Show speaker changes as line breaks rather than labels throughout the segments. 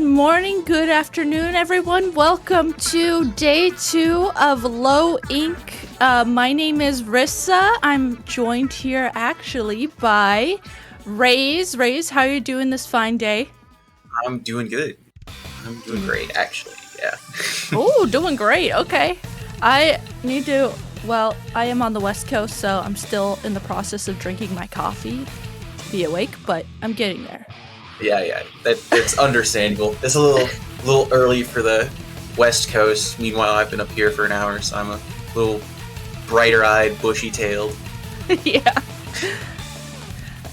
morning, good afternoon, everyone. Welcome to day 2 of Low Ink. My name is Rissa. I'm joined here actually by Raze. Raze, how are you doing this fine day?
I'm doing good. I'm doing great, actually. Yeah.
Oh, doing great. Okay. I am on the West Coast, so I'm still in the process of drinking my coffee to be awake, but I'm getting there.
Yeah. That's understandable. It's a little early for the West Coast. Meanwhile, I've been up here for an hour, so I'm a little brighter-eyed, bushy-tailed.
Yeah.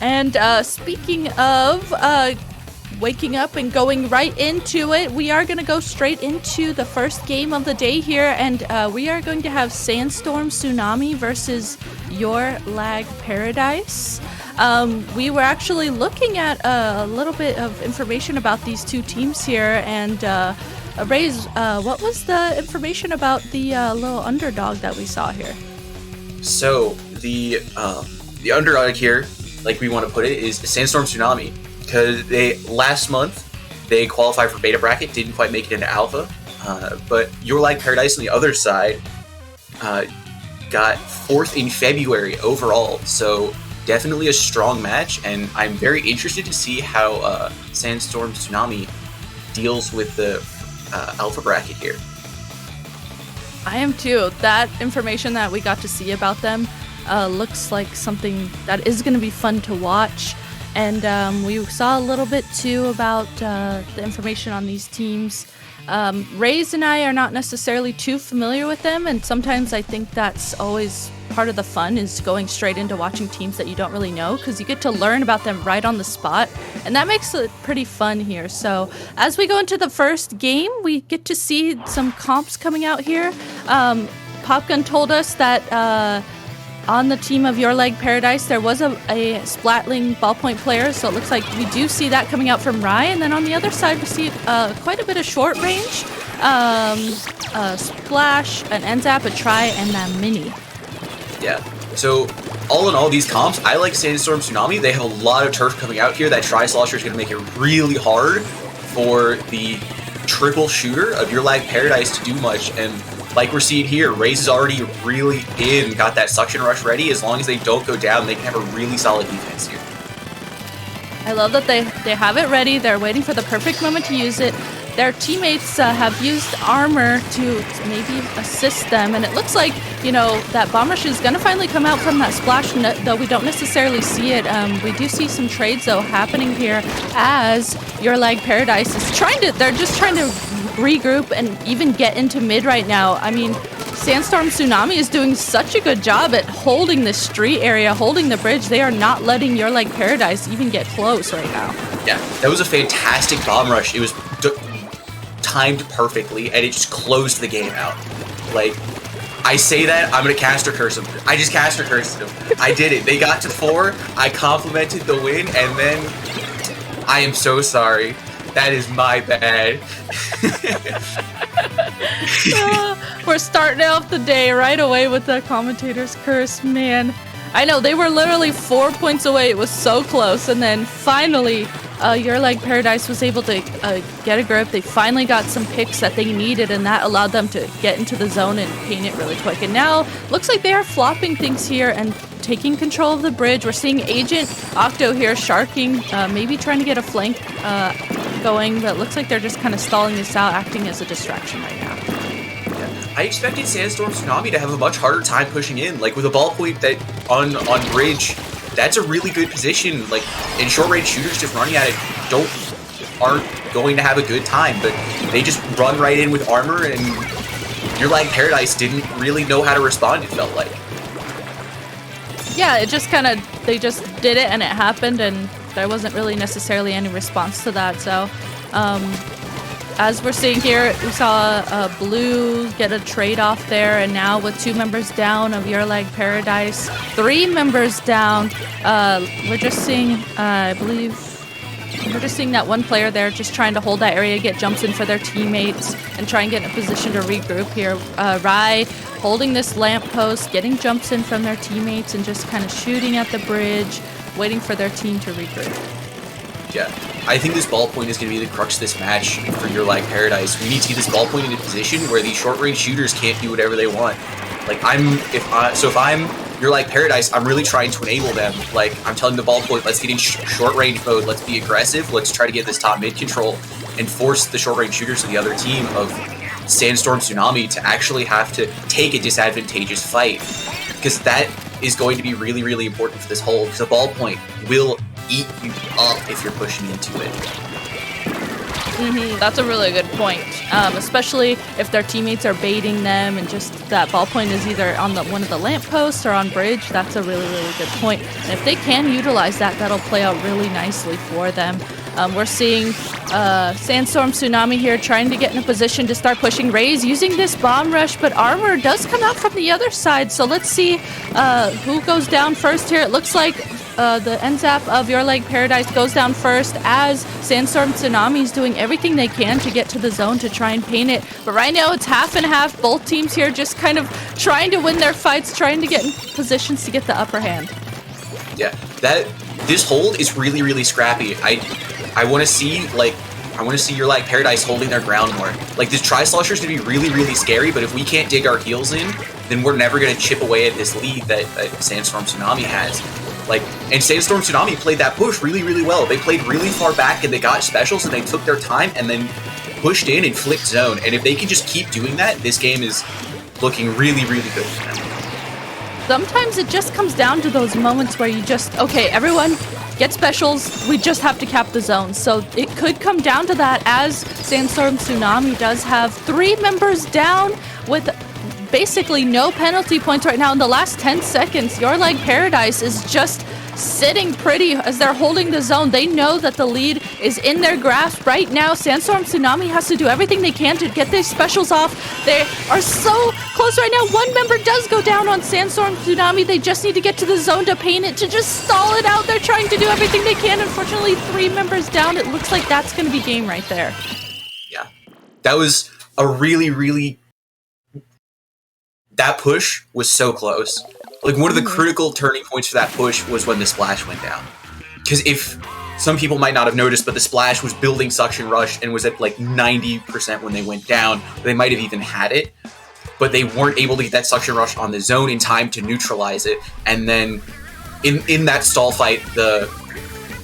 And speaking of waking up and going right into it, we are going to go straight into the first game of the day here, and we are going to have Sandstorm Tsunami versus Your Lag Paradise. We were actually looking at a little bit of information about these two teams here, and Raze, what was the information about the little underdog that we saw here?
So, the underdog here, like we want to put it, is Sandstorm Tsunami. Because last month, they qualified for beta bracket, didn't quite make it into alpha. But Your Lag Paradise on the other side got 4th in February overall. So definitely a strong match, and I'm very interested to see how Sandstorm Tsunami deals with the alpha bracket here.
I am too. That information that we got to see about them looks like something that is going to be fun to watch. And we saw a little bit too about the information on these teams. Raze and I are not necessarily too familiar with them, and sometimes I think that's always part of the fun, is going straight into watching teams that you don't really know, because you get to learn about them right on the spot, and that makes it pretty fun here. So as we go into the first game, we get to see some comps coming out here. Popgun told us that on the team of Your Lag Paradise, there was a Splatling ballpoint player, so it looks like we do see that coming out from Rye. And then on the other side, we see quite a bit of short range, Splash, an NZAP, a Try, and that Mini.
Yeah, so all in all, these comps, I like Sandstorm Tsunami. They have a lot of turf coming out here. That Tri-Slosher is going to make it really hard for the triple shooter of Your Lag Paradise to do much, and like we're seeing here, Raze is already really got that suction rush ready. As long as they don't go down, they can have a really solid defense here.
I love that they have it ready. They're waiting for the perfect moment to use it. Their teammates have used armor to maybe assist them, and it looks like, that bomb rush is going to finally come out from that splash, though we don't necessarily see it. We do see some trades, though, happening here as Your Lag Paradise is they're just trying to regroup and even get into mid right now. I mean, Sandstorm Tsunami is doing such a good job at holding the street area, holding the bridge. They are not letting Your Lag Paradise even get close right now. Yeah,
that was a fantastic bomb rush. It was timed perfectly, and it just closed the game out. Like, I say that, I'm going to caster curse them. I just caster cursed them. I did it. They got to 4, I complimented the win, and then I am so sorry. That is my bad.
We're starting off the day right away with the Commentators curse, man. I know, they were literally 4 points away. It was so close. And then finally, Your Lag Paradise was able to get a grip. They finally got some picks that they needed, and that allowed them to get into the zone and paint it really quick. And now, looks like they are flopping things here and taking control of the bridge. We're seeing Agent Octo here sharking, maybe trying to get a flank going, but it looks like they're just kind of stalling this out, acting as a distraction right now.
I expected Sandstorm Tsunami to have a much harder time pushing in. Like, with a ballpoint that on bridge, that's a really good position. Like, in short range shooters just running at it aren't going to have a good time, but they just run right in with armor, and Your Lag Paradise didn't really know how to respond, it felt like.
Yeah, it just they just did it and it happened, and there wasn't really necessarily any response to that. So as we're seeing here, we saw Blue get a trade off there, and now with 2 members down of Your Lag Paradise, 3 members down, we're just seeing, we're just seeing that one player there just trying to hold that area, get jumps in for their teammates, and try and get in a position to regroup here. Rye holding this lamppost, getting jumps in from their teammates, and just kind of shooting at the bridge, waiting for their team to regroup.
Yeah, I think this ballpoint is going to be the crux of this match for Your Lag Paradise. We need to get this ballpoint in a position where these short-range shooters can't do whatever they want. Like, if I'm Your Lag Paradise, I'm really trying to enable them. Like, I'm telling the ballpoint, let's get in short-range mode, let's be aggressive, let's try to get this top mid control, and force the short-range shooters of the other team of Sandstorm Tsunami to actually have to take a disadvantageous fight. Because that is going to be really, really important for this hold, because the ballpoint will eat you up if you're pushing into it.
That's a really good point, especially if their teammates are baiting them and just that ballpoint is either on one of the lampposts or on bridge. That's a really, really good point. And if they can utilize that, that'll play out really nicely for them. We're seeing Sandstorm Tsunami here trying to get in a position to start pushing Raze using this bomb rush, but armor does come out from the other side. So let's see who goes down first here. It looks like the NZAP of Your Lag Paradise goes down first as Sandstorm Tsunami is doing everything they can to get to the zone to try and paint it. But right now it's half and half. Both teams here just kind of trying to win their fights, trying to get in positions to get the upper hand.
Yeah, this hold is really, really scrappy. I want to see Your Lag Paradise holding their ground more. Like, this Tri-Slosher is going to be really, really scary, but if we can't dig our heels in, then we're never going to chip away at this lead that Sandstorm Tsunami has. Like, and Sandstorm Tsunami played that push really, really well. They played really far back and they got specials and they took their time and then pushed in and flicked zone. And if they can just keep doing that, this game is looking really, really good for them.
Sometimes it just comes down to those moments where you just, okay, everyone get specials, we just have to cap the zone. So it could come down to that, as Sandstorm Tsunami does have 3 members down with basically no penalty points right now. In the last 10 seconds, Your Lag Paradise is just sitting pretty as they're holding the zone. They know that the lead is in their grasp right now. Sandstorm Tsunami has to do everything they can to get their specials off. They are so close right now. One member does go down on Sandstorm Tsunami. They just need to get to the zone to paint it, to just stall it out. They're trying to do everything they can. Unfortunately, 3 members down. It looks like that's going to be game right there.
Yeah, that was a really, really... That push was so close. Like, one of the critical turning points for that push was when the splash went down. Because if some people might not have noticed, but the splash was building suction rush and was at like 90% when they went down. They might have even had it, but they weren't able to get that suction rush on the zone in time to neutralize it. And then in that stall fight, the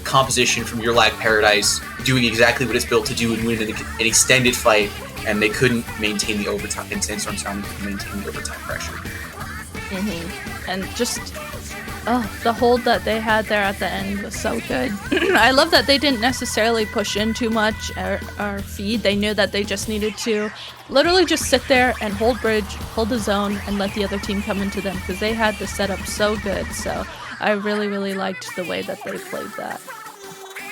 composition from Your Lag Paradise doing exactly what it's built to do and win an extended fight, and they couldn't maintain the overtime, and Sandstorm Tsunami couldn't maintain the overtime pressure.
And just, the hold that they had there at the end was so good. I love that they didn't necessarily push in too much or feed. They knew that they just needed to literally just sit there and hold bridge, hold the zone, and let the other team come into them, because they had the setup so good. So I really, really liked the way that they played that.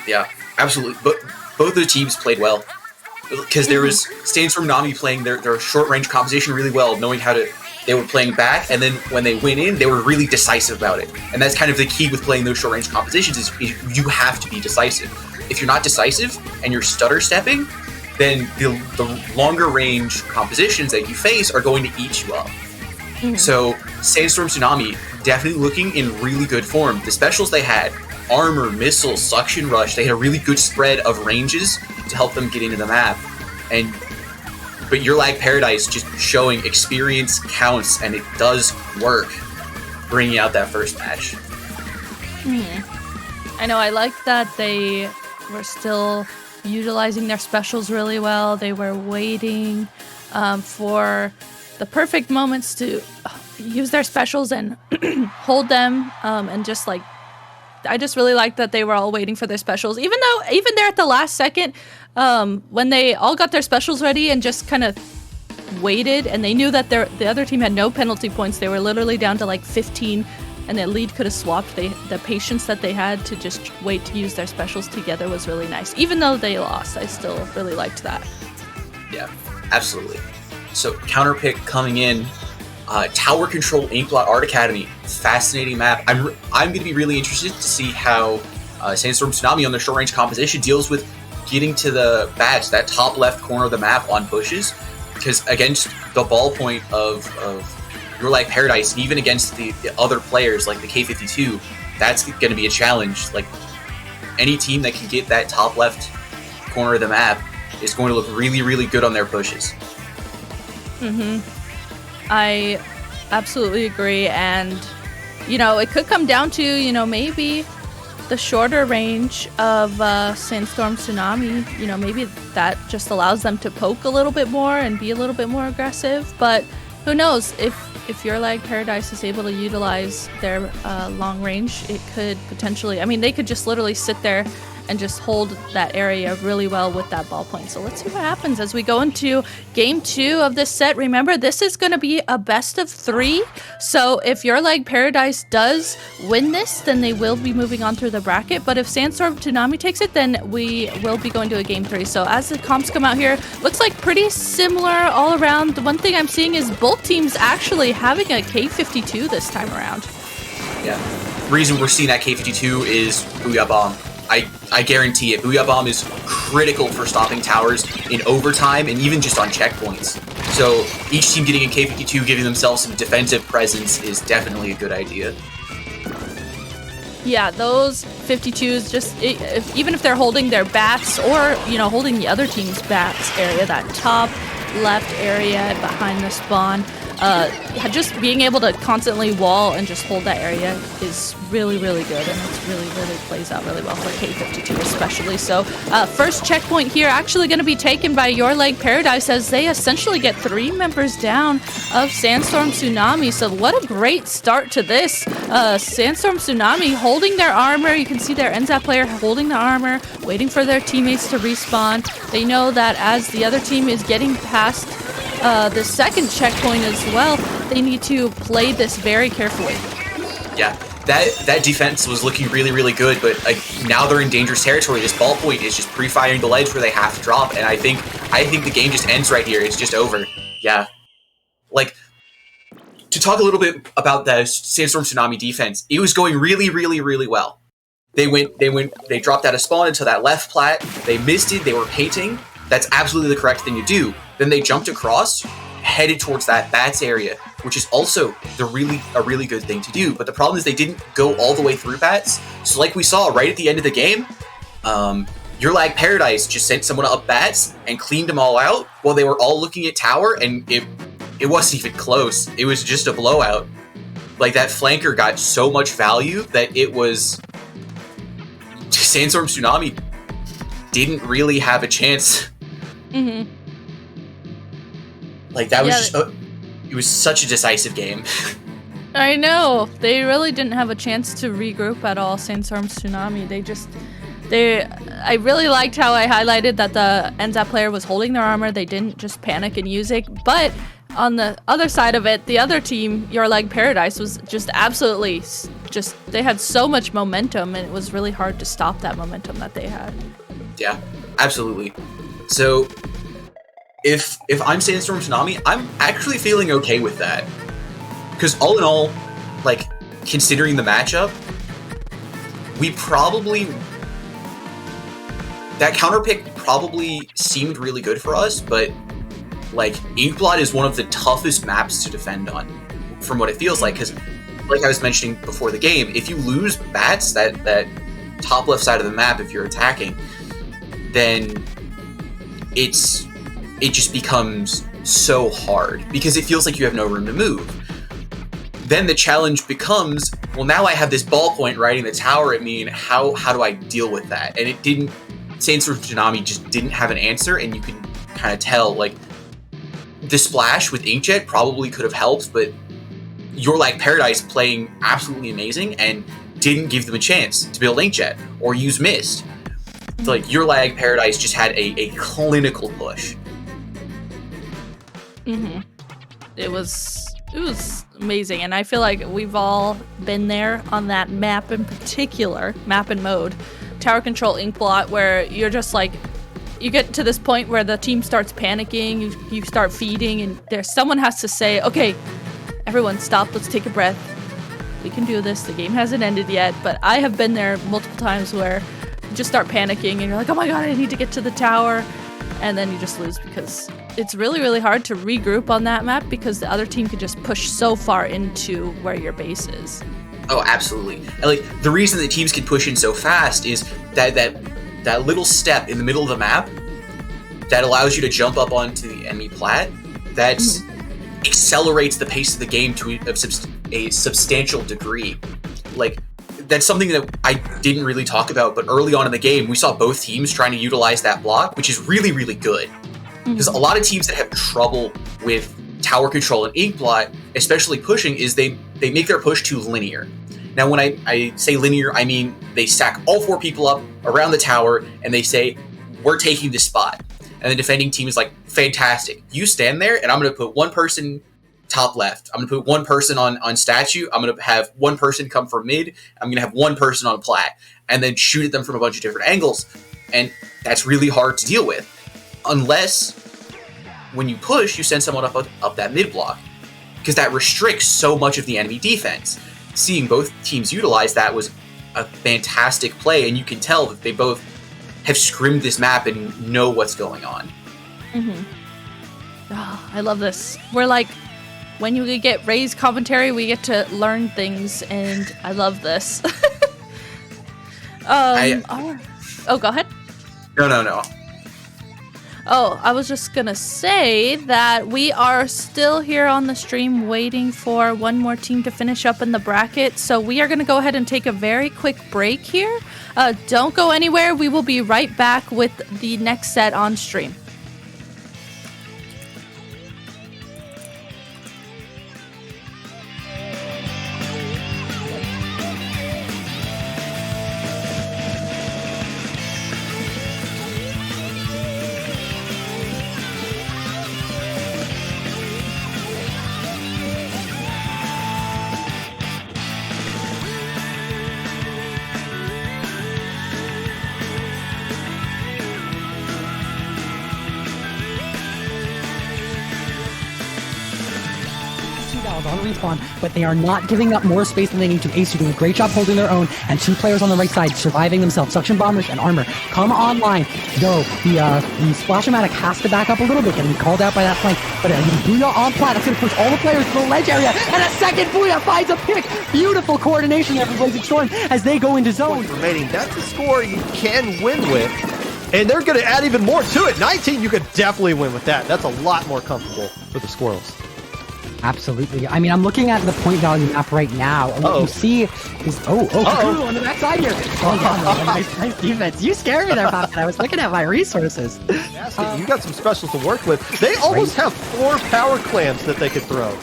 Yeah, absolutely. But both the teams played well. Because there was Sandstorm Tsunami playing their short-range composition really well, knowing how to... They were playing back, and then when they went in, they were really decisive about it. And that's kind of the key with playing those short-range compositions, is you have to be decisive. If you're not decisive, and you're stutter-stepping, then the longer-range compositions that you face are going to eat you up. So, Sandstorm Tsunami, definitely looking in really good form. The specials they had, armor, missiles, suction rush, they had a really good spread of ranges to help them get into the map. But Your Lag Paradise just showing experience counts, and it does work, bringing out that first match.
I know, I like that they were still utilizing their specials really well. They were waiting for the perfect moments to use their specials and hold them, and just like, I just really liked that they were all waiting for their specials, even there at the last second, when they all got their specials ready and just kind of waited, and they knew that the other team had no penalty points. They were literally down to like 15, and the lead could have swapped. The patience that they had to just wait to use their specials together was really nice. Even though they lost, I still really liked that.
Yeah, absolutely. So counter pick coming in. Tower Control Inkling Art Academy, fascinating map. I'm going to be really interested to see how Sandstorm Tsunami on their short range composition deals with getting to the badge, that top left corner of the map on pushes, because against the ballpoint of Your Lag Paradise, even against the other players like the K52, that's going to be a challenge. Like, any team that can get that top left corner of the map is going to look really, really good on their pushes.
I absolutely agree, and it could come down to maybe the shorter range of Sandstorm Tsunami. Maybe that just allows them to poke a little bit more and be a little bit more aggressive. But who knows, if Your Lag Paradise is able to utilize their long range, it could potentially, they could just literally sit there and just hold that area really well with that ballpoint. So let's see what happens as we go into game 2 of this set. Remember, this is going to be a best of 3. So if Your Lag Paradise does win this, then they will be moving on through the bracket. But if Sandstorm Tsunami takes it, then we will be going to a game 3. So as the comps come out here, looks like pretty similar all around. The one thing I'm seeing is both teams actually having a K52 this time around.
Yeah. The reason we're seeing that K52 is Booyah Bomb. I guarantee it. Booyah Bomb is critical for stopping towers in overtime and even just on checkpoints. So each team getting a K52, giving themselves some defensive presence is definitely a good idea.
Yeah, those 52s, even if they're holding their bats or, holding the other team's bats area, that top left area behind the spawn, just being able to constantly wall and just hold that area is really, really good, and it's really, really plays out really well for K52 especially. So first checkpoint here actually going to be taken by Your Lag Paradise as they essentially get 3 members down of Sandstorm Tsunami. So what a great start to this. Sandstorm Tsunami holding their armor. You can see their NZAP player holding the armor, waiting for their teammates to respawn. They know that as the other team is getting past the second checkpoint as well, they need to play this very carefully.
Yeah, that defense was looking really, really good, but now they're in dangerous territory. This ballpoint is just pre-firing the ledge where they have to drop, and I think the game just ends right here. It's just over. Yeah. To talk a little bit about the Sandstorm Tsunami defense, it was going really, really, really well. They dropped out of spawn into that left plat. They missed it. They were painting. That's absolutely the correct thing to do. Then they jumped across, headed towards that bats area, which is also a really good thing to do. But the problem is they didn't go all the way through bats. So like we saw right at the end of the game, Your Lag Paradise just sent someone up bats and cleaned them all out while they were all looking at tower, and it wasn't even close. It was just a blowout. That flanker got so much value that it was... Sandstorm Tsunami didn't really have a chance. That was just... it was such a decisive game.
I know. They really didn't have a chance to regroup at all, Sandstorm Tsunami. I really liked how I highlighted that the NZAP player was holding their armor. They didn't just panic and use it. But on the other side of it, the other team, Your Lag Paradise, was just absolutely they had so much momentum, and it was really hard to stop that momentum that they had.
Yeah, absolutely. So if I'm Sandstorm Tsunami, I'm actually feeling okay with that. Because all in all, considering the matchup, that counter pick probably seemed really good for us, but Inkblot is one of the toughest maps to defend on, from what it feels like, because like I was mentioning before the game, if you lose bats, that top left side of the map, if you're attacking, then it just becomes so hard because it feels like you have no room to move. Then the challenge becomes, well, now I have this ballpoint riding the tower at me, and how do I deal with that? And it didn't. Sandstorm Tsunami just didn't have an answer, and you can kind of tell, the splash with Inkjet probably could have helped, but Your Lag Paradise playing absolutely amazing and didn't give them a chance to build Inkjet or use Mist. Your Lag Paradise just had a clinical push.
It was amazing, and I feel like we've all been there on that map in particular, map and mode, tower control Inkblot, where you're just you get to this point where the team starts panicking, you start feeding, and someone has to say, okay, everyone stop, let's take a breath. We can do this, the game hasn't ended yet. But I have been there multiple times where you just start panicking and you're like, oh my god, I need to get to the tower. And then you just lose because it's really, really hard to regroup on that map because the other team could just push so far into where your base is.
Oh, absolutely. And like the reason that teams can push in so fast is that little step in the middle of the map that allows you to jump up onto the enemy plat. That accelerates the pace of the game to a substantial degree. Like that's something that I didn't really talk about, but early on in the game, we saw both teams trying to utilize that block, which is really, really good. Because a lot of teams that have trouble with tower control and ink blot, especially pushing, is they make their push too linear. Now, when I say linear, I mean they stack all 4 people up around the tower and they say, we're taking this spot. And the defending team is like, fantastic. You stand there and I'm going to put one person top left. I'm going to put one person on statue. I'm going to have one person come from mid. I'm going to have one person on plat. And then shoot at them from a bunch of different angles. And that's really hard to deal with. Unless, when you push, you send someone up that mid block. Because that restricts so much of the enemy defense. Seeing both teams utilize that was a fantastic play, and you can tell that they both have scrimmed this map and know what's going on.
Oh, I love this. We're like, when you get Ray's commentary, we get to learn things, and I love this. Oh, go ahead.
No.
Oh, I was just gonna say that we are still here on the stream waiting for one more team to finish up in the bracket. So we are gonna go ahead and take a very quick break here. Don't go anywhere. We will be right back with the next set on stream.
On respawn, but they are not giving up more space than they need to. Ace, you're doing a great job holding their own, and 2 players on the right side surviving themselves. Suction Bombers and Armor come online. Though the Splash-O-Matic has to back up a little bit, getting called out by that flank. But Booyah on plat, that's going to push all the players to the ledge area, and a second Booyah finds a pick. Beautiful coordination there from Blazing Storm as they go into zone.
Remaining, that's a score you can win with. And they're going to add even more to it. 19, you could definitely win with that. That's a lot more comfortable for the Squirrels.
Absolutely. I mean, I'm looking at the point value map right now, and what you see is Kakuru on the backside here. Nice defense. You scared me there, Papa. I was looking at my resources.
You got some specials to work with. They almost have 4 power clams that they could throw.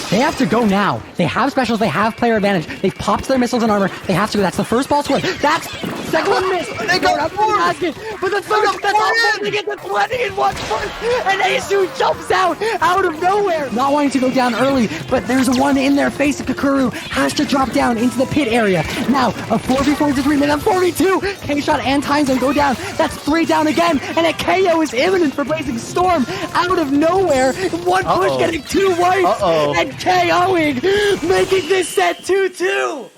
They have to go now. They have specials. They have player advantage. They've popped their missiles and armor. They have to go. That's the first ball scored. That's second one missed.
They got 4.
But the third, that's all they get the 20 in one first. And Asu jumps out of nowhere. Not wanting to go down early, but there's one in their face. Kakuru has to drop down into the pit area. Now, a 4v4 to 3 minute, 4v2. K-Shot and Time Zone go down. That's 3 down again. And a KO is imminent for Blazing Storm out of nowhere. One push getting 2 wipes. And KOing, making this set 2-2.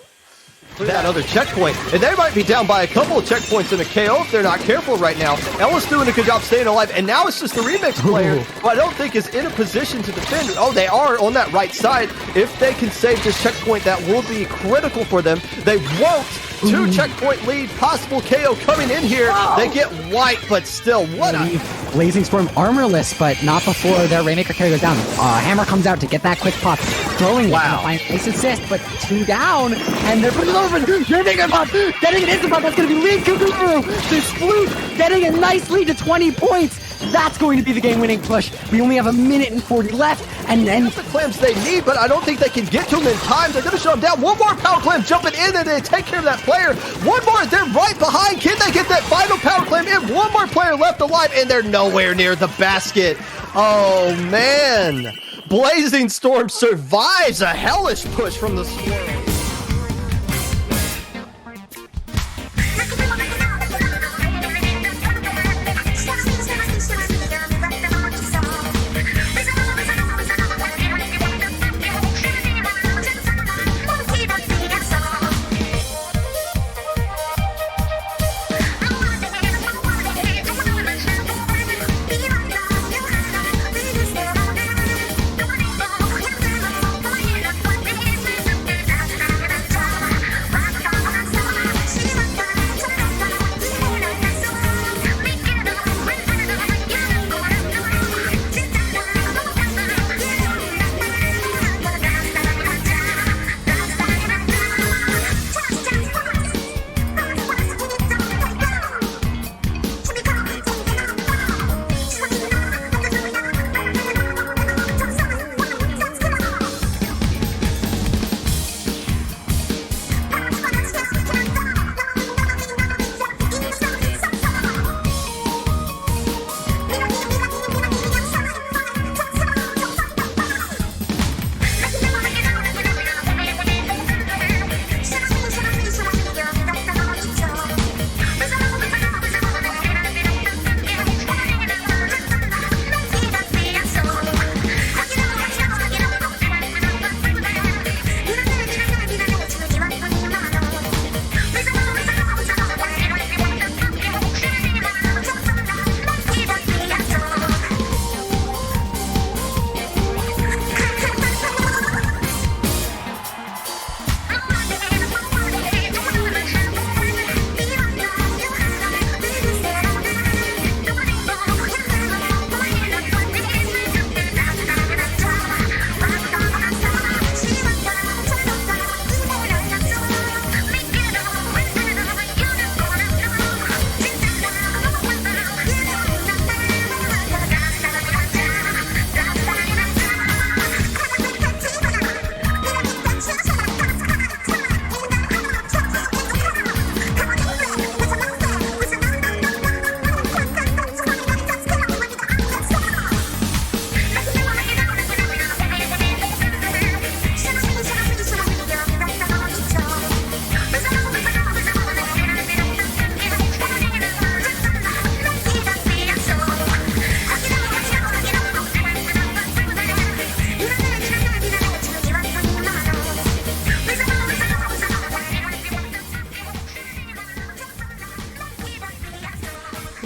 That other checkpoint, and they might be down by a couple of checkpoints in a KO if they're not careful right now. Ellis doing a good job staying alive, and now it's just the remix player, who I don't think is in a position to defend. Oh, they are on that right side. If they can save this checkpoint, that will be critical for them. They won't. 2 checkpoint lead, possible KO coming in here. They get wiped, but still, what a...
Blazing Storm armorless, but not before their Rainmaker carry goes down. Hammer comes out to get that quick pop, throwing it. Nice assist, but 2 down, and they're putting it over. Rainmaker pop, getting an instant pop. That's going to be lead Kakuru to Sploot, getting a nice lead to 20 points. That's going to be the game-winning push. We only have 1 minute and 40 left, and then
the clams they need, but I don't think they can get to them in time. They're going to shut them down. One more power clam jumping in, and they take care of that player. One more, they're right behind. Can they get that final power clam in? One more player left alive, and they're nowhere near the basket. Oh, man. Blazing Storm survives a hellish push from the Squirrels.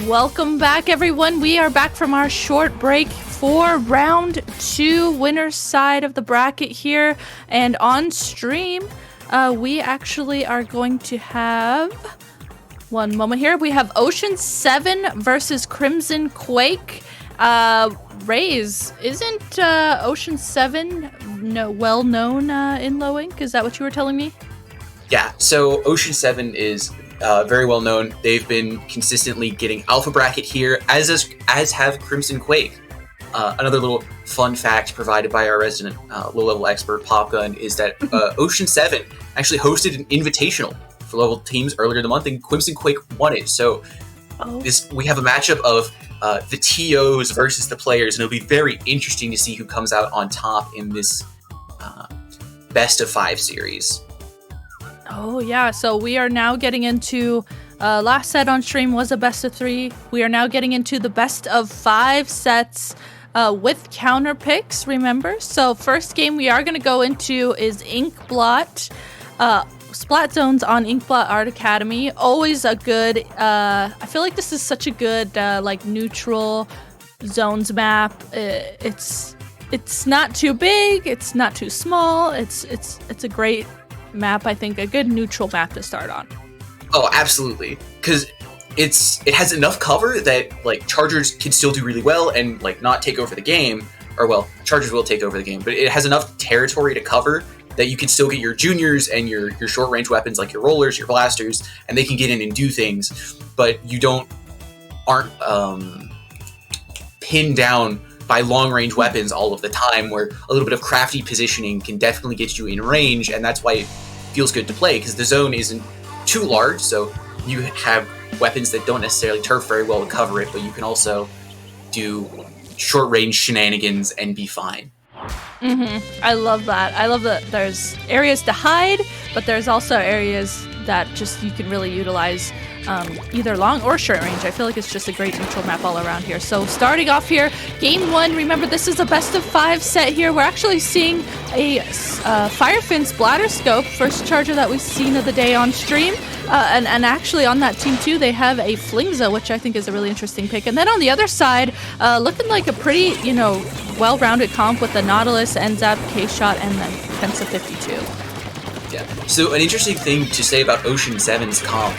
Welcome back, everyone. We are back from our short break for round 2, winner's side of the bracket here. And on stream, we actually are going to have... One moment here. We have Ocean 7 versus Crimson Quake. Raze, isn't Ocean 7 well known in Low Ink? Is that what you were telling me?
Yeah, so Ocean 7 is very well known. They've been consistently getting alpha bracket here, as have Crimson Quake. Another little fun fact provided by our resident low-level expert, Popgun, is that Ocean 7 actually hosted an invitational for level teams earlier in the month, and Crimson Quake won it. So we have a matchup of the TOs versus the players, and it'll be very interesting to see who comes out on top in this best of 5 series.
Oh yeah, so we are now getting into last set on stream was a best of 3. We are now getting into the best of 5 sets with counter picks, remember? So first game we are going to go into is Inkblot. Splat Zones on Inkblot Art Academy. Always a good, I feel like this is such a good like neutral zones map. It's not too big, it's not too small. It's a great map, I think, a good neutral map to start on.
Oh, absolutely. Because it has enough cover that like Chargers can still do really well and like not take over the game. Or well, Chargers will take over the game, but it has enough territory to cover that you can still get your juniors and your short range weapons like your rollers, your blasters, and they can get in and do things, but you aren't pinned down by long range weapons all of the time, where a little bit of crafty positioning can definitely get you in range, and that's why it feels good to play, because the zone isn't too large, so you have weapons that don't necessarily turf very well to cover it, but you can also do short range shenanigans and be fine.
I love that. I love that there's areas to hide, but there's also areas that just you can really utilize either long or short range. I feel like it's just a great neutral map all around here. So starting off here, game 1, remember this is a best of 5 set here. We're actually seeing a Firefin Splatter Scope, first charger that we've seen of the day on stream. And actually on that team too, they have a Flingza, which I think is a really interesting pick. And then on the other side, looking like a pretty, well-rounded comp with the Nautilus, NZAP, K-Shot, and then Pensa 52.
Yeah. So an interesting thing to say about Ocean 7's comp,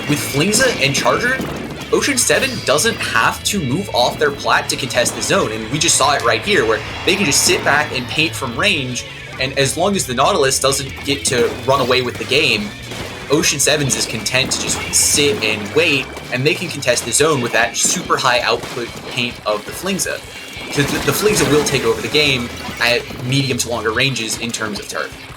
with Flingza and Charger, Ocean 7 doesn't have to move off their plat to contest the zone, and we just saw it right here, where they can just sit back and paint from range, and as long as the Nautilus doesn't get to run away with the game, Ocean 7's is content to just sit and wait, and they can contest the zone with that super high output paint of the Flingza. Because the Flingza will take over the game at medium to longer ranges in terms of turf.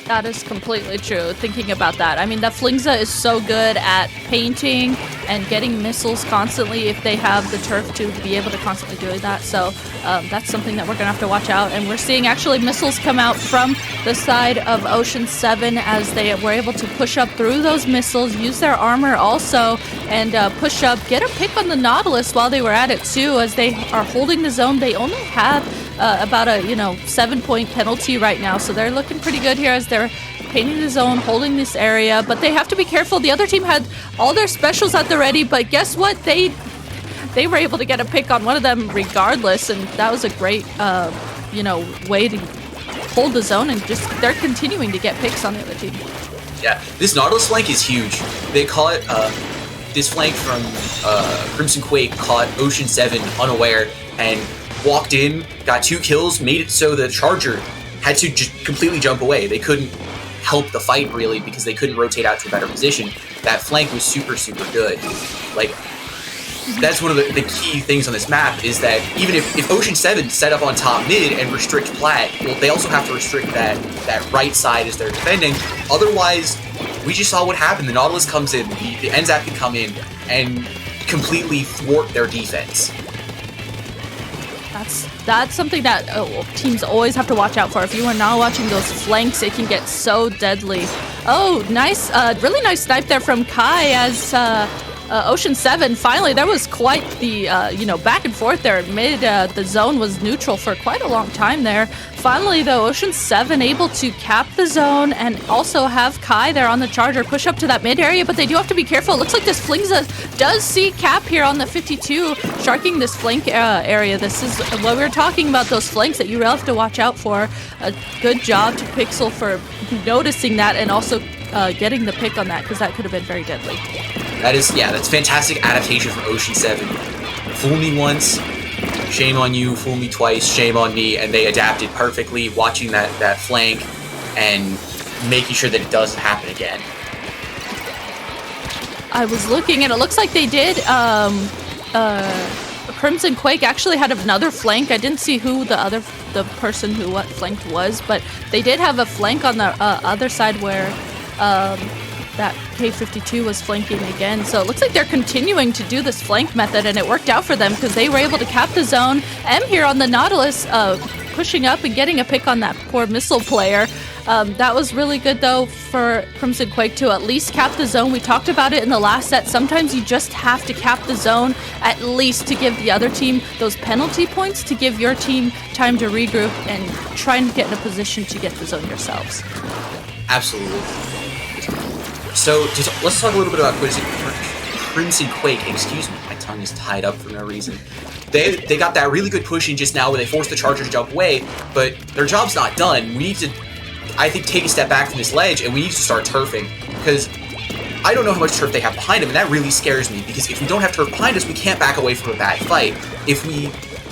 That is completely true, thinking about that. I mean, that Flingza is so good at painting and getting missiles constantly if they have the turf to be able to constantly do that. So that's something that we're going to have to watch out. And we're seeing actually missiles come out from the side of Ocean 7 as they were able to push up through those missiles, use their armor also, and push up, get a pick on the Nautilus while they were at it too, as they are holding the zone. They only have about a 7-point penalty right now, so they're looking pretty good here as they're painting the zone, holding this area, but they have to be careful. The other team had all their specials at the ready, but guess what? They were able to get a pick on one of them regardless, and that was a great way to hold the zone, and just they're continuing to get picks on the other team.
Yeah, this Nautilus flank is huge. They caught this flank from Crimson Quake caught Ocean 7 unaware and walked in, got 2 kills, made it so the Charger had to just completely jump away. They couldn't help the fight really because they couldn't rotate out to a better position. That flank was super, super good. Like, that's one of the key things on this map is that even if Ocean 7 set up on top mid and restrict plat, well, they also have to restrict that right side as they're defending. Otherwise, we just saw what happened. The Nautilus comes in, the NZAP can come in and completely thwart their defense.
That's something that teams always have to watch out for. If you are not watching those flanks, it can get so deadly. Oh, nice, really nice snipe there from Kai as Ocean 7, finally, there was quite the, back and forth there. Mid, the zone was neutral for quite a long time there. Finally, though, Ocean 7 able to cap the zone and also have Kai there on the charger push up to that mid area, but they do have to be careful. It looks like this Flingza does see Cap here on the 52, sharking this flank area. This is what we were talking about, those flanks that you really have to watch out for. A good job to Pixel for noticing that and also getting the pick on that, because that could have been very deadly.
That's fantastic adaptation from Ocean 7. Fool me once, shame on you. Fool me twice, shame on me. And they adapted perfectly, watching that flank and making sure that it doesn't happen again.
I was looking, and it looks like they did. Crimson Quake actually had another flank. I didn't see who the person who what flanked was, but they did have a flank on the other side where that K52 was flanking again. So it looks like they're continuing to do this flank method, and it worked out for them because they were able to cap the zone. M here on the Nautilus pushing up and getting a pick on that poor missile player. That was really good, though, for Crimson Quake to at least cap the zone. We talked about it in the last set. Sometimes you just have to cap the zone, at least to give the other team those penalty points, to give your team time to regroup and try and get in a position to get the zone yourselves.
Absolutely. So let's talk a little bit about Crimson Quake. Excuse me, my tongue is tied up for no reason. They got that really good push in just now where they forced the Charger to jump away, but their job's not done. We need to, I think, take a step back from this ledge, and we need to start turfing, because I don't know how much turf they have behind them, and that really scares me, because if we don't have turf behind us, we can't back away from a bad fight if we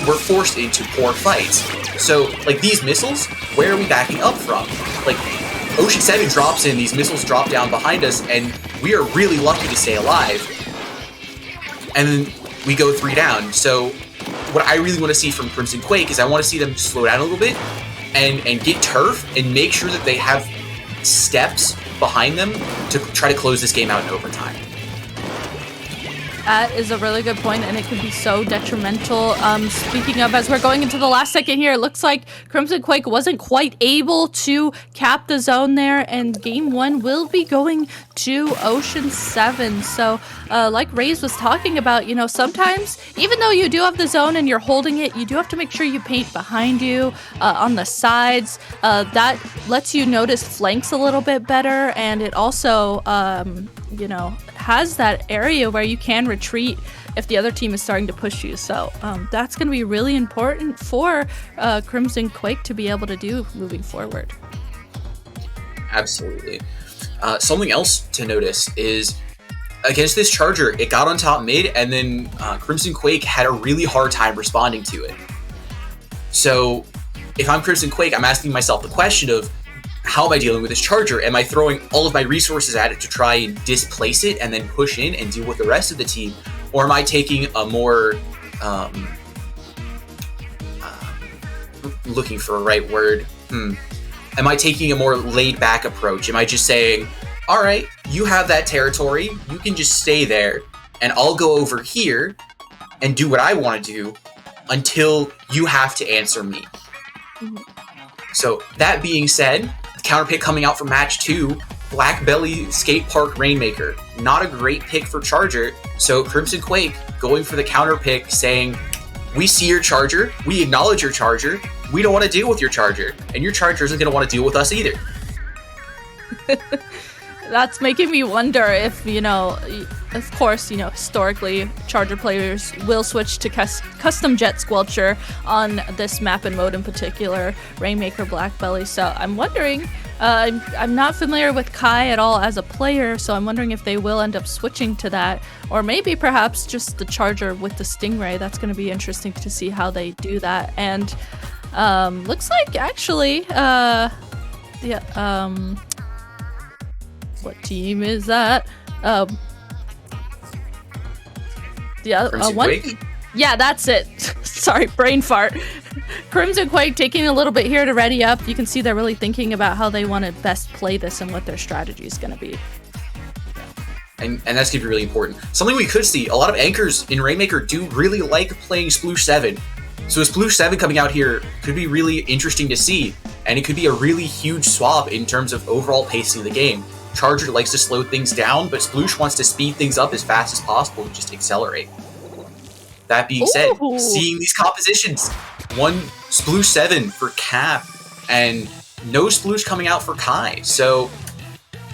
were forced into poor fights. So, like, these missiles, where are we backing up from? Like, Ocean 7 drops in, these missiles drop down behind us, and we are really lucky to stay alive. And then we go 3 down. So what I really want to see from Crimson Quake is I want to see them slow down a little bit and get turf and make sure that they have steps behind them to try to close this game out in overtime.
That is a really good point, and it could be so detrimental. Speaking of, as we're going into the last second here, it looks like Crimson Quake wasn't quite able to cap the zone there, and Game 1 will be going to Ocean 7. So, like Raze was talking about, sometimes, even though you do have the zone and you're holding it, you do have to make sure you paint behind you, on the sides. That lets you notice flanks a little bit better, and it also, has that area where you can retreat if the other team is starting to push you. So that's going to be really important for Crimson Quake to be able to do moving forward.
Absolutely. Something else to notice is against this Charger, it got on top mid, and then Crimson Quake had a really hard time responding to it. So if I'm Crimson Quake, I'm asking myself the question of, how am I dealing with this Charger? Am I throwing all of my resources at it to try and displace it and then push in and deal with the rest of the team? Or am I taking a more, looking for a right word, am I taking a more laid back approach? Am I just saying, all right, you have that territory, you can just stay there, and I'll go over here and do what I want to do until you have to answer me. Mm-hmm. So that being said, counter pick coming out for match 2, Black Belly Skate Park Rainmaker. Not a great pick for Charger, so Crimson Quake going for the counter pick, saying, we see your Charger, we acknowledge your Charger, we don't want to deal with your Charger, and your Charger isn't going to want to deal with us either.
That's making me wonder if, of course, historically, Charger players will switch to custom Jet Squelcher on this map and mode in particular, Rainmaker Black Belly. So I'm wondering, I'm not familiar with Kai at all as a player, so I'm wondering if they will end up switching to that, or maybe perhaps just the Charger with the Stingray. That's going to be interesting to see how they do that. And looks like actually, what team is that?
Quake?
Yeah, that's it. Sorry, brain fart. Crimson Quake taking a little bit here to ready up. You can see they're really thinking about how they want to best play this and what their strategy is going to be.
And that's going to be really important. Something we could see, a lot of anchors in Rainmaker do really like playing Sploosh 7. So a Sploosh 7 coming out here could be really interesting to see, and it could be a really huge swap in terms of overall pacing of the game. Charger likes to slow things down, but Sploosh wants to speed things up as fast as possible and just accelerate. That being said,
Ooh.
seeing these compositions, one Sploosh 7 for Cap, and no Sploosh coming out for Kai. So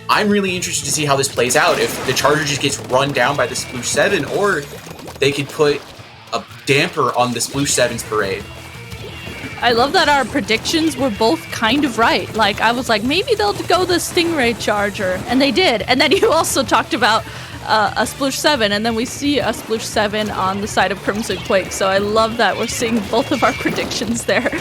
I'm really interested to see how this plays out. If the Charger just gets run down by the Sploosh 7, or they could put a damper on the Sploosh 7's parade.
I love that our predictions were both kind of right. Like, I was like, maybe they'll go the Stingray Charger, and they did. And then you also talked about a Sploosh 7, and then we see a Sploosh 7 on the side of Crimson Quake. So I love that we're seeing both of our predictions there.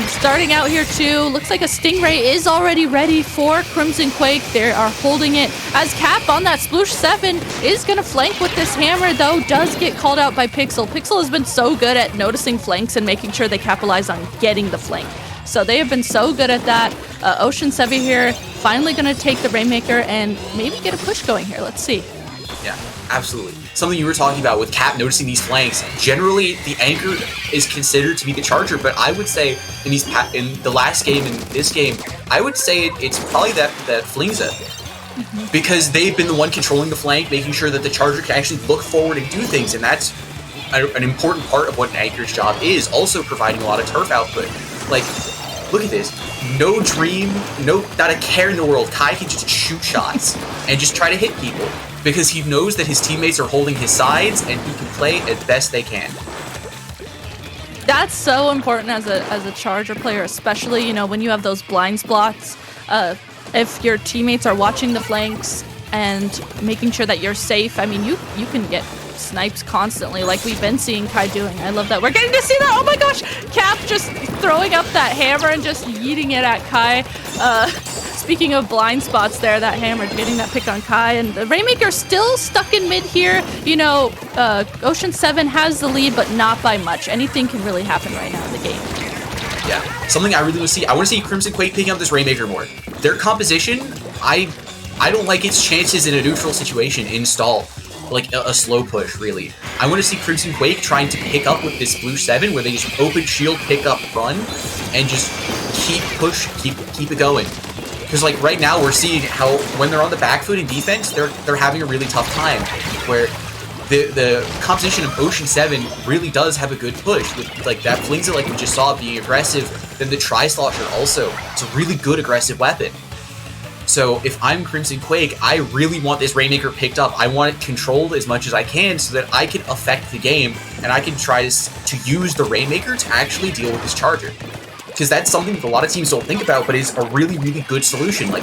Starting out here too, looks like a Stingray is already ready for Crimson Quake. They are holding it as Cap on that Sploosh 7 is going to flank with this hammer, though does get called out by Pixel. Pixel has been so good at noticing flanks and making sure they capitalize on getting the flank. So they have been so good at that. Ocean 7 here finally going to take the Rainmaker and maybe get a push going here. Let's see.
Yeah, absolutely. Something you were talking about with Cap noticing these flanks. Generally, the anchor is considered to be the Charger, but I would say in the last game and this game, I would say it's probably that Flingza. Because they've been the one controlling the flank, making sure that the Charger can actually look forward and do things, and that's an important part of what an anchor's job is, also providing a lot of turf output. Like, look at this. No dream, not a care in the world. Kai can just shoot shots and just try to hit people because he knows that his teammates are holding his sides and he can play as best they can.
That's so important as a Charger player, especially, when you have those blind spots. If your teammates are watching the flanks and making sure that you're safe, I mean, you can get snipes constantly like we've been seeing Kai doing. I love that. We're getting to see that. Oh my gosh! Cap just throwing up that hammer and just yeeting it at Kai. Speaking of blind spots there, that hammer getting that pick on Kai, and the Rainmaker still stuck in mid here. Ocean 7 has the lead, but not by much. Anything can really happen right now in the game.
Yeah, something I really want to see. I want to see Crimson Quake picking up this Rainmaker more. Their composition, I don't like its chances in a neutral situation in stall. Like a slow push, really. I want to see Crimson Quake trying to pick up with this Blue 7, where they just open shield, pick up, run, and just keep it going. Because like right now, we're seeing how when they're on the back foot in defense, they're having a really tough time. Where the composition of Ocean 7 really does have a good push. With like that Flingza, like we just saw, being aggressive. Then the Tri-Slosher also. It's a really good aggressive weapon. So if I'm Crimson Quake, I really want this Rainmaker picked up. I want it controlled as much as I can so that I can affect the game and I can try to use the Rainmaker to actually deal with this Charger. Because that's something that a lot of teams don't think about, but is a really, really good solution. Like,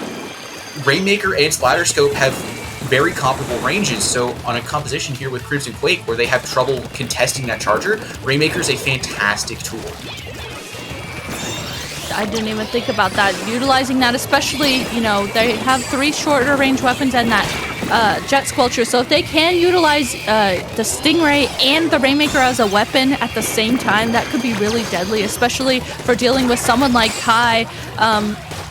Rainmaker and Splatterscope have very comparable ranges, so on a composition here with Crimson Quake where they have trouble contesting that Charger, Rainmaker is a fantastic tool.
I didn't even think about that. Utilizing that, especially, they have 3 shorter range weapons and that Jet Squelcher. So if they can utilize the Stingray and the Rainmaker as a weapon at the same time, that could be really deadly, especially for dealing with someone like Kai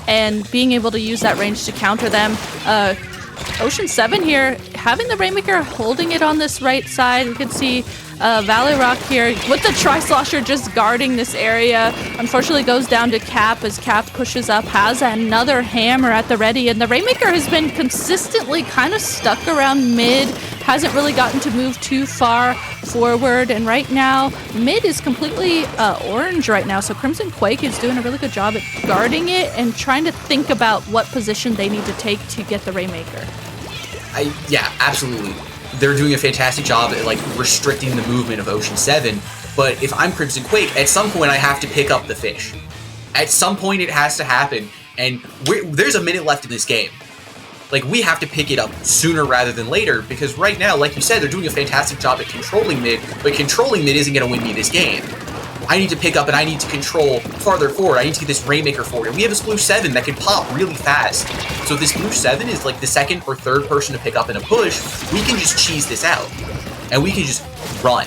and being able to use that range to counter them. Ocean 7 here, having the Rainmaker holding it on this right side. We can see Valley Rock here with the Tri-Slosher just guarding this area. Unfortunately goes down to Cap as Cap pushes up, has another hammer at the ready, and the Rainmaker has been consistently kind of stuck around mid, hasn't really gotten to move too far forward, and right now mid is completely orange right now, so Crimson Quake is doing a really good job at guarding it and trying to think about what position they need to take to get the Rainmaker.
Yeah, absolutely. They're doing a fantastic job at like restricting the movement of Ocean 7, but if I'm Crimson Quake, at some point I have to pick up the fish. At some point it has to happen, and there's a minute left in this game. Like, we have to pick it up sooner rather than later, because right now, like you said, they're doing a fantastic job at controlling mid, but controlling mid isn't going to win me this game. I need to pick up and I need to control farther forward. I need to get this Rainmaker forward. And we have this Blue 7 that can pop really fast. So if this Blue 7 is like the second or third person to pick up in a push, we can just cheese this out. And we can just run.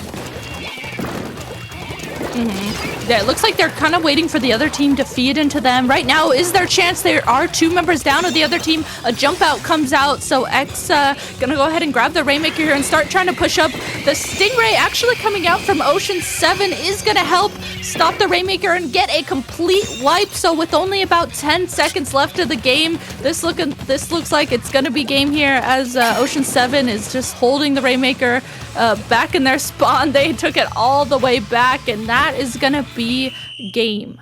Yeah, it looks like they're kind of waiting for the other team to feed into them. Right now is their chance. There are 2 members down of the other team. A jump out comes out, so X gonna go ahead and grab the Rainmaker here and start trying to push up. The Stingray actually coming out from Ocean 7 is gonna help stop the Rainmaker and get a complete wipe. So with only about 10 seconds left of the game, this looks like it's gonna be game here as Ocean 7 is just holding the Rainmaker back in their spawn. They took it all the way back, and that is gonna be game.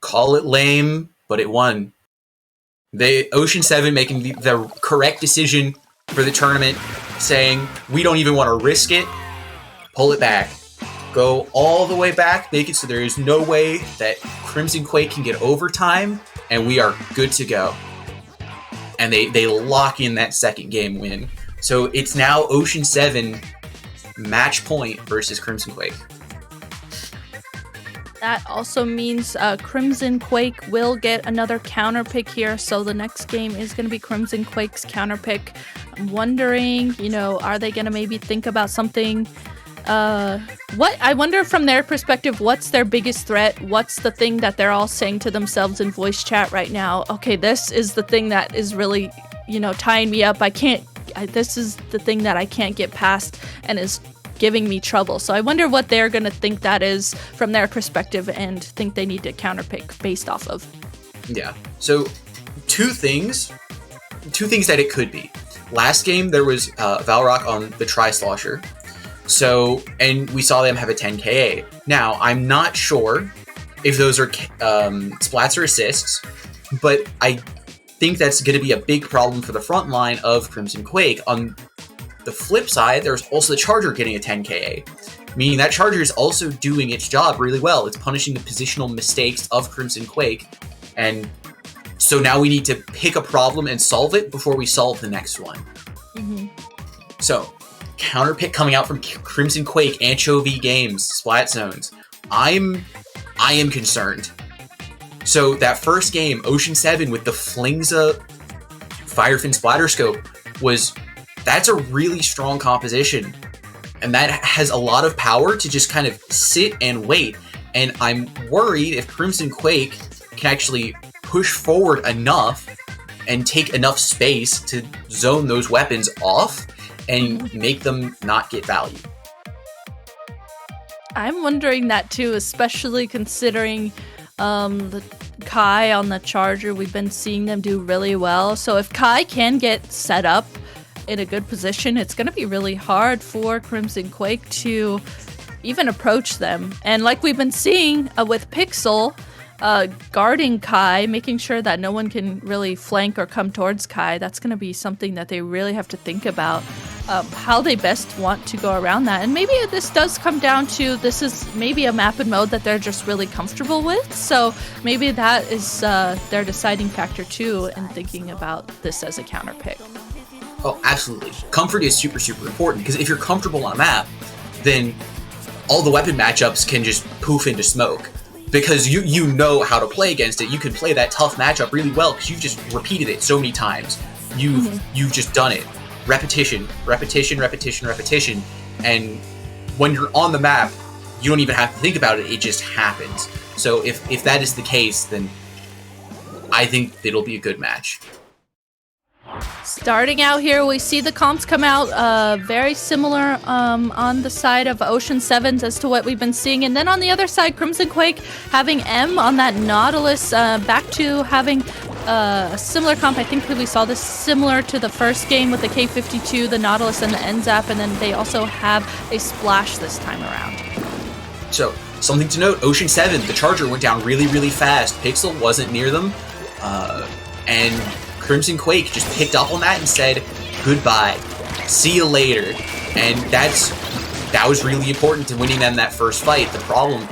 Call it lame, but it won. Ocean 7 making the correct decision for the tournament, saying, we don't even want to risk it, pull it back. Go all the way back, make it so there is no way that Crimson Quake can get overtime, and we are good to go. And they lock in that second game win. So it's now Ocean 7 match point versus Crimson Quake.
That also means Crimson Quake will get another counter pick here. So the next game is going to be Crimson Quake's counter pick. I'm wondering, are they going to maybe think about something? I wonder from their perspective, what's their biggest threat? What's the thing that they're all saying to themselves in voice chat right now? Okay, this is the thing that is really, tying me up. This is the thing that I can't get past and is giving me trouble. So I wonder what they're going to think that is from their perspective and think they need to counterpick based off of.
Yeah. So two things that it could be. Last game, there was Valrock on the Tri-Slosher. So, and we saw them have a 10 KA. Now, I'm not sure if those are splats or assists, but I think that's going to be a big problem for the front line of Crimson Quake. On the flip side, there's also the Charger getting a 10 KA, meaning that Charger is also doing its job really well. It's punishing the positional mistakes of Crimson Quake, and so now we need to pick a problem and solve it before we solve the next one. Mm-hmm. So, counter pick coming out from Crimson Quake, Anchovy Games, Splat Zones. I am concerned. So that first game, Ocean 7 with the Flingza Firefin Splatter Scope, that's a really strong composition. And that has a lot of power to just kind of sit and wait. And I'm worried if Crimson Quake can actually push forward enough and take enough space to zone those weapons off and make them not get value.
I'm wondering that too, especially considering the Kai on the Charger. We've been seeing them do really well. So if Kai can get set up in a good position, it's going to be really hard for Crimson Quake to even approach them. And like we've been seeing with Pixel, guarding Kai, making sure that no one can really flank or come towards Kai, that's going to be something that they really have to think about, how they best want to go around that. And maybe this does come down to, this is maybe a map and mode that they're just really comfortable with, so maybe that is their deciding factor too in thinking about this as a counter pick.
Oh, absolutely. Comfort is super, super important, because if you're comfortable on a map, then all the weapon matchups can just poof into smoke. Because you know how to play against it. You can play that tough matchup really well because you've just repeated it so many times. You've just done it. Repetition, repetition, repetition, repetition. And when you're on the map, you don't even have to think about it. It just happens. So if that is the case, then I think it'll be a good match.
Starting out here, we see the comps come out very similar on the side of Ocean 7's as to what we've been seeing. And then on the other side, Crimson Quake having M on that Nautilus, back to having a similar comp. I think we saw this similar to the first game with the K52, the Nautilus, and the NZAP. And then they also have a Splash this time around.
So, something to note, Ocean 7, the Charger went down really, really fast. Pixel wasn't near them. And Crimson Quake just picked up on that and said, goodbye, see you later. And that was really important to winning them that first fight. The problem,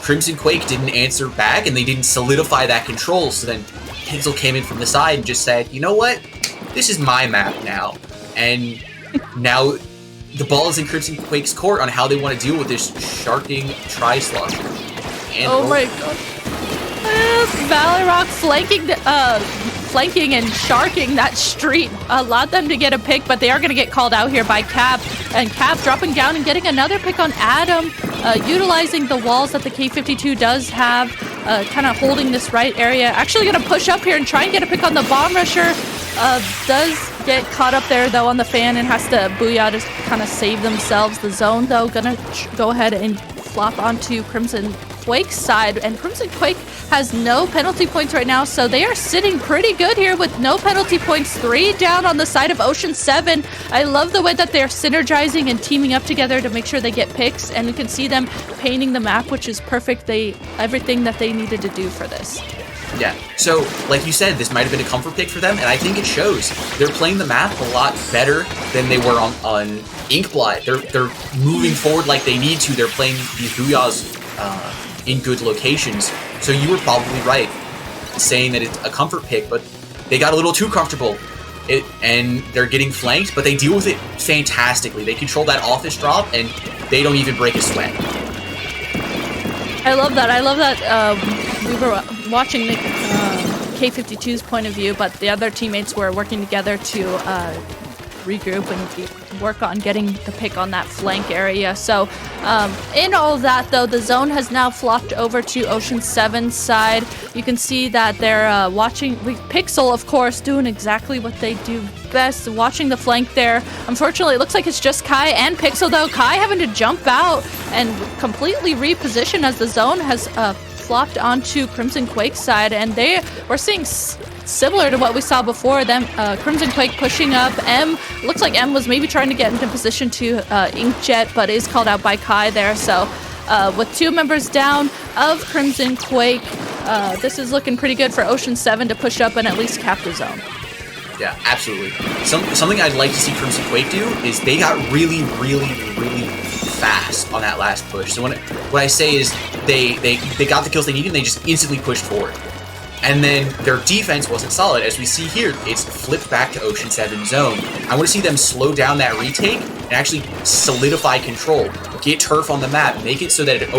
Crimson Quake didn't answer back and they didn't solidify that control, so then Pixel came in from the side and just said, you know what, this is my map now. And now the ball is in Crimson Quake's court on how they want to deal with this sharking Tri-Slosher.
Oh my god. Valorok flanking and sharking that street allowed them to get a pick, but they are going to get called out here by Cap. And Cap dropping down and getting another pick on Adam, utilizing the walls that the K52 does have, kind of holding this right area. Actually going to push up here and try and get a pick on the Bomb Rusher. Does get caught up there, though, on the fan and has to booyah to kind of save themselves. The zone, though, going to go ahead and flop onto Crimson Quake side, and Crimson Quake has no penalty points right now, so they are sitting pretty good here with no penalty points. 3 down on the side of Ocean 7. I love the way that they're synergizing and teaming up together to make sure they get picks, and you can see them painting the map, which is perfect. Everything that they needed to do for this.
Yeah, so like you said, this might have been a comfort pick for them, and I think it shows. They're playing the map a lot better than they were on Inkblight. They're moving forward like they need to. They're playing these booyahs in good locations. So you were probably right saying that it's a comfort pick, but they got a little too comfortable. And they're getting flanked, but they deal with it fantastically. They control that office drop, and they don't even break a sweat.
I love that. I love that we were watching the K52's point of view, but the other teammates were working together to regroup and work on getting the pick on that flank area. So in all of that, though, the zone has now flopped over to Ocean 7's side. You can see that they're watching Pixel, of course, doing exactly what they do best, watching the flank there. Unfortunately, it looks like it's just Kai and Pixel, though. Kai having to jump out and completely reposition as the zone has flopped onto Crimson Quake's side, and we're seeing similar to what we saw before them. Crimson Quake pushing up. Looks like M was maybe trying to get into position to Inkjet, but is called out by Kai there. So with 2 members down of Crimson Quake, this is looking pretty good for Ocean 7 to push up and at least cap the zone.
Yeah, absolutely. Something I'd like to see Crimson Quake do is they got really, really, really fast on that last push. So what I say is they got the kills they needed and they just instantly pushed forward. And then their defense wasn't solid. As we see here, it's flipped back to Ocean 7 zone. I want to see them slow down that retake and actually solidify control. Get turf on the map. Make it so that if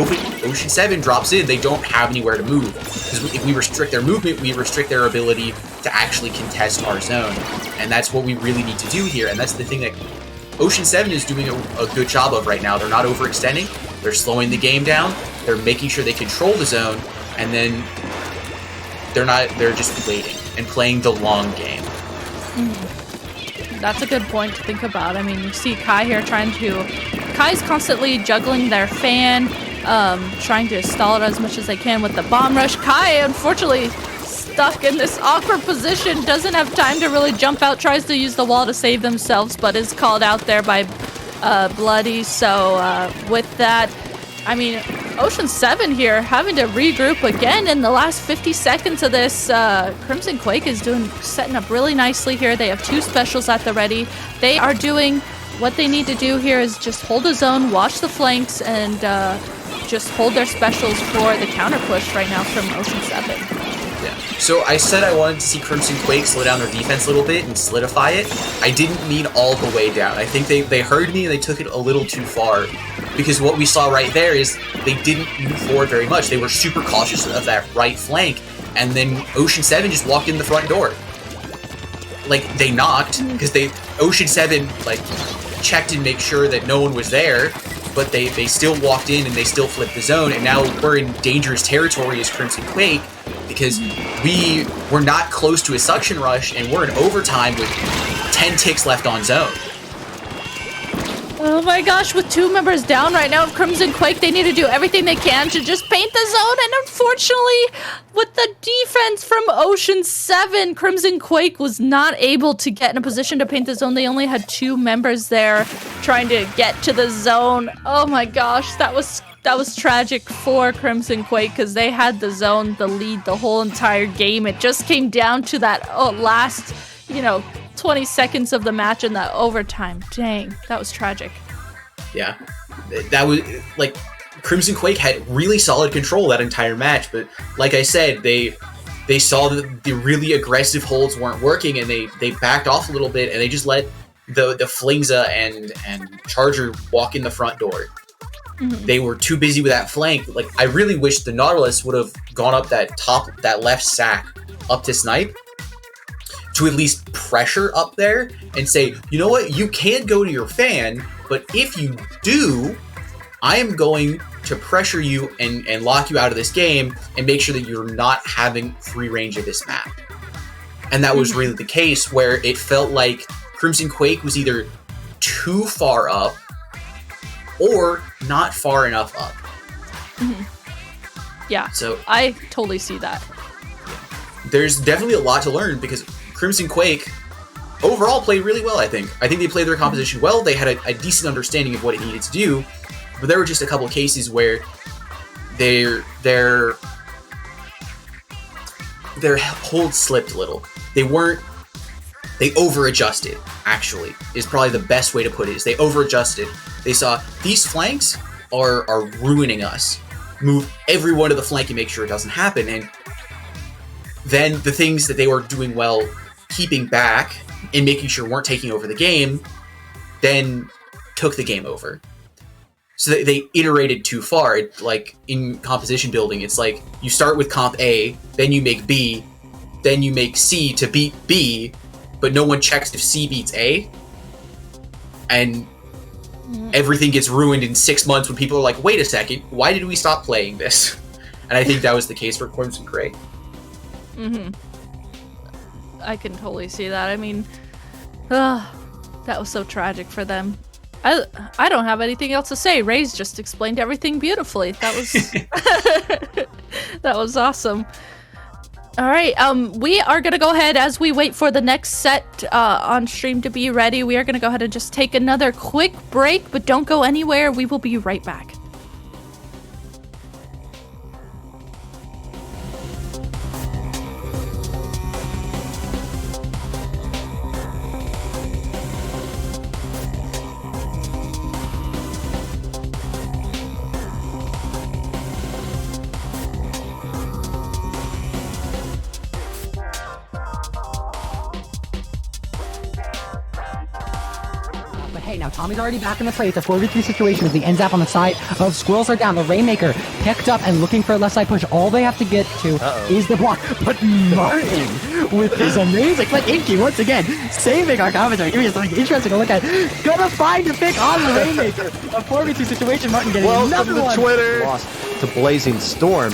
Ocean 7 drops in, they don't have anywhere to move. Because if we restrict their movement, we restrict their ability to actually contest our zone. And that's what we really need to do here. And that's the thing that Ocean 7 is doing a good job of right now. They're not overextending. They're slowing the game down. They're making sure they control the zone. And then they're just waiting and playing the long game.
That's a good point to think about. I mean, you see Kai here Kai's constantly juggling their fan, trying to stall it as much as they can with the bomb rush. Kai, unfortunately, stuck in this awkward position, doesn't have time to really jump out, tries to use the wall to save themselves, but is called out there by Bloody. So with that, I mean, Ocean 7 here having to regroup again in the last 50 seconds of this. Crimson Quake is setting up really nicely here. They have 2 specials at the ready. They are doing what they need to do here is just hold the zone, watch the flanks, and just hold their specials for the counter push right now from Ocean 7.
Yeah. So I said I wanted to see Crimson Quake slow down their defense a little bit and solidify it. I didn't mean all the way down. I think they heard me and they took it a little too far. Because what we saw right there is they didn't move forward very much. They were super cautious of that right flank. And then Ocean 7 just walked in the front door. Like, they knocked, because Ocean 7, like, checked and make sure that no one was there. But they still walked in and they still flipped the zone. And now we're in dangerous territory as Crimson Quake. Because we were not close to a suction rush, and we're in overtime with 10 ticks left on zone.
Oh my gosh, with 2 members down right now of Crimson Quake, they need to do everything they can to just paint the zone, and unfortunately, with the defense from Ocean 7, Crimson Quake was not able to get in a position to paint the zone. They only had 2 members there trying to get to the zone. Oh my gosh, that was tragic for Crimson Quake because they had the zone, the lead, the whole entire game. It just came down to that last, 20 seconds of the match in the overtime. Dang, that was tragic.
Yeah, that was like Crimson Quake had really solid control that entire match, but like I said, they saw that the really aggressive holds weren't working, and they backed off a little bit, and they just let the Flingza and Charger walk in the front door. Mm-hmm. They were too busy with that flank. Like, I really wish the Nautilus would have gone up that left sack up to snipe, to at least pressure up there and say, you know what, you can go to your fan, but if you do, I am going to pressure you and lock you out of this game and make sure that you're not having free range of this map. And that was really the case, where it felt like Crimson Quake was either too far up or not far enough up.
Mm-hmm. Yeah,
So
I totally see that.
there's definitely a lot to learn because Crimson Quake overall played really well, I think. I think they played their composition well. They had a decent understanding of what it needed to do, but there were just a couple of cases where their hold slipped a little. They over-adjusted, actually, is probably the best way to put it, is they over-adjusted. They saw, these flanks are ruining us. Move everyone to the flank and make sure it doesn't happen. And then the things that they were doing well, keeping back and making sure weren't taking over the game, then took the game over. So they iterated too far. Like in composition building, it's like you start with comp A, then you make B, then you make C to beat B, but no one checks if C beats A. And everything gets ruined in 6 months when people are like, wait a second, why did we stop playing this? And I think that was the case for Crimson Gray.
Mm-hmm. I can totally see that. I mean, that was so tragic for them. I don't have anything else to say. Ray's just explained everything beautifully. That was that was awesome. All right, we are gonna go ahead as we wait for the next set on stream to be ready. We are gonna go ahead and just take another quick break, but don't go anywhere. We will be right back.
Hey, now Tommy's already back in the fray. It's a 4v3 situation as the ends up on the side of Squirrels are down. The Rainmaker picked up and looking for a left side push. All they have to get to is the block. But Martin, with his amazing, like Inky, once again, saving our commentary. Give me something interesting to look at. Gonna find a pick on the Rainmaker. A 4v2 situation. Martin getting another one.
Twitter. Lost to Blazing Storm.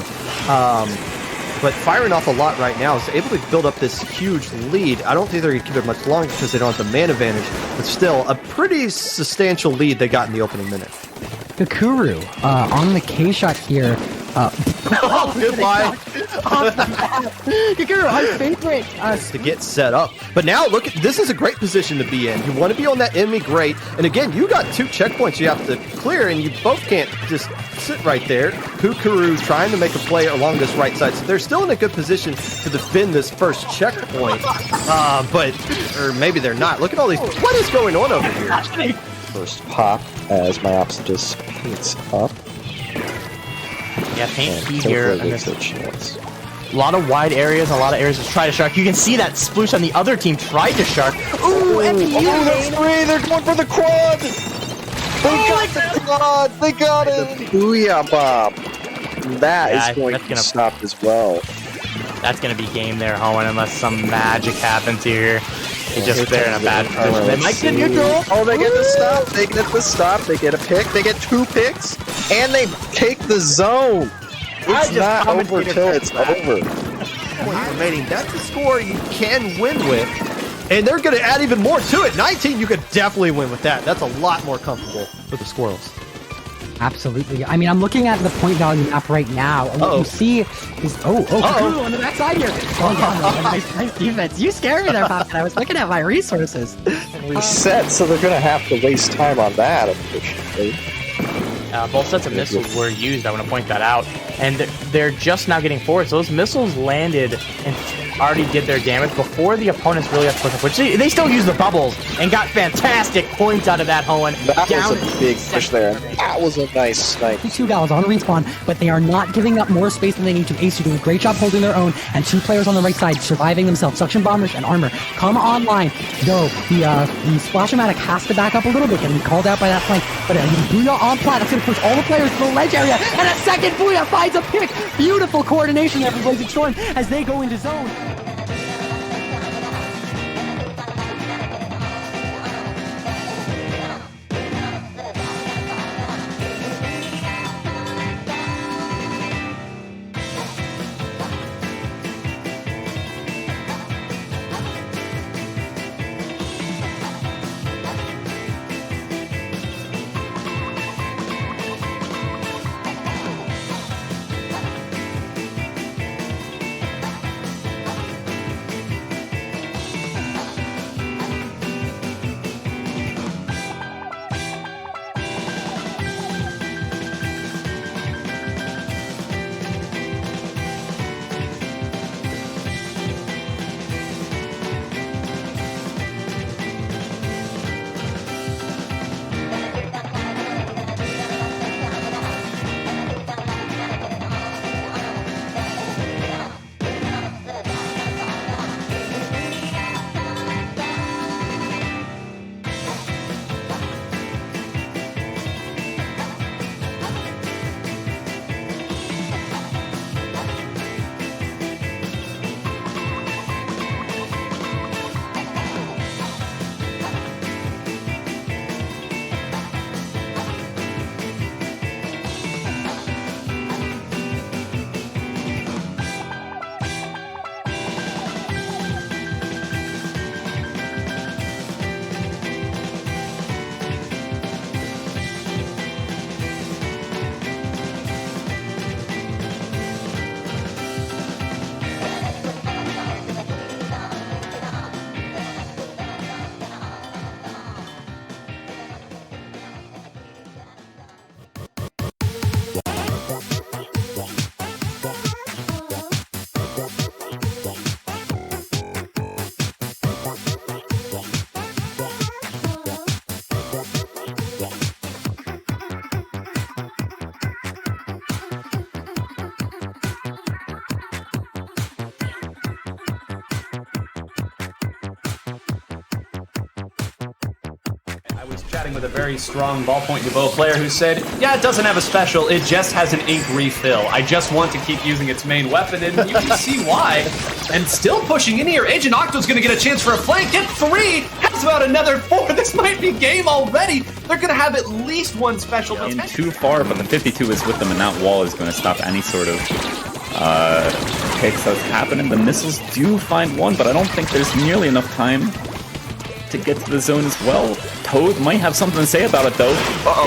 But firing off a lot right now is able to build up this huge lead. I don't think they're going to keep it much longer because they don't have the man advantage, but still a pretty substantial lead they got in the opening minute.
Kakuru on the K shot here.
Goodbye.
Kakuru, our favorite.
To get set up. But now, look, this is a great position to be in. You want to be on that enemy grate. And again, you got 2 checkpoints you have to clear, and you both can't just sit right there. Kakuru trying to make a play along this right side. So they're still in a good position to defend this first checkpoint. Or maybe they're not. Look at all these. What is going on over here?
First pop as my Opsitus paints up.
Yeah, paint
And
key here.
hopefully gives it a chance.
A lot of wide areas, a lot of areas to try to shark. You can see that Sploosh on the other team tried to shark. Ooh, MPU!
Oh, that's 3! They're going for the quad! They got the quad! They got it! Booyah bomb! That is going to be stopped as well.
That's going to be game there, Hoenn, unless some magic happens here. He's just there in a bad position. They might get neutral.
Oh, they get the stop. They get the stop. They get a pick. They get 2 picks. And they take the zone. It's not over till it's over.
Point remaining. That's a score you can win with. And they're going to add even more to it. 19, you could definitely win with that. That's a lot more comfortable for the Squirrels.
Absolutely. I mean, I'm looking at the point value map right now, and what you see is Kakuru on the backside here. Oh, yeah, nice defense. You scared me there, Poppin. I was looking at my resources.
Reset, so they're going to have to waste time on that, unfortunately.
Both sets of missiles were used, I want to point that out. And they're just now getting forward. So those missiles landed and already did their damage before the opponents really got to push up. Which they still used the bubbles and got fantastic points out of that, Hoenn.
That was a big push there. That was a nice snipe.
2 gals on respawn, but they are not giving up more space than they need to. Ace, you're doing a great job holding their own, and 2 players on the right side surviving themselves. Suction Bombers and Armor come online. Though the Splash-O-Matic has to back up a little bit, getting called out by that flank. But Booyah on plat, that's going to push all the players to the ledge area, and a second Booyah finds a pick. Beautiful coordination there from Blazing Storm as they go into zone.
chatting with a very strong ballpoint Nouveau player who said, yeah, it doesn't have a special, it just has an ink refill. I just want to keep using its main weapon, and you can see why. And still pushing in here, Agent Octo's going to get a chance for a flank, get 3, has about another 4. This might be game already. They're going to have at least one special.
In too far, but the 52 is with them, and that wall is going to stop any sort of kicks that's happening. The missiles do find one, but I don't think there's nearly enough time to get to the zone as well. Toad might have something to say about it, though.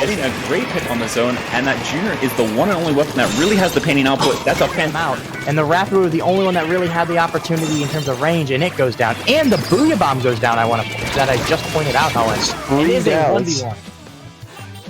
Getting a great hit on the zone, and that Junior is the one and only weapon that really has the painting output. That's a fan
out. And the Rapidu is the only one that really had the opportunity in terms of range, and it goes down. And the Booyah Bomb goes down, that I just pointed out, Helen. It is a 1v1.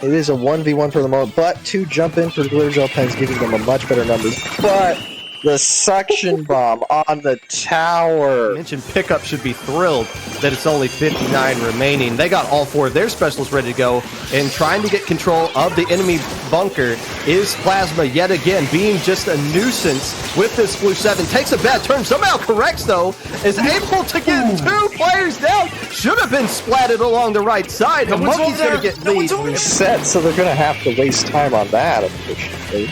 It is a 1v1 for the moment, but 2 jump in for Glitter Gel Pens, giving them a much better numbers. But the suction bomb on the tower.
Mentioned Pickup should be thrilled that it's only 59 remaining. They got all 4 of their specials ready to go, and trying to get control of the enemy bunker is Plasma yet again, being just a nuisance with this Blue 7. Takes a bad turn, somehow corrects though, is able to get 2 players down. Should have been splatted along the right side. The Monkey's going to get lead.
Set, so they're going to have to waste time on that, unfortunately.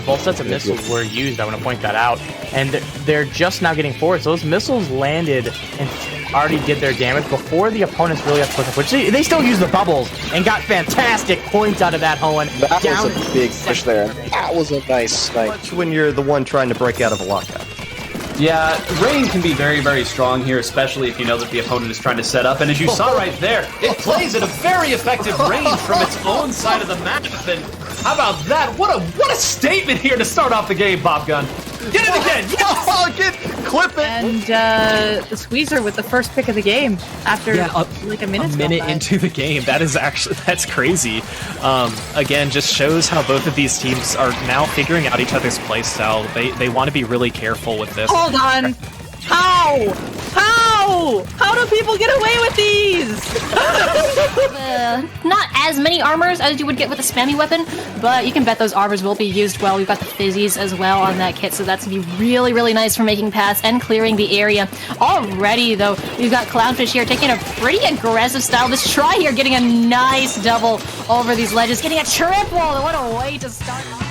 Both sets of missiles were used, I want to point that out, and they're just now getting forward, so those missiles landed and already did their damage before the opponents really had to push up, which they still used the bubbles and got fantastic points out of that, Hoenn.
That was a big push there. That was a nice snipe.
When you're the one trying to break out of a lockout.
Yeah, rain can be very, very strong here, especially if you know that the opponent is trying to set up. And as you saw right there, it plays at a very effective range from its own side of the map. And how about that? What a statement here to start off the game, Bob Gunn. Get it again!
Yes! Clip it!
And the Squeezer with the first pick of the game after like a minute.
A minute into the game. That's crazy. Again, just shows how both of these teams are now figuring out each other's playstyle. They want to be really careful with this.
Hold on. How do people get away with these?
Not as many armors as you would get with a spammy weapon, but you can bet those armors will be used well. We've got the fizzies as well on that kit, so that's going to be really, really nice for making paths and clearing the area. Already, though, we've got Clownfish here taking a pretty aggressive style. This try here getting a nice double over these ledges, getting a triple. What a way to start off.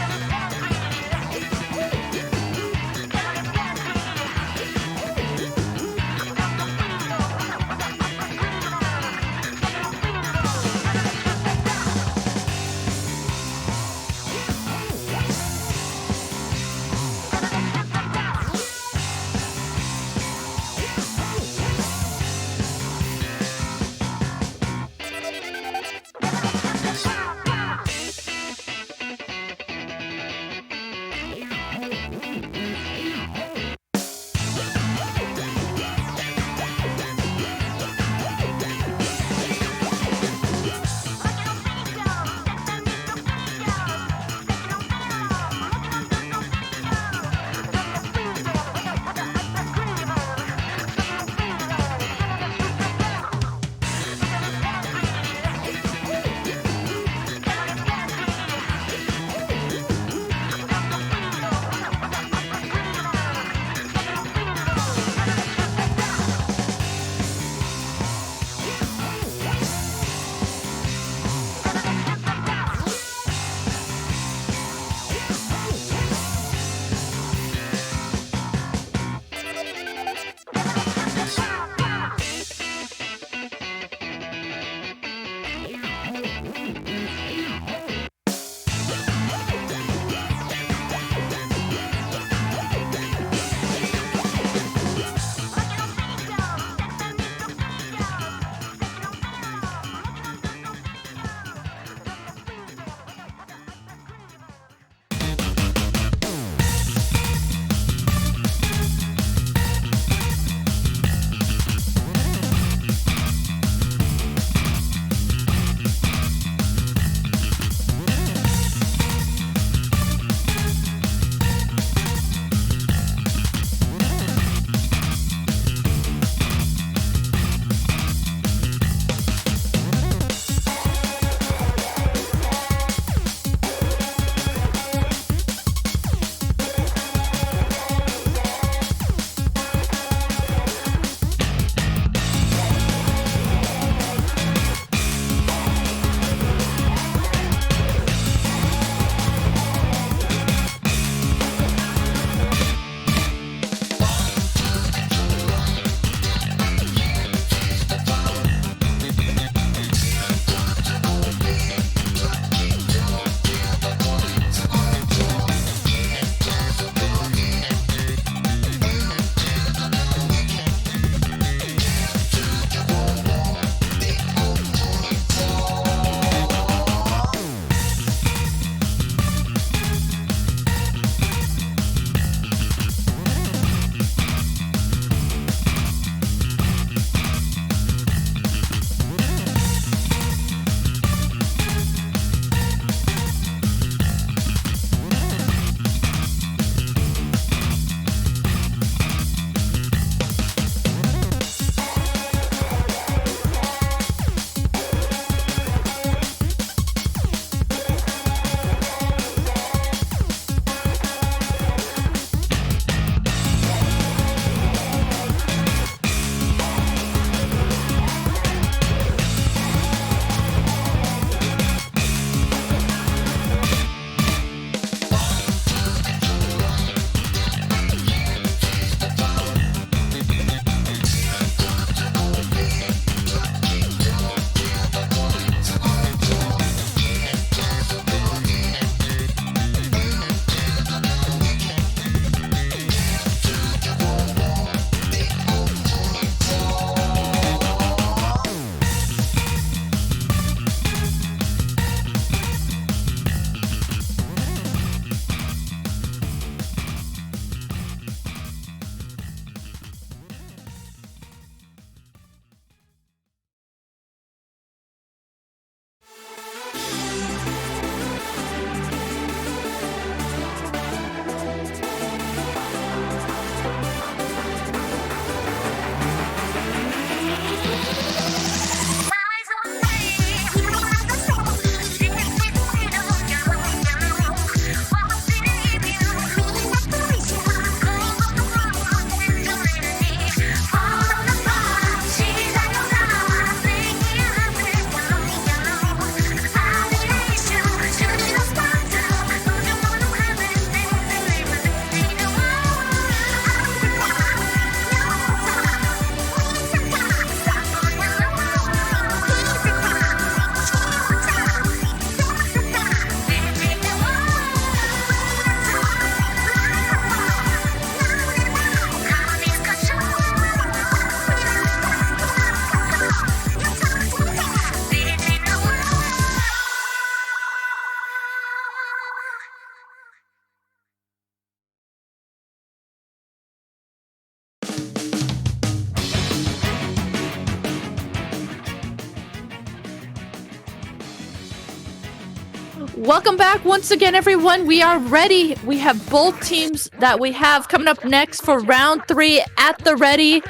Welcome back once again, everyone. We are ready. We have both teams that we have coming up next for round 3 at the ready.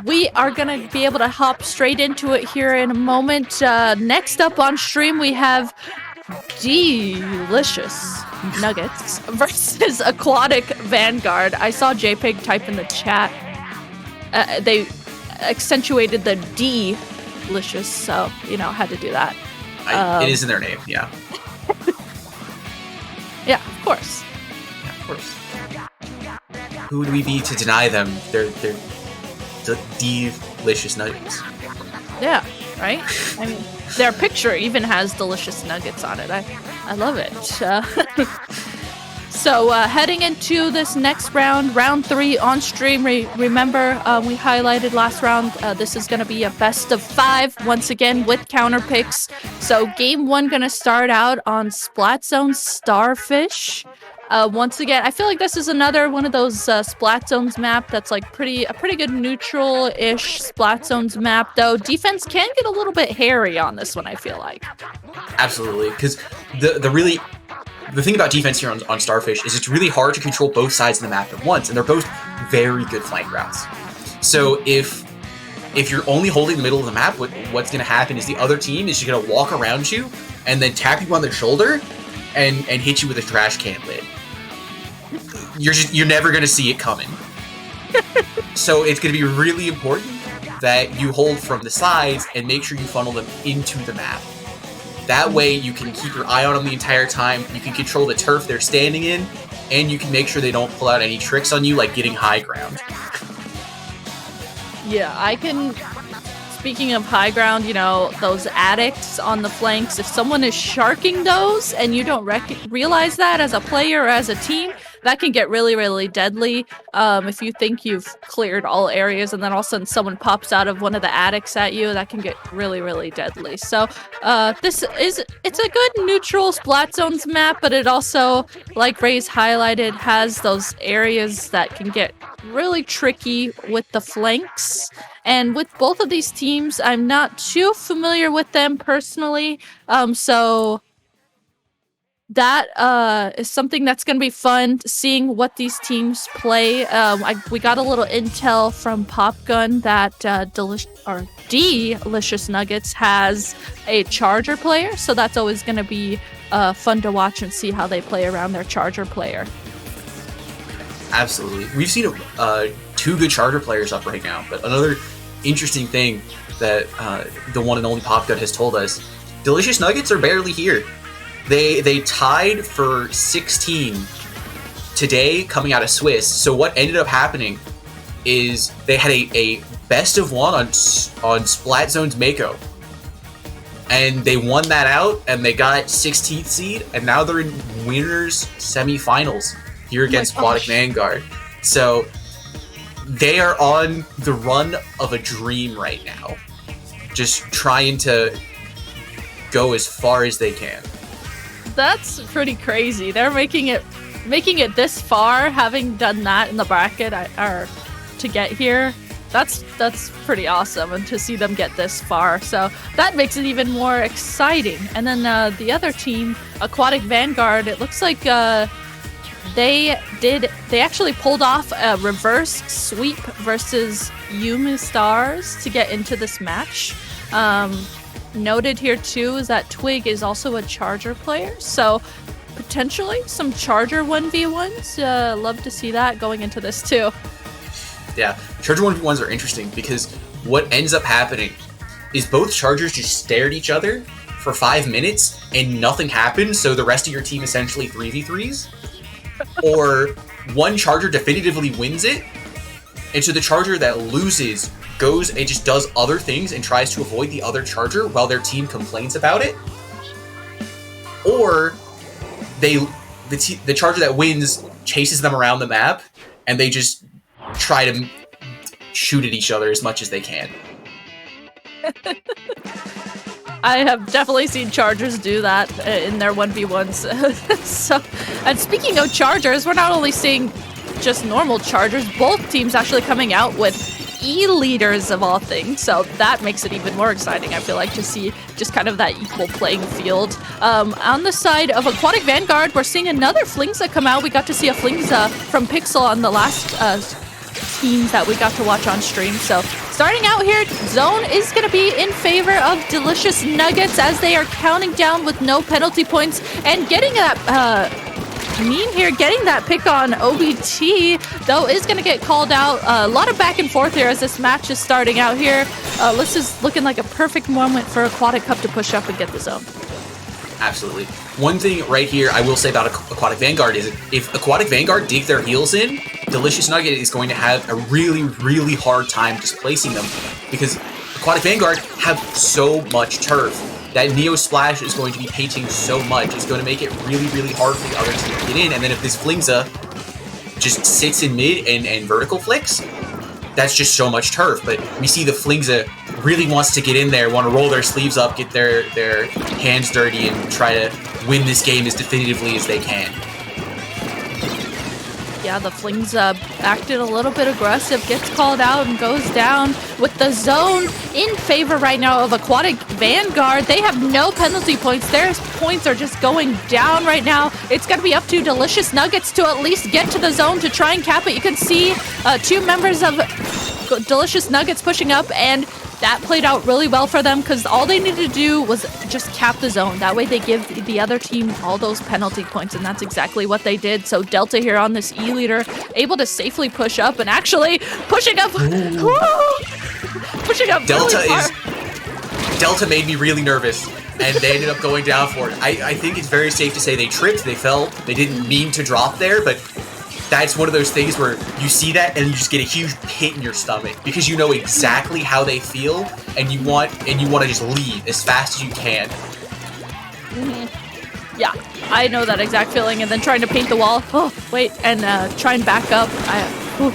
We are going to be able to hop straight into it here in a moment. Next up on stream, we have Delicious Nuggets versus Aquatic Vanguard. I saw JPEG type in the chat. They accentuated the delicious, so, had to do that.
It is in their name, yeah.
Yeah, of course.
Yeah, of course. Who would we be to deny them their delicious nuggets?
Yeah, right? I mean, their picture even has delicious nuggets on it. I love it. So heading into this next round, round 3 on stream. Remember, we highlighted last round. This is going to be a best of 5 once again with counter picks. So game 1 going to start out on Splatoon Starfish. Once again, I feel like this is another one of those Splatoon's map that's like a pretty good neutral-ish Splatoon's map. Though defense can get a little bit hairy on this one, I feel like.
Absolutely, because the thing about defense here on Starfish is it's really hard to control both sides of the map at once, and they're both very good flank routes. So if you're only holding the middle of the map, what's going to happen is the other team is just going to walk around you and then tap you on the shoulder and hit you with a trash can lid. You're never going to see it coming. So it's going to be really important that you hold from the sides and make sure you funnel them into the map. That way you can keep your eye on them the entire time, you can control the turf they're standing in, and you can make sure they don't pull out any tricks on you like getting high ground.
Yeah, I can... Speaking of high ground, those addicts on the flanks, if someone is sharking those and you don't realize that as a player or as a team, that can get really, really deadly. If you think you've cleared all areas and then all of a sudden someone pops out of one of the addicts at you, that can get really, really deadly. So it's a good neutral Splatzones map, but it also, like Ray's highlighted, has those areas that can get really tricky with the flanks. And with both of these teams, I'm not too familiar with them personally. So that is something that's going to be fun, seeing what these teams play. We got a little intel from Popgun that Delicious Nuggets has a Charger player. So that's always going to be fun to watch and see how they play around their Charger player.
Absolutely. We've seen 2 good Charger players up right now, but another interesting thing that the one and only Popgun has told us, Delicious Nuggets are barely here. They tied for 16 today coming out of Swiss. So what ended up happening is they had a best of 1 on Splatzone's Mako. And they won that out, and they got 16th seed, and now they're in winners semifinals here against Aquatic Vanguard. So they are on the run of a dream right now, just trying to go as far as they can.
That's pretty crazy. They're making it this far, having done that in the bracket, or to get here. That's pretty awesome, and to see them get this far, so that makes it even more exciting. And then the other team, Aquatic Vanguard, it looks like they actually pulled off a reverse sweep versus Yume Stars to get into this match. Noted here too is that Twig is also a Charger player, so potentially some Charger 1v1s. Love to see that going into this too.
Yeah, Charger 1v1s are interesting because what ends up happening is both Chargers just stare at each other for 5 minutes and nothing happens, so the rest of your team essentially 3v3s. Or one Charger definitively wins it, and so the Charger that loses goes and just does other things and tries to avoid the other Charger while their team complains about it. Or the Charger that wins chases them around the map, and they just try to shoot at each other as much as they can.
I have definitely seen Chargers do that in their 1v1s. So, and speaking of Chargers, we're not only seeing just normal Chargers, both teams actually coming out with E-leaders of all things, so that makes it even more exciting, I feel like, to see just kind of that equal playing field. On the side of Aquatic Vanguard, we're seeing another Flingza come out. We got to see a Flingza from Pixel on the last teams that we got to watch on stream. So starting out here, Zone is going to be in favor of Delicious Nuggets as they are counting down with no penalty points and getting that Mean here, getting that pick on OBT, though, is going to get called out. A lot of back and forth here as this match is starting out here. This is looking like a perfect moment for Aquatic Cup to push up and get the zone.
Absolutely. One thing right here I will say about Aquatic Vanguard is if Aquatic Vanguard dig their heels in, Delicious Nugget is going to have a really, really hard time displacing them because Aquatic Vanguard have so much turf. That Neo Splash is going to be painting so much. It's going to make it really, really hard for the other team to get in. And then if this Flingza just sits in mid and vertical flicks, that's just so much turf. But we see the Flingza really wants to get in there, want to roll their sleeves up, get their hands dirty, and try to win this game as definitively as they can.
Yeah, the Flingza acted a little bit aggressive, gets called out, and goes down with the zone in favor right now of Aquatic Vanguard. They have no penalty points. Their points are just going down right now. It's going to be up to Delicious Nuggets to at least get to the zone to try and cap it. You can see two members of Delicious Nuggets pushing up, and that played out really well for them because all they needed to do was just cap the zone. That way they give the other team all those penalty points, and that's exactly what they did. So Delta here on this E-leader, able to safely push up and actually pushing up. Pushing up
Delta
really far.
Delta made me really nervous, and they ended up going down for it. I think it's very safe to say they tripped, they fell, they didn't mean to drop there, but that's one of those things where you see that and you just get a huge pit in your stomach because you know exactly how they feel and you want to just leave as fast as you can.
Yeah, I know that exact feeling, and then trying to paint the wall. Oh, wait, and try and back up.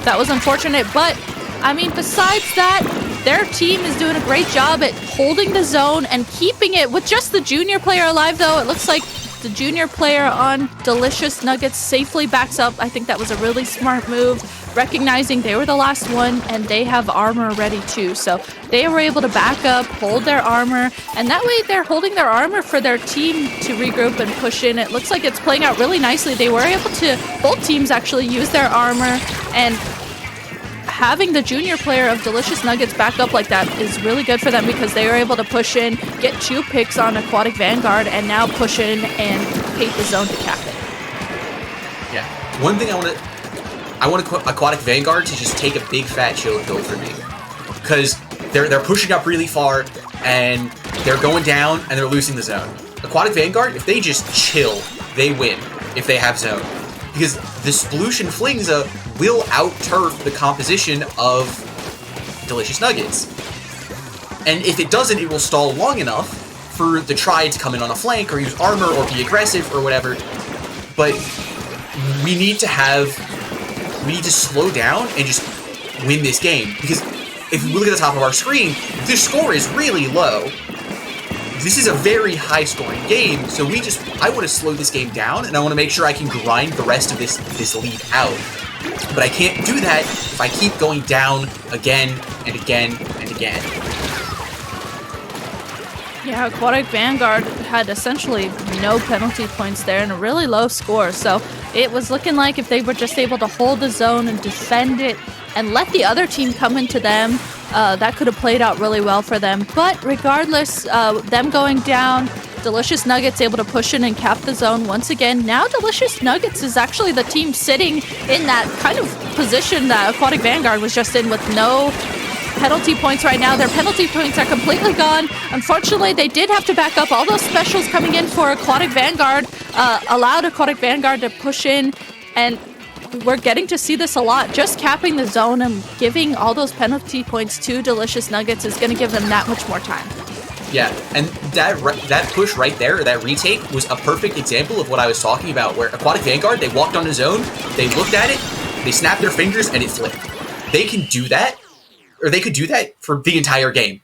That was unfortunate, but I mean, besides that, their team is doing a great job at holding the zone and keeping it with just the junior player alive, though. It looks like the junior player on Delicious Nuggets safely backs up. I think that was a really smart move, recognizing they were the last one and they have armor ready too. So they were able to back up, hold their armor, and that way they're holding their armor for their team to regroup and push in. It looks like it's playing out really nicely. They were able to, both teams actually, use their armor, and having the junior player of Delicious Nuggets back up like that is really good for them because they were able to push in, get 2 picks on Aquatic Vanguard, and now push in and paint the zone to cap it.
Yeah. One thing I want Aquatic Vanguard to just take a big fat chill and go for me. Because they're pushing up really far, and they're going down, and they're losing the zone. Aquatic Vanguard, if they just chill, they win if they have zone. Because the Sploosh and Flingza will out-turf the composition of Delicious Nuggets. And if it doesn't, it will stall long enough for the Try to come in on a flank or use armor or be aggressive or whatever. But we need to slow down and just win this game. Because if we look at the top of our screen, the score is really low. This is a very high-scoring game, so I want to slow this game down, and I want to make sure I can grind the rest of this lead out. But I can't do that if I keep going down again and again and again.
Yeah, Aquatic Vanguard had essentially no penalty points there and a really low score, so it was looking like if they were just able to hold the zone and defend it and let the other team come into them, that could have played out really well for them. But regardless, them going down, Delicious Nuggets able to push in and cap the zone once again. Now Delicious Nuggets is actually the team sitting in that kind of position that Aquatic Vanguard was just in with no penalty points right now. Their penalty points are completely gone. Unfortunately, they did have to back up. All those specials coming in for Aquatic Vanguard allowed Aquatic Vanguard to push in, and we're getting to see this a lot. Just capping the zone and giving all those penalty points to Delicious Nuggets is going to give them that much more time.
Yeah, and that push right there, that retake, was a perfect example of what I was talking about, where Aquatic Vanguard, they walked on the zone, they looked at it, they snapped their fingers, and it flipped. They can do that, or they could do that for the entire game.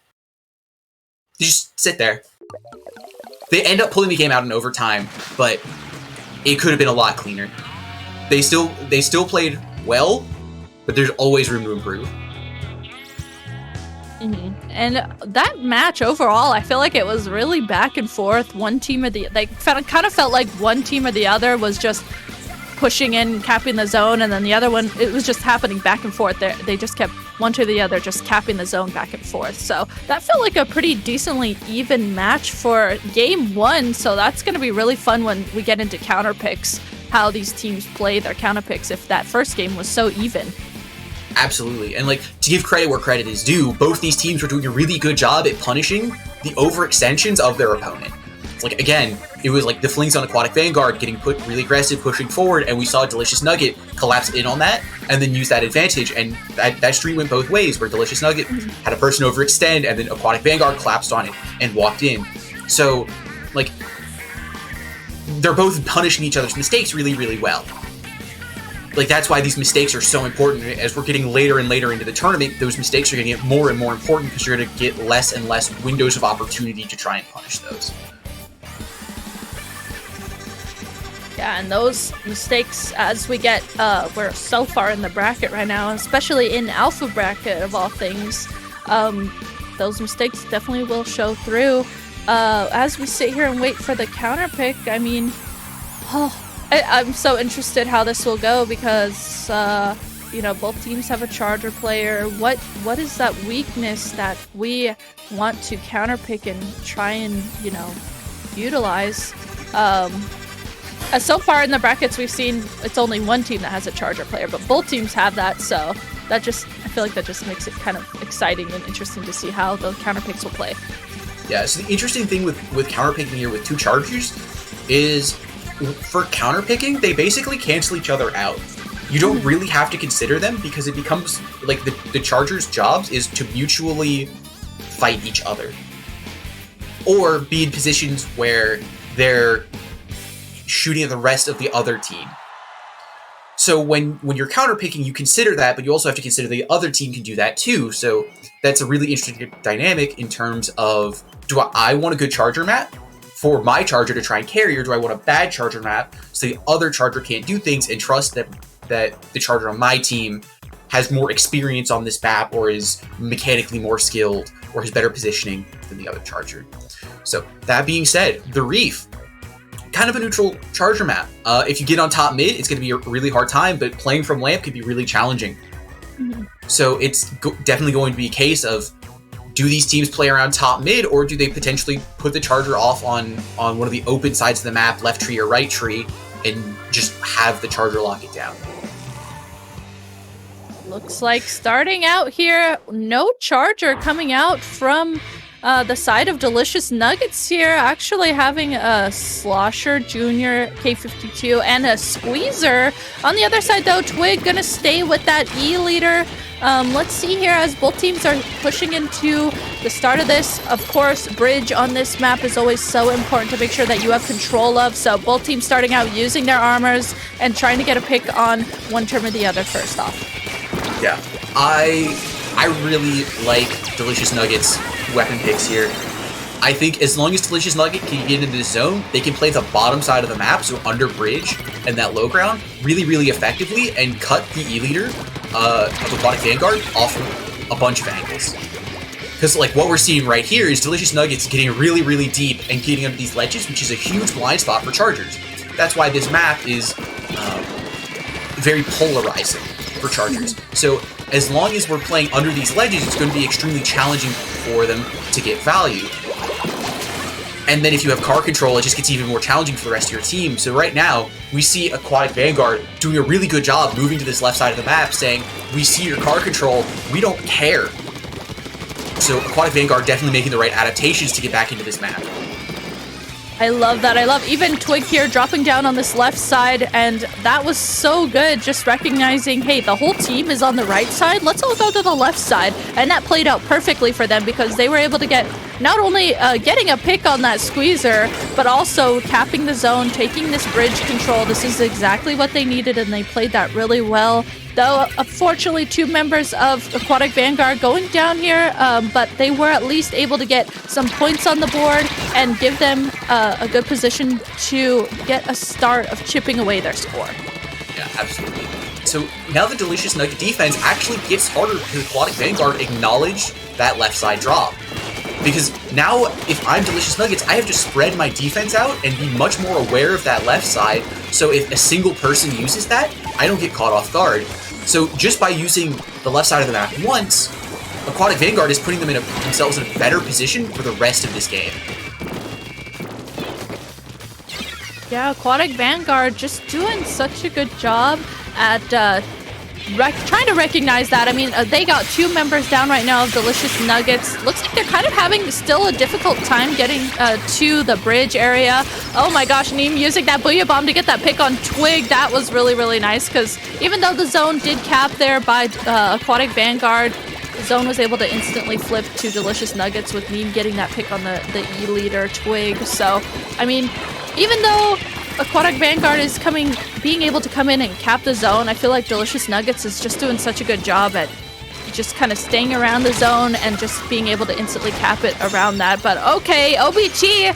They just sit there. They end up pulling the game out in overtime, but it could have been a lot cleaner. They still played well, but there's always room to improve.
And that match overall, I feel like it was really back and forth. One team or the kind of felt like one team or the other was just pushing in, capping the zone, and then the other one, it was just happening back and forth. They just kept one to the other, just capping the zone back and forth. So that felt like a pretty decently even match for game one. So that's going to be really fun when we get into counter picks, how these teams play their counter picks if that first game was so even.
Absolutely. And like, to give credit where credit is due, both these teams were doing a really good job at punishing the overextensions of their opponent. Like, again, it was like the flings on Aquatic Vanguard getting put really aggressive, pushing forward, and we saw Delicious Nugget collapse in on that and then use that advantage. And that stream went both ways, where Delicious Nugget had a person overextend and then Aquatic Vanguard collapsed on it and walked in. So, like, they're both punishing each other's mistakes really, really well. Like, that's why these mistakes are so important. As we're getting later and later into the tournament, those mistakes are going to get more and more important because you're going to get less and less windows of opportunity to try and punish those.
Yeah, and those mistakes, as we get, we're so far in the bracket right now, especially in Alpha bracket of all things, those mistakes definitely will show through. As we sit here and wait for the counter pick, I mean, I'm so interested how this will go because, you know, both teams have a charger player. What is that weakness that we want to counter pick and try and, you know, utilize? So far in the brackets, we've seen it's only one team that has a charger player, but both teams have that, so that just, I feel like that just makes it kind of exciting and interesting to see how the counter picks will play.
Yeah, so the interesting thing with counterpicking here with two chargers is for counterpicking, they basically cancel each other out. You don't really have to consider them because it becomes like the chargers' jobs is to mutually fight each other or be in positions where they're shooting at the rest of the other team. So when you're counterpicking, you consider that, but you also have to consider the other team can do that too. So that's a really interesting dynamic in terms of, do I want a good charger map for my charger to try and carry, or do I want a bad charger map so the other charger can't do things and trust that the charger on my team has more experience on this map or is mechanically more skilled or has better positioning than the other charger. So that being said, the Reef, kind of a neutral charger map. If you get on top mid, it's going to be a really hard time, but playing from lamp could be really challenging. Mm-hmm. So it's definitely going to be a case of, do these teams play around top mid, or do they potentially put the charger off on one of the open sides of the map, left tree or right tree, and just have the charger lock it down?
Looks like starting out here, no charger coming out from the side of Delicious Nuggets here, actually having a Slosher Junior K52 and a Squeezer. On the other side though, Twig gonna stay with that E-leader. Let's see here as both teams are pushing into the start of this. Of course, bridge on this map is always so important to make sure that you have control of. So both teams starting out using their armors and trying to get a pick on one term or the other first off.
Yeah, I really like Delicious Nuggets weapon picks here. I think as long as Delicious Nugget can get into the zone, they can play the bottom side of the map, so under bridge and that low ground, really, really effectively and cut the E-leader of Aquatic Vanguard off a bunch of angles. Because like what we're seeing right here is Delicious Nuggets getting really, really deep and getting under these ledges, which is a huge blind spot for chargers. That's why this map is very polarizing for chargers. So as long as we're playing under these ledges, it's going to be extremely challenging for them to get value. And then if you have car control, it just gets even more challenging for the rest of your team. So right now, we see Aquatic Vanguard doing a really good job moving to this left side of the map, saying, we see your car control, we don't care. So Aquatic Vanguard definitely making the right adaptations to get back into this map.
I love that. I love even Twig here dropping down on this left side, and that was so good, just recognizing, hey, the whole team is on the right side, let's all go to the left side. And that played out perfectly for them because they were able to get not only getting a pick on that Squeezer, but also capping the zone, taking this bridge control. This is exactly what they needed, and they played that really well. Though, unfortunately, two members of Aquatic Vanguard going down here, but they were at least able to get some points on the board and give them a good position to get a start of chipping away their score.
Yeah, absolutely. So now the Delicious Nugget defense actually gets harder because Aquatic Vanguard acknowledged that left side drop. Because now, if I'm Delicious Nuggets, I have to spread my defense out and be much more aware of that left side, so if a single person uses that, I don't get caught off guard. So just by using the left side of the map once, Aquatic Vanguard is putting themselves in a better position for the rest of this game.
Yeah, Aquatic Vanguard just doing such a good job at trying to recognize that. I mean, they got 2 members down right now of Delicious Nuggets. Looks like they're kind of having still a difficult time getting to the bridge area. Oh my gosh, Neem using that Booyah Bomb to get that pick on Twig. That was really, really nice because even though the zone did cap there by Aquatic Vanguard, the zone was able to instantly flip to Delicious Nuggets with Neem getting that pick on the E-leader Twig. So, I mean, even though Aquatic Vanguard is being able to come in and cap the zone, I feel like Delicious Nuggets is just doing such a good job at just kind of staying around the zone and just being able to instantly cap it around that. But okay, OBT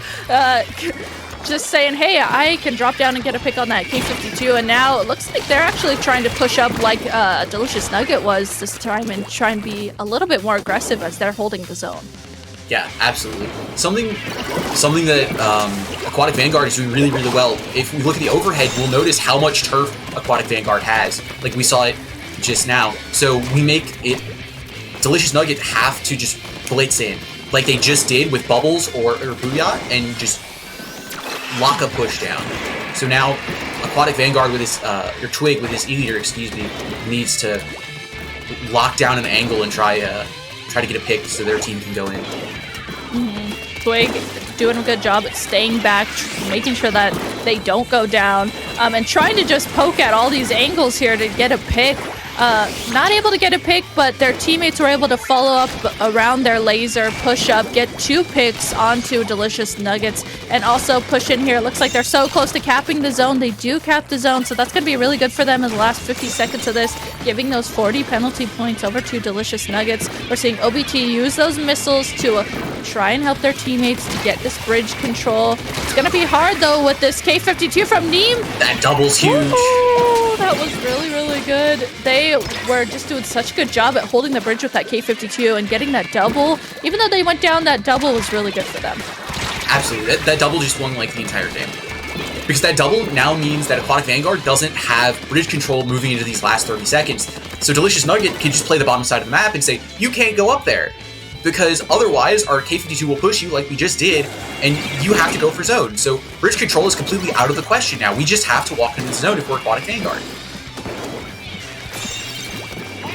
just saying, hey, I can drop down and get a pick on that K52, and now it looks like they're actually trying to push up like Delicious Nugget was this time and try and be a little bit more aggressive as they're holding the zone.
Yeah, absolutely. Something that Aquatic Vanguard is doing really, really well. If we look at the overhead, we'll notice how much turf Aquatic Vanguard has. Like we saw it just now. So we make it Delicious Nugget have to just blitz in, like they just did with Bubbles or Booyah, and just lock a push down. So now Aquatic Vanguard with his or Twig with his E-leader, excuse me, needs to lock down an angle and try to get a pick so their team can go in.
Twig doing a good job at staying back, making sure that they don't go down, and trying to just poke at all these angles here to get a pick. Not able to get a pick, but their teammates were able to follow up around their laser, push up, get 2 picks onto Delicious Nuggets, and also push in here. Looks like they're so close to capping the zone. They do cap the zone, so that's going to be really good for them in the last 50 seconds of this, giving those 40 penalty points over to Delicious Nuggets. We're seeing OBT use those missiles to try and help their teammates to get this bridge control. It's going to be hard, though, with this K52 from Neem.
That double's huge.
Ooh, that was really, really good. They were just doing such a good job at holding the bridge with that K52 and getting that double. Even though they went down, that double was really good for them.
Absolutely. That double just won like the entire game. Because that double now means that Aquatic Vanguard doesn't have bridge control moving into these last 30 seconds. So Delicious Nugget can just play the bottom side of the map and say, you can't go up there. Because otherwise, our K52 will push you like we just did, and you have to go for zone. So bridge control is completely out of the question now. We just have to walk into the zone if we're Aquatic Vanguard.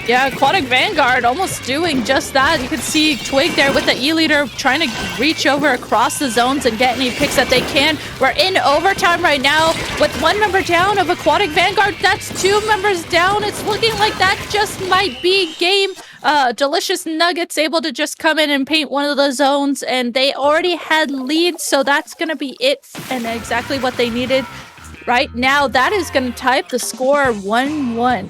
Yeah, Aquatic Vanguard almost doing just that. You can see Twig there with the E-leader trying to reach over across the zones and get any picks that they can. We're in overtime right now with 1 member down of Aquatic Vanguard. That's 2 members down. It's looking like that just might be game. Delicious Nuggets able to just come in and paint one of the zones, and they already had leads, so that's going to be it and exactly what they needed. Right now, that is going to type the score 1-1.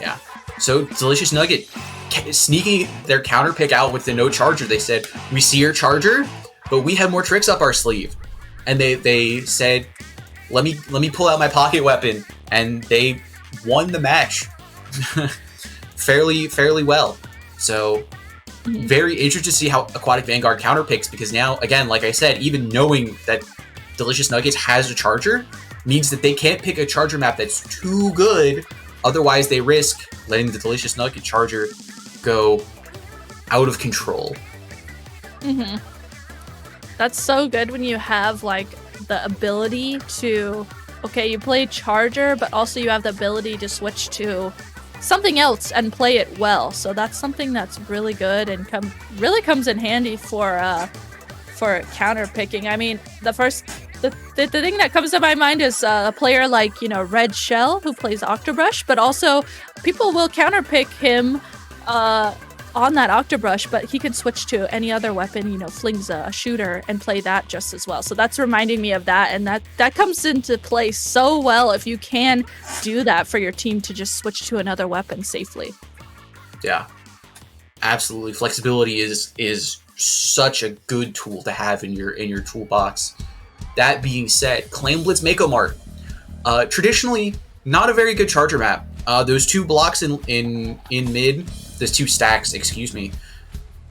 Yeah. So Delicious Nugget sneaking their counter pick out with the no charger. They said, we see your charger, but we have more tricks up our sleeve. And they said, let me pull out my pocket weapon, and they won the match fairly well. So very interested to see how Aquatic Vanguard counter picks, because now, again, like I said, even knowing that Delicious Nuggets has a charger means that they can't pick a charger map that's too good. Otherwise, they risk letting the Delicious Nugget charger go out of control.
That's so good when you have like the ability to, okay, you play charger, but also you have the ability to switch to something else and play it well. So that's something that's really good and really comes in handy for counter picking. I mean, the thing that comes to my mind is a player like, Red Shell, who plays Octobrush, but also people will counter pick him on that Octobrush, but he can switch to any other weapon, flings a shooter and play that just as well. So that's reminding me of that, and that comes into play so well if you can do that for your team to just switch to another weapon safely.
Yeah, absolutely. Flexibility is such a good tool to have in your toolbox. That being said, Claim Blitz Mako Mart. Traditionally, not a very good charger map. Those 2 blocks in mid, those 2 stacks, excuse me,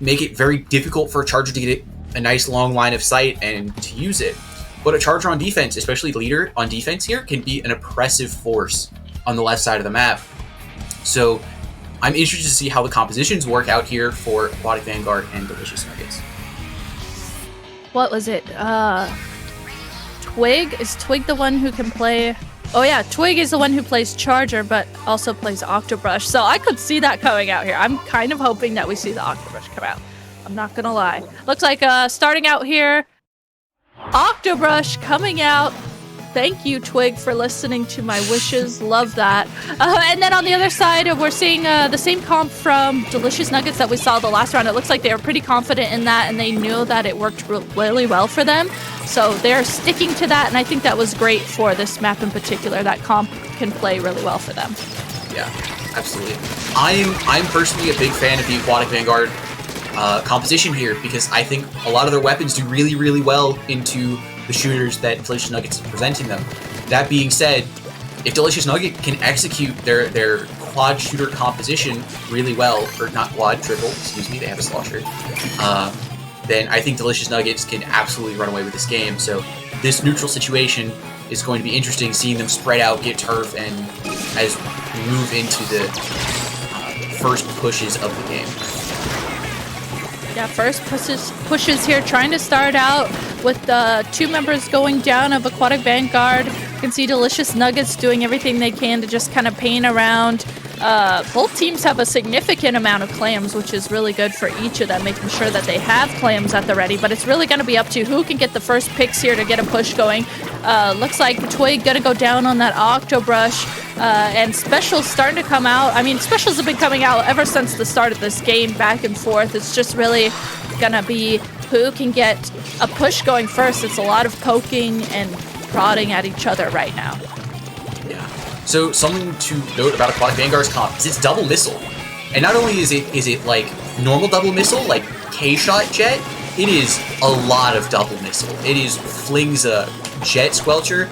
make it very difficult for a Charger to get a nice long line of sight and to use it. But a Charger on defense, especially leader on defense here, can be an oppressive force on the left side of the map. So I'm interested to see how the compositions work out here for Aquatic Vanguard and Delicious Nuggets.
What was it? Twig? Is Twig the one who can play... Oh yeah, Twig is the one who plays Charger, but also plays Octobrush. So I could see that coming out here. I'm kind of hoping that we see the Octobrush come out. I'm not gonna lie. Looks like starting out here, Octobrush coming out. Thank you, Twig, for listening to my wishes. Love that. And then on the other side, we're seeing the same comp from Delicious Nuggets that we saw the last round. It looks like they were pretty confident in that, and they knew that it worked really well for them. So they're sticking to that, and I think that was great for this map in particular. That comp can play really well for them.
Yeah, absolutely. I'm personally a big fan of the Aquatic Vanguard composition here, because I think a lot of their weapons do really, really well into the shooters that Delicious Nuggets is presenting them. That being said, if Delicious Nugget can execute their quad shooter composition really well, or not quad, triple, excuse me, they have a slosher, then I think Delicious Nuggets can absolutely run away with this game. So this neutral situation is going to be interesting, seeing them spread out, get turf, and as we move into the first pushes of the game.
Yeah, first pushes here, trying to start out with the 2 members going down of Aquatic Vanguard. You can see Delicious Nuggets doing everything they can to just kind of paint around. Both teams have a significant amount of clams, which is really good for each of them, making sure that they have clams at the ready. But it's really going to be up to who can get the first picks here to get a push going. Looks like Twig going to go down on that Octobrush. And Special's starting to come out. I mean, Specials have been coming out ever since the start of this game, back and forth. It's just really gonna be who can get a push going first. It's a lot of poking and prodding at each other right now.
Yeah. So something to note about Aquatic Vanguard's comp is it's double missile. And not only is it like normal double missile, like K-shot jet, it is a lot of double missile. It is flings a jet squelcher.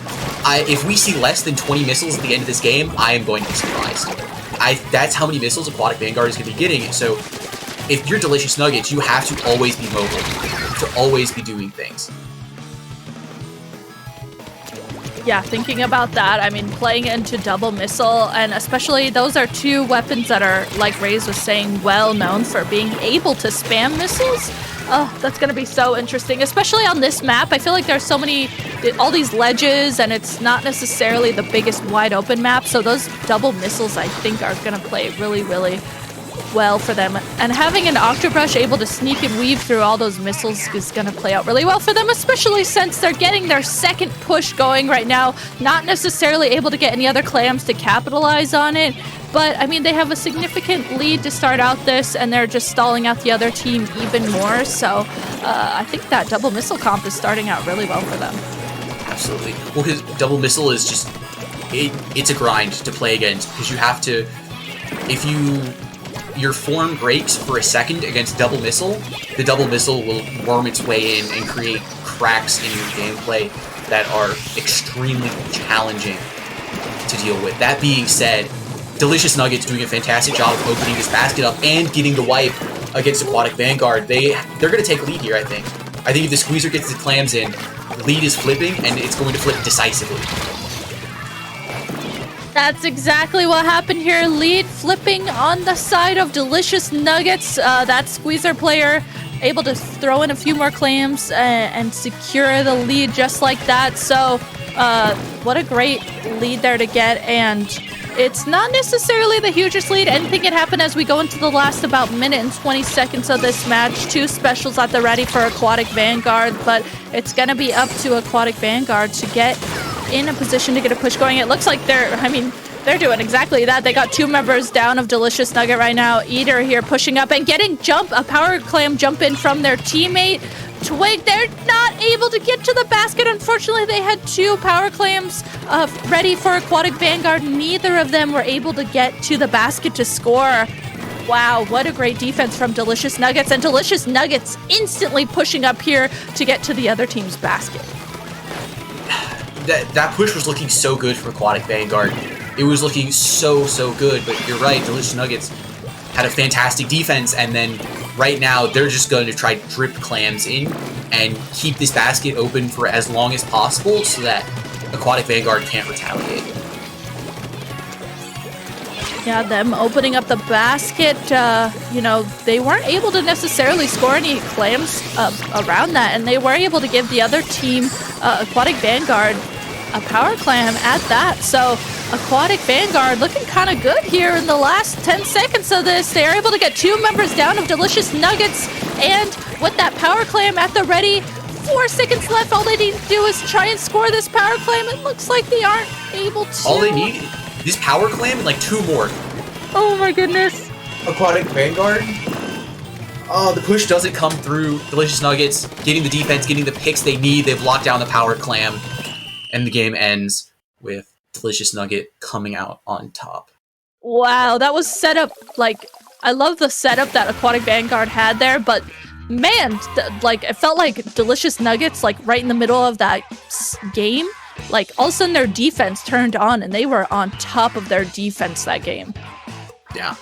If we see less than 20 missiles at the end of this game, I am going to be surprised. That's how many missiles Aquatic Vanguard is going to be getting. So if you're Delicious Nuggets, you have to always be mobile. You have to always be doing things.
Yeah, thinking about that, I mean, playing into double missile, and especially those are 2 weapons that are, like Raze was saying, well known for being able to spam missiles. Oh, that's going to be so interesting, especially on this map. I feel like there's so many, all these ledges, and it's not necessarily the biggest wide open map, so those double missiles, I think, are going to play really, really well for them. And having an Octobrush able to sneak and weave through all those missiles is going to play out really well for them, especially since they're getting their second push going right now, not necessarily able to get any other clams to capitalize on it. But, I mean, they have a significant lead to start out this, and they're just stalling out the other team even more. So I think that double missile comp is starting out really well for them.
Absolutely. Well, because double missile is just, it's a grind to play against, because you have to, if your form breaks for a second against double missile, the double missile will worm its way in and create cracks in your gameplay that are extremely challenging to deal with. That being said, Delicious Nuggets doing a fantastic job of opening this basket up and getting the wipe against Aquatic Vanguard. They're going to take lead here, I think. I think if the Squeezer gets the clams in, lead is flipping, and it's going to flip decisively.
That's exactly what happened here. Lead flipping on the side of Delicious Nuggets. That Squeezer player able to throw in a few more clams and secure the lead just like that. So what a great lead there to get, and it's not necessarily the hugest lead. Anything can happen as we go into the last about minute and 20 seconds of this match. 2 specials at the ready for Aquatic Vanguard, but it's going to be up to Aquatic Vanguard to get in a position to get a push going. It looks like they're doing exactly that. They got 2 members down of Delicious Nugget right now. Eater here pushing up and getting a power clam jump in from their teammate. Twig, they're not able to get to the basket. Unfortunately, they had 2 power clams ready for Aquatic Vanguard. Neither of them were able to get to the basket to score. Wow, what a great defense from Delicious Nuggets, and Delicious Nuggets instantly pushing up here to get to the other team's basket.
That push was looking so good for Aquatic Vanguard. it was looking so good. But you're right, Delicious Nuggets had a fantastic defense, and then right now they're just going to try to drip clams in and keep this basket open for as long as possible so that Aquatic Vanguard can't retaliate.
Yeah, them opening up the basket, they weren't able to necessarily score any clams around that, and they were able to give the other team, Aquatic Vanguard, a power clam at that. So Aquatic Vanguard looking kind of good here in the last 10 seconds of this. They're able to get 2 members down of Delicious Nuggets, and with that power clam at the ready, 4 seconds left. All they need to do is try and score this power clam. It looks like they aren't able to.
All they need is power clam and like 2 more.
Oh my goodness.
Aquatic Vanguard. Oh, the push doesn't come through. Delicious Nuggets getting the defense, getting the picks they need. They've locked down the power clam. And the game ends with Delicious Nugget coming out on top.
Wow, that was set up, I love the setup that Aquatic Vanguard had there, but man, it felt like Delicious Nuggets, right in the middle of that game, all of a sudden their defense turned on and they were on top of their defense that game.
Yeah.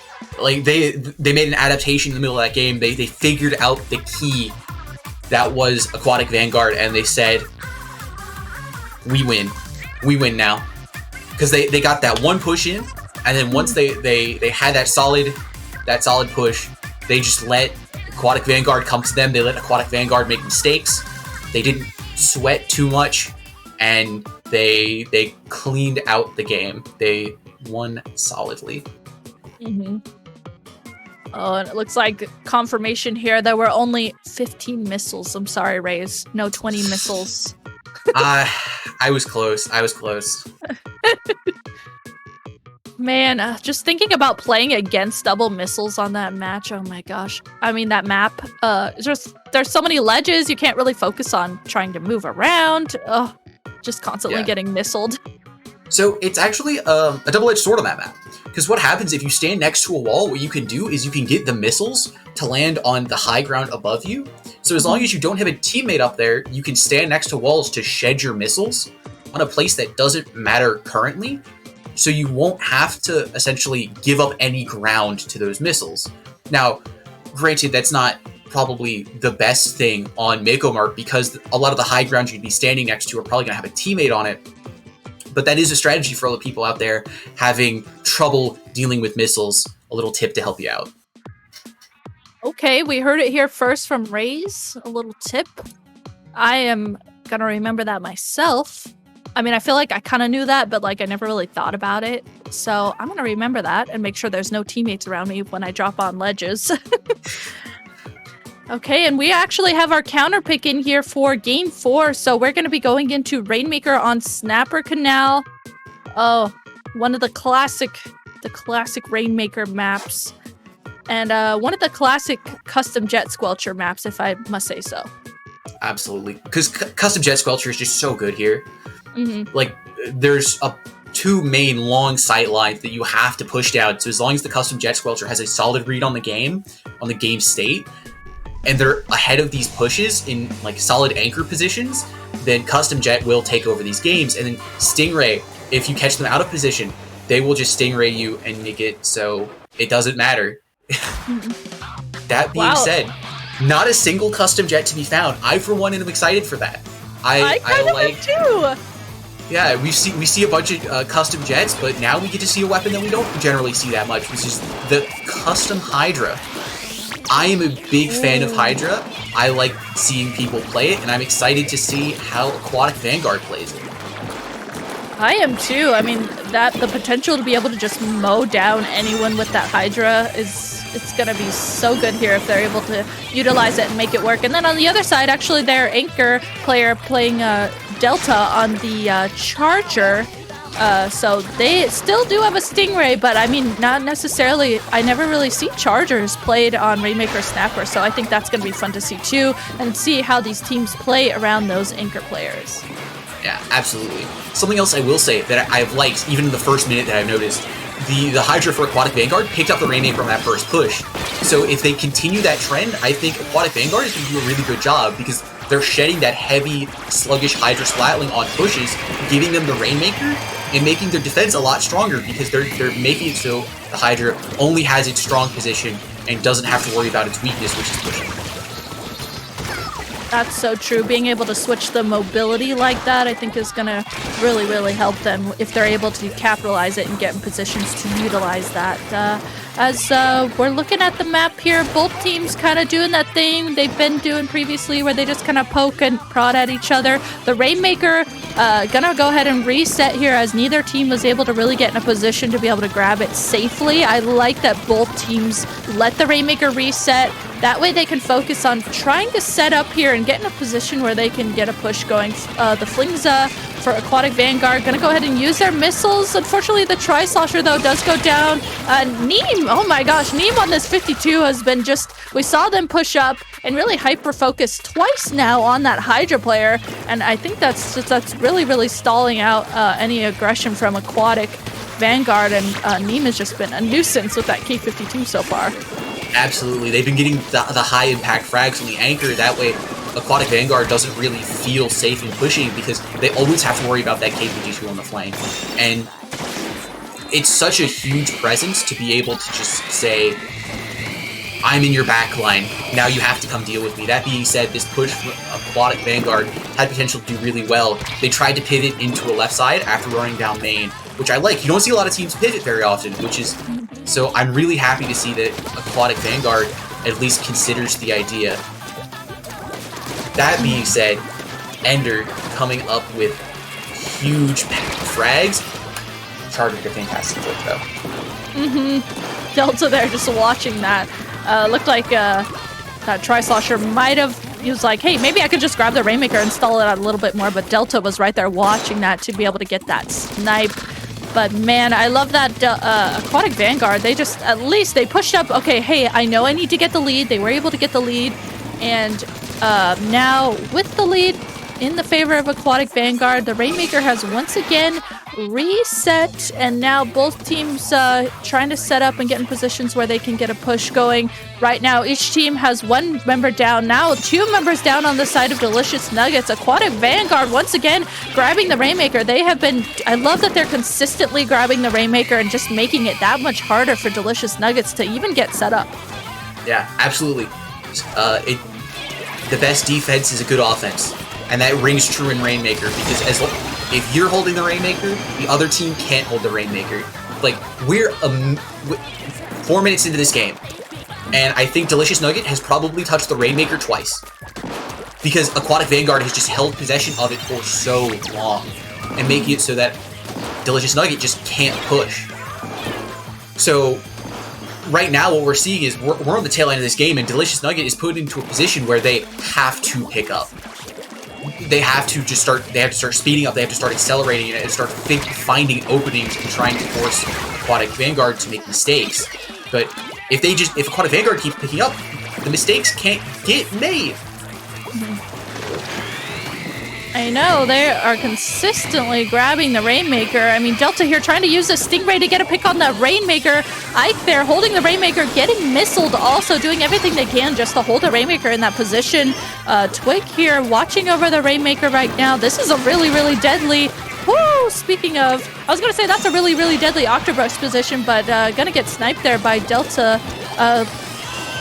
They made an adaptation in the middle of that game. They figured out the key that was Aquatic Vanguard, and they said, we win now, because they got that one push in, and then once they had that solid push, they just let Aquatic Vanguard come to them. They let Aquatic Vanguard make mistakes. They didn't sweat too much, and they cleaned out the game. They won solidly.
Oh, and it looks like confirmation here. There were only 15 missiles. I'm sorry, Raze. No 20 missiles.
I was close.
Man, just thinking about playing against double missiles on that match. Oh my gosh. I mean, that map, there's so many ledges. You can't really focus on trying to move around. Oh, just constantly getting missiled.
So it's actually a double-edged sword on that map. Because what happens if you stand next to a wall, what you can do is you can get the missiles to land on the high ground above you. So as long as you don't have a teammate up there, you can stand next to walls to shed your missiles on a place that doesn't matter currently. So you won't have to essentially give up any ground to those missiles. Now, granted, that's not probably the best thing on Mako Mart, because a lot of the high ground you'd be standing next to are probably going to have a teammate on it. But that is a strategy for all the people out there having trouble dealing with missiles. A little tip to help you out.
Okay, we heard it here first from Raze. A little tip. I am gonna remember that myself. I mean, I feel like I kind of knew that, but I never really thought about it. So I'm gonna remember that and make sure there's no teammates around me when I drop on ledges. Okay, and we actually have our counter pick in here for Game 4. So we're going to be going into Rainmaker on Snapper Canal. Oh, one of the classic Rainmaker maps. And one of the classic custom Jet Squelcher maps, if I must say so.
Absolutely. Because custom Jet Squelcher is just so good here. There's 2 main long sight lines that you have to push down. So as long as the custom Jet Squelcher has a solid read on the game state, and they're ahead of these pushes in solid anchor positions, then Custom Jet will take over these games. And then Stingray, if you catch them out of position, they will just Stingray you and make it so it doesn't matter. That being said, not a single Custom Jet to be found. I, for one, am excited for that. I like
too.
Yeah, we see a bunch of custom jets, but now we get to see a weapon that we don't generally see that much, which is the custom Hydra. I am a big fan of Hydra. I like seeing people play it, and I'm excited to see how Aquatic Vanguard plays it.
I am too. I mean, the potential to be able to just mow down anyone with that Hydra it's gonna be so good here if they're able to utilize it and make it work. And then on the other side, actually, their anchor player playing Delta on the Charger. So they still do have a Stingray, but I mean, not necessarily. I never really see Chargers played on Rainmaker Snapper, so I think that's going to be fun to see too, and see how these teams play around those anchor players.
Yeah, absolutely. Something else I will say that I've liked, even in the first minute that I've noticed, the Hydra for Aquatic Vanguard picked up the Rainmaker on that first push. So if they continue that trend, I think Aquatic Vanguard is going to do a really good job, because they're shedding that heavy, sluggish Hydra Splatling on pushes, giving them the Rainmaker, and making their defense a lot stronger because they're making it so the Hydra only has its strong position and doesn't have to worry about its weakness, which is pushing.
That's so true. Being able to switch the mobility like that, I think, is going to really, really help them if they're able to capitalize it and get in positions to utilize that. As we're looking at the map here, both teams kind of doing that thing they've been doing previously where they just kind of poke and prod at each other. The Rainmaker gonna go ahead and reset here as neither team was able to really get in a position to be able to grab it safely. I like that both teams let the Rainmaker reset. That way they can focus on trying to set up here and get in a position where they can get a push going. The Flingza for Aquatic Vanguard gonna go ahead and use their missiles. Unfortunately, the Tri-Slosher, though, does go down. Neem, oh my gosh, Neem on this 52 has been just... We saw them push up and really hyper-focus twice now on that Hydra player, and I think that's really, really stalling out any aggression from Aquatic Vanguard, and Neem has just been a nuisance with that K52 so far.
Absolutely. They've been getting the high-impact frags on the anchor. That way, Aquatic Vanguard doesn't really feel safe in pushing because they always have to worry about that K52 on the flank. And it's such a huge presence to be able to just say, I'm in your back line, now you have to come deal with me. That being said, this push from Aquatic Vanguard had potential to do really well. They tried to pivot into a left side after running down main, which I like. You don't see a lot of teams pivot very often, which is... So I'm really happy to see that Aquatic Vanguard at least considers the idea. That being said, Ender coming up with huge frags. Charter did a fantastic work, though.
Delta there just watching that. Looked like that Tri-Slosher might have... He was like, hey, maybe I could just grab the Rainmaker and stall it out a little bit more, but Delta was right there watching that to be able to get that snipe. But man, I love that Aquatic Vanguard. They just, at least they pushed up. Okay, hey, I know I need to get the lead. They were able to get the lead. And now with the lead in the favor of Aquatic Vanguard, the Rainmaker has once again reset. And now both teams trying to set up and get in positions where they can get a push going. Right now, each team has one member down. Now 2 members down on the side of Delicious Nuggets. Aquatic Vanguard once again grabbing the Rainmaker. They have been... I love that they're consistently grabbing the Rainmaker and just making it that much harder for Delicious Nuggets to even get set up.
Yeah, absolutely. The best defense is a good offense. And that rings true in Rainmaker because if you're holding the Rainmaker, the other team can't hold the Rainmaker. Like, we're 4 minutes into this game, and I think Delicious Nugget has probably touched the Rainmaker twice. Because Aquatic Vanguard has just held possession of it for so long, and making it so that Delicious Nugget just can't push. So, right now what we're seeing is we're on the tail end of this game, and Delicious Nugget is put into a position where they have to pick up. They have to start speeding up, they have to start accelerating it, and start finding openings and trying to force Aquatic Vanguard to make mistakes. But if Aquatic Vanguard keeps picking up, the mistakes can't get made.
I know, they are consistently grabbing the Rainmaker. I mean, Delta here trying to use the Stingray to get a pick on that Rainmaker. Ike there holding the Rainmaker, getting missiled, also doing everything they can just to hold the Rainmaker in that position. Twig here watching over the Rainmaker right now. This is a really, really deadly... Woo! Speaking of... I was going to say that's a really, really deadly Octobrush position, but gonna get sniped there by Delta.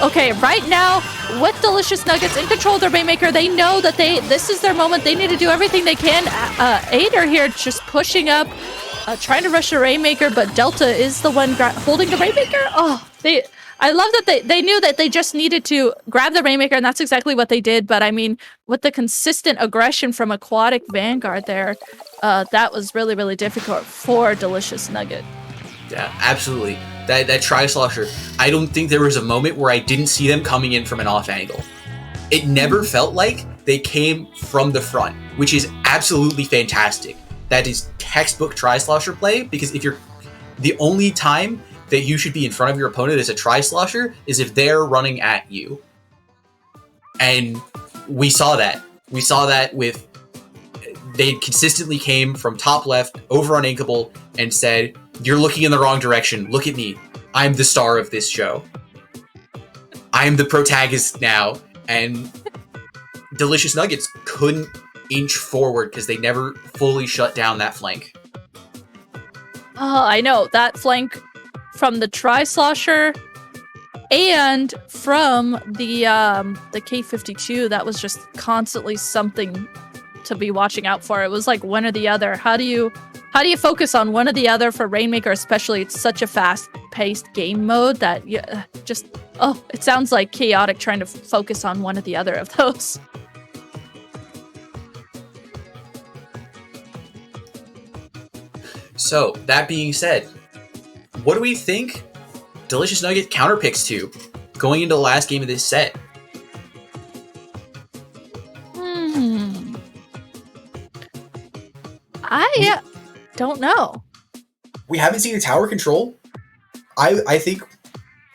Okay, right now, with Delicious Nuggets in control of their Rainmaker, they know that this is their moment. They need to do everything they can. Ader here just pushing up, trying to rush the Rainmaker, but Delta is the one holding the Rainmaker. Oh, I love that they knew that they just needed to grab the Rainmaker, and that's exactly what they did. But I mean, with the consistent aggression from Aquatic Vanguard there, that was really, really difficult for Delicious Nugget.
Yeah, absolutely. That Tri-Slosher, I don't think there was a moment where I didn't see them coming in from an off angle. It never felt like they came from the front, which is absolutely fantastic. That is textbook Tri-Slosher play, because if you're... The only time that you should be in front of your opponent as a Tri-Slosher is if they're running at you. And we saw that. We saw that with... They consistently came from top left, over on Inkable, and said, you're looking in the wrong direction. Look at me. I'm the star of this show. I'm the protagonist now. And Delicious Nuggets couldn't inch forward because they never fully shut down that flank.
Oh, I know. That flank from the Tri-Slosher and from the K-52, that was just constantly something to be watching out for. It was like one or the other. How do you focus on one or the other for Rainmaker, especially? It's such a fast-paced game mode that it sounds like chaotic trying to focus on one or the other of those.
So, that being said, what do we think Delicious Nugget counterpicks to going into the last game of this set?
I don't know.
We haven't seen a tower control. I think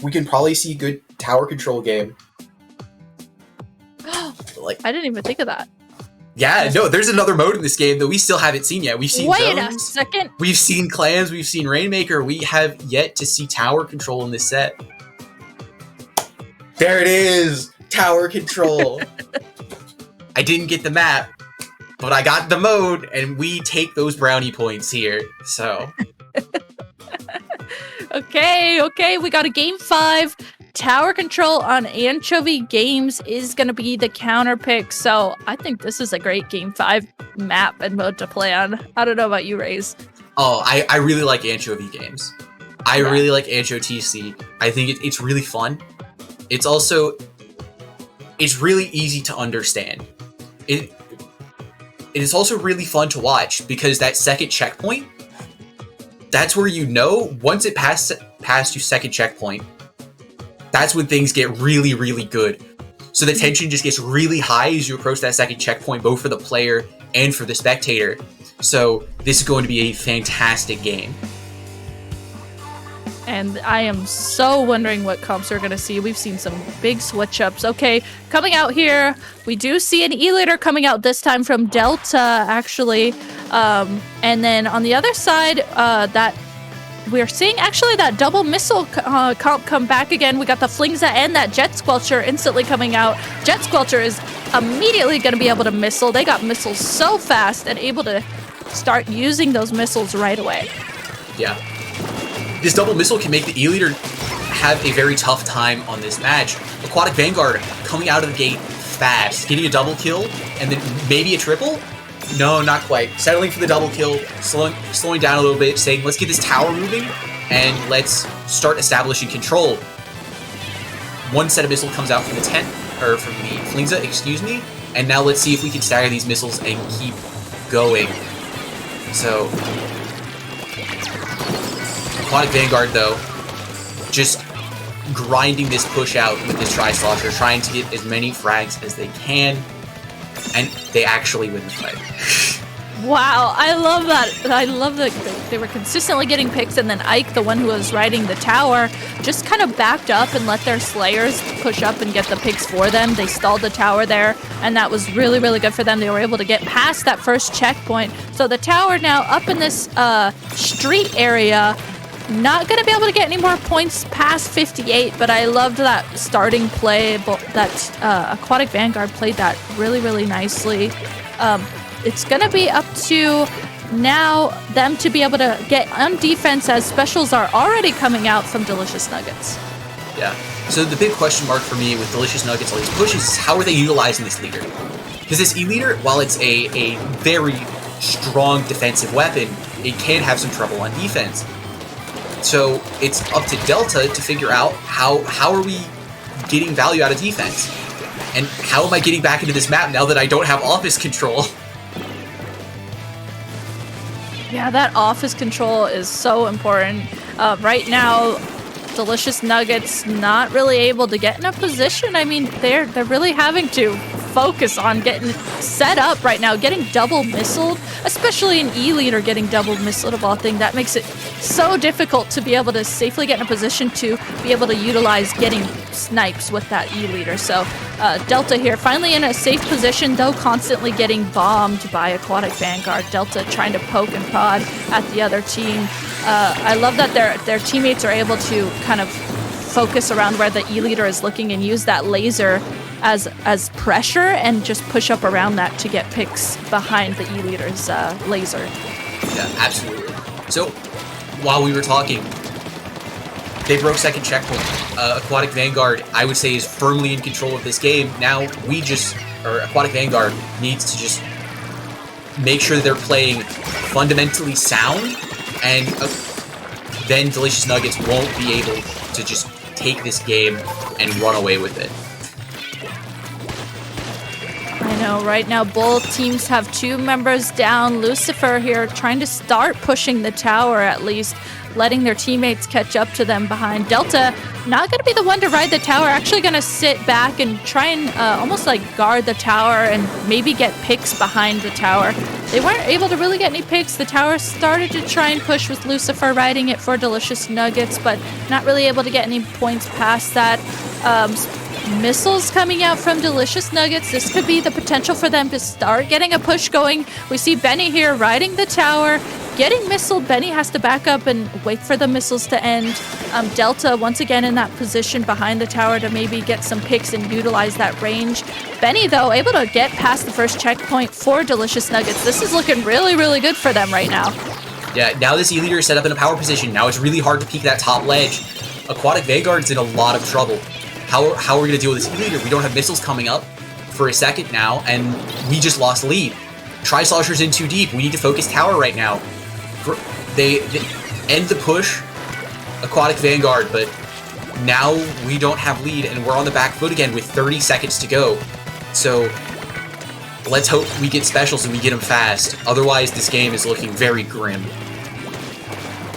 we can probably see a good tower control game.
I didn't even think of that.
Yeah, no, there's another mode in this game that we still haven't seen yet. We've seen
Wait
zones,
a second.
We've seen clans, we've seen Rainmaker. We have yet to see tower control in this set. There it is! Tower control. I didn't get the map, but I got the mode, and we take those brownie points here, so...
Okay, we got a game 5. Tower control on Anchovy Games is going to be the counter pick, so I think this is a great game 5 map and mode to play on. I don't know about you, Raze.
Oh, I really like Anchovy Games. I really like Ancho TC. I think it's really fun. It's really easy to understand. It is also really fun to watch because that second checkpoint, that's where you know once it past your second checkpoint, that's when things get really, really good. So the tension just gets really high as you approach that second checkpoint, both for the player and for the spectator. So this is going to be a fantastic game.
And I am so wondering what comps we're going to see. We've seen some big switch-ups. Okay, coming out here, we do see an E-Leader coming out this time from Delta, actually. And then on the other side, that we're seeing actually that double missile comp come back again. We got the Flingza and that Jet Squelcher instantly coming out. Jet Squelcher is immediately going to be able to missile. They got missiles so fast and able to start using those missiles right away.
Yeah. This double missile can make the E-Leader have a very tough time on this match. Aquatic Vanguard coming out of the gate fast, getting a double kill, and then maybe a triple? No, not quite. Settling for the double kill, slowing down a little bit, saying, let's get this tower moving, and let's start establishing control. One set of missile comes out from the Flingza, excuse me, and now let's see if we can stagger these missiles and keep going. So, Aquatic Vanguard, though, just grinding this push out with this Tri-Slosher, trying to get as many frags as they can, and they actually win the fight.
Wow, I love that. I love that they were consistently getting picks, and then Ike, the one who was riding the tower, just kind of backed up and let their Slayers push up and get the picks for them. They stalled the tower there, and that was really, really good for them. They were able to get past that first checkpoint. So the tower now up in this street area, not going to be able to get any more points past 58, but I loved that starting play. That Aquatic Vanguard played that really, really nicely. It's going to be up to now them to be able to get on defense as specials are already coming out from Delicious Nuggets.
Yeah. So the big question mark for me with Delicious Nuggets, all these pushes, is how are they utilizing this leader? Because this E-Leader, while it's a very strong defensive weapon, it can have some trouble on defense. So it's up to Delta to figure out how are we getting value out of defense? And how am I getting back into this map now that I don't have office control?
Yeah, that office control is so important. Right now, Delicious Nuggets not really able to get in a position. I mean, they're really having to focus on getting set up right now, getting double missiled, especially an E-Leader getting double missiled of all things. That makes it so difficult to be able to safely get in a position to be able to utilize getting snipes with that E-Leader. So Delta here finally in a safe position, though constantly getting bombed by Aquatic Vanguard. Delta trying to poke and prod at the other team. I love that their teammates are able to kind of focus around where the E-Leader is looking and use that laser as pressure and just push up around that to get picks behind the E-Leader's laser.
Yeah, absolutely. So while we were talking, they broke second checkpoint. Aquatic Vanguard, I would say, is firmly in control of this game. Now Aquatic Vanguard needs to just make sure they're playing fundamentally sound, and then Delicious Nuggets won't be able to just take this game and run away with it.
I know, right now both teams have 2 members down. Lucifer here trying to start pushing the tower, at least letting their teammates catch up to them behind. Delta not going to be the one to ride the tower, actually going to sit back and try and almost like guard the tower and maybe get picks behind the tower. They weren't able to really get any picks. The tower started to try and push with Lucifer riding it for Delicious Nuggets, but not really able to get any points past that. Missiles coming out from Delicious Nuggets. This could be the potential for them to start getting a push going. We see Benny here riding the tower, getting missiled. Benny has to back up and wait for the missiles to end. Delta once again in that position behind the tower to maybe get some picks and utilize that range. Benny, though, able to get past the first checkpoint for Delicious Nuggets. This is looking really, really good for them right now.
Yeah, now this E-Leader is set up in a power position. Now it's really hard to peek that top ledge. Aquatic Vanguard's in a lot of trouble. How are we going to deal with this E-Leader? We don't have missiles coming up for a second now, and we just lost lead. Tri-Slosher's in too deep. We need to focus tower right now. They end the push, Aquatic Vanguard, but now we don't have lead, and we're on the back foot again with 30 seconds to go. So let's hope we get specials and we get them fast. Otherwise, this game is looking very grim.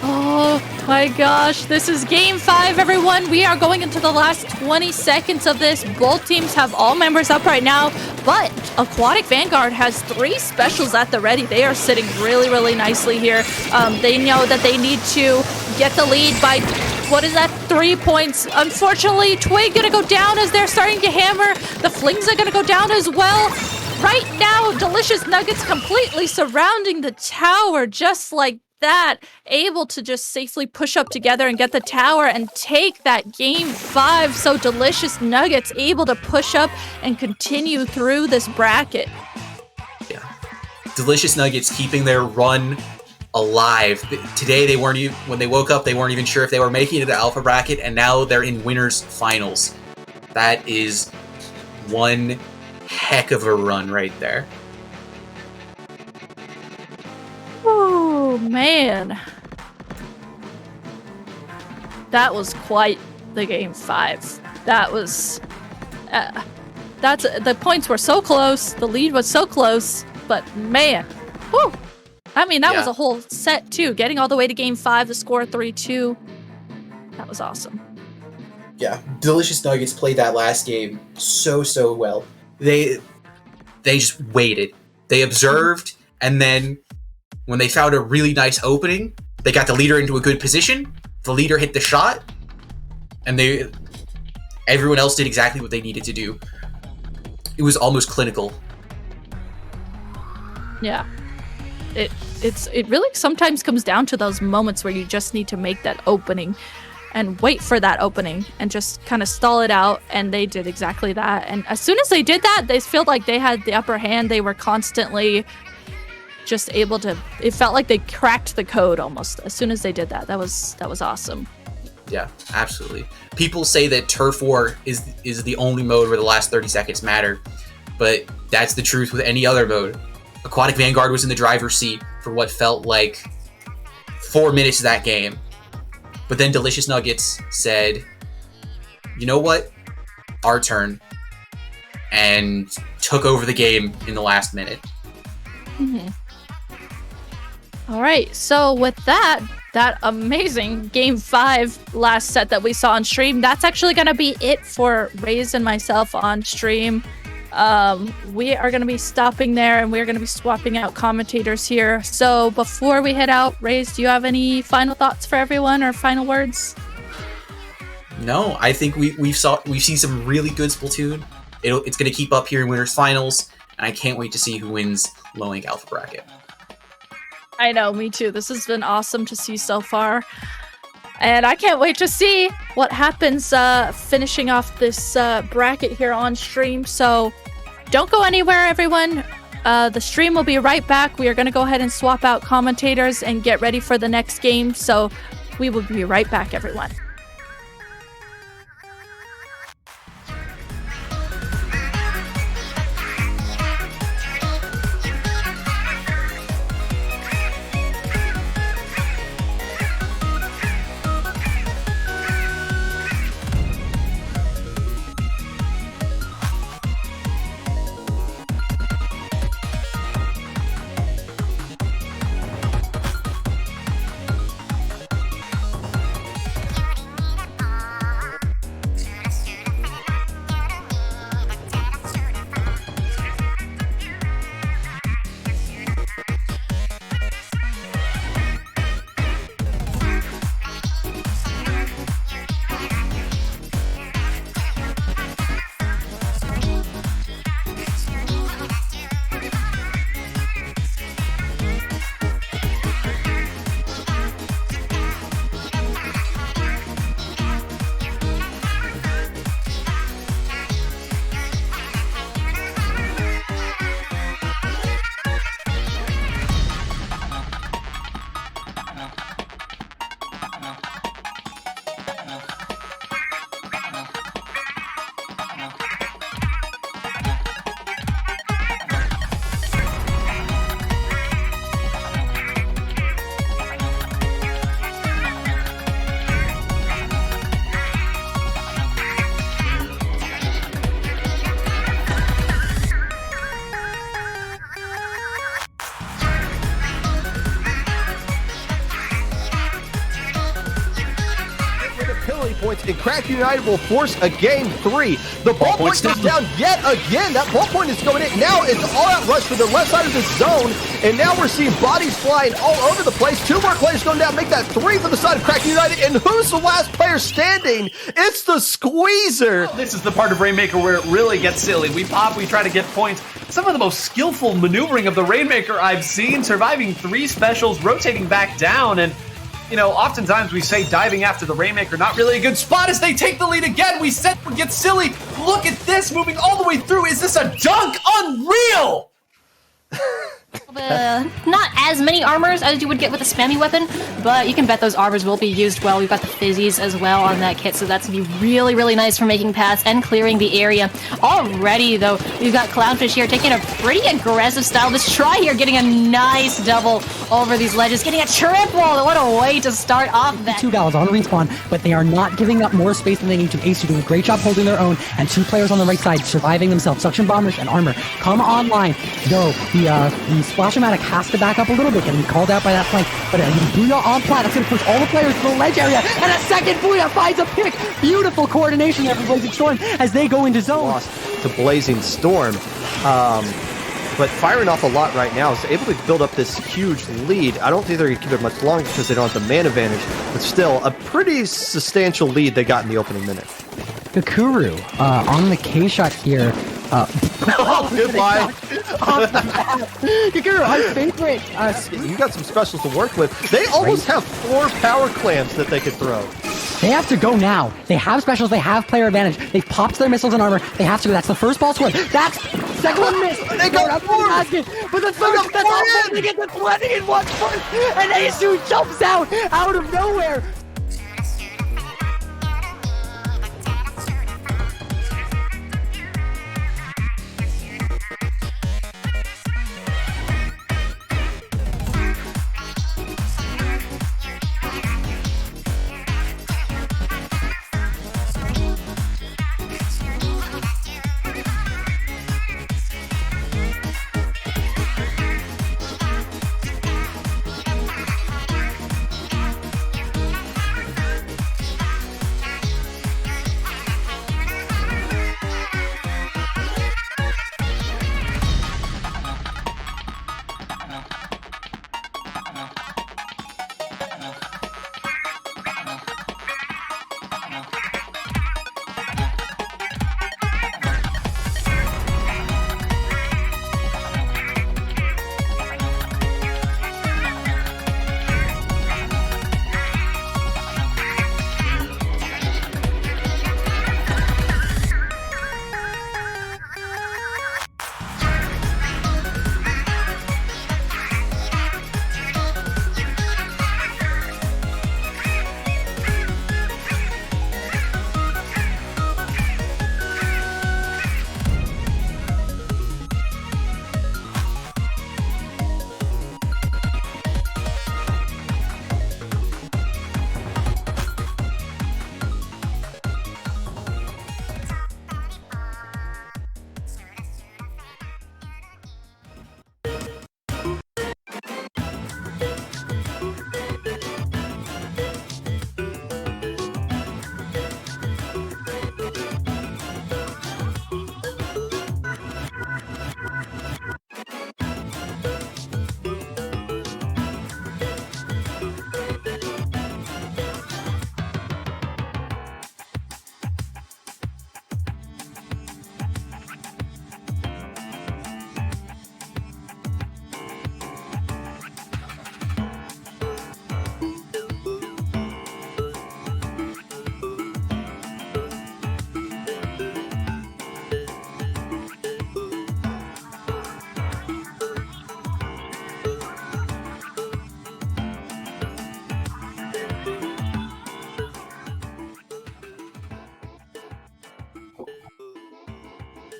Oh my gosh, this is game 5, everyone. We are going into the last 20 seconds of this. Both teams have all members up right now, but Aquatic Vanguard has 3 specials at the ready. They are sitting really, really nicely here. They know that they need to get the lead by, 3 points. Unfortunately, Twig gonna go down as they're starting to hammer. The Flings are gonna go down as well. Right now, Delicious Nuggets completely surrounding the tower just like that, able to just safely push up together and get the tower and take that game 5. So Delicious Nuggets able to push up and continue through this bracket.
Yeah, Delicious Nuggets keeping their run alive. Today they weren't even, when they woke up, they weren't even sure if they were making it to the alpha bracket, and now they're in winners finals. That is one heck of a run right there.
Oh man, that was quite the game 5. That was the points were so close, the lead was so close, but man, whew. I mean, that was a whole set too, getting all the way to game 5, the score 3-2. That was awesome.
Yeah, Delicious Nuggets played that last game so well. They just waited, they observed, and then when they found a really nice opening, they got the leader into a good position, the leader hit the shot, and everyone else did exactly what they needed to do. It was almost clinical.
Yeah. It really sometimes comes down to those moments where you just need to make that opening and wait for that opening and just kind of stall it out, and they did exactly that. And as soon as they did that, they felt like they had the upper hand. They were constantly just able to, it felt like they cracked the code almost as soon as they did that. That was awesome.
Yeah, absolutely. People say that Turf War is the only mode where the last 30 seconds matter, but that's the truth with any other mode. Aquatic Vanguard was in the driver's seat for what felt like 4 minutes of that game, but then Delicious Nuggets said, you know what, our turn, and took over the game in the last minute.
Mm-hmm. All right, so with that amazing Game 5 last set that we saw on stream, that's actually going to be it for Raze and myself on stream. We are going to be stopping there, and we're going to be swapping out commentators here. So before we head out, Raze, do you have any final thoughts for everyone or final words?
No, I think we've seen some really good Splatoon. It's going to keep up here in Winners Finals, and I can't wait to see who wins Low Ink Alpha Bracket.
I know, me too. This has been awesome to see so far. And I can't wait to see what happens finishing off this bracket here on stream. So don't go anywhere, everyone. The stream will be right back. We are going to go ahead and swap out commentators and get ready for the next game. So we will be right back, everyone.
Points, and Crack United will force a game 3. The ballpoint is down yet again. That ballpoint is going in. Now it's all out rush for the left side of the zone, and now we're seeing bodies flying all over the place. 2 more players going down, make that 3 for the side of Crack United, and who's the last player standing? It's the Squeezer.
This is the part of Rainmaker where it really gets silly. We pop, we try to get points. Some of the most skillful maneuvering of the Rainmaker I've seen, surviving 3 specials, rotating back down, and you know, oftentimes we say diving after the Rainmaker, not really a good spot as they take the lead again. We said we get silly. Look at this, moving all the way through. Is this a dunk? Unreal!
Not as many armors as you would get with a spammy weapon, but you can bet those armors will be used well. We've got the fizzies as well on that kit, so that's going to be really, really nice for making paths and clearing the area. Already, though, we've got Clownfish here taking a pretty aggressive style. This try here, getting a nice double over these ledges, getting a triple. What a way to start off that.
2 gals on respawn, but they are not giving up more space than they need to. Ace doing a great job holding their own, and 2 players on the right side surviving themselves. Suction Bombers and Armor come online. Though the Splash-O-Matic has to back up a little bit, getting called out by that flank. But Booyah on plat, that's going to push all the players to the ledge area, and a second Booyah finds a pick. Beautiful coordination there from Blazing Storm as they go into zone.
Lost to Blazing Storm. But firing off a lot right now is able to build up this huge lead. I don't think they're going to keep it much longer because they don't have the man advantage, but still a pretty substantial lead they got in the opening minute.
Kakuru on the K-shot here.
Oh, goodbye.
Kakuru, our favorite.
You got some specials to work with. They almost have 4 power clams that they could throw.
They have to go now. They have specials. They have player advantage. They've popped their missiles and armor. They have to go. That's the first ball scored. That's second one missed.
They got 4.
But the third, that's all. They get the 20 in 1 first. And Asu jumps out of nowhere.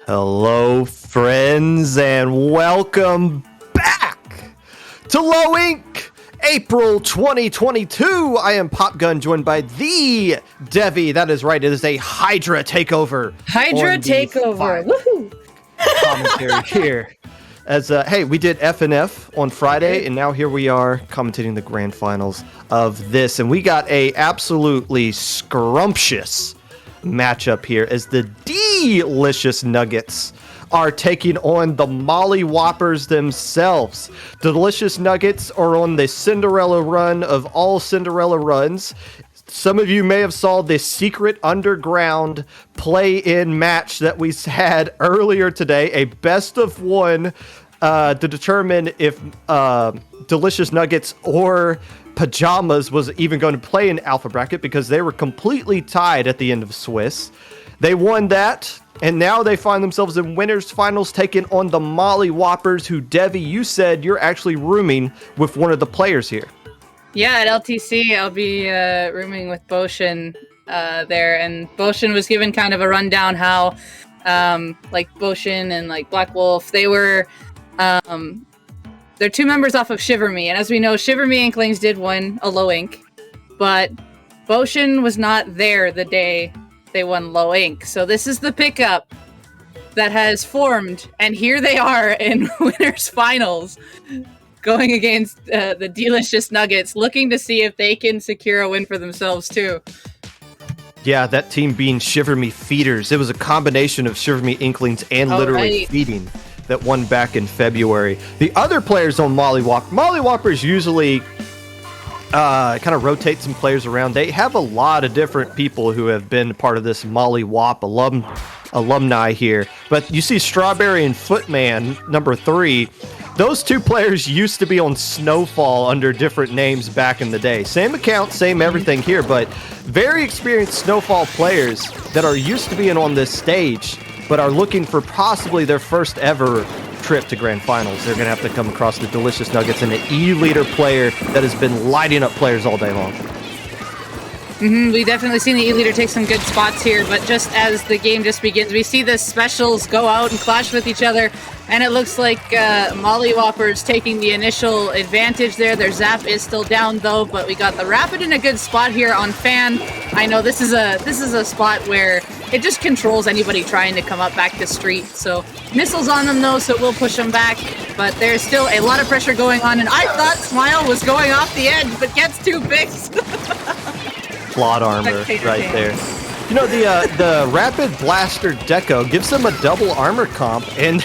Hello, friends, and welcome back to Low Ink, April 2022. I am Popgun, joined by the Devi. That is right, it is a Hydra takeover.
Hydra takeover. Woohoo!
Commentary here. As hey, we did FNF on Friday, and now here we are commentating the grand finals of this, and we got a absolutely scrumptious matchup here as the Delicious Nuggets are taking on the Molly Whoppers themselves. The Delicious Nuggets are on the Cinderella run of all Cinderella runs. Some of you may have saw this secret underground play-in match that we had earlier today, a best of one to determine if Delicious Nuggets or Pajamas was even going to play in Alpha Bracket because they were completely tied at the end of Swiss. They won that, and now they find themselves in winners finals taking on the Molly Whoppers, who, Devi, you said you're actually rooming with one of the players here.
Yeah, at LTC, I'll be rooming with Boshin there, and Boshin was given kind of a rundown how, like, Boshin and, like, Black Wolf, they were, they're two members off of Shiver Me, and as we know, Shiver Me Inklings did win a Low Ink, but Boshin was not there the day they won Low Ink, so this is the pickup that has formed, and here they are in winners finals, going against the Delicious Nuggets, looking to see if they can secure a win for themselves too.
Yeah, that team being Shiver Me Feeders. It was a combination of Shiver Me Inklings and literally feeding that won back in February. The other players on Molly Whoppers usually kind of rotate some players around. They have a lot of different people who have been part of this Molly Whop alumni here. But you see Strawberry and Footman, number 3. Those two players used to be on Snowfall under different names back in the day. Same account, same everything here, but very experienced Snowfall players that are used to being on this stage, but are looking for possibly their first ever trip to Grand Finals. They're going to have to come across the Delicious Nuggets and an E-Leader player that has been lighting up players all day long.
We definitely seen the E-Leader take some good spots here, but just as the game just begins, we see the specials go out and clash with each other, and it looks like Molly Whoppers taking the initial advantage there. Their zap is still down though, but we got the Rapid in a good spot here on Fan. I know this is a spot where it just controls anybody trying to come up back the street. So missiles on them though, so it will push them back, but there's still a lot of pressure going on, and I thought Smile was going off the edge, but gets too big.
Plot armor right there. You know, the Rapid Blaster Deco gives them a double armor comp and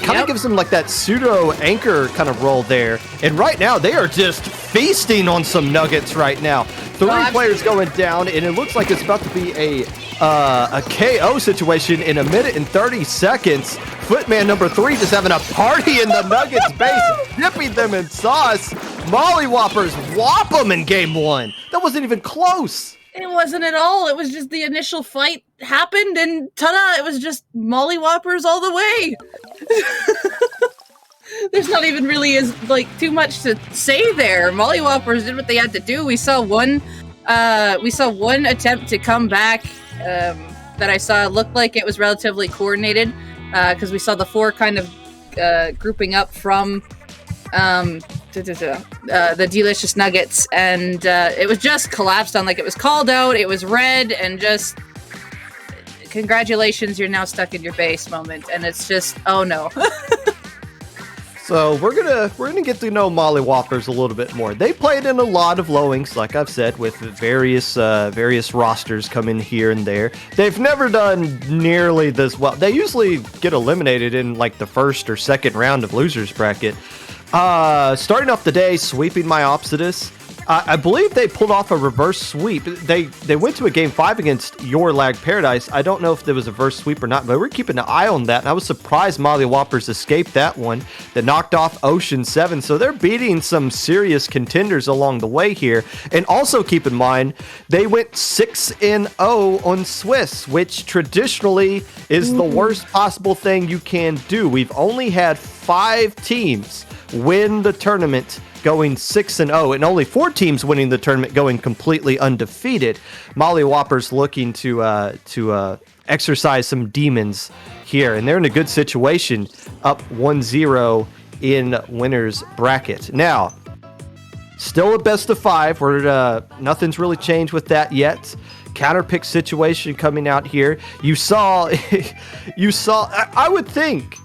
kind of gives them like that pseudo anchor kind of role there. And right now they are just feasting on some nuggets right now. 3 players going down, and it looks like it's about to be a KO situation in 1 minute and 30 seconds. Footman number 3 just having a party in the Nuggets base, dipping them in sauce. Molly Whoppers whop them in game 1. That wasn't even close.
It wasn't at all. It was just the initial fight happened, and ta-da! It was just Molly Whoppers all the way. There's not even really too much to say there. Molly Whoppers did what they had to do. We saw one attempt to come back that I saw looked like it was relatively coordinated because we saw the 4 kind of grouping up from the Delicious Nuggets, and it was just collapsed on, like it was called out, it was red, and just congratulations, you're now stuck in your base moment, and it's just, oh no.
So we're gonna get to know Molly Whoppers a little bit more. They played in a lot of Low Inks, like I've said, with various rosters coming here and there. They've never done nearly this well. They usually get eliminated in like the first or second round of losers bracket. Starting off the day, sweeping my Opsidus. I believe they pulled off a reverse sweep. They went to a game 5 against Your Lag Paradise. I don't know if there was a reverse sweep or not, but we're keeping an eye on that. And I was surprised Molly Whoppers escaped that one. That knocked off Ocean 7. So they're beating some serious contenders along the way here. And also keep in mind, they went 6-0 on Swiss, which traditionally is the worst possible thing you can do. We've only had 5 teams win the tournament going 6-0, and only 4 teams winning the tournament going completely undefeated. Molly Whoppers looking to exercise some demons here, and they're in a good situation, up 1-0 in winners bracket. Now, still a best of 5, where nothing's really changed with that yet. Counterpick situation coming out here. You saw, I would think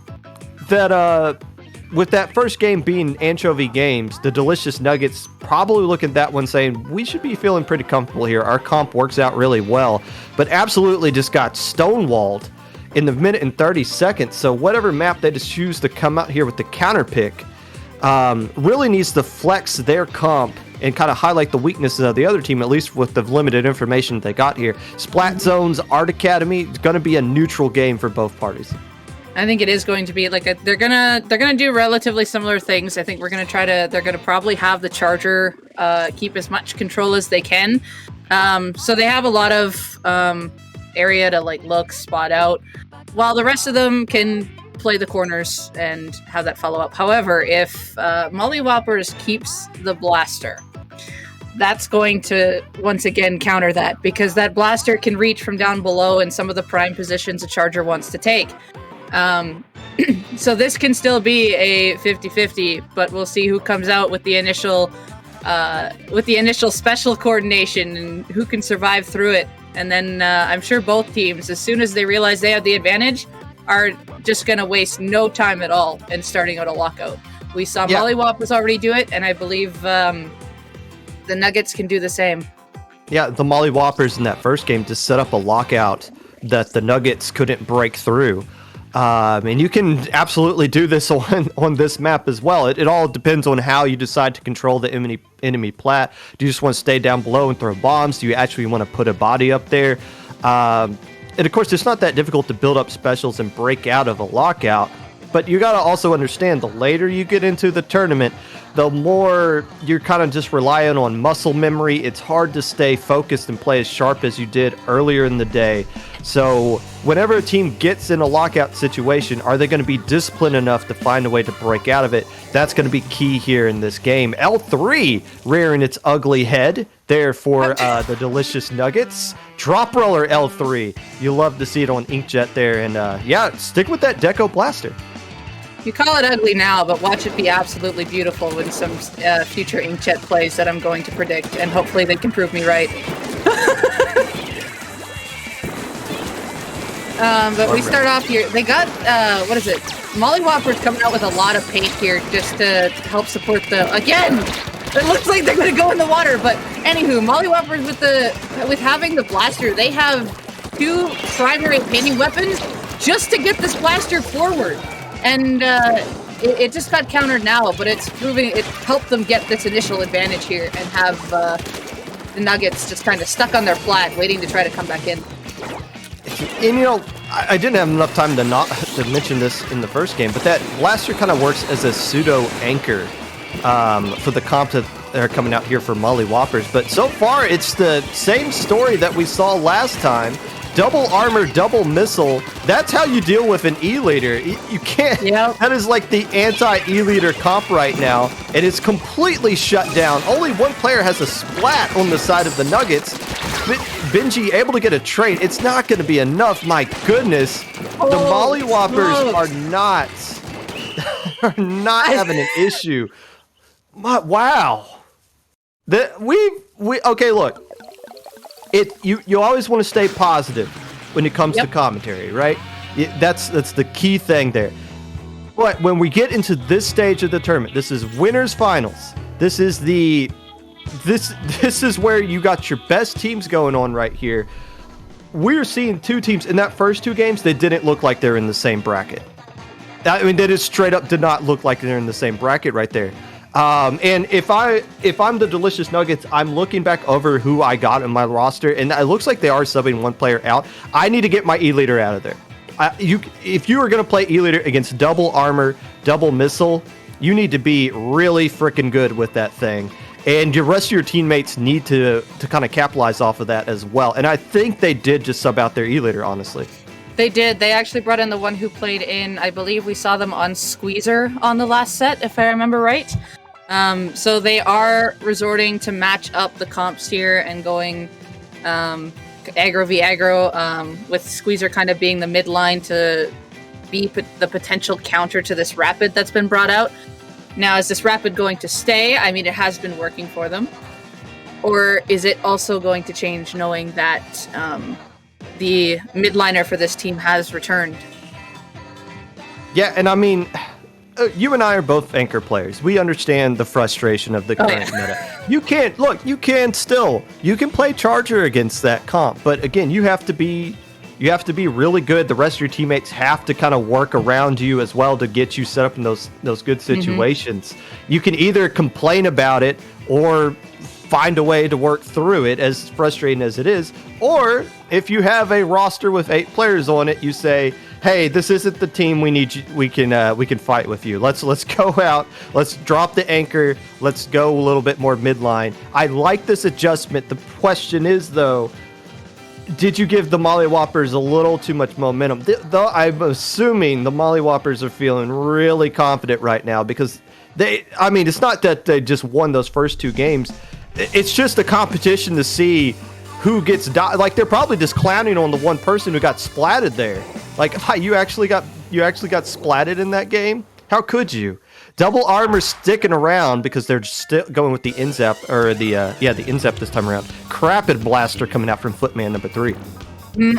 that with that first game being Anchovy Games, the Delicious Nuggets probably look at that one saying, we should be feeling pretty comfortable here. Our comp works out really well, but absolutely just got stonewalled in the minute and 30 seconds. So whatever map they just choose to come out here with the counterpick really needs to flex their comp and kind of highlight the weaknesses of the other team, at least with the limited information they got here. Splat Zones, Art Academy, it's going to be a neutral game for both parties.
I think it is going to be like they're gonna do relatively similar things. I think they're gonna probably have the Charger keep as much control as they can. So they have a lot of area to like look, spot out, while the rest of them can play the corners and have that follow up. However, if Molly Whoppers keeps the blaster, that's going to once again counter that, because that blaster can reach from down below in some of the prime positions a Charger wants to take. So this can still be a 50-50, but we'll see who comes out with the initial special coordination and who can survive through it. And then I'm sure both teams, as soon as they realize they have the advantage, are just going to waste no time at all in starting out a lockout. We saw Molly Whoppers already do it, and I believe the Nuggets can do the same.
Yeah, the Molly Whoppers in that first game just set up a lockout that the Nuggets couldn't break through. And you can absolutely do this on this map as well. It all depends on how you decide to control the enemy plat. Do you just want to stay down below and throw bombs? Do you actually want to put a body up there? And of course, it's not that difficult to build up specials and break out of a lockout. But you got to also understand, the later you get into the tournament, the more you're kind of just relying on muscle memory. It's hard to stay focused and play as sharp as you did earlier in the day. So whenever a team gets in a lockout situation, are they going to be disciplined enough to find a way to break out of it? That's going to be key here in this game. L3 rearing its ugly head there for the Delicious Nuggets. Drop roller L3. You love to see it on Inkjet there. And yeah, stick with that Deco Blaster.
You call it ugly now, but watch it be absolutely beautiful when some future Inkjet plays that I'm going to predict, and hopefully they can prove me right. But we start off here. They got, what is it? Molly Whoppers coming out with a lot of paint here just to help support the, again! It looks like they're going to go in the water, but anywho, Molly Whoppers with having the blaster, they have 2 primary painting weapons just to get this blaster forward. And it just got countered now, but it helped them get this initial advantage here and have the Nuggets just kind of stuck on their flat, waiting to try to come back in.
And you know, I didn't have enough time to mention this in the first game, but that blaster kind of works as a pseudo anchor for the comp that are coming out here for Molly Whoppers. But so far, it's the same story that we saw last time. Double armor, double missile. That's how you deal with an E-leader. You can't. Yep. That is like the anti-E-leader comp right now. And it's completely shut down. Only one player has a splat on the side of the Nuggets. Benji able to get a trade. It's not going to be enough. My goodness. The Molly Whoppers are not having an issue. Wow. Okay, look. You always want to stay positive when it comes to commentary, right? That's the key thing there. But when we get into this stage of the tournament, this is winners finals. This is where you got your best teams going on right here. We're seeing 2 teams in that first 2 games. They didn't look like they're in the same bracket. I mean, they just straight up did not look like they're in the same bracket right there. And if I'm the Delicious Nuggets, I'm looking back over who I got in my roster, and it looks like they are subbing one player out. I need to get my E-leader out of there. If you are going to play E-leader against double armor, double missile, you need to be really freaking good with that thing. And the rest of your teammates need to kind of capitalize off of that as well. And I think they did just sub out their E-leader, honestly.
They did. They actually brought in the one who played in, I believe we saw them on Squeezer on the last set, if I remember right. So they are resorting to match up the comps here and going kind aggro v aggro, with Squeezer kind of being the midline to be the potential counter to this Rapid that's been brought out. Now, is this Rapid going to stay? I mean, it has been working for them. Or is it also going to change knowing that the midliner for this team has returned?
Yeah, and I mean, you and I are both Anchor players. We understand the frustration of the current meta. You can play Charger against that comp, but again, you have to be really good. The rest of your teammates have to kind of work around you as well to get you set up in those good situations. You can either complain about it or find a way to work through it, as frustrating as it is. Or if you have a roster with 8 players on it, you say, hey, this isn't the team we need. We can fight with you. Let's go out. Let's drop the anchor. Let's go a little bit more midline. I like this adjustment. The question is, though, did you give the Molly Whoppers a little too much momentum? Though I'm assuming the Molly Whoppers are feeling really confident right now because it's not that they just won those first 2 games. It's just a competition to see who gets like they're probably just clowning on the one person who got splatted there. Like, hi, you actually got splatted in that game? How could you? Double Armor sticking around because they're still going with the Inzap, or the Inzap this time around. Crapid Blaster coming out from Footman number 3.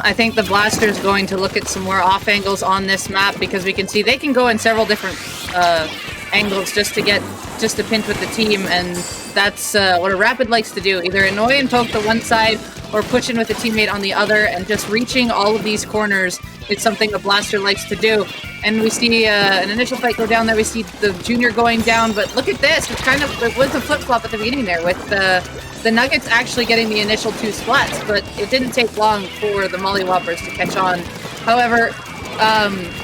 I think the Blaster's going to look at some more off angles on this map because we can see they can go in several different angles just to pinch with the team, and that's what a Rapid likes to do. Either annoy and poke the one side or push in with a teammate on the other, and just reaching all of these corners is something a Blaster likes to do. And we see an initial fight go down there. We see the Junior going down, but look at this. It was a flip-flop at the beginning there with the Nuggets actually getting the initial 2 splats, but it didn't take long for the Molly Whoppers to catch on. However,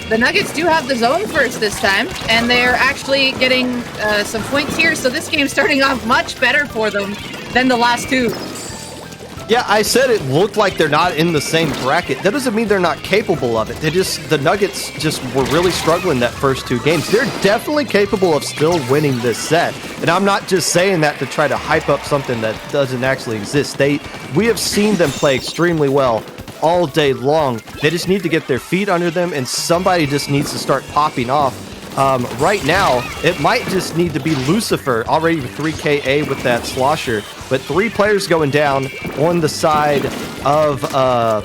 the Nuggets do have the zone first this time, and they're actually getting some points here, so this game's starting off much better for them than the last 2.
Yeah, I said it looked like they're not in the same bracket. That doesn't mean they're not capable of it. The Nuggets just were really struggling that first 2 games. They're definitely capable of still winning this set. And I'm not just saying that to try to hype up something that doesn't actually exist. We have seen them play extremely well all day long. They just need to get their feet under them, and somebody just needs to start popping off. Right now, it might just need to be Lucifer, already with 3 KA with that slosher, but 3 players going down on the side of the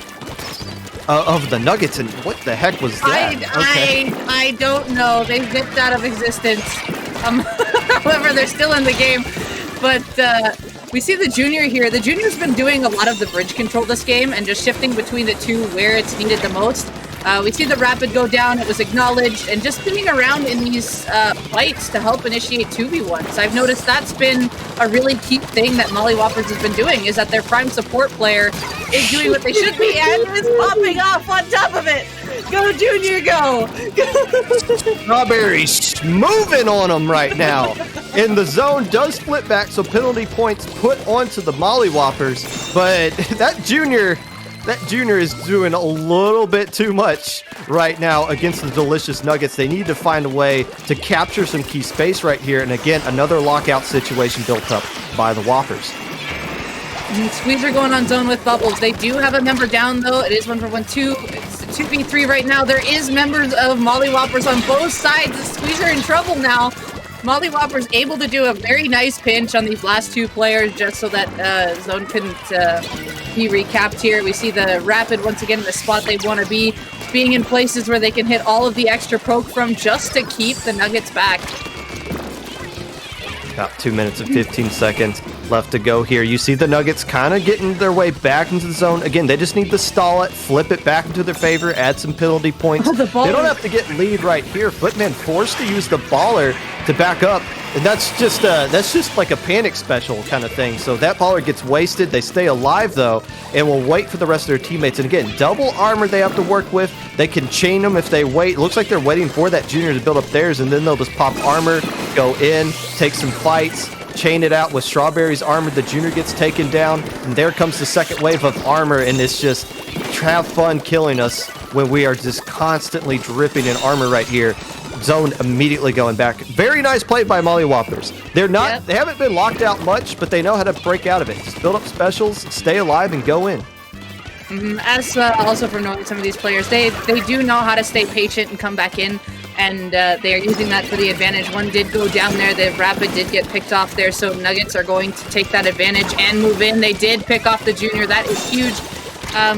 Nuggets, and what the heck was that?
I don't know. They zipped out of existence. However, they're still in the game, but we see the Junior here. The Junior's been doing a lot of the bridge control this game and just shifting between the 2 where it's needed the most. We see the Rapid go down, it was acknowledged, and just spinning around in these fights to help initiate 2v1s. I've noticed that's been a really key thing that Molly Whoppers has been doing, is that their prime support player is doing what they should be and is popping off on top of it. Go Junior, go!
Strawberry's moving on them right now. And the zone does flip back, so penalty points put onto the Molly Whoppers, but that Junior is doing a little bit too much right now against the delicious Nuggets. They need to find a way to capture some key space right here. And again, another lockout situation built up by the Whoppers.
Squeezer going on zone with Bubbles. They do have a member down, though. It is 1-for-1-2. It's 2v3 right now. There is members of Molly Whoppers on both sides. The Squeezer in trouble now. Molly Whoppers able to do a very nice pinch on these last 2 players just so that zone couldn't be recapped here. We see the Rapid once again in the spot they want to be, being in places where they can hit all of the extra poke from just to keep the Nuggets back.
About 2 minutes and 15 seconds left to go here. You see the Nuggets kind of getting their way back into the zone. Again, they just need to stall it, flip it back into their favor, add some penalty points. They don't have to get lead right here. Footman forced to use the baller to back up, and that's just like a panic special kind of thing. So that baller gets wasted. They stay alive though, and will wait for the rest of their teammates. And again, double armor they have to work with. They can chain them if they wait. It looks like they're waiting for that Junior to build up theirs, and then they'll just pop armor, go in, take some fights, chain it out with Strawberry's armor. The Junior gets taken down, and there comes the second wave of armor, and it's just have fun killing us when we are just constantly dripping in armor right here. Zone immediately going back. Very nice play by Molly Whoppers. They haven't been locked out much, but they know how to break out of it. Just build up specials, stay alive, and go in.
As also from knowing some of these players, they do know how to stay patient and come back in, and they are using that for the advantage. One did go down there, the Rapid did get picked off there, so Nuggets are going to take that advantage and move in. They did pick off the Junior, that is huge.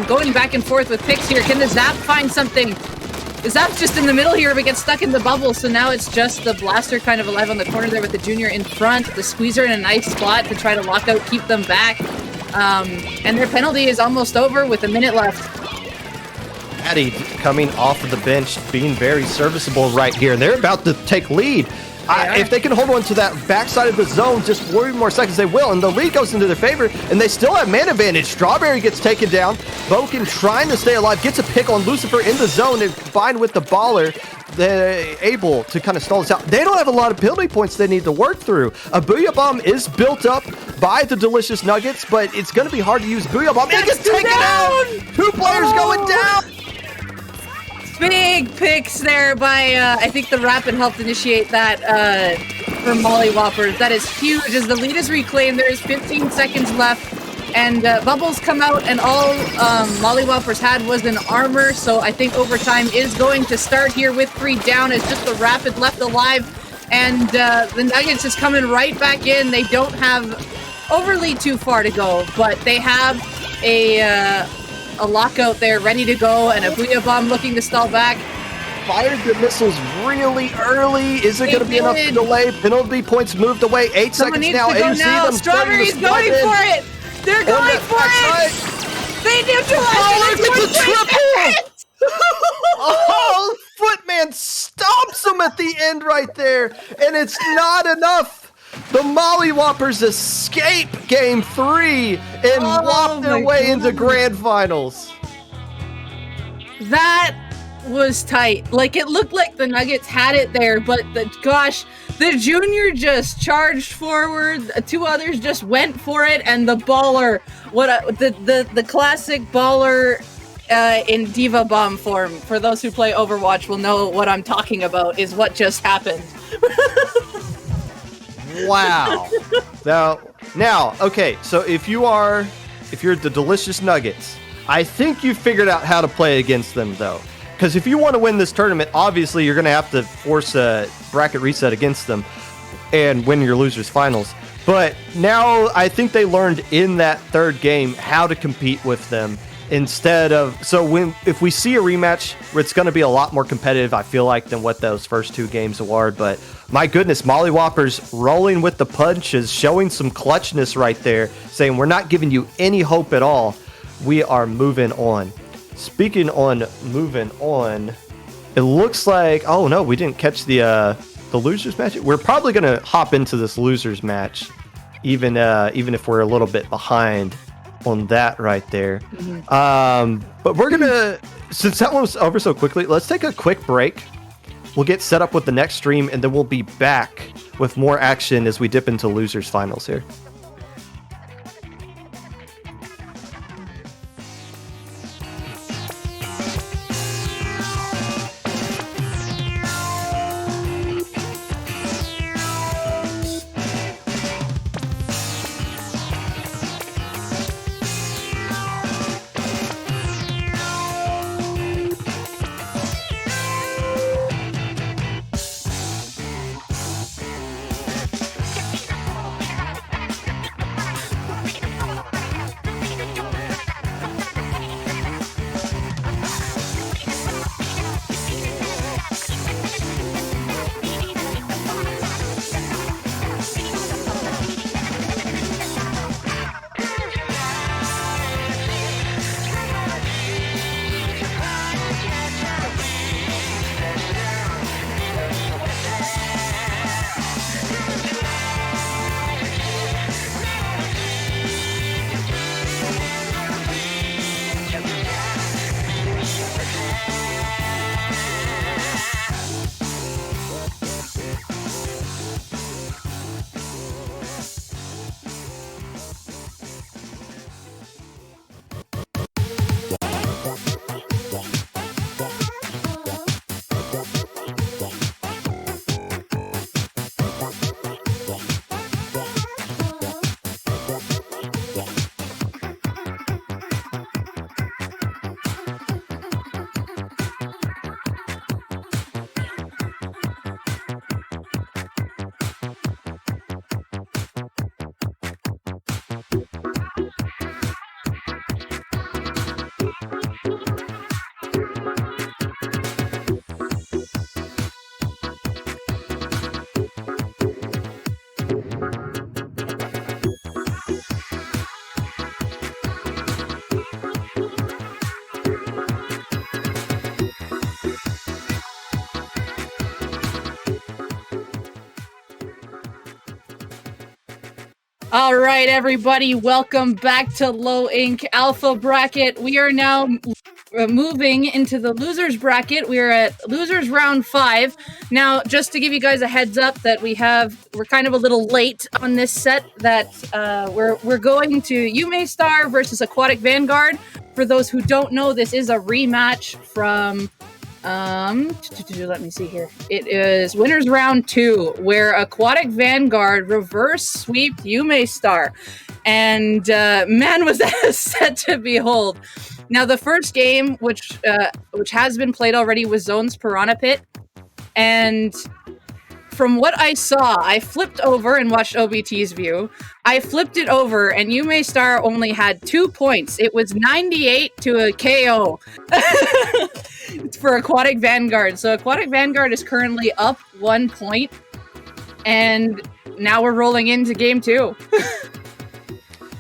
Going back and forth with picks here. Can the Zap find something? The Zap's just in the middle here, but gets stuck in the bubble, so now it's just the Blaster kind of alive on the corner there with the Junior in front. The Squeezer in a nice spot to try to lock out, keep them back. And their penalty is almost over with a minute left.
Addy coming off of the bench, being very serviceable right here, and they're about to take lead. If they can hold on to that backside of the zone just 40 more seconds, they will, and the lead goes into their favor, and they still have man advantage. Strawberry gets taken down. Boken trying to stay alive, gets a pick on Lucifer in the zone, and combined with the baller, they're able to kind of stall this out. They don't have a lot of penalty points they need to work through. A Booyah Bomb is built up by the Delicious Nuggets, but it's going to be hard to use Booyah Bomb. It gets taken out! 2 players going down!
Big picks there by, I think the Rapid helped initiate that for Molly Whoppers. That is huge as the lead is reclaimed. There is 15 seconds left. And bubbles come out, and all Molly Whoppers had was an armor, so I think overtime is going to start here with 3 down as just the Rapid left alive. And the Nuggets is coming right back in. They don't have overly too far to go, but they have a lockout there ready to go, and a Booyah Bomb looking to stall back.
Fired the missiles really early. Is it going to be enough to delay? Penalty points moved away. 8 seconds now.
And you see them Strawberry's going for it. They're going for it. They neutralize it.
It's a triple. Oh, Footman stomps him at the end right there, and it's not enough. The Molly Whoppers escape Game 3 and walk their way into Grand Finals.
That was tight. Like, it looked like the Nuggets had it there, but the Junior just charged forward. 2 others just went for it, and the baller, the classic baller in Diva Bomb form, for those who play Overwatch will know what I'm talking about, is what just happened.
Wow. Now, okay, so if you're the Delicious Nuggets, I think you figured out how to play against them, though. Because if you want to win this tournament, obviously you're going to have to force a bracket reset against them and win your losers finals. But now I think they learned in that 3rd game how to compete with them instead of... So if we see a rematch, it's going to be a lot more competitive, I feel like, than what those first 2 games were. But my goodness, Molly Whoppers rolling with the punches, showing some clutchness right there, saying we're not giving you any hope at all. We are moving on. Speaking on moving on, it looks like... Oh, no, we didn't catch the losers match. We're probably going to hop into this losers match, even if we're a little bit behind on that right there. But we're going to... Since that one was over so quickly, let's take a quick break. We'll get set up with the next stream, and then we'll be back with more action as we dip into losers finals here.
All right, everybody, welcome back to Low Ink Alpha Bracket. We are now moving into the losers bracket. We're at losers round 5. Now, just to give you guys a heads up that we're kind of a little late on this set, that we're going to Yume Star versus Aquatic Vanguard. For those who don't know, this is a rematch from let me see here. It is winners round 2, where Aquatic Vanguard reverse sweeped Yume Star, and man, was that a set to behold. Now, the first game, which has been played already, was Zone's Piranha Pit, and from what I saw, I flipped over and watched OBT's view. I flipped it over, and Yume Star only had 2 points. It was 98 to a KO for Aquatic Vanguard. So Aquatic Vanguard is currently up 1 point, and now we're rolling into game 2.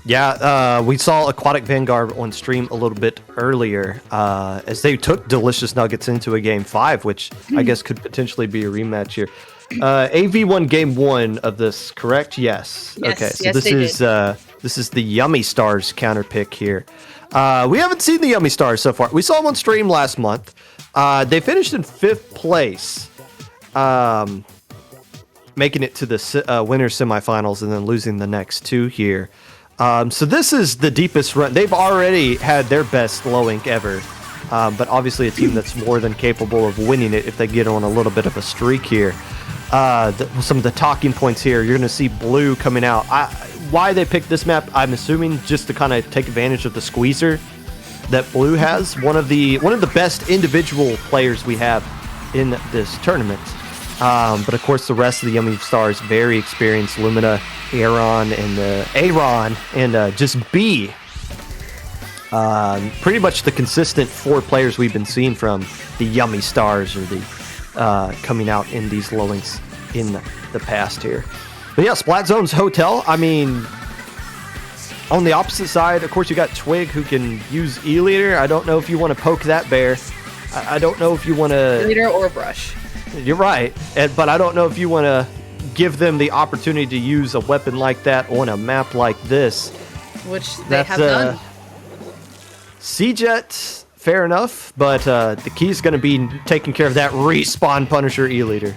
Yeah, we saw Aquatic Vanguard on stream a little bit earlier as they took Delicious Nuggets into a game 5, which I guess could potentially be a rematch here. AV won game 1 of this, correct? Yes. Okay, so
yes,
this is the Yume Stars counter pick here. We haven't seen the Yume Stars so far. We saw them on stream last month. They finished in 5th place, making it to the winners semifinals and then losing the next 2 here. So this is the deepest run. They've already had their best low ink ever, but obviously a team that's more than capable of winning it if they get on a little bit of a streak here. Some of the talking points here, you're going to see Blue coming out. Why they picked this map, I'm assuming just to kind of take advantage of the squeezer that Blue has. One of the best individual players we have in this tournament. But of course, the rest of the Yume Stars, very experienced. Lumina, Aaron, and just B. Pretty much the consistent 4 players we've been seeing from the Yume Stars, or the coming out in these low inks in the past here. But yeah, Splat Zone's Hotel. I mean, on the opposite side, of course, you got Twig, who can use E-Leader. I don't know if you want to poke that bear. I don't know if you want to...
E-Leader or Brush.
You're right, but I don't know if you want to give them the opportunity to use a weapon like that on a map like this.
Which they have done.
C-Jet... Fair enough, but the key is going to be taking care of that respawn Punisher E-Leader.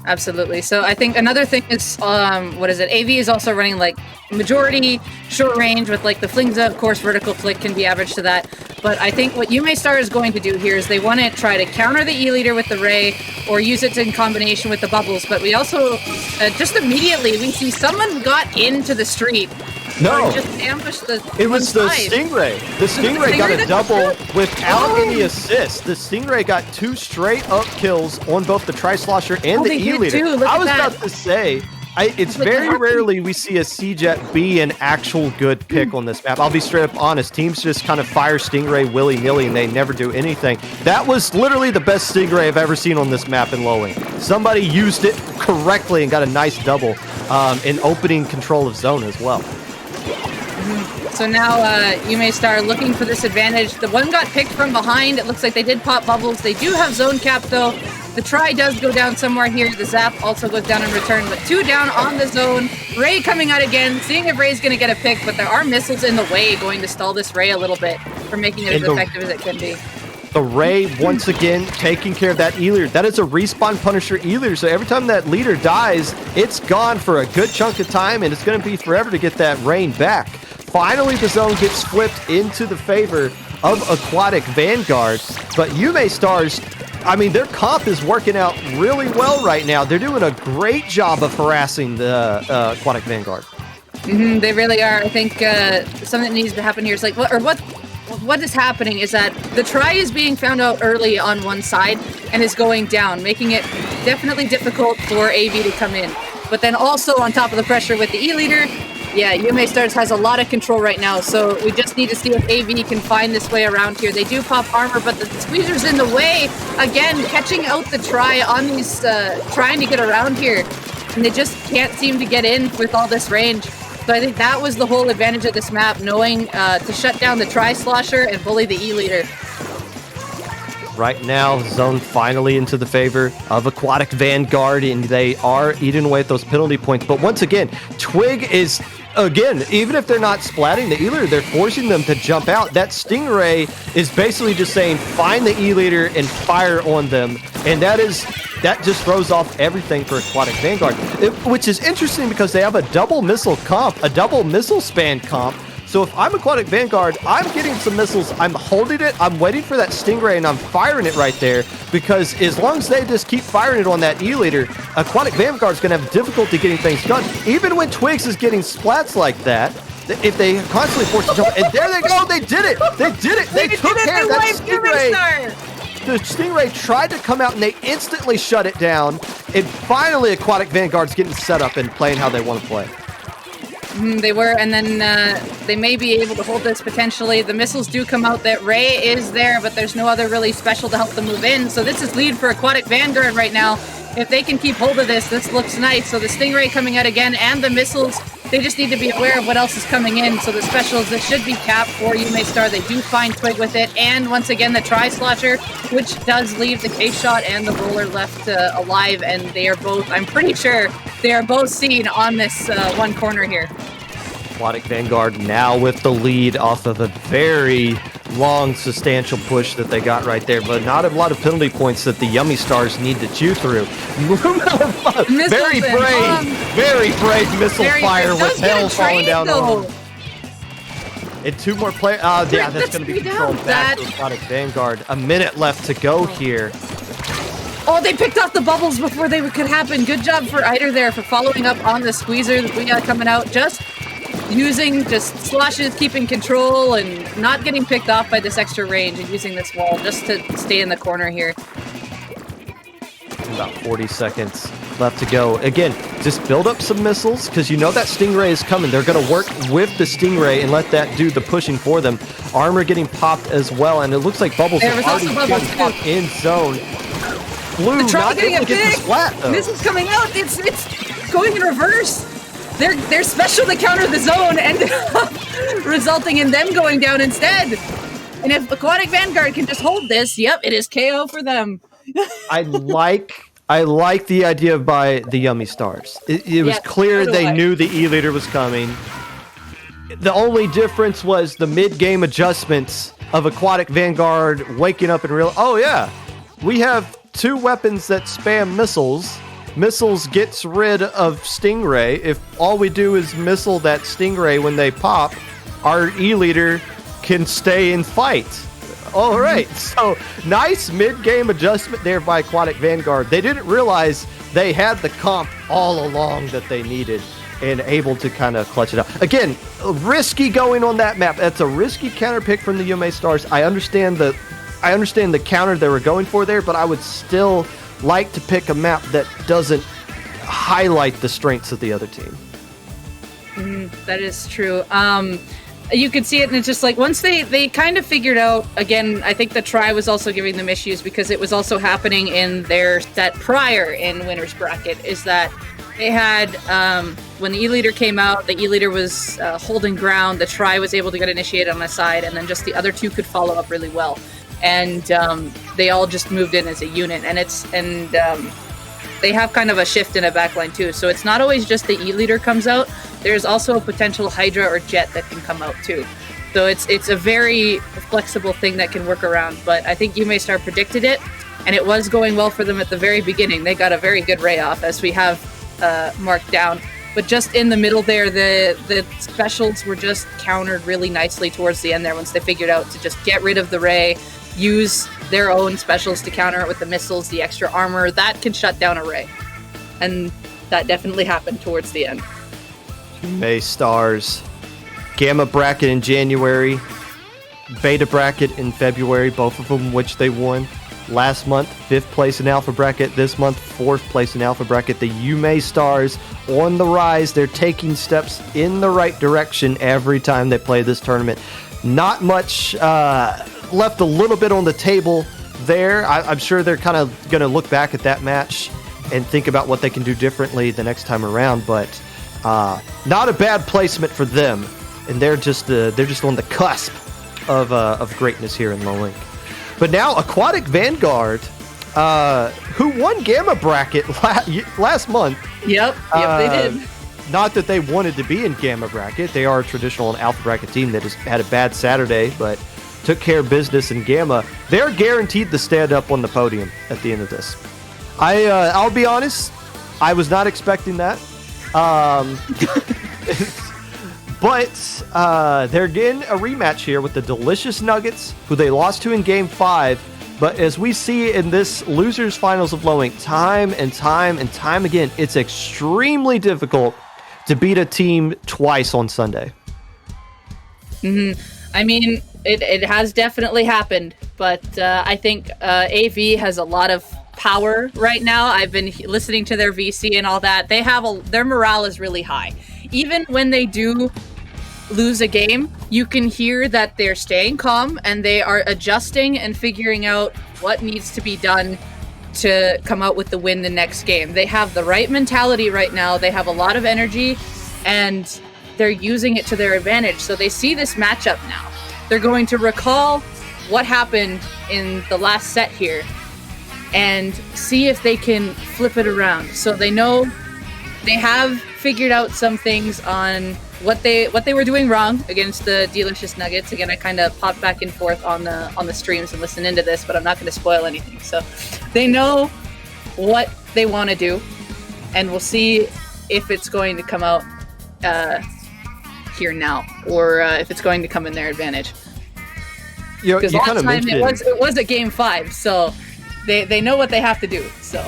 Absolutely. So I think another thing is, AV is also running like majority short range with like the Flingza. Of course, vertical flick can be average to that. But I think what Yume Star is going to do here is they want to try to counter the E-Leader with the Ray or use it in combination with the bubbles. But we also, just immediately, we see someone got into the street.
No,
just ambushed
it was the Stingray. The Stingray got a double without any assist. The Stingray got 2 straight up kills on both the Tri-Slosher and the E-Leader. I was about to say, it's very rarely we see a C-Jet be an actual good pick on this map. I'll be straight up honest. Teams just kind of fire Stingray willy-nilly and they never do anything. That was literally the best Stingray I've ever seen on this map in low ink. Somebody used it correctly and got a nice double in opening control of zone as well.
So now Yume Star looking for this advantage. The one got picked from behind. It looks like they did pop bubbles. They do have zone cap though. The try does go down somewhere here. The zap also goes down in return, but 2 down on the zone. Ray coming out again, seeing if Ray's going to get a pick, but there are missiles in the way going to stall this Ray a little bit from making it as effective as it can be.
The Ray, once again, taking care of that E-Leader. That is a respawn Punisher E-Leader, so every time that leader dies, it's gone for a good chunk of time, and it's going to be forever to get that rain back. Finally, the zone gets flipped into the favor of Aquatic Vanguard, but Yume Stars, I mean, their comp is working out really well right now. They're doing a great job of harassing the Aquatic Vanguard.
They really are. I think something that needs to happen here is like, what is happening is that the try is being found out early on one side and is going down, making it definitely difficult for AV to come in. But then also on top of the pressure with the E-Leader, yeah, Yume Stars has a lot of control right now, so we just need to see if AV can find this way around here. They do pop armor, but the squeezer's in the way. Again, catching out the try on these, trying to get around here. And they just can't seem to get in with all this range. So I think that was the whole advantage of this map, knowing to shut down the Tri-Slosher and bully the E-Leader.
Right now, zone finally into the favor of Aquatic Vanguard, and they are eating away at those penalty points. But once again, Twig is again, even if they're not splatting the E-Leader, they're forcing them to jump out. That Stingray is basically just saying, find the E-Leader and fire on them. And that just throws off everything for Aquatic Vanguard, which is interesting because they have a double missile span comp. So if I'm Aquatic Vanguard, I'm getting some missiles, I'm holding it, I'm waiting for that Stingray, and I'm firing it right there, because as long as they just keep firing it on that E-Leader, Aquatic Vanguard's going to have difficulty getting things done. Even when Twigs is getting splats like that, if they constantly force to jump, and there they go, they did it! They did it! They took care of that Stingray! The Stingray tried to come out, and they instantly shut it down, and finally Aquatic Vanguard's getting set up and playing how they want to play.
They were, and then they may be able to hold this potentially. The missiles do come out. That Ray is there, but there's no other really special to help them move in. So this is lead for Aquatic Vanguard right now. If they can keep hold of this looks nice. So the Stingray coming out again, and the missiles, they just need to be aware of what else is coming in. So the specials, this should be capped for Yume Star. They do find Twig with it, and once again the Tri-Slosher, which does leave the K-Shot and the Roller left alive, and they are both, I'm pretty sure, they are both seen on this one corner here.
Aquatic Vanguard now with the lead off of a very long, substantial push that they got right there, but not a lot of penalty points that the Yume Stars need to chew through. Very brave missile fire with hell falling down on them. And two more players. Yeah, that's going to be controlled back to Aquatic Vanguard. A minute left to go here.
Oh, they picked off the bubbles before they could happen. Good job for Eider there for following up on the squeezer that we got coming out. Just sloshes, keeping control, and not getting picked off by this extra range, and using this wall just to stay in the corner here.
About 40 seconds left to go. Again, just build up some missiles, because you know that Stingray is coming. They're going to work with the Stingray and let that do the pushing for them. Armor getting popped as well, and it looks like Bubbles have already getting popped in zone. Blue not able to get the splat, though.
Missiles coming out. It's going in reverse. They're special to counter the zone, ended up resulting in them going down instead. And if Aquatic Vanguard can just hold this, yep, it is KO for them.
I like the idea by the Yume Stars. It was clear they knew the E-Leader was coming. The only difference was the mid-game adjustments of Aquatic Vanguard waking up and realizing, oh yeah, we have two weapons that spam missiles. Missiles gets rid of Stingray. If all we do is missile that Stingray when they pop, our E-Leader can stay and fight. All right, so nice mid-game adjustment there by Aquatic Vanguard. They didn't realize they had the comp all along that they needed and able to kind of clutch it out. Again, risky going on that map. That's a risky counter pick from the Yume Stars. I understand the counter they were going for there, but I would still like to pick a map that doesn't highlight the strengths of the other team.
That is true. You could see it, and it's just like once they kind of figured out, again, I think the Tri was also giving them issues because it was also happening in their set prior in winner's bracket, is that they had, when the E-Leader came out, the E-Leader was holding ground, the Tri was able to get initiated on the side, and then just the other two could follow up really well. And they all just moved in as a unit, and they have kind of a shift in a backline too. So it's not always just the E-Leader comes out. There's also a potential Hydra or Jet that can come out too. So it's a very flexible thing that can work around. But I think Yume Star predicted it, and it was going well for them at the very beginning. They got a very good Ray off, as we have marked down. But just in the middle there, the specials were just countered really nicely towards the end there once they figured out to just get rid of the Ray, use their own specials to counter it with the missiles, the extra armor. That can shut down a Ray. And that definitely happened towards the end.
Yume Stars. Gamma bracket in January. Beta bracket in February, both of them which they won. Last month, 5th place in Alpha bracket. This month, 4th place in Alpha bracket. The Yume Stars on the rise. They're taking steps in the right direction every time they play this tournament. Not much left a little bit on the table there. I'm sure they're kind of going to look back at that match and think about what they can do differently the next time around, but not a bad placement for them, and they're just on the cusp of greatness here in Low Link. But now Aquatic Vanguard, who won Gamma bracket last month.
Yep, they did.
not that they wanted to be in Gamma Bracket. They are a traditional and Alpha Bracket team that has had a bad Saturday, but took care of business in Gamma. They're guaranteed to stand up on the podium at the end of this. I'll be honest, I was not expecting that. But they're getting a rematch here with the Delicious Nuggets, who they lost to in Game 5. But as we see in this losers finals of Low Ink, time and time and time again, it's extremely difficult to beat a team twice on Sunday.
I mean, it has definitely happened, but I think AV has a lot of power right now. I've been listening to their VC and all that. They have their morale is really high. Even when they do lose a game, you can hear that they're staying calm and they are adjusting and figuring out what needs to be done to come out with the win the next game. They have the right mentality right now. They have a lot of energy and they're using it to their advantage. So they see this matchup now. They're going to recall what happened in the last set here and see if they can flip it around. So they know they have figured out some things on what they were doing wrong against the Delicious Nuggets. Again, I kind of popped back and forth on the streams and listened into this, but I'm not going to spoil anything. So they know what they want to do, and we'll see if it's going to come out here now, or if it's going to come in their advantage. Because last time it was a Game 5, so they know what they have to do. So.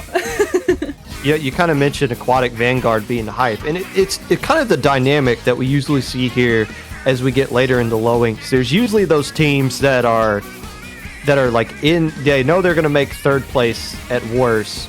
Yeah, you kind of mentioned Aquatic Vanguard being hype, and it's kind of the dynamic that we usually see here as we get later into Low Inks. There's usually those teams that are like they know they're going to make third place at worst,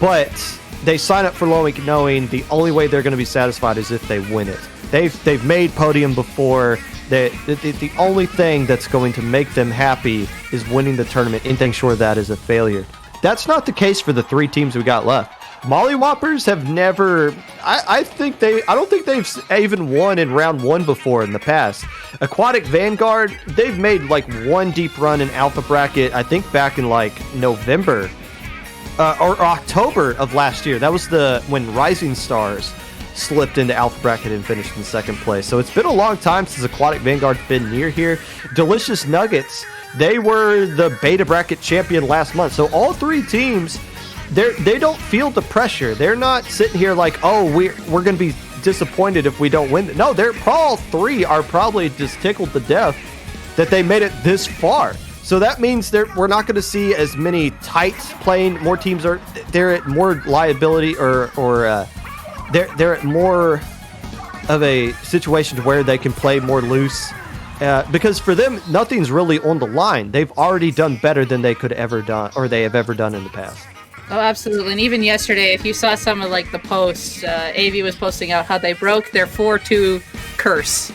but they sign up for Low Ink knowing the only way they're going to be satisfied is if they win it. They've made podium before. The only thing that's going to make them happy is winning the tournament. Anything short of that is a failure. That's not the case for the three teams we got left. Molly Whoppers have never. I don't think they've even won in round 1 before in the past. Aquatic Vanguard, they've made like one deep run in Alpha Bracket. I think back in like November or October of last year. That was when Rising Stars slipped into Alpha Bracket and finished in second place. So it's been a long time since Aquatic Vanguard's been near here. Delicious Nuggets, they were the Beta Bracket champion last month. So all three teams, they don't feel the pressure. They're not sitting here like, oh, we're going to be disappointed if we don't win. No, all three are probably just tickled to death that they made it this far. So that means we're not going to see as many tights playing. More teams they're at more liability or they're at more of a situation where they can play more loose. Because for them, nothing's really on the line. They've already done better than they could ever done, or they have ever done in the past.
Oh, absolutely. And even yesterday, if you saw some of like the posts, AV was posting out how they broke their 4-2 curse.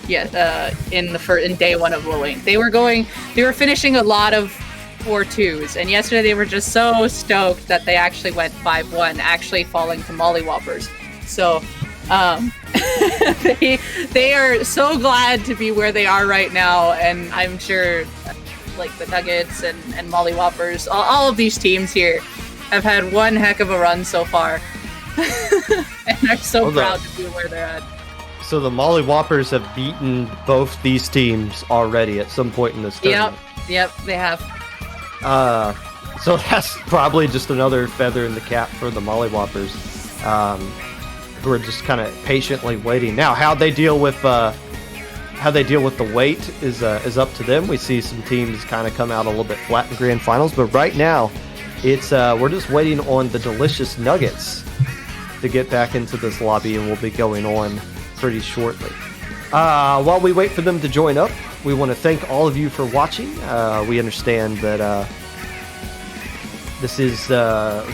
In day 1 of Low Ink. They were finishing a lot of 4-2s, and yesterday they were just so stoked that they actually went 5-1, actually falling to Molly Whoppers. So they are so glad to be where they are right now, and I'm sure like the Nuggets and Molly Whoppers, all of these teams here have had one heck of a run so far. And are so proud to be where they're at.
So the Molly Whoppers have beaten both these teams already at some point in this tournament.
Yep, they have.
So that's probably just another feather in the cap for the Molly Whoppers, who are just kind of patiently waiting. Now, how they deal with the wait is up to them. We see some teams kind of come out a little bit flat in grand finals, but right now, it's we're just waiting on the Delicious Nuggets to get back into this lobby, and we'll be going on pretty shortly. While we wait for them to join up, we want to thank all of you for watching. We understand that this is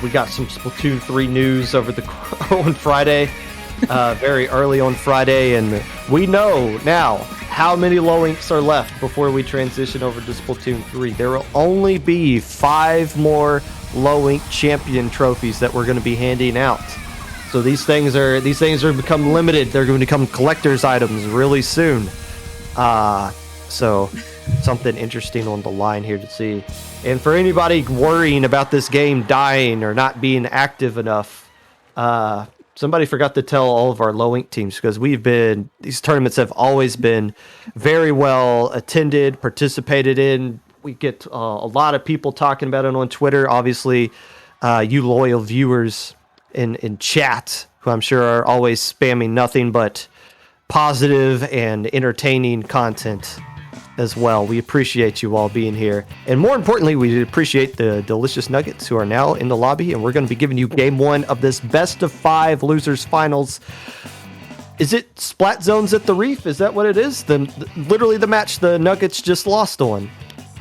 we got some Splatoon 3 news on Friday, very early on Friday, and we know now how many Low Inks are left before we transition over to Splatoon 3. There will only be 5 more Low Ink champion trophies that we're going to be handing out. So these things are become limited. They're going to become collector's items really soon. So something interesting on the line here to see. And for anybody worrying about this game dying or not being active enough, somebody forgot to tell all of our low ink teams, because these tournaments have always been very well attended, participated in. We get a lot of people talking about it on Twitter. Obviously, you loyal viewers in chat, who I'm sure are always spamming nothing but positive and entertaining content as well. We appreciate you all being here. And more importantly, we appreciate the delicious nuggets who are now in the lobby, and we're going to be giving you game 1 of this best of 5 losers finals. Is it Splat Zones at the Reef? Is that what it is? Literally the match the Nuggets just lost on.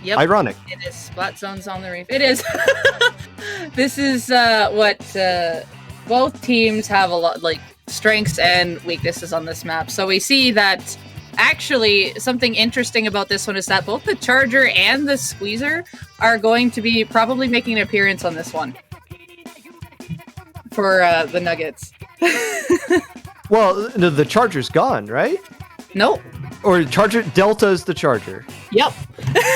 Yep.
Ironic.
It is Splat Zones on the Reef. It is. This is what both teams have a lot, like, strengths and weaknesses on this map. So we see that actually something interesting about this one is that both the Charger and the Squeezer are going to be probably making an appearance on this one for the Nuggets.
Well, the Charger's gone, right?
Nope.
Or Charger Delta is the Charger.
Yep.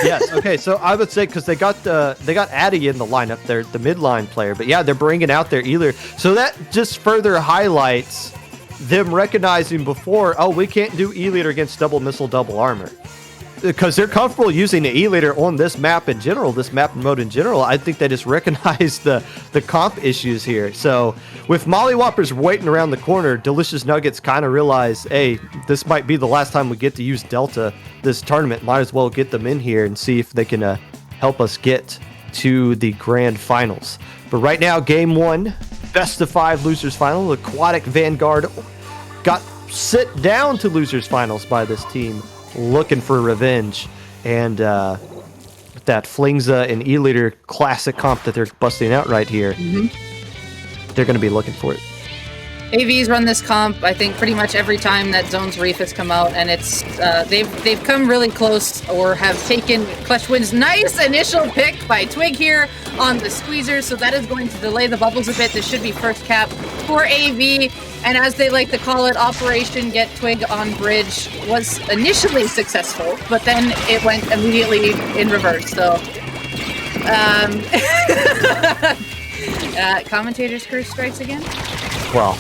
Yes. Okay. So I would say, because they got Addy in the lineup, they're the midline player, but yeah, they're bringing out their E-Leader. So that just further highlights them recognizing before, oh, we can't do E-Leader against double missile, double armor, because they're comfortable using the E-Leader on this map in general, this map mode in general. I think they just recognize the comp issues here. So with Molly Whoppers waiting around the corner, Delicious Nuggets kind of realize, hey, this might be the last time we get to use Delta this tournament. Might as well get them in here and see if they can help us get to the grand finals. But right now, game 1, best of 5 losers final. Aquatic Vanguard got sit down to losers finals by this team, looking for revenge. And with that Flingza and E-Leader classic comp that they're busting out right here, they're going to be looking for it.
AV's run this comp, I think, pretty much every time that Zones Reef has come out, and it's they've come really close or have taken clutch wins. Nice initial pick by Twig here on the Squeezer, so that is going to delay the bubbles a bit. This should be first cap for AV, and as they like to call it, Operation Get Twig on Bridge was initially successful, but then it went immediately in reverse. So, Commentators curse strikes again.
Well,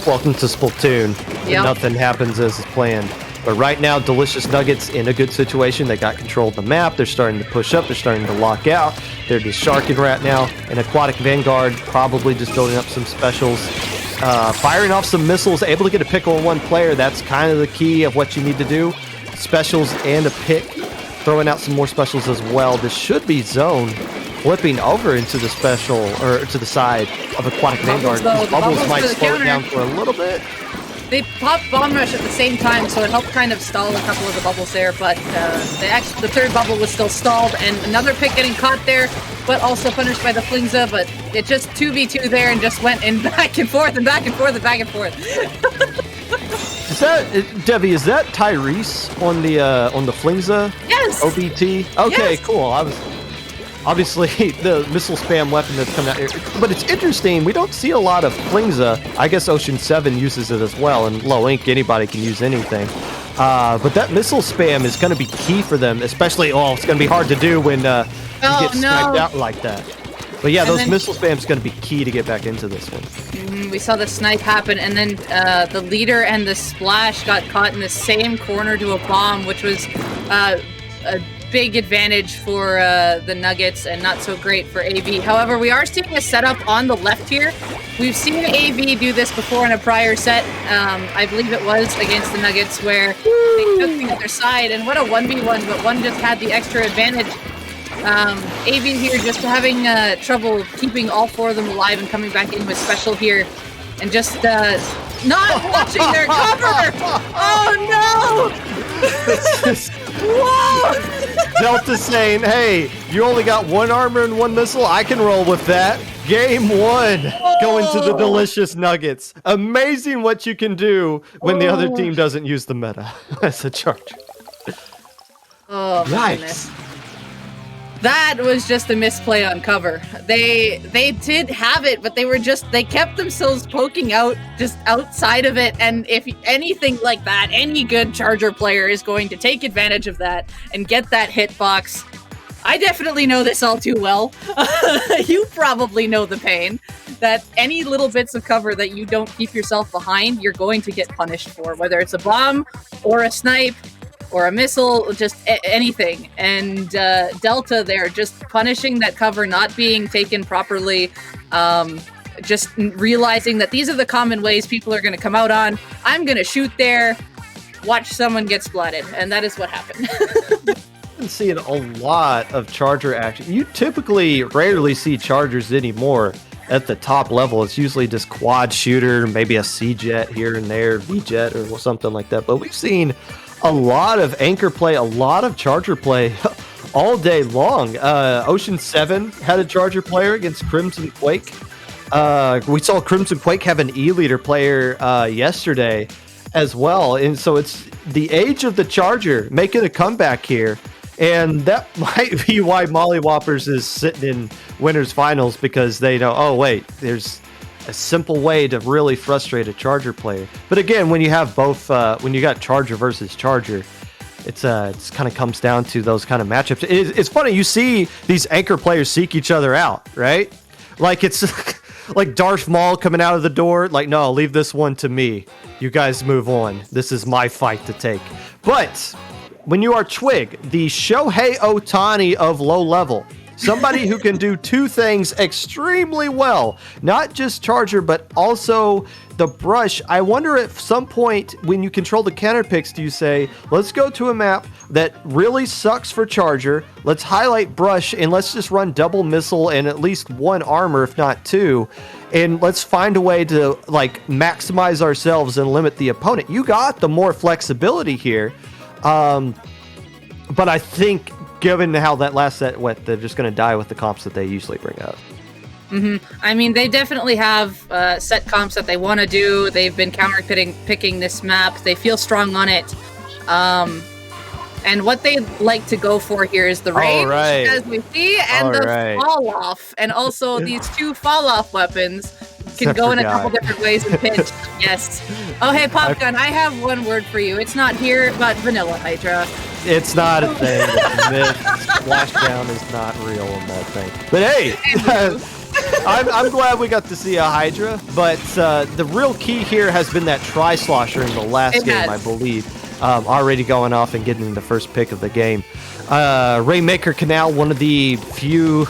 welcome to Splatoon.
Yep.
Nothing happens as planned. But right now, Delicious Nuggets in a good situation. They got control of the map. They're starting to push up. They're starting to lock out. They're just sharking right now. And Aquatic Vanguard probably just building up some specials. Firing off some missiles, able to get a pick on one player. That's kind of the key of what you need to do. Specials and a pick. Throwing out some more specials as well. This should be zone. Flipping over into the special, or to the side of Aquatic Vanguard. These bubbles might slow it down for a little bit.
They popped Bomb Rush at the same time, so it helped kind of stall a couple of the bubbles there, but the third bubble was still stalled, and another pick getting caught there, but also punished by the Flingza, but it just 2v2 there and just went in back and forth and back and forth and back and forth.
Is that, Debbie, is that Tyrese on the Flingza?
Yes!
OBT? Okay,
yes.
Cool. Obviously, the missile spam weapon that's coming out here. But it's interesting, we don't see a lot of Flingza. I guess Ocean 7 uses it as well, and Low Ink, anybody can use anything. But that missile spam is going to be key for them, especially, it's going to be hard to do when you get sniped out like that. But yeah, those missile spam is going to be key to get back into this one.
We saw the snipe happen, and then the leader and the splash got caught in the same corner to a bomb, which was a big advantage for the Nuggets and not so great for AV. However, we are seeing a setup on the left here. We've seen AV do this before in a prior set. I believe it was against the Nuggets, where they took the other side, and what a 1v1, but one just had the extra advantage. AV here just having trouble keeping all 4 of them alive and coming back in with special here, and just not watching their cover. Oh no! Whoa!
Delta saying, hey, you only got 1 armor and 1 missile? I can roll with that. Game 1 going to the Delicious Nuggets. Amazing what you can do when the other team doesn't use the meta as a charger.
Oh, my goodness. That was just a misplay on cover. They did have it, but they kept themselves poking out just outside of it. And if anything like that, any good Charger player is going to take advantage of that and get that hitbox. I definitely know this all too well. You probably know the pain. that any little bits of cover that you don't keep yourself behind, you're going to get punished for, whether it's a bomb or a snipe or a missile, just anything. And Delta there, just punishing that cover not being taken properly, just realizing that these are the common ways people are going to come out on. I'm going to shoot there, watch someone get splatted, and that is what happened.
I've been seeing a lot of Charger action. You typically rarely see Chargers anymore at the top level. It's usually just quad shooter, maybe a C-Jet here and there, V-Jet or something like that. But we've seen a lot of anchor play, a lot of Charger play all day long. Ocean 7 had a Charger player against Crimson Quake. We saw Crimson Quake have an E-Leader player yesterday as well. And so it's the age of the Charger making a comeback here. And that might be why Molly Whoppers is sitting in winners finals, because they know, oh, wait, there's a simple way to really frustrate a Charger player. But again, when you have both, when you got Charger versus Charger, it's kind of comes down to those kind of matchups. It's funny, you see these anchor players seek each other out, right? Like it's like Darth Maul coming out of the door, like, no, leave this one to me. You guys move on. This is my fight to take. But when you are Twig, the Shohei Ohtani of low level, somebody who can do two things extremely well, not just Charger, but also the brush. I wonder at some point when you control the counter picks, do you say, let's go to a map that really sucks for Charger, let's highlight brush, and let's just run double missile and at least one armor, if not two, and let's find a way to like maximize ourselves and limit the opponent. You got the more flexibility here. But I think given how that last set went, they're just going to die with the comps that they usually bring up.
I mean, they definitely have set comps that they want to do. They've been picking this map. They feel strong on it. And what they like to go for here is the range, as we see, and fall off. And also these two fall off weapons can go in a couple different ways and pitch. Yes. Oh, hey, Popgun, I have one word for you. It's not here, but Vanilla Hydra.
It's not a thing. Splashdown is not real on that thing. But hey, I'm glad we got to see a Hydra. But the real key here has been that Tri-Slosher in the last game, I believe. Already going off and getting the first pick of the game. Rainmaker Canal, one of the few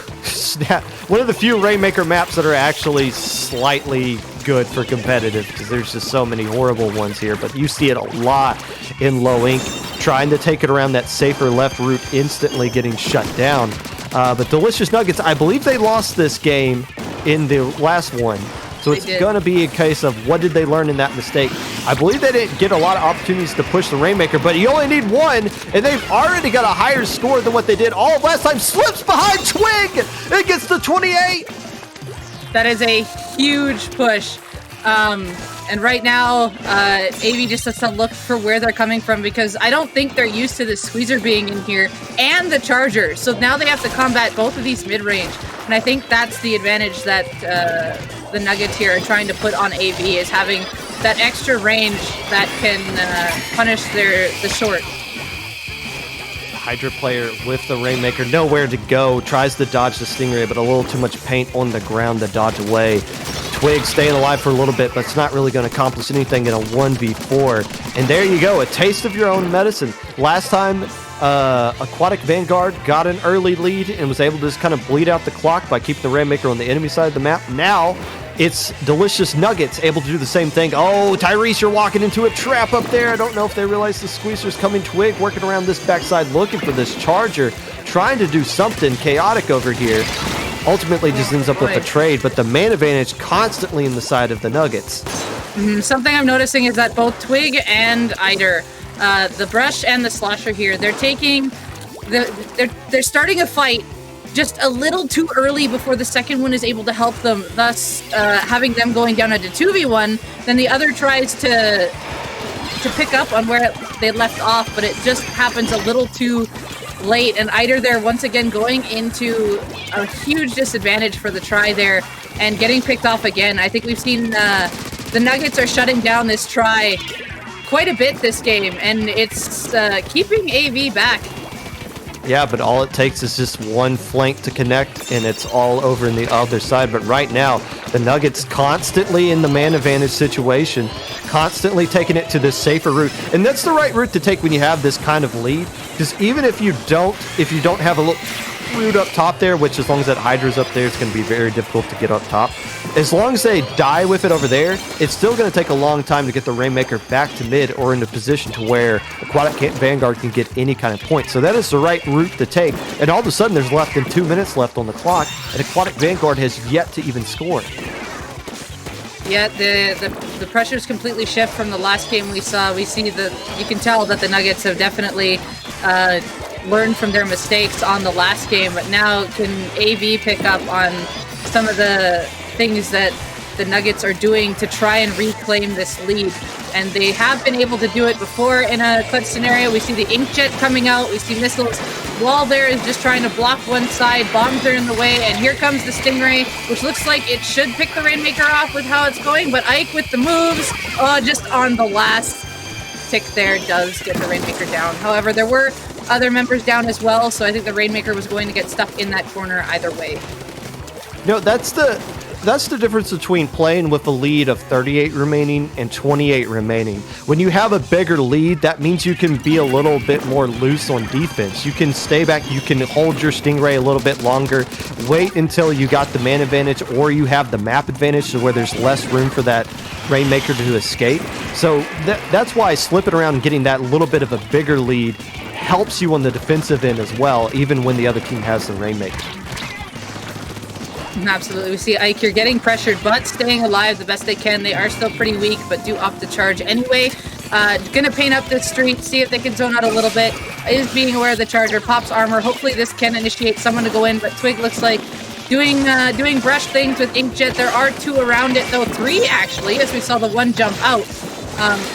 Rainmaker maps that are actually slightly good for competitive, because there's just so many horrible ones here. But you see it a lot in low ink, trying to take it around that safer left route, instantly getting shut down. But Delicious Nuggets, I believe they lost this game in the last one. So it's going to be a case of what did they learn in that mistake. I believe they didn't get a lot of opportunities to push the Rainmaker, but you only need one, and they've already got a higher score than what they did all of last time. Slips behind Twig! It gets to 28!
That is a huge push. And right now, AV just has to look for where they're coming from, because I don't think they're used to the Squeezer being in here and the Charger. So now they have to combat both of these mid-range. And I think that's the advantage that the Nuggets here are trying to put on AV, is having that extra range that can punish the short.
Hydra player with the Rainmaker, nowhere to go, tries to dodge the Stingray, but a little too much paint on the ground to dodge away. Twig staying alive for a little bit, but it's not really going to accomplish anything in a 1v4. And there you go, a taste of your own medicine. Last time, Aquatic Vanguard got an early lead and was able to just kind of bleed out the clock by keeping the Rainmaker on the enemy side of the map. Now, it's Delicious Nuggets able to do the same thing. Oh, Tyrese, you're walking into a trap up there. I don't know if they realize the Squeezer's coming. Twig working around this backside, looking for this Charger, trying to do something chaotic over here. Ultimately just ends up with a trade, but the man advantage constantly in the side of the Nuggets.
Something I'm noticing is that both Twig and Eider, the Brush and the Slosher here, they're starting a fight just a little too early before the second one is able to help them, thus having them going down into 2v1. Then the other tries to pick up on where they left off, but it just happens a little too late, and Eider there once again going into a huge disadvantage for the try there and getting picked off again. I think we've seen the Nuggets are shutting down this try quite a bit this game, and it's keeping AV back.
Yeah, but all it takes is just one flank to connect, and it's all over in the other side. But right now, the Nuggets constantly in the man advantage situation, constantly taking it to this safer route. And that's the right route to take when you have this kind of lead. Because even if you don't have a little route up top there, which as long as that Hydra's up there, it's going to be very difficult to get up top. As long as they die with it over there, it's still going to take a long time to get the Rainmaker back to mid or into position to where Aquatic Vanguard can get any kind of point. So that is the right route to take. And all of a sudden, there's less than 2 minutes left on the clock, and Aquatic Vanguard has yet to even score.
Yeah, the pressures completely shift from the last game we saw. You can tell that the Nuggets have definitely learned from their mistakes on the last game, but now can AV pick up on some of the things that the Nuggets are doing to try and reclaim this lead. And they have been able to do it before in a clutch scenario. We see the Inkjet coming out, we see missiles. Wall there is just trying to block one side, bombs are in the way, and here comes the Stingray, which looks like it should pick the Rainmaker off with how it's going, but Ike with the moves, just on the last tick there, does get the Rainmaker down. However, there were other members down as well, so I think the Rainmaker was going to get stuck in that corner either way.
No, that's the difference between playing with a lead of 38 remaining and 28 remaining. When you have a bigger lead, that means you can be a little bit more loose on defense. You can stay back, you can hold your Stingray a little bit longer, wait until you got the man advantage or you have the map advantage so where there's less room for that Rainmaker to escape. So that's why slipping around and getting that little bit of a bigger lead helps you on the defensive end as well, even when the other team has the Rainmaker.
Absolutely. We see Ike here getting pressured, but staying alive the best they can. They are still pretty weak, but do opt to charge anyway. Gonna paint up this street, see if they can zone out a little bit. Is being aware of the charger, pops armor. Hopefully this can initiate someone to go in, but Twig looks like doing brush things with Inkjet. There are 2 around it, though 3 actually, as we saw the one jump out.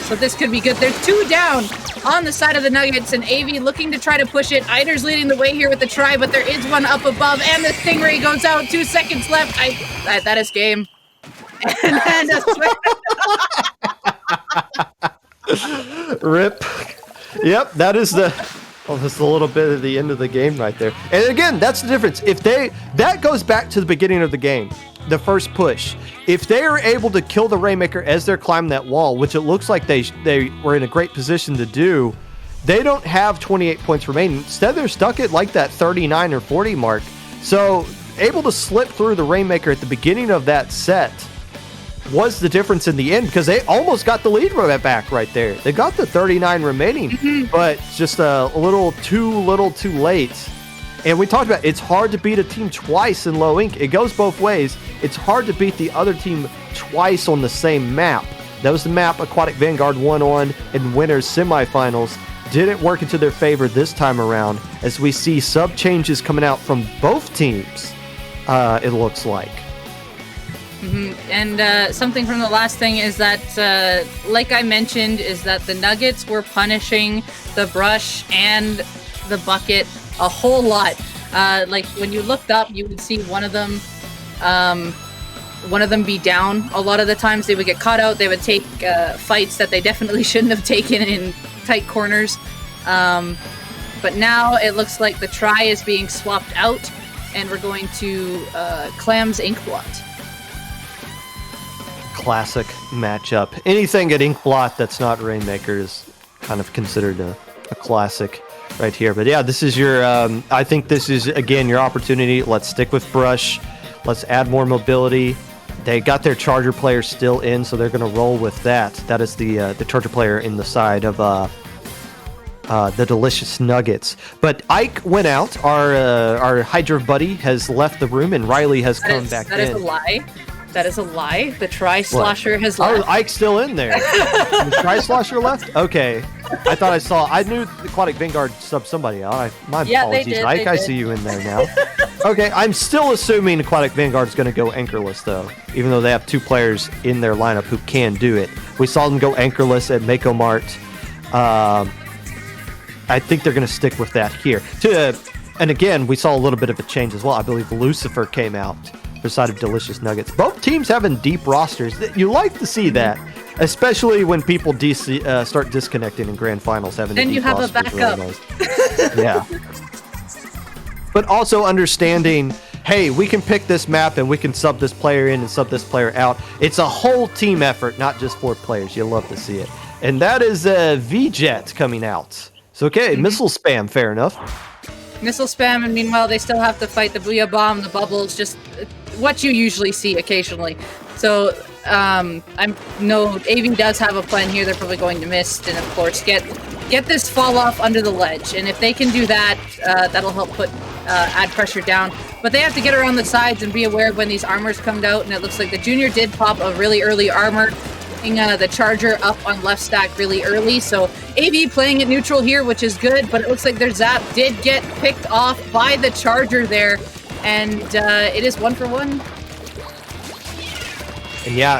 So this could be good. There's 2 down on the side of the Nuggets, and AV looking to try to push it. Eider's leading the way here with the try, but there is one up above, and the Stingray goes out. 2 seconds left. That is game. And
Rip. Yep, that's a little bit of the end of the game right there. And again, that's the difference. That goes back to the beginning of the game, the first push. If they are able to kill the Rainmaker as they're climbing that wall, which it looks like they were in a great position to do, they don't have 28 points remaining. Instead, they're stuck at like that 39 or 40 mark. So able to slip through the Rainmaker at the beginning of that set was the difference in the end, because they almost got the lead back right there. They got the 39 remaining, but just a little too late. And we talked about it's hard to beat a team twice in low ink. It goes both ways. It's hard to beat the other team twice on the same map. That was the map Aquatic Vanguard won on in winners semifinals. Didn't work into their favor this time around, as we see sub changes coming out from both teams, it looks like.
And something from the last thing is that, like I mentioned, is that the Nuggets were punishing the brush and the bucket a whole lot. Like when you looked up, you would see one of them be down. A lot of the times they would get caught out. They would take fights that they definitely shouldn't have taken in tight corners. But now it looks like the try is being swapped out, and we're going to Clam's Inkblot.
Classic matchup. Anything at Inkblot that's not Rainmaker is kind of considered a classic right here. But yeah, this is your, I think this is, again, your opportunity. Let's stick with Brush. Let's add more mobility. They got their Charger player still in, so they're going to roll with that. That is the Charger player in the side of the Delicious Nuggets. But Ike went out. Our Hydra buddy has left the room, and Riley has come back in.
That is a lie. That is a lie. The Tri-Slosher has left.
Oh, Ike's still in there. The Tri-Slosher left? Okay. I knew Aquatic Vanguard subbed somebody out. My apologies.
They did,
Ike, I see you in there now. Okay, I'm still assuming Aquatic Vanguard is going to go anchorless, though, even though they have 2 players in their lineup who can do it. We saw them go anchorless at Mako Mart. I think they're going to stick with that here. And again, we saw a little bit of a change as well. I believe Lucifer came out for the side of Delicious Nuggets. Both teams having deep rosters. You like to see that, especially when people start disconnecting in grand finals. Having
then you have a backup.
Really nice. Yeah. but also understanding, hey, we can pick this map and we can sub this player in and sub this player out. It's a whole team effort, not just 4 players. You'll love to see it. And that is V-Jet coming out. So, okay, missile spam, fair enough.
Missile spam, and meanwhile, they still have to fight the Booyah Bomb, the bubbles, just what you usually see occasionally. So, I know AV does have a plan here. They're probably going to miss, and of course, get this fall off under the ledge. And if they can do that, that'll help add pressure down. But they have to get around the sides and be aware of when these armors come out. And it looks like the Junior did pop a really early armor, the Charger up on left stack really early. So AV playing it neutral here, which is good. But it looks like their Zap did get picked off by the Charger there. And it is 1-for-1.
And yeah,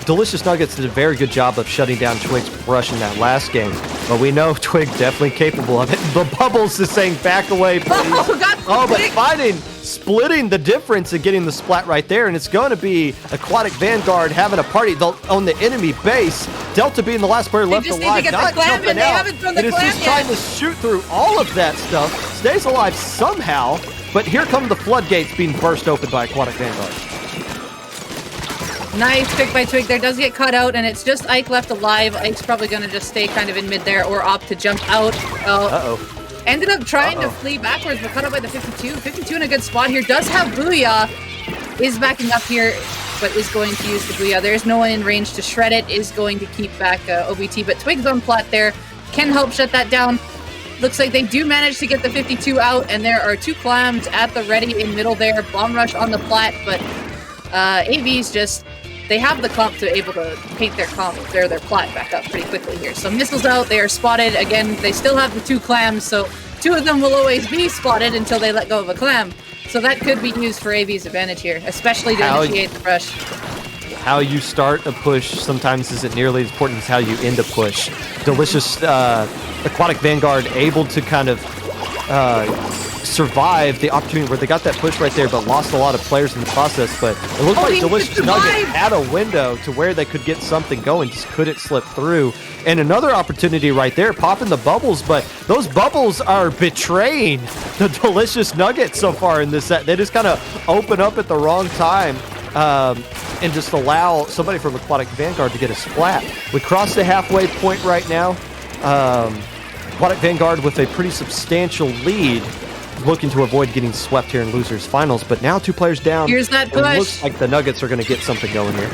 Delicious Nuggets did a very good job of shutting down Twig's brush in that last game. But we know Twig definitely capable of it. The Bubbles is saying, back away, please. But splitting the difference and getting the splat right there. And it's going to be Aquatic Vanguard having a party on the enemy base. Delta being the last player left alive, not jumping out. It is just trying to shoot through all of that stuff. Stays alive somehow. But here come the floodgates being burst open by Aquatic Vanguard.
Nice pick by Twig there. Does get cut out, and it's just Ike left alive. Ike's probably going to just stay kind of in mid there or opt to jump out. Ended up trying to flee backwards, but cut out by the 52. 52 in a good spot here. Does have Booyah. Is backing up here, but is going to use the Booyah. There's no one in range to shred it. Is going to keep back OBT, but Twig's on plat there. Can help shut that down. Looks like they do manage to get the 52 out, and there are 2 clams at the ready in middle there. Bomb rush on the plat, but AV's just... They have the comp to able to paint their plat back up pretty quickly here. So missiles out, they are spotted. Again, they still have the 2 clams, so 2 of them will always be spotted until they let go of a clam. So that could be used for AV's advantage here, especially to initiate the rush.
How you start a push sometimes isn't nearly as important as how you end a push. Delicious Aquatic Vanguard able to kind of survive the opportunity where they got that push right there, but lost a lot of players in the process. But it looked like Delicious Nugget had a window to where they could get something going, just couldn't slip through. And another opportunity right there, popping the bubbles, but those bubbles are betraying the Delicious Nugget so far in this set. They just kind of open up at the wrong time and just allow somebody from Aquatic Vanguard to get a splat. We crossed the halfway point right now. Aquatic Vanguard with a pretty substantial lead, looking to avoid getting swept here in losers finals, but now 2 players down.
Here's that push.
It looks like the Nuggets are going to get something going here.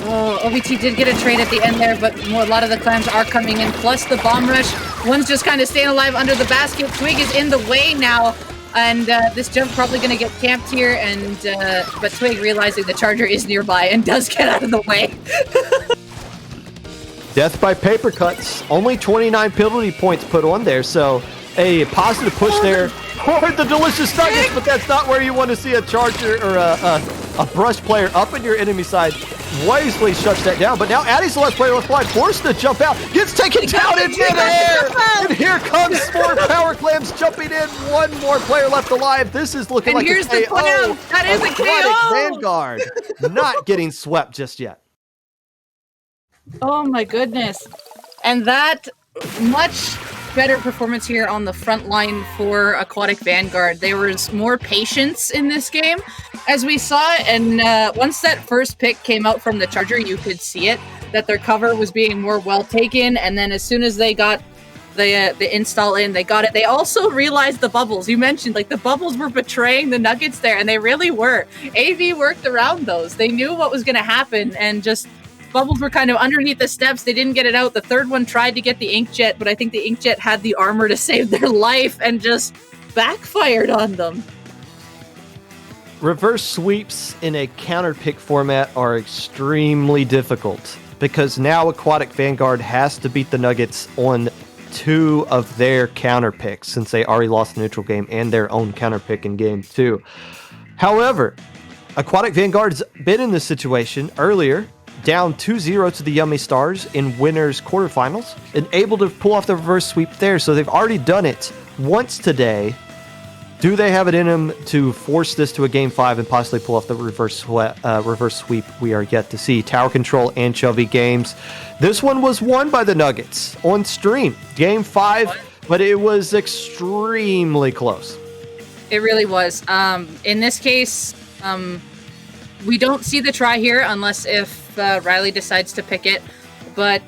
Oh, OBT did get a trade at the end there, but a lot of the clams are coming in, plus the bomb rush. One's just kind of staying alive under the basket. Twig is in the way now, and this jump probably going to get camped here, and but Twig realizing the Charger is nearby and does get out of the way.
Death by paper cuts. Only 29 penalty points put on there, so a positive push there for the Delicious Nuggets, but that's not where you want to see a Charger or a brush player up in your enemy side. Wisely shuts that down, but now Addie's the last player left alive, forced to jump out, gets taken down in midair, and here comes more Power Clams jumping in. 1 more player left alive. This is looking like a KO.
That is a KO.
Vanguard not getting swept just yet.
Oh my goodness. And that much better performance here on the front line for Aquatic Vanguard. There was more patience in this game, as we saw, and once that first pick came out from the Charger, you could see it, that their cover was being more well taken, and then as soon as they got the install in, they got it. They also realized the bubbles. You mentioned, like, the bubbles were betraying the Nuggets there, and they really were. AV worked around those. They knew what was going to happen, and just... Bubbles were kind of underneath the steps. They didn't get it out. The third one tried to get the Inkjet, but I think the Inkjet had the armor to save their life and just backfired on them.
Reverse sweeps in a counter pick format are extremely difficult because now Aquatic Vanguard has to beat the Nuggets on 2 of their counter picks since they already lost the neutral game and their own counter pick in game 2. However, Aquatic Vanguard's been in this situation earlier, down 2-0 to the Yume Stars in winners quarterfinals, and able to pull off the reverse sweep there. So they've already done it once today. Do they have it in them to force this to a game 5 and possibly pull off the reverse sweep? We are yet to see. Tower Control Anchovy Games. This one was won by the Nuggets on stream. Game 5 but it was extremely close.
It really was. In this case, we don't see the try here unless if Riley decides to pick it. But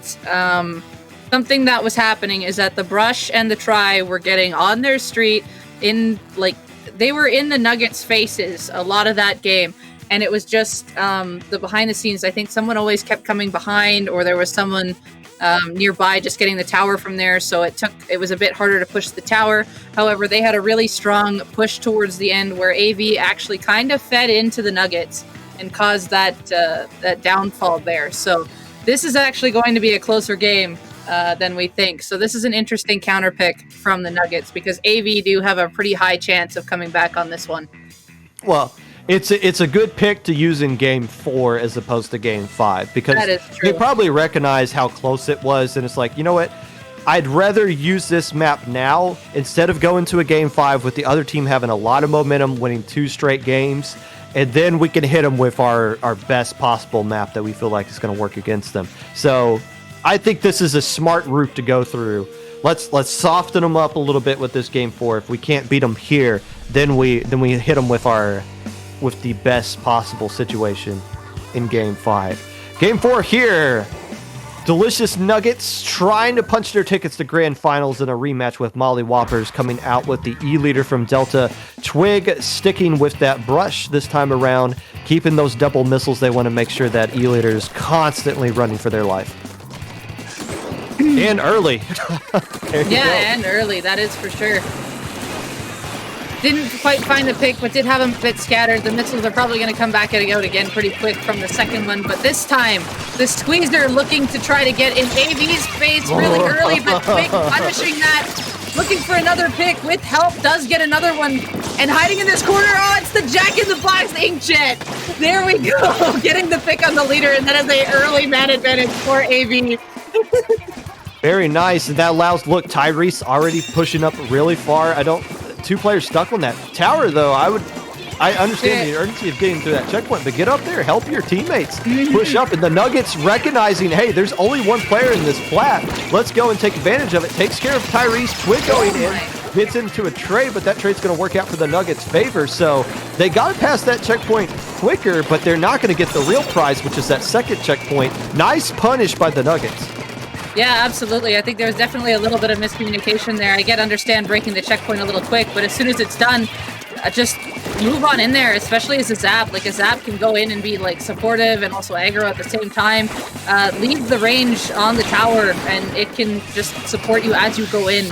something that was happening is that the brush and the try were getting on their street they were in the Nuggets' faces a lot of that game. And it was just the behind the scenes. I think someone always kept coming behind, or there was someone nearby just getting the tower from there. So it was a bit harder to push the tower. However, they had a really strong push towards the end where AV actually kind of fed into the Nuggets and caused that downfall there. So this is actually going to be a closer game than we think. So this is an interesting counter pick from the Nuggets because AV do have a pretty high chance of coming back on this one.
Well, it's a good pick to use in Game 4 as opposed to Game 5 because they probably recognize how close it was, and it's like, you know what? I'd rather use this map now instead of going to a Game 5 with the other team having a lot of momentum, winning 2 straight games, and then we can hit them with our best possible map that we feel like is going to work against them. So I think this is a smart route to go through. Let's soften them up a little bit with this Game 4. If we can't beat them here, then we hit them with the best possible situation in Game 5. Game 4 here. Delicious Nuggets trying to punch their tickets to Grand Finals in a rematch with Molly Whoppers, coming out with the E-leader from Delta. Twig sticking with that brush this time around, keeping those double missiles. They want to make sure that E-leader is constantly running for their life. And early.
And early, that is for sure. Didn't quite find the pick, but did have them a bit scattered. The missiles are probably going to come back out again pretty quick from the second one. But this time, the Squeezer looking to try to get in AV's face really early, but Quake punishing that. Looking for another pick with help, does get another one. And hiding in this corner, it's the Jack in the Box Inkjet. There we go, getting the pick on the leader, and that is an early man advantage for AV.
Very nice, and that allows, look, Tyrese already pushing up really far. 2 players stuck on that tower, though. I understand the urgency of getting to that checkpoint, but get up there, help your teammates push up. And the Nuggets recognizing, hey, there's only 1 player in this flat. Let's go and take advantage of it. Takes care of Tyrese. Twig going in, gets into a trade, but that trade's going to work out for the Nuggets' favor. So they got to pass that checkpoint quicker, but they're not going to get the real prize, which is that second checkpoint. Nice punish by the Nuggets.
Yeah, absolutely. I think there was definitely a little bit of miscommunication there. I understand breaking the checkpoint a little quick, but as soon as it's done, just move on in there, especially as a Zap. Like, a Zap can go in and be, supportive and also aggro at the same time. Leave the range on the tower, and it can just support you as you go in.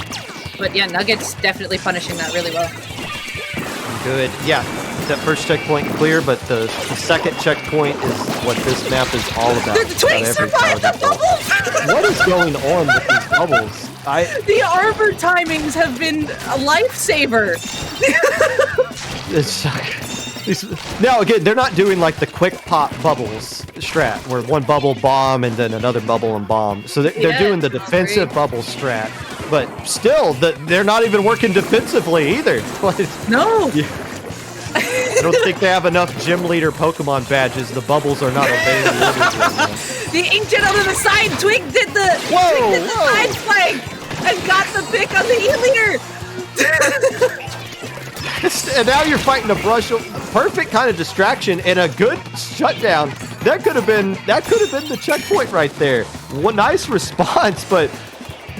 But yeah, Nuggets definitely punishing that really well.
Good. Yeah, that first checkpoint clear, but the second checkpoint is what this map is all about.
The Twig survived the bubbles!
What is going on with these bubbles?
The arbor timings have been a lifesaver.
Now, again, they're not doing the quick pop bubbles strat, where 1 bubble bomb and then another bubble and bomb. So they're doing the defensive bubble strat, but still, they're not even working defensively either.
No.
I don't think they have enough gym leader Pokemon badges. The bubbles are not available.
The Inkjet out of the side. Twig did the side flank and got the pick on the E-leader.
And now you're fighting a brush. Perfect kind of distraction and a good shutdown. That could have been the checkpoint right there. One nice response, but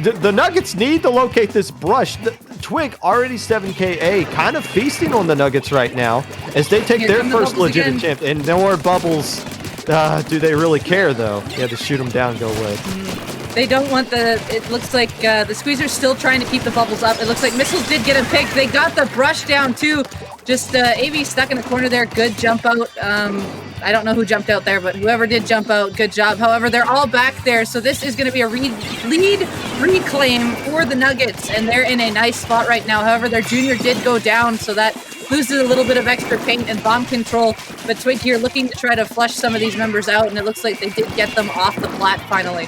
the Nuggets need to locate this brush. Twig already 7KA, kind of feasting on the Nuggets right now as they take their first legitimate champ. And no more bubbles. Do they really care, though? Yeah, to shoot them down, go away.
They don't want it looks like the Squeezer's still trying to keep the bubbles up. It looks like Missiles did get a pick. They got the brush down, too. Just AV stuck in the corner there. Good jump out. I don't know who jumped out there, but whoever did jump out, good job. However, they're all back there, so this is going to be a lead reclaim for the Nuggets, and they're in a nice spot right now. However, their junior did go down, so that loses a little bit of extra paint and bomb control. But Twig here looking to try to flush some of these members out, and it looks like they did get them off the flat finally.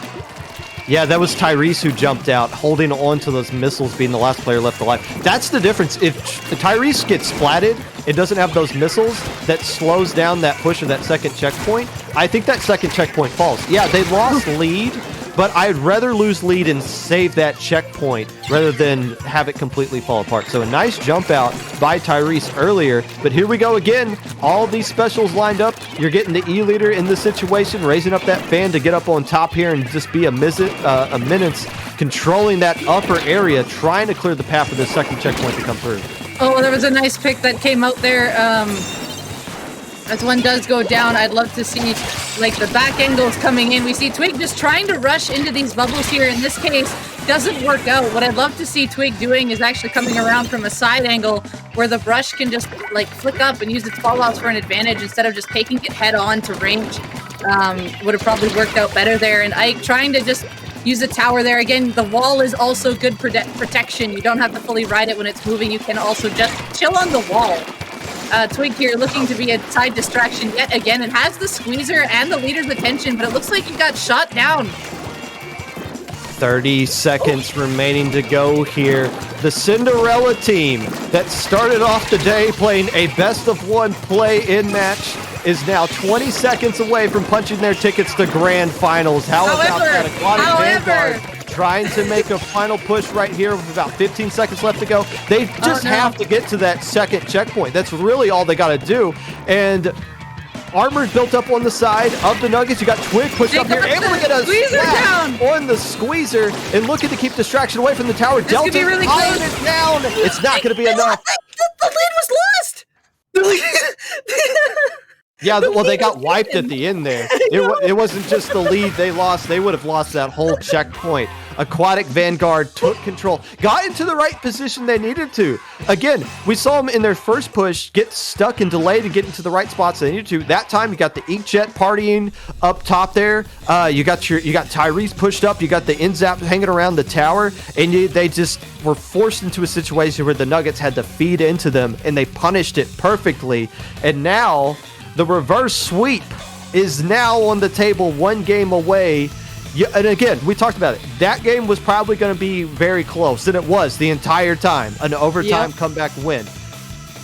Yeah, that was Tyrese who jumped out, holding on to those missiles, being the last player left alive. That's the difference. If Tyrese gets splatted and doesn't have those missiles, that slows down that push of that second checkpoint. I think that second checkpoint falls. Yeah, they lost lead, but I'd rather lose lead and save that checkpoint rather than have it completely fall apart. So a nice jump out by Tyrese earlier, but here we go again. All these specials lined up. You're getting the E-leader in this situation, raising up that fan to get up on top here and just be a menace, controlling that upper area, trying to clear the path for the second checkpoint to come through.
Oh, there was a nice pick that came out there. As one does go down, I'd love to see like the back angles coming in. We see Twig just trying to rush into these bubbles here. In this case, doesn't work out. What I'd love to see Twig doing is actually coming around from a side angle where the brush can just like flick up and use its fall offs for an advantage instead of just taking it head on to range. Would have probably worked out better there. And Ike trying to just use the tower there. Again, the wall is also good protection. You don't have to fully ride it when it's moving. You can also just chill on the wall. Twig here looking to be a side distraction yet again and has the squeezer and the leader's attention, but it looks like he got shot down.
30 seconds remaining to go here. The Cinderella team that started off the day playing a best-of-1 play-in match is now 20 seconds away from punching their tickets to grand finals. How about that? Aquatic Vanguard trying to make a final push right here with about 15 seconds left to go. They just have to get to that second checkpoint. That's really all they got to do. And armor's built up on the side of the Nuggets. You got Twig pushed up here, able to get a splash on the squeezer and looking to keep distraction away from the tower. Delta
really
eyeing it down. It's not going to be enough.
The lead was lost!
Yeah, well, they got wiped at the end there. It wasn't just the lead they lost. They would have lost that whole checkpoint. Aquatic Vanguard took control, got into the right position they needed to. Again, we saw them in their first push get stuck and delayed and get into the right spots they needed to. That time, you got the Inkjet partying up top there. You got Tyrese pushed up. You got the Inzap hanging around the tower, and they just were forced into a situation where the Nuggets had to feed into them, and they punished it perfectly. And now the reverse sweep is now on the table, one game away. Yeah, and again, we talked about it. That game was probably going to be very close, and it was the entire time. An overtime comeback win.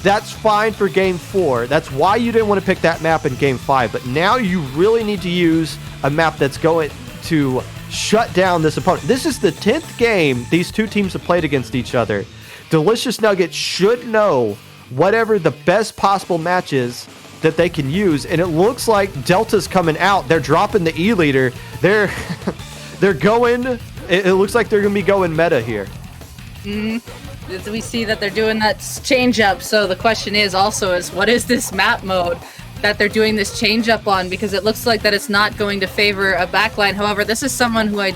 That's fine for Game 4. That's why you didn't want to pick that map in Game 5. But now you really need to use a map that's going to shut down this opponent. This is the 10th game these two teams have played against each other. Delicious Nuggets should know whatever the best possible match is that they can use, and it looks like Delta's coming out. They're dropping the E-leader. They're going. It looks like they're going to be going meta here.
We see that they're doing that change up. So the question is what is this map mode that they're doing this change up on? Because it looks like that it's not going to favor a backline. However, this is someone who I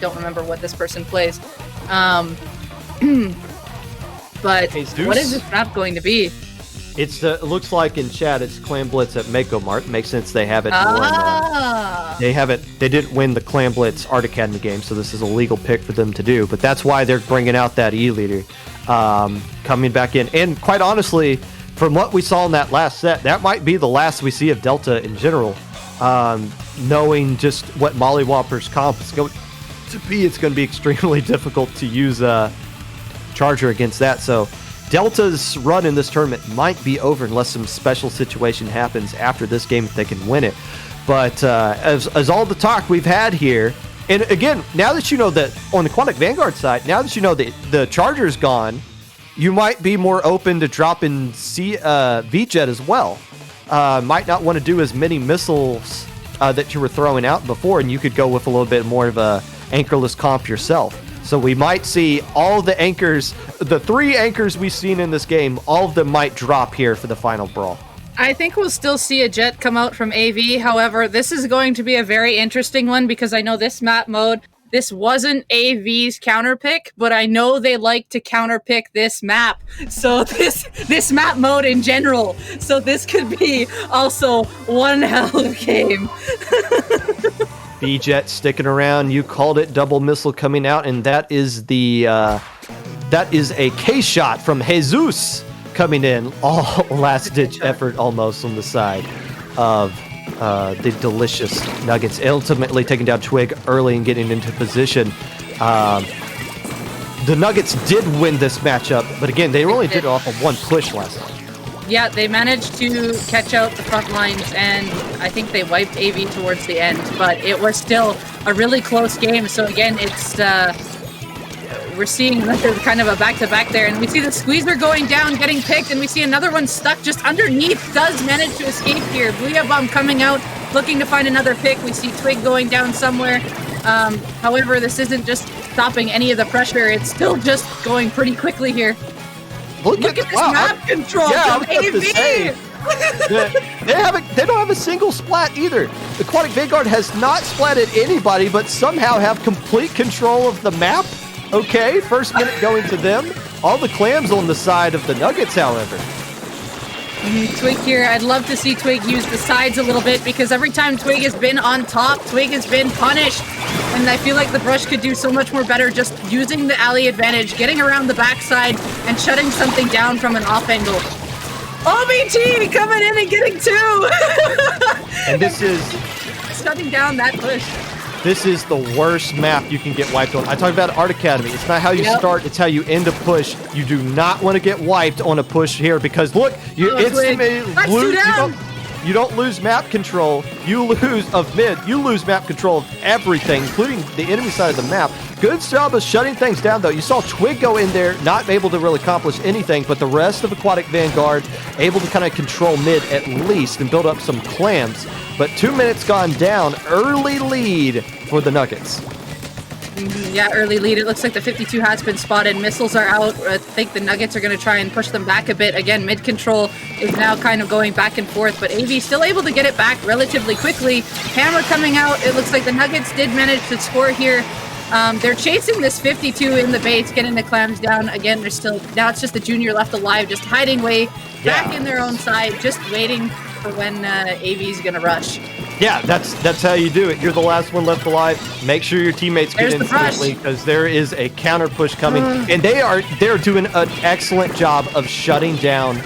don't remember what this person plays. But what is this map going to be?
It looks like in chat it's Clan Blitz at Mako Mart. Makes sense they haven't won. They didn't win the Clan Blitz Art Academy game, so this is a legal pick for them to do. But that's why they're bringing out that E-leader coming back in. And quite honestly, from what we saw in that last set, that might be the last we see of Delta in general. Knowing just what Molly Whoppers comp is going to be, it's going to be extremely difficult to use Charger against that. So Delta's run in this tournament might be over unless some special situation happens after this game if they can win it. But as all the talk we've had here, and again, now that you know that on the Aquatic Vanguard side, now that you know that the Charger's gone, you might be more open to dropping V-Jet as well. Might not want to do as many missiles that you were throwing out before, and you could go with a little bit more of a anchorless comp yourself. So we might see all the anchors, the 3 anchors we've seen in this game, all of them might drop here for the final brawl.
I think we'll still see a Jet come out from AV. However, this is going to be a very interesting one because I know this map mode, this wasn't AV's counter pick, but I know they like to counter pick this map. So this map mode in general. So this could be also one hell of a game.
V-Jet sticking around. You called it, double missile coming out, and that is a K shot from Jesus coming in. All last ditch effort almost on the side of the delicious Nuggets. Ultimately taking down Twig early and getting into position. The Nuggets did win this matchup, but again, they only did it off of one push last time.
Yeah, they managed to catch out the front lines, and I think they wiped AV towards the end, but it was still a really close game. So again, it's we're seeing kind of a back-to-back there, and we see the squeezer going down, getting picked, and we see another one stuck just underneath. Does manage to escape here. Booyah Bomb coming out, looking to find another pick. We see Twig going down somewhere. However, this isn't just stopping any of the pressure. It's still just going pretty quickly here. Look at this map control from AV!
They don't have a single splat either. The Aquatic Vanguard has not splatted anybody, but somehow have complete control of the map. Okay, first minute going to them. All the clams on the side of the Nuggets, however.
Twig here. I'd love to see Twig use the sides a little bit, because every time Twig has been on top, Twig has been punished. And I feel like the Brush could do so much more better just using the alley advantage, getting around the backside, and shutting something down from an off angle. OBT coming in and getting 2!
And this is...
shutting down that push.
This is the worst map you can get wiped on. I talked about Art Academy. It's not how you start, it's how you end a push. You do not want to get wiped on a push here, because look, you instantly lose. You don't lose map control. You lose of mid. You lose map control of everything, including the enemy side of the map. Good job of shutting things down, though. You saw Twig go in there, not able to really accomplish anything, but the rest of Aquatic Vanguard able to kind of control mid at least and build up some clams. But 2 minutes gone down. Early lead for the Nuggets.
Yeah, early lead. It looks like the 52 has been spotted. Missiles are out. I think the Nuggets are going to try and push them back a bit. Again, mid control is now kind of going back and forth, but AV still able to get it back relatively quickly. Hammer coming out. It looks like the Nuggets did manage to score here. They're chasing this 52 in the base, getting the clams down. Again, they're still... Now it's just the junior left alive, just hiding way back in their own side, just waiting for when AV is going to rush.
Yeah, that's how you do it. You're the last one left alive. Make sure your teammates get in instantly, because there is a counter push coming, and they're doing an excellent job of shutting down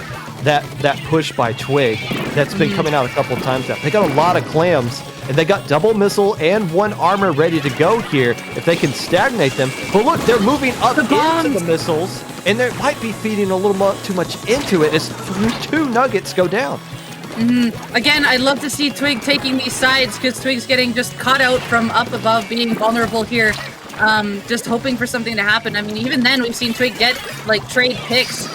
that push by Twig that's been coming out a couple of times now. They got a lot of clams, and they got double missile and 1 armor ready to go here if they can stagnate them. But look, they're moving up into the missiles, and they might be feeding a little too much into it as 2 Nuggets go down.
Again, I'd love to see Twig taking these sides, because Twig's getting just caught out from up above, being vulnerable here. Just hoping for something to happen. I mean, even then, we've seen Twig get, like, trade picks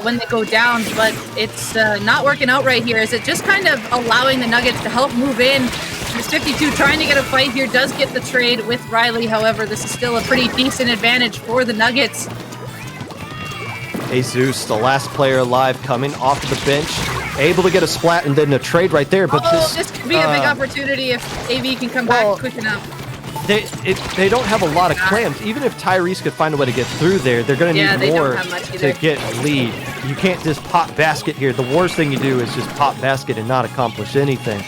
when they go down, but it's not working out right here. Is it just kind of allowing the Nuggets to help move in? This 52 trying to get a fight here, does get the trade with Riley. However, this is still a pretty decent advantage for the Nuggets.
Jesus, the last player alive, coming off of the bench, able to get a splat and then a trade right there. But
this could be a big opportunity if AV can come back quick enough.
They don't have a lot of clams. Even if Tyrese could find a way to get through there, they're going to need more to get lead. You can't just pop basket here. The worst thing you do is just pop basket and not accomplish anything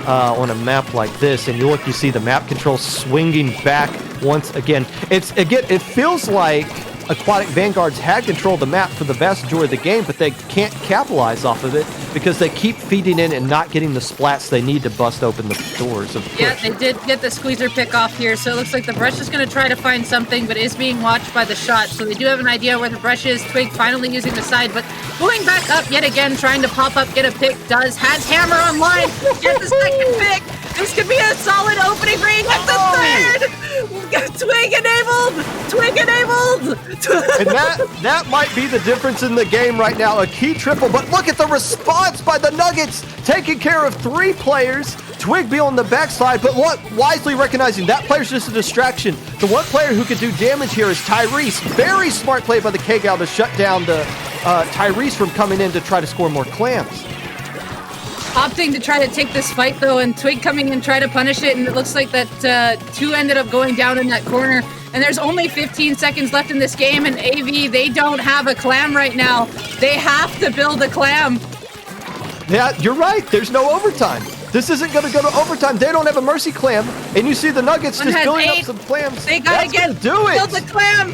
on a map like this. And you see the map control swinging back once again. It feels like Aquatic Vanguards had control of the map for the vast majority of the game, but they can't capitalize off of it because they keep feeding in and not getting the splats they need to bust open the doors of push.
Yeah, they did get the squeezer pick off here, so it looks like the Brush is going to try to find something, but is being watched by the shot, so they do have an idea where the Brush is. Twig finally using the side, but going back up yet again, trying to pop up, get a pick, has Hammer online, get the second pick. This could be a solid opening for Get the third! Twig enabled! Twig enabled!
And that might be the difference in the game right now. A key triple, but look at the response by the Nuggets, taking care of 3 players. Twig be on the backside, but wisely recognizing that player's just a distraction. The one player who could do damage here is Tyrese. Very smart play by the K-Gal to shut down the Tyrese from coming in to try to score more clams.
Opting to try to take this fight, though, and Twig coming in try to punish it, and it looks like that 2 ended up going down in that corner. And there's only 15 seconds left in this game, and AV, they don't have a clam right now. They have to build a clam.
Yeah, you're right. There's no overtime. This isn't going to go to overtime. They don't have a mercy clam, and you see the Nuggets just building up some clams.
They gotta build a clam.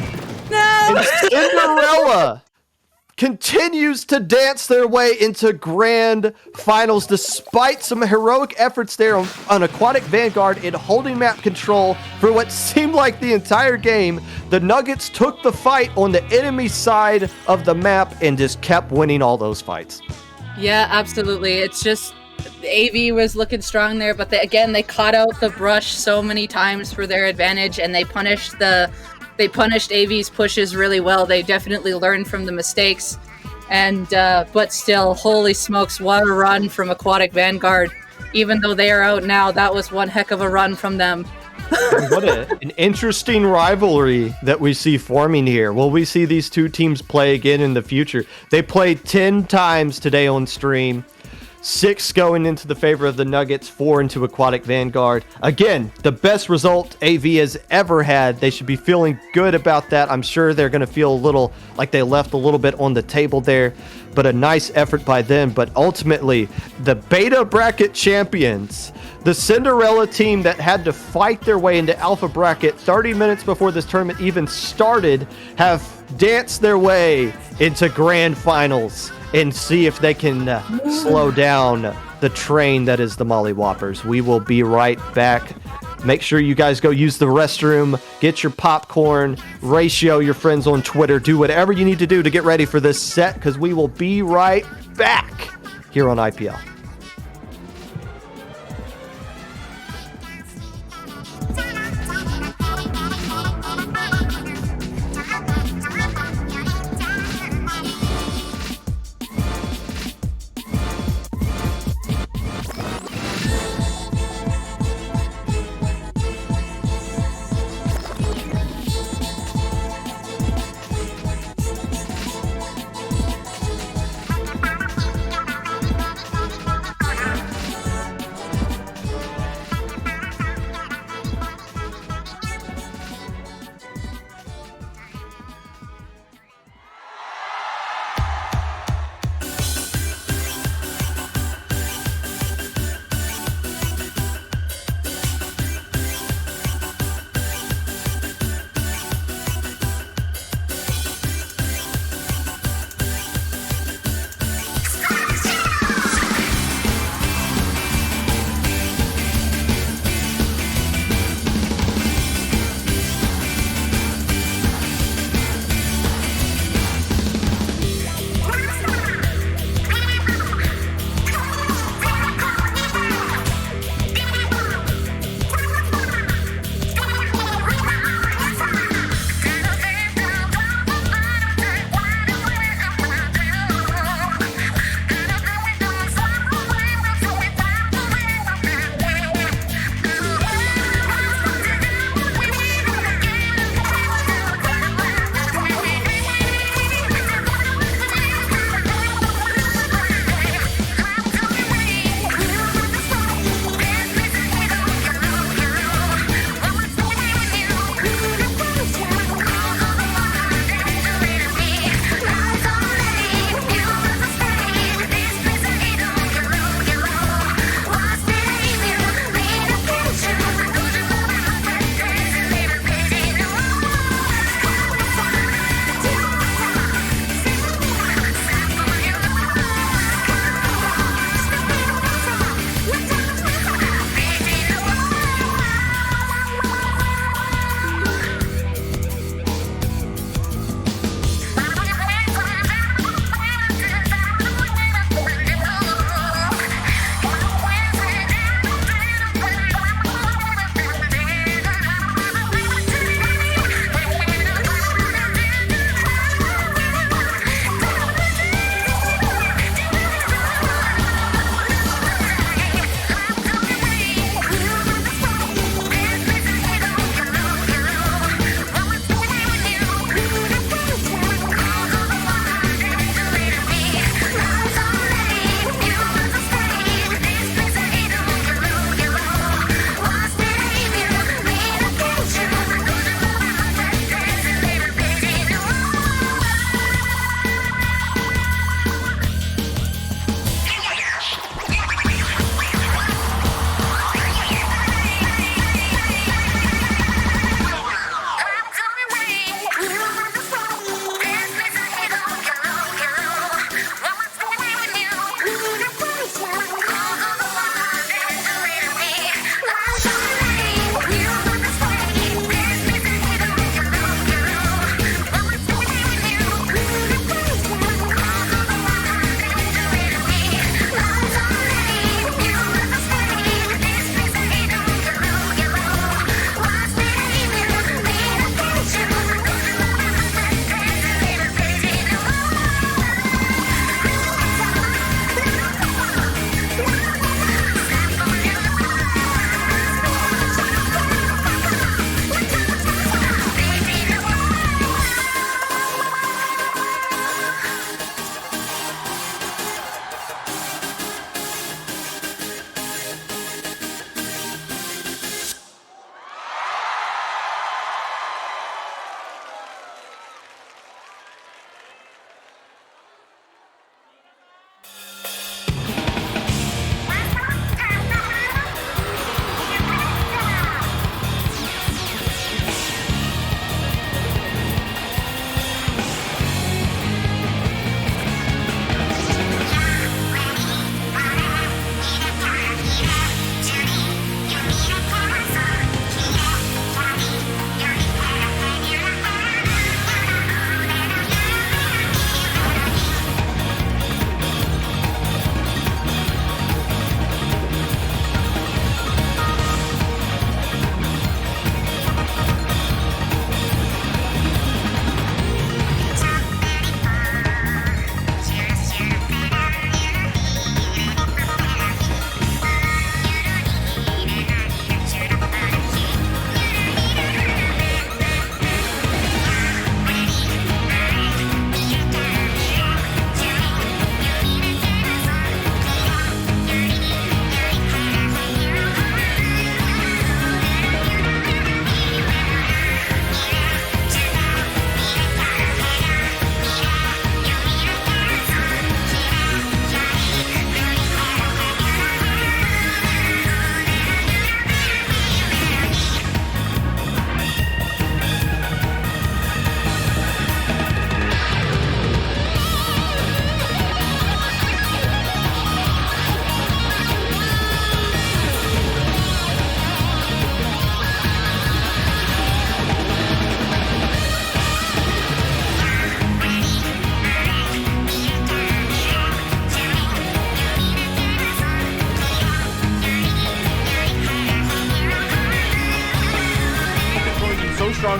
No.
And Cinderella continues to dance their way into grand finals despite some heroic efforts there on Aquatic Vanguard in holding map control for what seemed like the entire game. The Nuggets took the fight on the enemy side of the map and just kept winning all those fights.
Yeah, absolutely. It's just AV was looking strong there, but they caught out the brush so many times for their advantage, and they punished AV's pushes really well. They definitely learned from the mistakes, and but still, holy smokes, what a run from Aquatic Vanguard. Even though they are out now, that was one heck of a run from them.
What an interesting rivalry that we see forming here. Will we see these two teams play again in the future? They played 10 times today on stream. 6 going into the favor of the Nuggets, 4 into Aquatic Vanguard. Again, the best result AV has ever had. They should be feeling good about that. I'm sure they're going to feel a little like they left a little bit on the table there, but a nice effort by them. But ultimately, the beta bracket champions, the Cinderella team that had to fight their way into alpha bracket 30 minutes before this tournament even started, have danced their way into grand finals and see if they can slow down the train that is the Molly Whoppers. We will be right back. Make sure you guys go use the restroom, get your popcorn, ratio your friends on Twitter, do whatever you need to do to get ready for this set, because we will be right back here on IPL.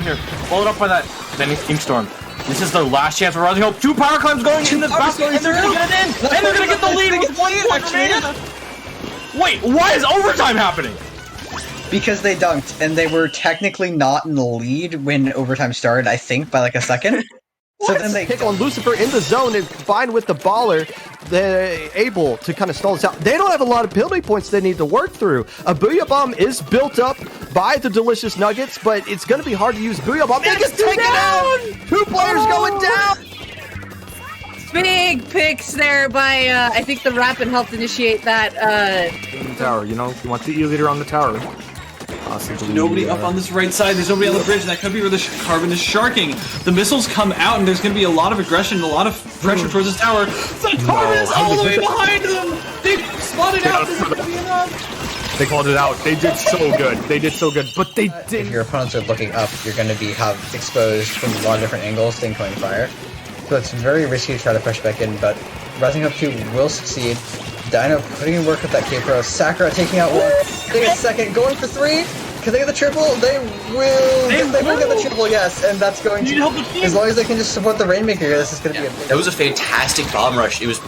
here. Followed up by that. Then Inkstorm. This is their last chance for Rising Hope. 2 power climbs going in this basket, and they're gonna get it in! And they're gonna get the lead with 1 point remaining! Wait, why is overtime happening?
Because they dunked, and they were technically not in the lead when overtime started, I think, by like a second. So then they
pick on Lucifer in the zone and combined with the baller, they're able to kind of stall this out. They don't have a lot of penalty points they need to work through. A Booyah Bomb is built up by the Delicious Nuggets, but it's going to be hard to use Booyah Bomb. They just take it out! 2 players going down!
Big picks there by, I think the Rapid helped initiate that.
Tower, you know, you want the E leader on the tower.
There's nobody up on this right side. There's nobody on the bridge. That could be where the Carbon is sharking. The missiles come out, and there's going to be a lot of aggression, a lot of pressure towards this tower. The Carbon is all the way behind them. They spotted out. This is going to be enough.
They called it out. They did so good. They did so good, but they did.
If your opponents are looking up, you're going to be exposed from a lot of different angles to incoming fire. So it's very risky to try to push back in, but Rising Up 2 will succeed. Dino putting in work with that K-Pro. Sakura taking out 1. They get 2nd, going for 3. Can they get the triple? They will. They will get the triple, yes, and that's going to. As long as they can just support the Rainmaker, this is going to be a.
That was a fantastic bomb rush. It was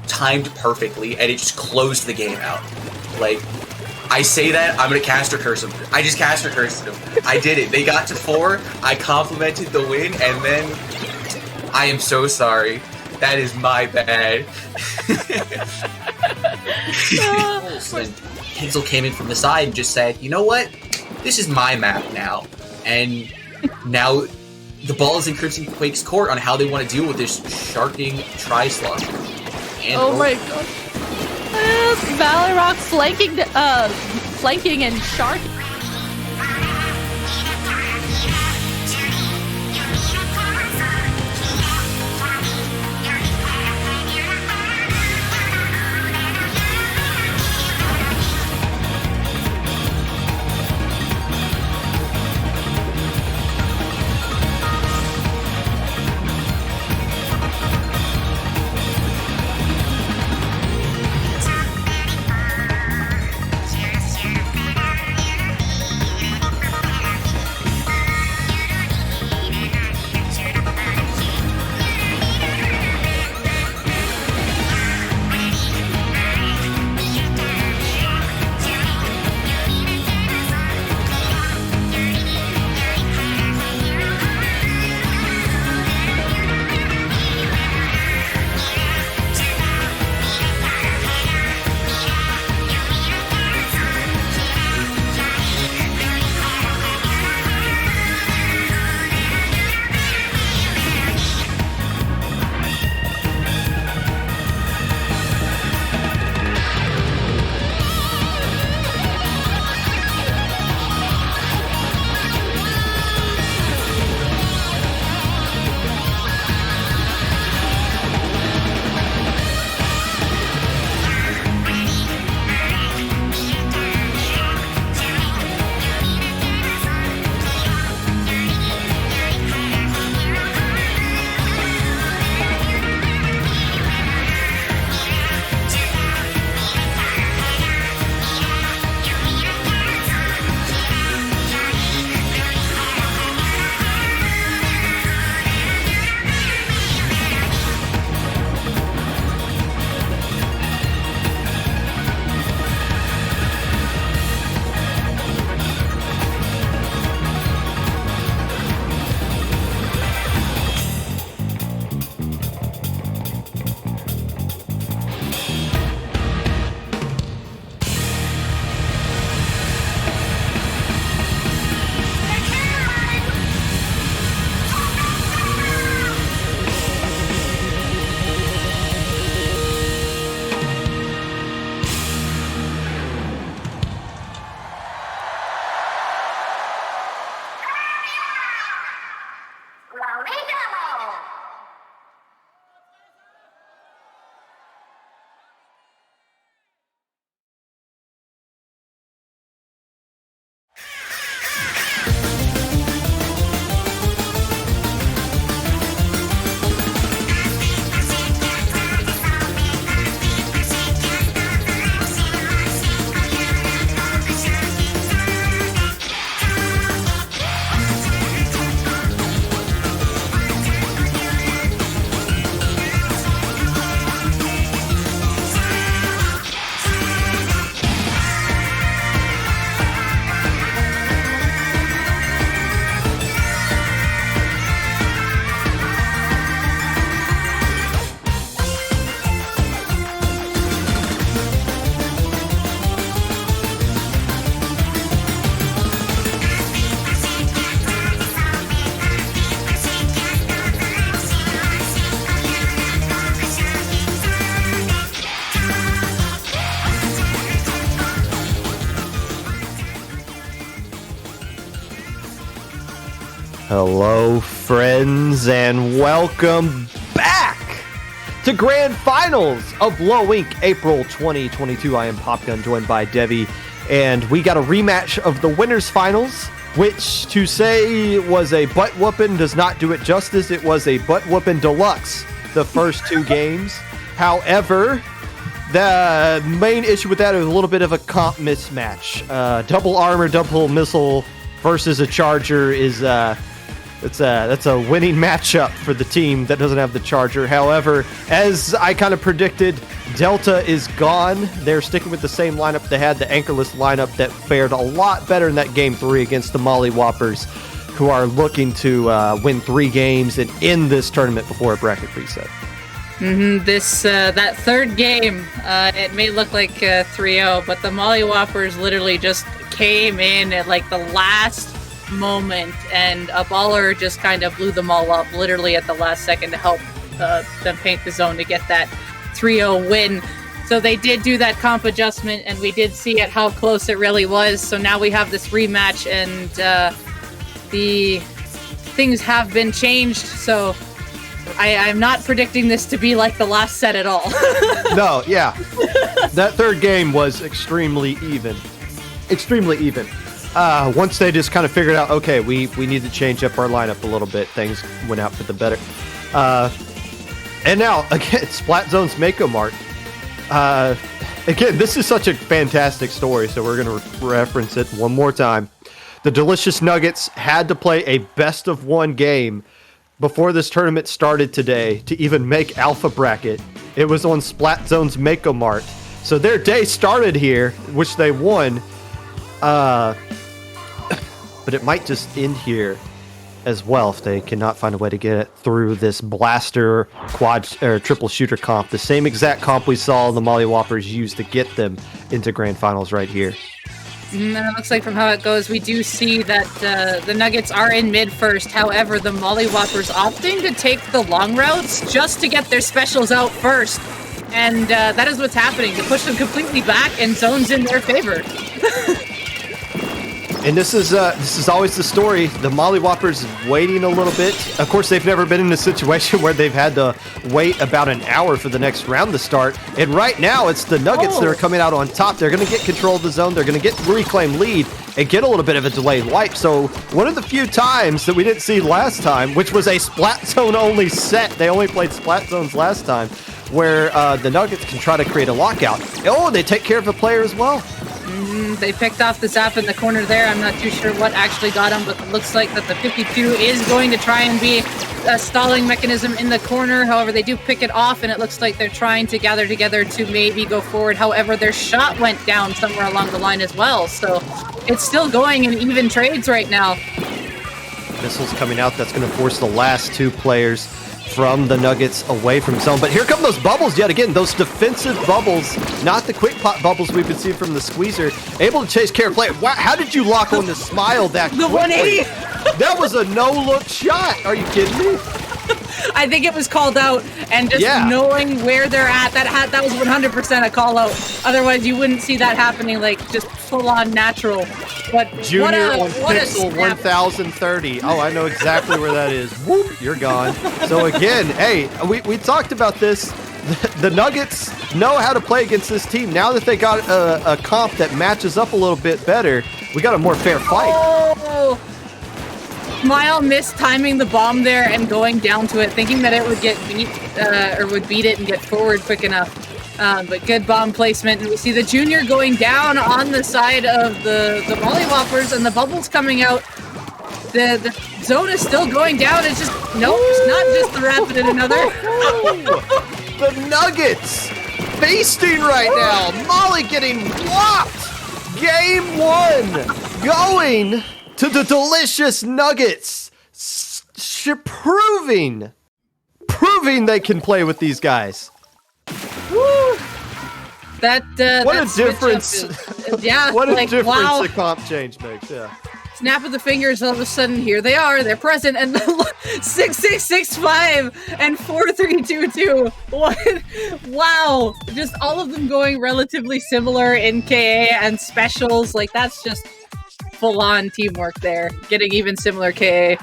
timed perfectly, and it just closed the game out. Like, I say that, I'm gonna caster curse them. I just caster cursed them. I did it. They got to 4. I complimented the win, and then I am so sorry. That is my bad. Hazel came in from the side and just said, you know what? This is my map now. And now the ball is in Crimson Quake's court on how they want to deal with this sharking tri-slot.
Oh my god. Valorok flanking and sharking.
Hello, friends, and welcome back to Grand Finals of Low Ink, April 2022. I am Popgun, joined by Devi, and we got a rematch of the Winners Finals, which to say was a butt-whooping does not do it justice. It was a butt-whooping deluxe, the first two games. However, the main issue with that is a little bit of a comp mismatch. Double armor, double missile versus a charger is that's a winning matchup for the team that doesn't have the charger. However, as I kind of predicted, Delta is gone. They're sticking with the same lineup they had, the anchorless lineup that fared a lot better in that game 3 against the Molly Whoppers, who are looking to win 3 games and end this tournament before a bracket reset.
That third game, it may look like 3-0, but the Molly Whoppers literally just came in at like the last moment, and a baller just kind of blew them all up literally at the last second to help them paint the zone to get that 3-0 win. So they did do that comp adjustment, and we did see at how close it really was. So now we have this rematch, and the things have been changed. So I'm not predicting this to be like the last set at all.
No, yeah. That third game was extremely even. Extremely even. Once they just kind of figured out, okay, we need to change up our lineup a little bit, things went out for the better. And now, again, Splat Zone's Mako Mart. Again, this is such a fantastic story, so we're going to reference it one more time. The Delicious Nuggets had to play a best-of-1 game before this tournament started today to even make Alpha Bracket. It was on Splat Zone's Mako Mart. So their day started here, which they won. But it might just end here as well if they cannot find a way to get it through this blaster quad or triple shooter comp. The same exact comp we saw the Molly Whoppers use to get them into Grand Finals right here.
And it looks like from how it goes, we do see that the Nuggets are in mid first. However, the Molly Whoppers opting to take the long routes just to get their specials out first. And that is what's happening. To push them completely back, and zones in their favor.
And this is always the story. The Molly Whoppers waiting a little bit. Of course, they've never been in a situation where they've had to wait about an hour for the next round to start. And right now, it's the Nuggets that are coming out on top. They're going to get control of the zone. They're going to get reclaim lead and get a little bit of a delayed wipe. So one of the few times that we didn't see last time, which was a Splat Zone only set. They only played Splat Zones last time, where the Nuggets can try to create a lockout. Oh, they take care of a player as well.
They picked off the zap in the corner there. I'm not too sure what actually got him, but it looks like that the 52 is going to try and be a stalling mechanism in the corner. However, they do pick it off, and it looks like they're trying to gather together to maybe go forward. However, their shot went down somewhere along the line as well, so it's still going in even trades right now.
Missiles coming out. That's going to force the last 2 players from the Nuggets away from zone. But here come those bubbles yet again. Those defensive bubbles, not the quick pot bubbles we've been seeing from the squeezer. Able to chase care play. Wow, how did you lock on the smile that quickly?
The 180!
That was a no-look shot. Are you kidding me?
I think it was called out, and just knowing where they're at, that was 100% a call out. Otherwise, you wouldn't see that happening, like, just full-on natural. But
Junior on Pixel 1030. Oh, I know exactly where that is. Whoop, you're gone. So again, hey, we talked about this. The Nuggets know how to play against this team. Now that they got a comp that matches up a little bit better, we got a more fair fight.
Oh! Smile missed timing the bomb there and going down to it, thinking that it would get beat, or would beat it and get forward quick enough. But good bomb placement, and we see the Junior going down on the side of the Molly Whoppers, and the bubbles coming out. The zone is still going down. It's just, nope, it's not just the Rapid and another.
The Nuggets feasting right now. Molly getting whopped. Game 1 going to the Delicious Nuggets. Proving they can play with these guys.
Woo! What
a difference! What a
like,
difference
wow.
a comp change makes. Yeah.
Snap of the fingers, all of a sudden, here they are. They're present, and 6-6-6-5 and 4-3-2-2. What? Wow! Just all of them going relatively similar in KA and specials. Like, that's just full-on teamwork there. Getting even similar KA.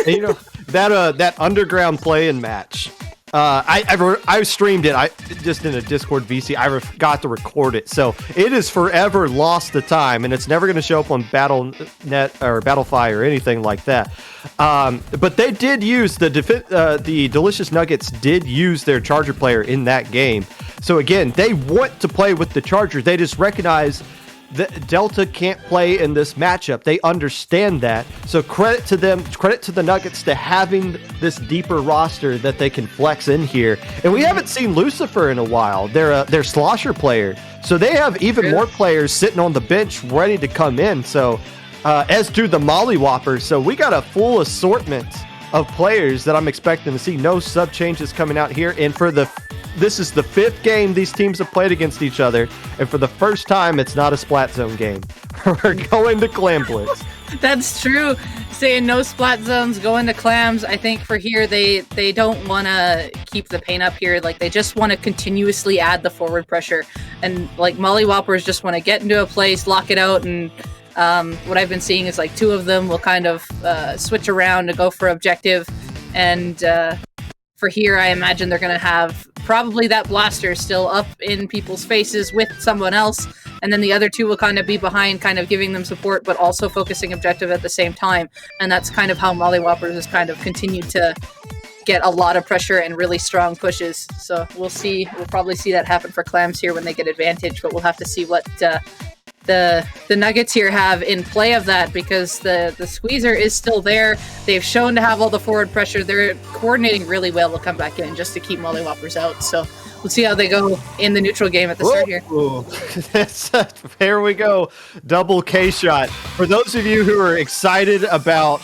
You know, that underground play-in match. I streamed it. I just in a Discord VC. I got to record it, so it is forever lost to time, and it's never going to show up on BattleNet or Battlefy or anything like that. But they did use the Delicious Nuggets did use their Charger player in that game. So again, they want to play with the Charger. They just recognize that Delta can't play in this matchup. They understand that. So credit to them, credit to the Nuggets to having this deeper roster that they can flex in here. And we haven't seen Lucifer in a while. They're Slosher player. So they have even more players sitting on the bench ready to come in. So as do the Molly Whoppers. So we got a full assortment of players that I'm expecting to see. No sub changes coming out here. And this is the 5th game these teams have played against each other, and for the first time, it's not a Splat Zone game. We're going to Clam Blitz.
That's true. Saying no Splat Zones, going to Clams. I think for here, they don't want to keep the paint up here. Like, they just want to continuously add the forward pressure. And, like, Molly Whoppers just want to get into a place, lock it out, and what I've been seeing is, like, 2 of them will kind of switch around to go for objective. And for here, I imagine they're going to have probably that blaster still up in people's faces with someone else, and then the other 2 will kind of be behind, kind of giving them support, but also focusing objective at the same time. And that's kind of how Molly Whoppers has kind of continued to get a lot of pressure and really strong pushes. So we'll see. We'll probably see that happen for Clams here when they get advantage, but we'll have to see what the Nuggets here have in play of that, because the squeezer is still there. They've shown to have all the forward pressure. They're coordinating really well to come back in just to keep Molly Whoppers out. So we'll see how they go in the neutral game at the start here.
There we go. Double K shot. For those of you who are excited about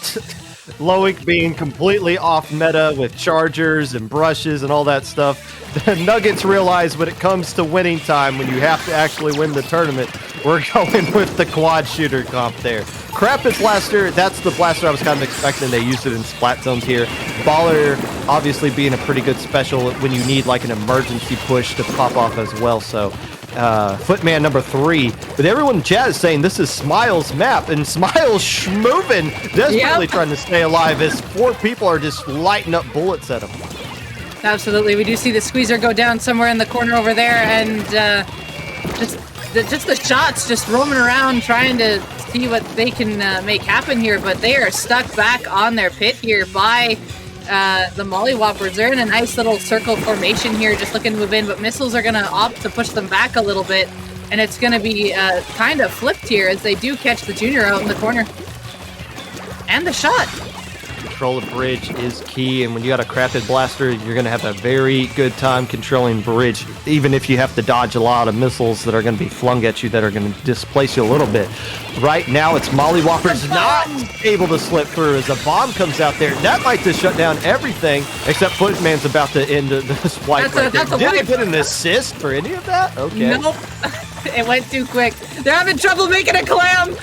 Loic being completely off meta with chargers and brushes and all that stuff, the Nuggets realize when it comes to winning time, when you have to actually win the tournament, we're going with the quad shooter comp there. Crapid Blaster, that's the blaster I was kind of expecting. They used it in Splat Zones here. Baller, obviously being a pretty good special when you need like an emergency push to pop off as well. So Footman number 3. But everyone in chat is saying this is Smile's map, and Smile's schmoving, desperately trying to stay alive as 4 people are just lighting up bullets at him.
Absolutely. We do see the squeezer go down somewhere in the corner over there, and just the shots just roaming around trying to see what they can make happen here, but they are stuck back on their pit here by the Molly Whoppers. They're in a nice little circle formation here, just looking to move in, but missiles are going to opt to push them back a little bit, and it's going to be kind of flipped here as they do catch the junior out in the corner. And the shot.
Control of bridge is key, and when you got a crafted blaster, you're going to have a very good time controlling bridge, even if you have to dodge a lot of missiles that are going to be flung at you that are going to displace you a little bit. Right now, it's Molly Whoppers not able to slip through as a bomb comes out there. That might just shut down everything, except Footman's about to end the swipe right there. Did he get an assist for any of that? Okay.
Nope. It went too quick. They're having trouble making a clam.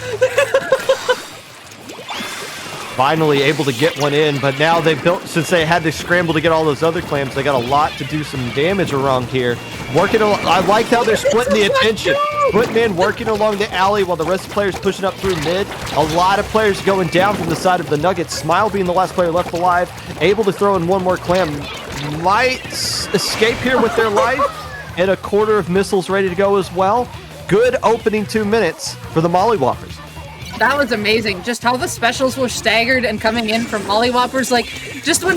Finally able to get one in, but now they built, since they had to scramble to get all those other clams, they got a lot to do some damage around here. I like how they're splitting the attention. Footman working along the alley while the rest of the players pushing up through mid. A lot of players going down from the side of the Nuggets. Smile being the last player left alive, able to throw in one more clam. Might escape here with their life, and a quarter of missiles ready to go as well. Good opening 2 minutes for the Molly Whoppers.
That was amazing. Just how the specials were staggered and coming in from Molly Whoppers. Like, just when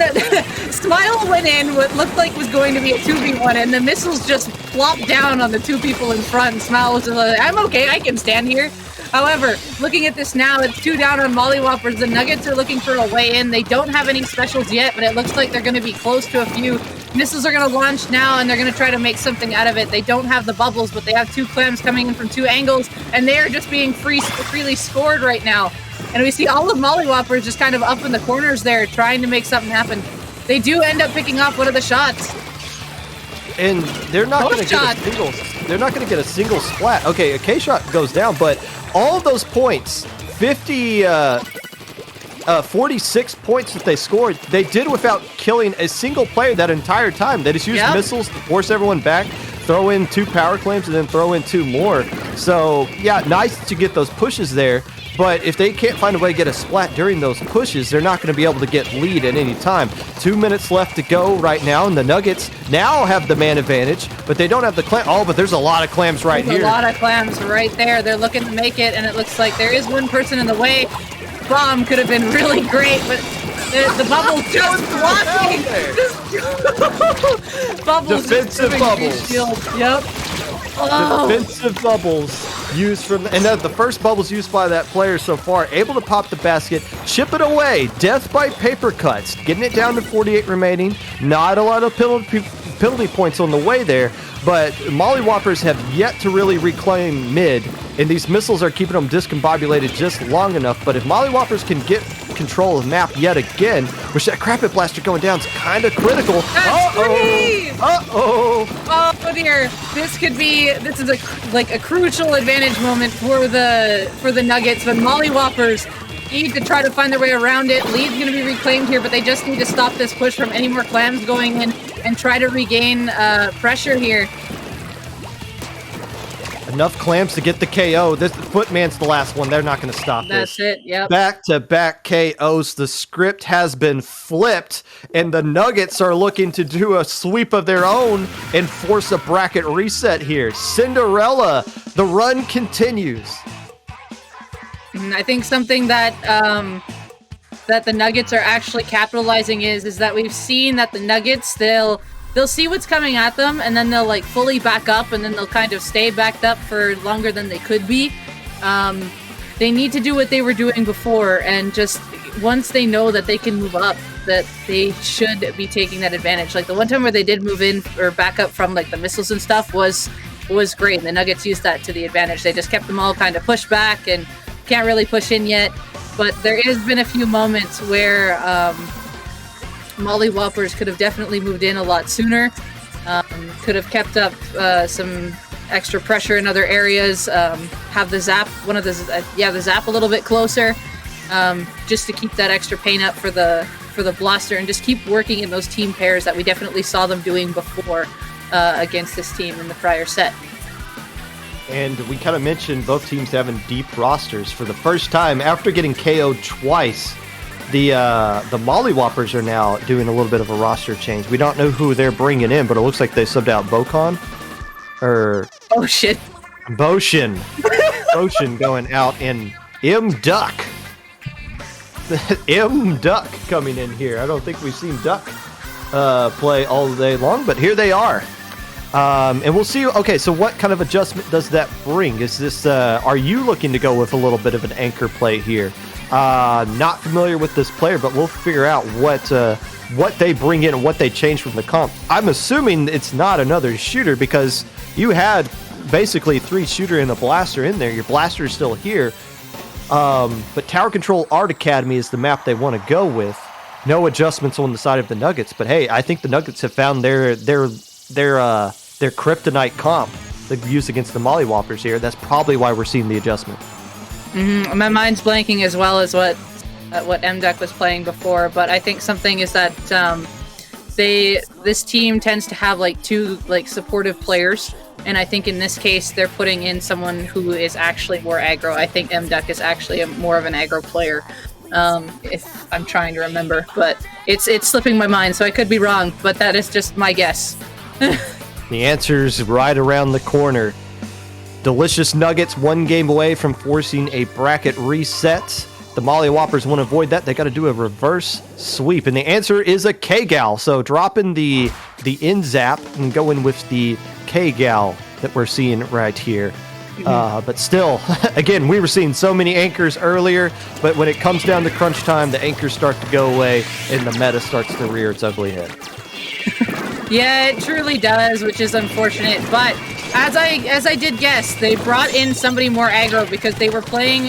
Smile went in, what looked like was going to be a 2v1, and the missiles just plopped down on the 2 people in front, and Smile was just like, I'm okay, I can stand here. However, looking at this now, it's 2 down on Molly Whoppers. The Nuggets are looking for a way in. They don't have any specials yet, but it looks like they're going to be close to a few. Missiles are going to launch now, and they're going to try to make something out of it. They don't have the bubbles, but they have 2 clams coming in from 2 angles, and they are just being freely scored right now. And we see all the Molly Whoppers just kind of up in the corners there, trying to make something happen. They do end up picking off one of the shots.
And they're not going to get a single. They're not going to get a single splat. Okay, a K shot goes down, but all of those points, 46 points that they scored, they did without killing a single player that entire time. They just used missiles to force everyone back, throw in 2 power claims, and then throw in 2 more. So, yeah, nice to get those pushes there. but if they can't find a way to get a splat during those pushes, they're not going to be able to get lead at any time. 2 minutes left to go right now, and the Nuggets now have the man advantage, but they don't have the clam. Oh, but there's a lot of clams right here.
A lot of clams right there. They're looking to make it, and it looks like there is one person in the way. Bomb could have been really great, but the bubble just blocking. Bubbles.
Defensive bubbles.
Yep. Oh.
Defensive bubbles used from, and the first bubbles used by that player so far, able to pop the basket, chip it away. Death by paper cuts, getting it down to 48 remaining. Not a lot of penalty points on the way there, but Molly Whoppers have yet to really reclaim mid, and these missiles are keeping them discombobulated just long enough. But if Molly Whoppers can get control of the map yet again, which that Crapit Blaster going down is kind of critical. Uh-oh!
Oh dear, this is a crucial advantage moment for the Nuggets, but Molly Whoppers need to try to find their way around it. Lead's going to be reclaimed here, but they just need to stop this push from any more clams going in and try to regain pressure here.
Enough clams to get the KO. This Footman's the last one. They're not going to stop this.
That's it, yep.
Back-to-back KOs. The script has been flipped, and the Nuggets are looking to do a sweep of their own and force a bracket reset here. Cinderella, the run continues.
I think something that that the Nuggets are actually capitalizing is that we've seen that the Nuggets, they'll see what's coming at them, and then they'll like fully back up, and then they'll kind of stay backed up for longer than they could be. They need to do what they were doing before, and just once they know that they can move up, that they should be taking that advantage. Like the one time where they did move in or back up from like the missiles and stuff was great. And the Nuggets used that to the advantage. They just kept them all kind of pushed back and can't really push in yet. But there has been a few moments where Molly Whoppers could have definitely moved in a lot sooner. Could have kept up some extra pressure in other areas. Have the zap, the zap a little bit closer, just to keep that extra pain up for the blaster, and just keep working in those team pairs that we definitely saw them doing before against this team in the prior set.
And we kind of mentioned both teams having deep rosters. For the first time, after getting KO'd twice, the Molly Whoppers are now doing a little bit of a roster change. We don't know who they're bringing in, but it looks like they subbed out Bocon.
Oh, shit.
Boshin. Boshin going out, and M. Duck. M. Duck coming in here. I don't think we've seen Duck play all day long, but here they are. And we'll see. Okay, so what kind of adjustment does that bring? Is this, are you looking to go with a little bit of an anchor play here? Not familiar with this player, but we'll figure out what they bring in and what they change from the comp. I'm assuming it's not another shooter, because you had basically 3 shooter and a blaster in there. Your blaster is still here. But Tower Control Art Academy is the map they want to go with. No adjustments on the side of the Nuggets, but hey, I think the Nuggets have found their kryptonite comp they've used against the Molly Whoppers here. That's probably why we're seeing the adjustment.
Mm-hmm. My mind's blanking as well as what MDuck was playing before, but I think something is that this team tends to have like 2 like supportive players, and I think in this case they're putting in someone who is actually more aggro. I think MDuck is actually more of an aggro player. If I'm trying to remember, but it's slipping my mind, so I could be wrong, but that is just my guess.
The answer's right around the corner. Delicious Nuggets 1 game away from forcing a bracket reset. The Molly Whoppers want to avoid that. They got to do a reverse sweep, and the answer is a K-Gal. So dropping the in-zap and going with the K-Gal that we're seeing right here. But still, again, we were seeing so many anchors earlier, but when it comes down to crunch time, the anchors start to go away, and the meta starts to rear its ugly head.
Yeah, it truly does, which is unfortunate. But as I did guess, they brought in somebody more aggro, because they were playing,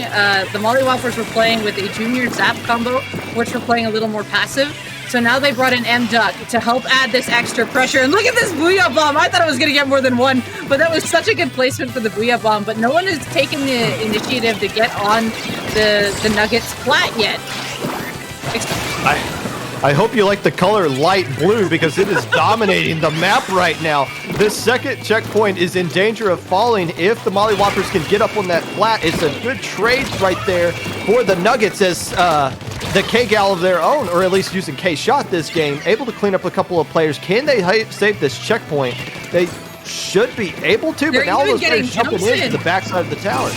the Molly Whoppers were playing with a junior zap combo, which were playing a little more passive. So now they brought in M-Duck to help add this extra pressure. And look at this Booyah Bomb! I thought I was going to get more than one, but that was such a good placement for the Booyah Bomb. But no one has taken the initiative to get on the Nuggets flat yet.
I hope you like the color light blue because it is dominating the map right now. This second checkpoint is in danger of falling if the Molly Whoppers can get up on that flat. It's a good trade right there for the Nuggets as the K-Gal of their own, or at least using K-Shot this game, able to clean up a couple of players. Can they save this checkpoint? They should be able to, but now all those players jumping into the backside of the tower.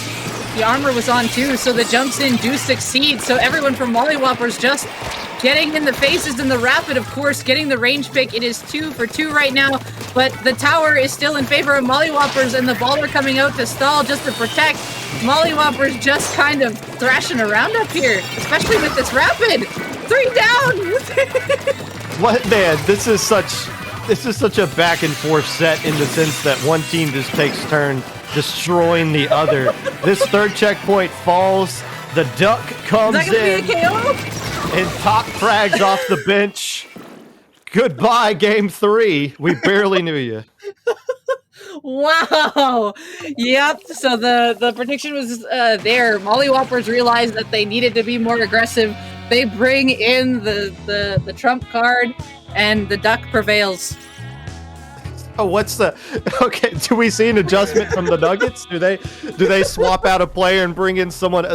The armor was on too, so the jumps in do succeed. So everyone from Molly Whoppers just getting in the faces in the rapid, of course, getting the range pick. It is 2 for 2 right now, but the tower is still in favor of Molly Whoppers, and the baller coming out to stall just to protect. Molly Whoppers just kind of thrashing around up here, especially with this rapid. 3 down!
What, man, this is such a back and forth set in the sense that one team just takes turn destroying the other. This third checkpoint falls. The duck comes in and top frags off the bench. Goodbye, game 3. We barely knew you.
Wow. Yep. So the prediction was there. Molly Whoppers realized that they needed to be more aggressive. They bring in the trump card, and the duck prevails.
Oh, okay? Do we see an adjustment from the Nuggets? Do they swap out a player and bring in someone?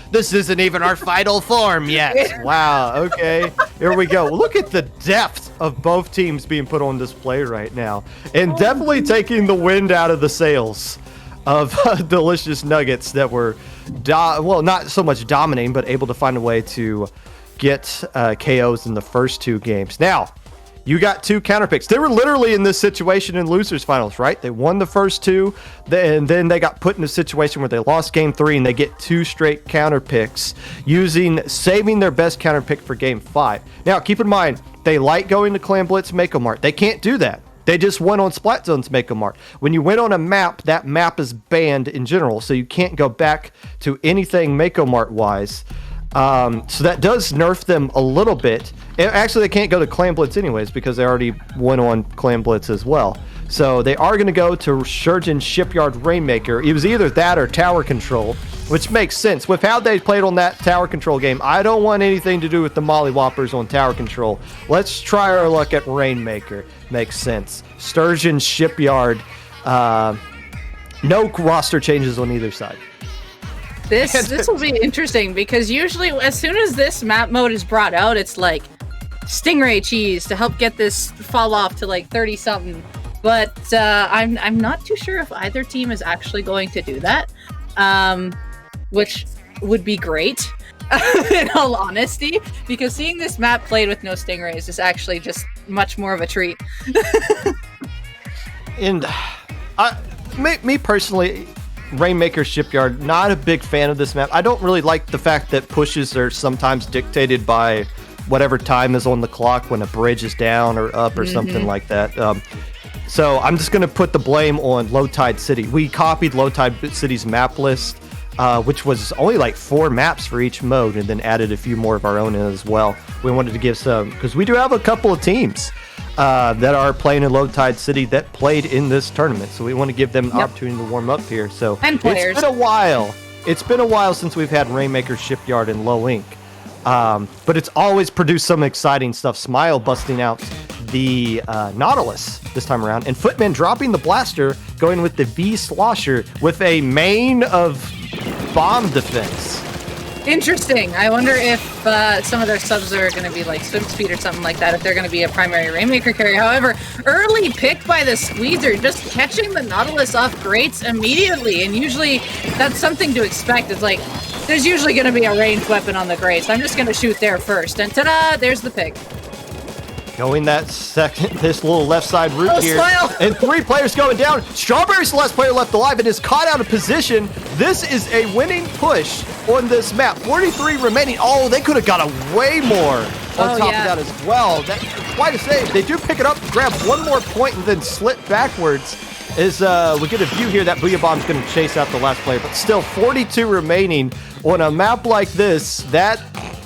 This isn't even our final form yet. Wow. Okay, here we go. Look at the depth of both teams being put on display right now, and definitely taking the wind out of the sails of delicious Nuggets that were, not so much dominating, but able to find a way to get KOs in the first 2 games. Now, you got 2 counter picks. They were literally in this situation in losers finals, right? They won the first 2, and then they got put in a situation where they lost game 3, and they get 2 straight counter picks, saving their best counter pick for game 5. Now, keep in mind, they like going to Clan Blitz Mako Mart. They can't do that. They just went on Splat Zone's Mako Mart. When you went on a map, that map is banned in general, so you can't go back to anything Mako Mart wise. So that does nerf them a little bit. Actually, they can't go to Clan Blitz anyways because they already went on Clan Blitz as well. So they are going to go to Shurgen Shipyard Rainmaker. It was either that or Tower Control, which makes sense. With how they played on that Tower Control game, I don't want anything to do with the Molly Whoppers on Tower Control. Let's try our luck at Rainmaker. Makes sense. Sturgeon Shipyard. No roster changes on either side.
This will be interesting because usually as soon as this map mode is brought out, it's like Stingray cheese to help get this fall off to like 30 something. But I'm not too sure if either team is actually going to do that, which would be great in all honesty, because seeing this map played with no Stingrays is actually just much more of a treat.
And me personally, Rainmaker Shipyard, not a big fan of this map. I don't really like the fact that pushes are sometimes dictated by whatever time is on the clock when a bridge is down or up or something like that. So I'm just going to put the blame on Low Tide City. We copied Low Tide City's map list, which was only like 4 maps for each mode, and then added a few more of our own in as well. We wanted to give some, because we do have a couple of teams that are playing in Low Tide City that played in this tournament. So we want to give them an opportunity to warm up here. So
and players.
It's been a while. It's been a while since we've had Rainmaker Shipyard and Low Ink. But it's always produced some exciting stuff. Smile busting out the Nautilus this time around, and Footman dropping the blaster, going with the V Slosher with a main of bomb defense.
Interesting. I wonder if some of their subs are going to be like swim speed or something like that, if they're going to be a primary Rainmaker carrier. However, early pick by the Squeezer, just catching the Nautilus off grates immediately, and usually that's something to expect. It's like, there's usually going to be a ranged weapon on the grates. I'm just going to shoot there first, and ta-da, there's the pick.
Going this little left side route here.
Smile.
And 3 players going down. Strawberry's the last player left alive and is caught out of position. This is a winning push on this map. 43 remaining. Oh, they could have got a way more on top of that as well. That's quite a save. They do pick it up, grab one more point, and then slip backwards. As we get a view here that Booyah Bomb's going to chase out the last player, but still 42 remaining on a map like this.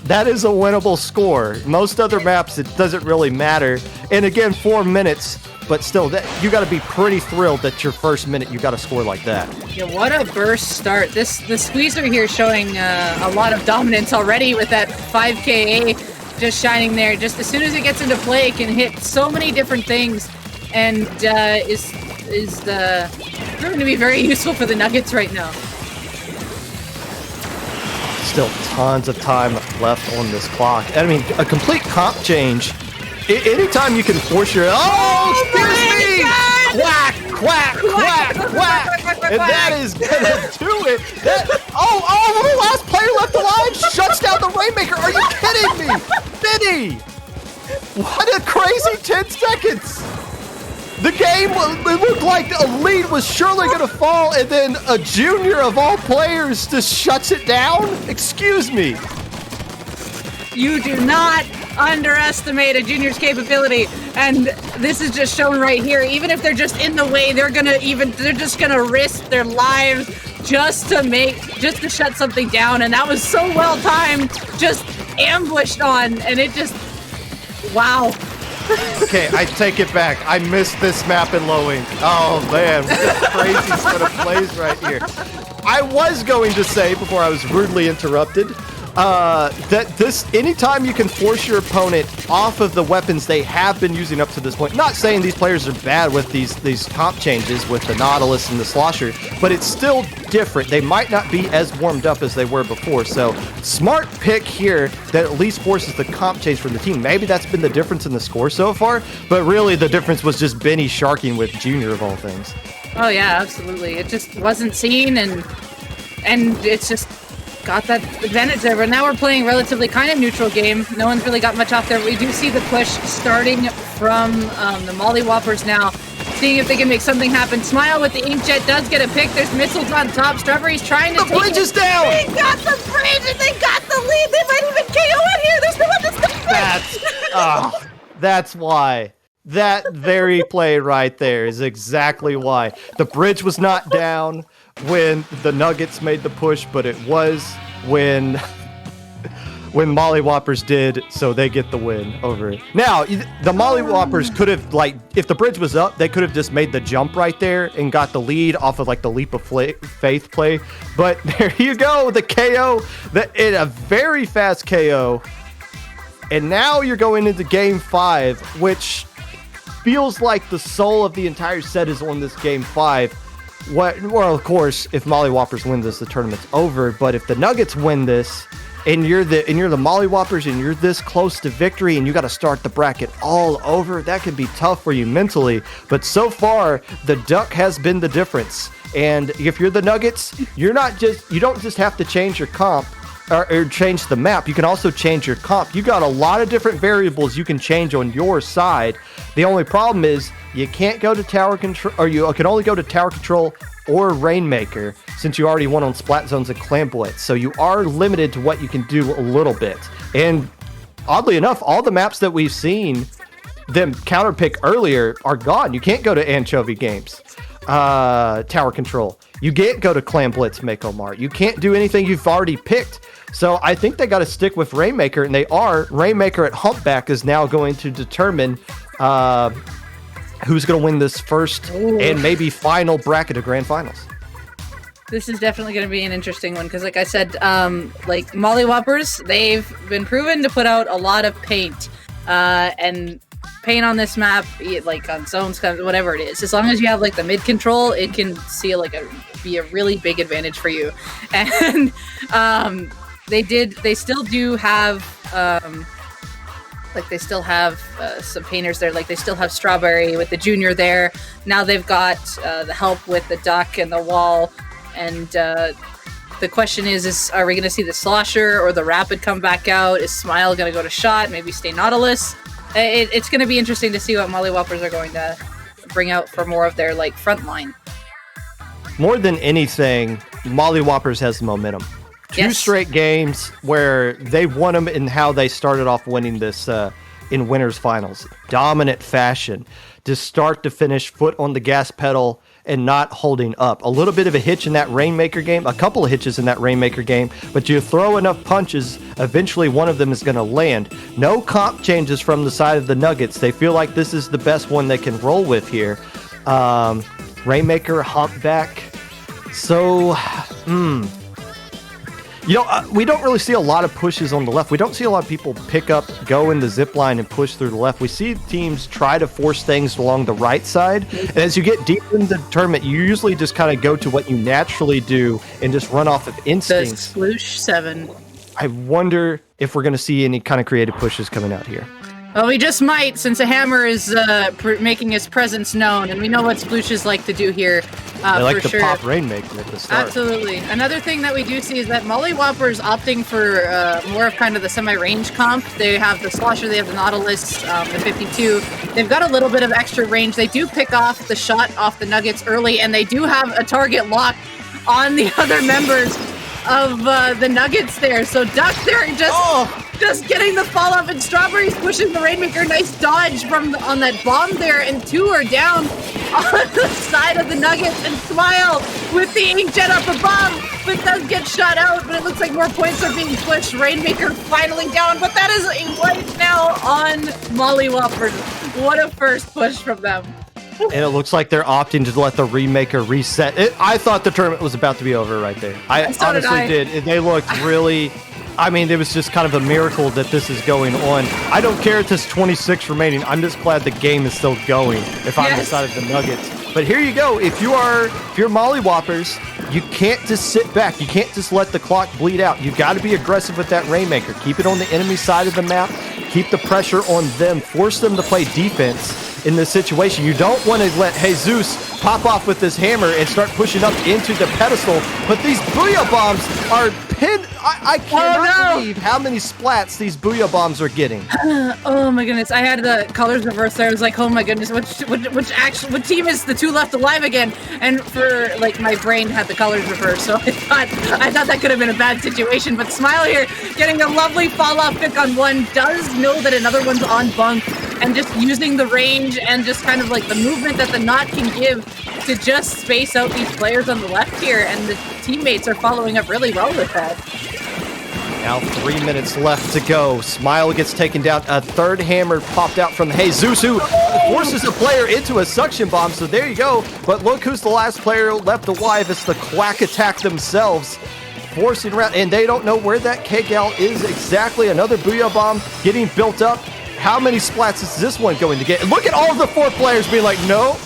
That is a winnable score. Most other maps, it doesn't really matter. And again, 4 minutes, but still, you got to be pretty thrilled that your first minute you got a score like that.
Yeah, what a burst start. The Squeezer here showing a lot of dominance already with that 5KA. just shining there. Just as soon as it gets into play, it can hit so many different things, and is proven to be very useful for the Nuggets right now.
Still tons of time left on this clock. I mean, a complete comp change. Anytime you can force your... Oh, excuse me! Quack, quack, quack, quack! And that is gonna do it. The last player left alive shuts down the Rainmaker. Are you kidding me? Vinny! What a crazy 10 seconds! The game, it looked like a lead was surely going to fall, and then a junior of all players just shuts it down? Excuse me.
You do not underestimate a junior's capability, and this is just shown right here. Even if they're just in the way, they're just gonna risk their lives just to shut something down, and that was so well timed, just ambushed on, and it just, wow.
Okay, I take it back. I missed this map in low ink. Oh man, what a crazy set of plays right here. I was going to say, before I was rudely interrupted, that anytime you can force your opponent off of the weapons they have been using up to this point, not saying these players are bad with these comp changes with the Nautilus and the Slosher, but it's still different. They might not be as warmed up as they were before, so smart pick here that at least forces the comp change from the team. Maybe that's been the difference in the score so far, but really the difference was just Benny sharking with Junior of all things.
Oh yeah, absolutely. It just wasn't seen, and it's just got that advantage there. But now we're playing relatively kind of neutral game. No one's really got much off there. We do see the push starting from the Molly Whoppers now, seeing if they can make something happen. Smile with the inkjet does get a pick. There's missiles on top. Strawberry's trying to take
the bridge is down.
They got the bridge and they got the lead. They might even KO in here. There's no one to stop.
That's why. That very play right there is exactly why. The bridge was not down when the Nuggets made the push, but it was when Molly Whoppers did, so they get the win over it. Now, the Molly Whoppers could have, like, if the bridge was up, they could have just made the jump right there and got the lead off of, like, the leap of faith play. But there you go, the KO, in a very fast KO. And now you're going into Game 5, which feels like the soul of the entire set is on this Game 5. Well, of course, if Molly Whoppers win this, the tournament's over. But if the Nuggets win this, and you're the Molly Whoppers, and you're this close to victory, and you got to start the bracket all over, that can be tough for you mentally. But so far, the duck has been the difference. And if you're the Nuggets, you don't just have to change your comp or change the map. You can also change your comp. You got a lot of different variables you can change on your side. The only problem is you can't go to tower control, or you can only go to tower control or Rainmaker, since you already won on Splat Zones and Clam Blitz. So you are limited to what you can do a little bit. And oddly enough, all the maps that we've seen them counterpick earlier are gone. You can't go to Anchovy Games, tower control. You can't go to Clam Blitz, Mako Mart. You can't do anything you've already picked. So I think they got to stick with Rainmaker, and they are. Rainmaker at Humpback is now going to determine who's going to win this first and maybe final bracket of Grand Finals.
This is definitely going to be an interesting one because, like I said, like Molly Whoppers, they've been proven to put out a lot of paint, and paint on this map, like on zones, whatever it is. As long as you have like the mid control, it can see be a really big advantage for you. And they still do have some painters there. Like they still have Strawberry with the junior there. Now they've got the help with the duck and the wall. And the question is are we going to see the Slosher or the Rapid come back out? Is Smile going to go to shot? Maybe stay Nautilus? It's going to be interesting to see what Molly Whoppers are going to bring out for more of their like front line.
More than anything, Molly Whoppers has the momentum. Two straight games where they won them in how they started off winning this in winners finals. Dominant fashion. To start to finish, foot on the gas pedal and not holding up. A little bit of a hitch in that Rainmaker game, a couple of hitches in that Rainmaker game, but you throw enough punches, eventually one of them is going to land. No comp changes from the side of the Nuggets. They feel like this is the best one they can roll with here. Rainmaker, Humpback. So, You know, we don't really see a lot of pushes on the left. We don't see a lot of people pick up, go in the zip line, and push through the left. We see teams try to force things along the right side. And as you get deep into the tournament, you usually just kind of go to what you naturally do and just run off of instinct.
Sploosh 7.
I wonder if we're going to see any kind of creative pushes coming out here.
Well, we just might, since a hammer is making his presence known, and we know what Splooshes like to do here.
They like
for
to
sure.
pop Rainmaker at the start.
Absolutely. Another thing that we do see is that Molly Whoppers opting for more of kind of the semi-range comp. They have the Slosher, they have the Nautilus, the 52. They've got a little bit of extra range. They do pick off the shot off the Nuggets early, and they do have a target lock on the other members of the Nuggets there. So Duck there just getting the fall off, and Strawberry's pushing the Rainmaker. Nice dodge on that bomb there, and 2 are down on the side of the Nuggets, and Smile with the inkjet up above, but does get shot out, but it looks like more points are being pushed. Rainmaker finally down, but that is a wipe now on Molly Whoppers. What a first push from them.
And it looks like they're opting to let the Remaker reset. I thought the tournament was about to be over right there. I
So
honestly did. They looked really... I mean, it was just kind of a miracle that this is going on. I don't care if there's 26 remaining. I'm just glad the game is still going if I'm the side of the Nuggets. But here you go. If you're Molly Whoppers, you can't just sit back. You can't just let the clock bleed out. You got to be aggressive with that Rainmaker. Keep it on the enemy side of the map. Keep the pressure on them. Force them to play defense in this situation. You don't want to let Jesus pop off with this hammer and start pushing up into the pedestal. But these Booyah Bombs are pinned. I cannot believe how many splats these Booyah Bombs are getting.
Oh my goodness! I had the colors reversed there. I was like, oh my goodness, what team is the 2 left alive again? And for like my brain had the colors reversed, so I thought that could have been a bad situation. But Smile here getting a lovely fall off pick on one, does know that another one's on bunk, and just using the range and just kind of like the movement that the knot can give to just space out these players on the left here, and the teammates are following up really well with that.
Now 3 minutes left to go. Smile gets taken down. A third hammer popped out from Jesus, who forces a player into a suction bomb. So there you go. But look who's the last player left alive. It's the Quack Attack themselves, forcing around. And they don't know where that K-Gal is exactly. Another Booyah Bomb getting built up. How many splats is this one going to get? Look at all of the 4 players being like, no,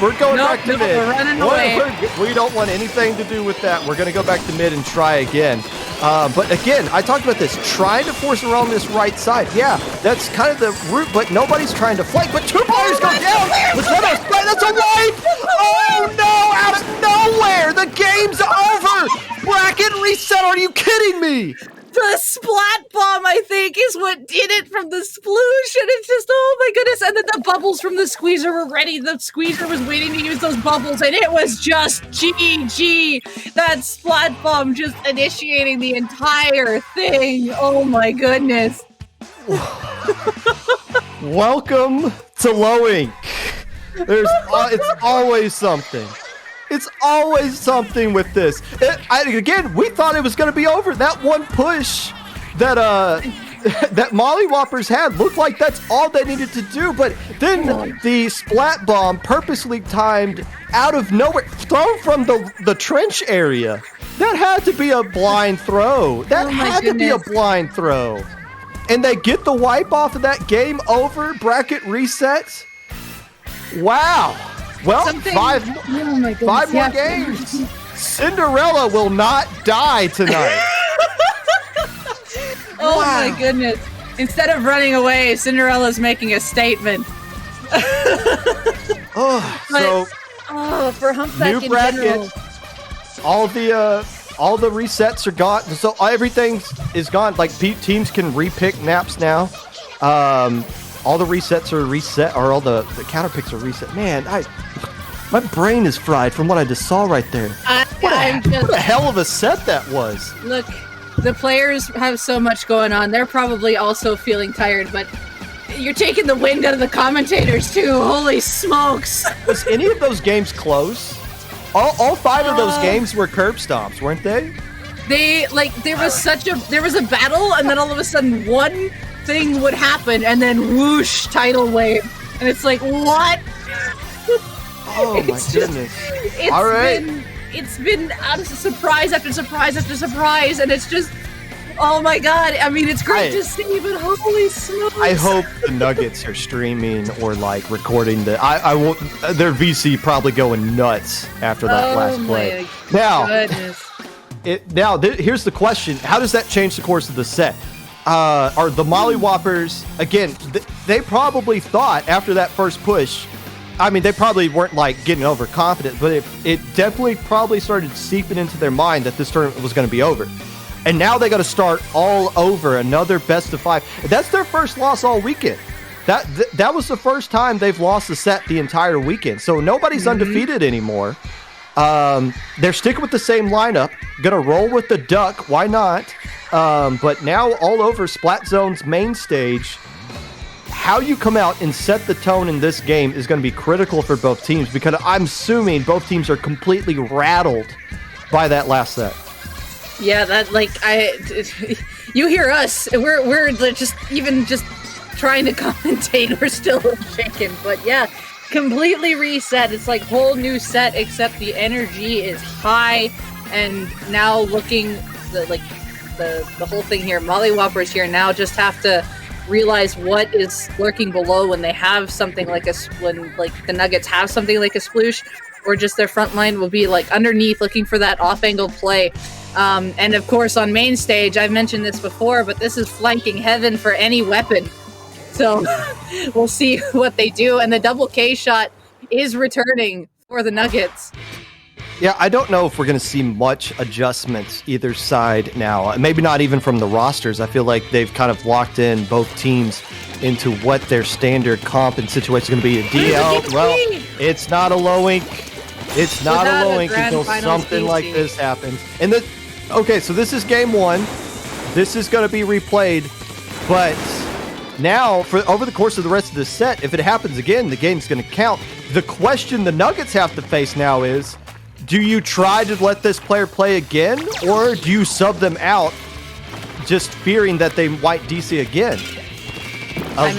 we're going back to mid.
We're running away.
We don't want anything to do with that. We're going to go back to mid and try again. But again, I talked about this, trying to force around this right side. Yeah, that's kind of the route, but nobody's trying to flank. But 2 players go down. That's a wipe. Oh no, out of nowhere. The game's over. Bracket reset. Are you kidding me?
The splat bomb, I think, is what did it from the sploosh, and it's just, oh my goodness, and then the bubbles from the squeezer were ready. The squeezer was waiting to use those bubbles, and it was just GG. That splat bomb just initiating the entire thing. Oh my goodness.
Welcome to Low Ink. It's always something. It's always something with this. Again, we thought it was going to be over. That one push that that Molly Whoppers had looked like that's all they needed to do. But then the splat bomb, purposely timed out of nowhere, thrown from the trench area. That had to be a blind throw. That had to be a blind throw. And they get the wipe off of that. Game over. Bracket resets. Wow. Well, five more games. Cinderella will not die tonight.
Oh my goodness. Instead of running away, Cinderella's making a statement. For Humpback
new
in
bracket.
general.
All the resets are gone. So everything is gone. Like teams can repick maps now. All the resets are reset, or all the counter picks are reset. Man, my brain is fried from what I just saw right there. What a hell of a set that was.
Look, the players have so much going on. They're probably also feeling tired, but you're taking the wind out of the commentators too. Holy smokes.
Was any of those games close? All 5 of those games were curb stomps, weren't they?
There was a battle, and then all of a sudden one thing would happen, and then whoosh, tidal wave. And it's like, what?
Oh my goodness. All right.
it's been out of surprise after surprise after surprise, and it's just, oh my god. I mean, it's great to see, but holy smokes.
I hope the Nuggets are streaming or like recording the. I won't. Their VC probably going nuts after that last play. Now, here's the question: how does that change the course of the set? Are the Molly Whoppers again? They probably thought after that first push. I mean, they probably weren't like getting overconfident, but it definitely probably started seeping into their mind that this tournament was going to be over. And now they got to start all over, another best of 5. That's their first loss all weekend. That was the first time they've lost a set the entire weekend. So nobody's undefeated anymore. They're sticking with the same lineup. Gonna roll with the duck. Why not? But now all over Splat Zone's main stage. How you come out and set the tone in this game is going to be critical for both teams, because I'm assuming both teams are completely rattled by that last set.
Yeah, that you hear us. We're just trying to commentate. We're still shaking, but yeah, completely reset. It's like whole new set, except the energy is high, and now looking the whole thing here. Molly Whoppers here now just have to realize what is lurking below when they have something like when the Nuggets have something like a sploosh, or just their front line will be like underneath looking for that off-angle play. And of course on main stage, I've mentioned this before, but this is flanking heaven for any weapon. So we'll see what they do. And the double K shot is returning for the Nuggets.
Yeah, I don't know if we're going to see much adjustments either side now. Maybe not even from the rosters. I feel like they've kind of locked in both teams into what their standard comp and situation is going to be. A DL, well, it's not a low ink. It's not a low ink until something like this happens. And okay, so this is game 1. This is going to be replayed, but now over the course of the rest of the set, if it happens again, the game's going to count. The question the Nuggets have to face now is, do you try to let this player play again, or do you sub them out just fearing that they might DC again?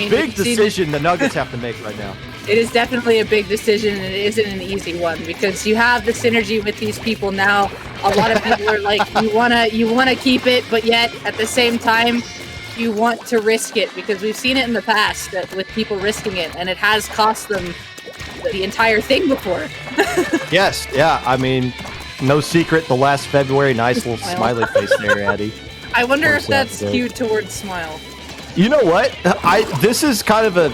Big decision the Nuggets have to make right now.
It is definitely a big decision, and it isn't an easy one, because you have the synergy with these people now. A lot of people are like, you wanna keep it, but yet at the same time, you want to risk it, because we've seen it in the past with people risking it, and it has cost them the entire thing before.
Yes, yeah. I mean, no secret. The last February, nice little smiley face there, Addy.
I wonder if that's skewed towards smile.
You know what? This is kind of a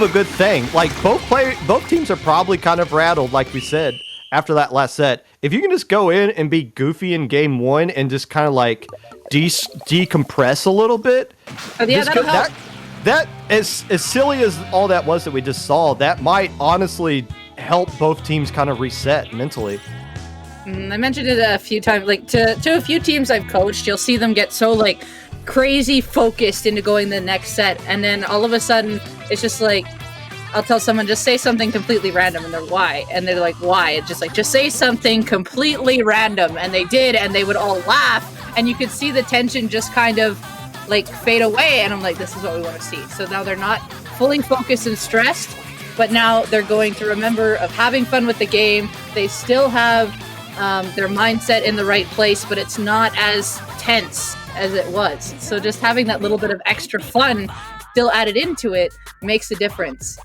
good thing. Like both teams are probably kind of rattled, like we said after that last set. If you can just go in and be goofy in game 1 and just kind of like decompress a little bit.
Yeah, that'll help.
That, as silly as all that was that we just saw, that might honestly help both teams kind of reset mentally.
I mentioned it a few times, like to a few teams I've coached, you'll see them get so like crazy focused into going the next set, and then all of a sudden it's just like, I'll tell someone, just say something completely random, and they're why? And they're like, why? It's just like, just say something completely random, and they did, and they would all laugh, and you could see the tension just kind of like fade away, and I'm like, this is what we want to see. So now they're not fully focused and stressed, but now they're going to remember of having fun with the game. They still have their mindset in the right place, but it's not as tense as it was. So just having that little bit of extra fun still added into it makes a difference.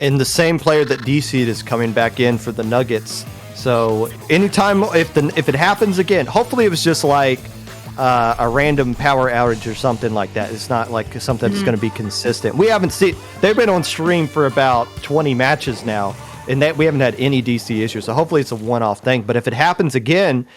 And the same player that DC'd is coming back in for the Nuggets. So anytime, if it happens again, hopefully it was just like a random power outage or something like that. It's not like something that's going to be consistent. We haven't seen, they've been on stream for about 20 matches now, and that we haven't had any DC issues. So hopefully it's a one-off thing. But if it happens again,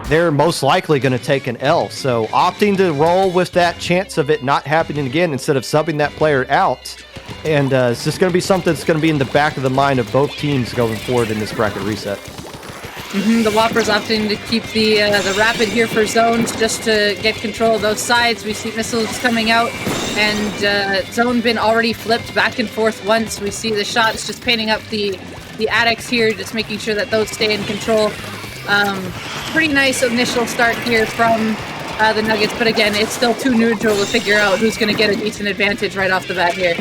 they're most likely going to take an L. So opting to roll with that chance of it not happening again instead of subbing that player out. And it's just going to be something that's going to be in the back of the mind of both teams going forward in this bracket reset.
The Whoppers opting to keep the rapid here for zones just to get control of those sides. We see missiles coming out, and zone been already flipped back and forth once. We see the shots just painting up the attics here, just making sure that those stay in control. Pretty nice initial start here from the Nuggets, but again, it's still too neutral to figure out who's going to get a decent advantage right off the bat here.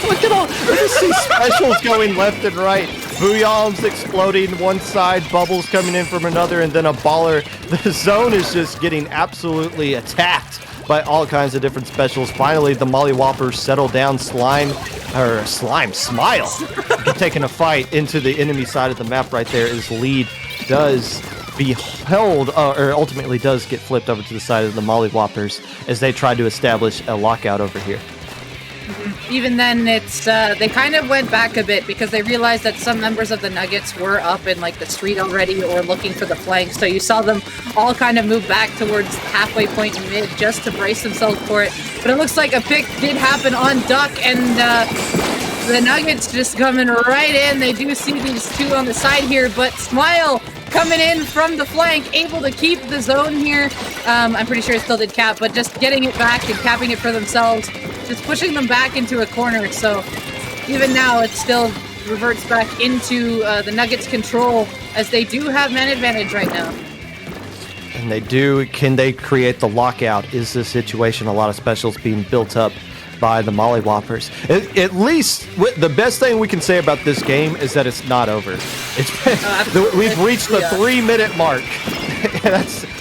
Look at all, we just see specials going left and right. Booyahs exploding one side, bubbles coming in from another, and then a baller. The zone is just getting absolutely attacked by all kinds of different specials. Finally, the Molly Whoppers settle down. Smile, taking a fight into the enemy side of the map right there. His lead does be held, or ultimately does get flipped over to the side of the Molly Whoppers as they try to establish a lockout over here.
Even then, it's they kind of went back a bit because they realized that some members of the Nuggets were up in like the street already or looking for the flank. So you saw them all kind of move back towards halfway point in mid just to brace themselves for it. But it looks like a pick did happen on Duck, and the Nuggets just coming right in. They do see these two on the side here, but Smile coming in from the flank, able to keep the zone here. I'm pretty sure it still did cap, but just getting it back and capping it for themselves, just pushing them back into a corner. So even now, it still reverts back into the Nuggets' control, as they do have man advantage right now.
And they do. Can they create the lockout? Is the situation a lot of specials being built up by the Molly Whoppers? At least the best thing we can say about this game is that it's not over. We've reached the 3-minute mark.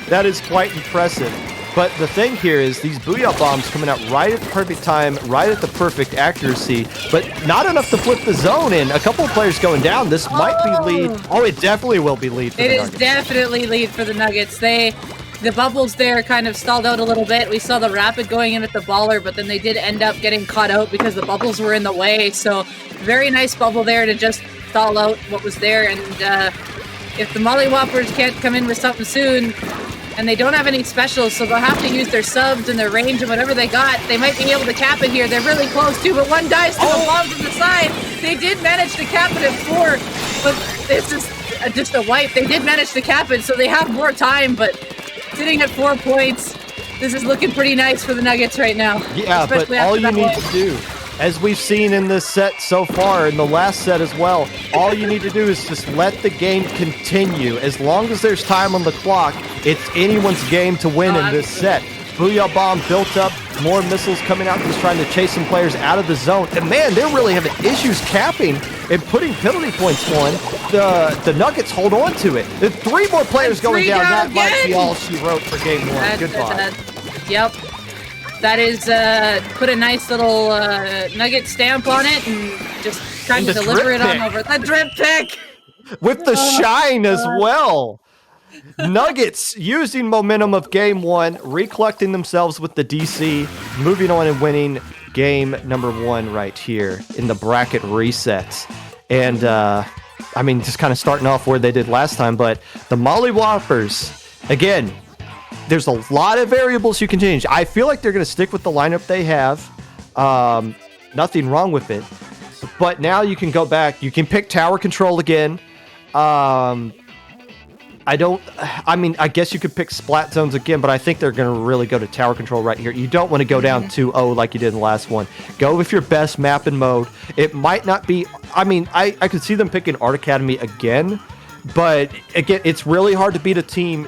That is quite impressive. But the thing here is these Booyah Bombs coming out right at the perfect time, right at the perfect accuracy, but not enough to flip the zone in. A couple of players going down. This might be lead. Oh, it definitely will be lead for the Nuggets.
It is definitely lead for the Nuggets. The bubbles there kind of stalled out a little bit. We saw the rapid going in at the baller, but then they did end up getting caught out because the bubbles were in the way. So very nice bubble there to just stall out what was there. And if the Molly Whoppers can't come in with something soon, and they don't have any specials, so they'll have to use their subs and their range and whatever they got. They might be able to cap it here. They're really close too, but one dies to a bomb from the side. They did manage to cap it at 4, but this is just a wipe. They did manage to cap it, so they have more time, but sitting at 4 points, this is looking pretty nice for the Nuggets right now.
Yeah, but all you need to do, as we've seen in this set so far, in the last set as well, all you need to do is just let the game continue. As long as there's time on the clock, it's anyone's game to win in this set. Booyah Bomb built up, more missiles coming out, just trying to chase some players out of the zone. And man, they're really having issues capping and putting penalty points on. The Nuggets hold on to it. The 3 more players going down. That might be all she wrote for game 1. Goodbye.
Yep. That is, put a nice little Nugget stamp on it and just trying to deliver it on over. The drip pick!
With the shine as well. Nuggets using momentum of game 1, recollecting themselves with the DC, moving on and winning game number 1 right here in the bracket resets. And, I mean, just kind of starting off where they did last time, but the Molly Whoppers, again, there's a lot of variables you can change. I feel like they're going to stick with the lineup they have. Nothing wrong with it. But now you can go back. You can pick tower control again. I guess you could pick splat zones again, but I think they're going to really go to tower control right here. You don't want to go down 2-0 like you did in the last one. Go with your best map and mode. It might not be... I could see them picking Art Academy again, but again, it's really hard to beat a team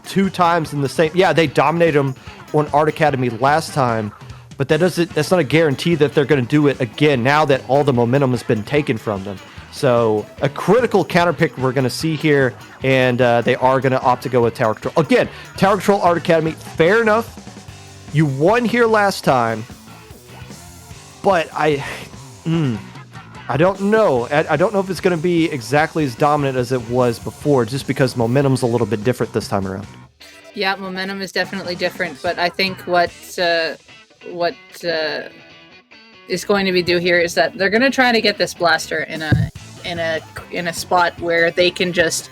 2 times in the same... Yeah, they dominated them on Art Academy last time, but that's not a guarantee that they're going to do it again now that all the momentum has been taken from them. So a critical counter pick we're going to see here, and they are going to opt to go with tower control. Again, tower control Art Academy, fair enough. You won here last time, but I don't know. I don't know if it's going to be exactly as dominant as it was before, just because momentum's a little bit different this time around.
Yeah, momentum is definitely different, but I think what is going to be due here is that they're going to try to get this blaster in a spot where they can just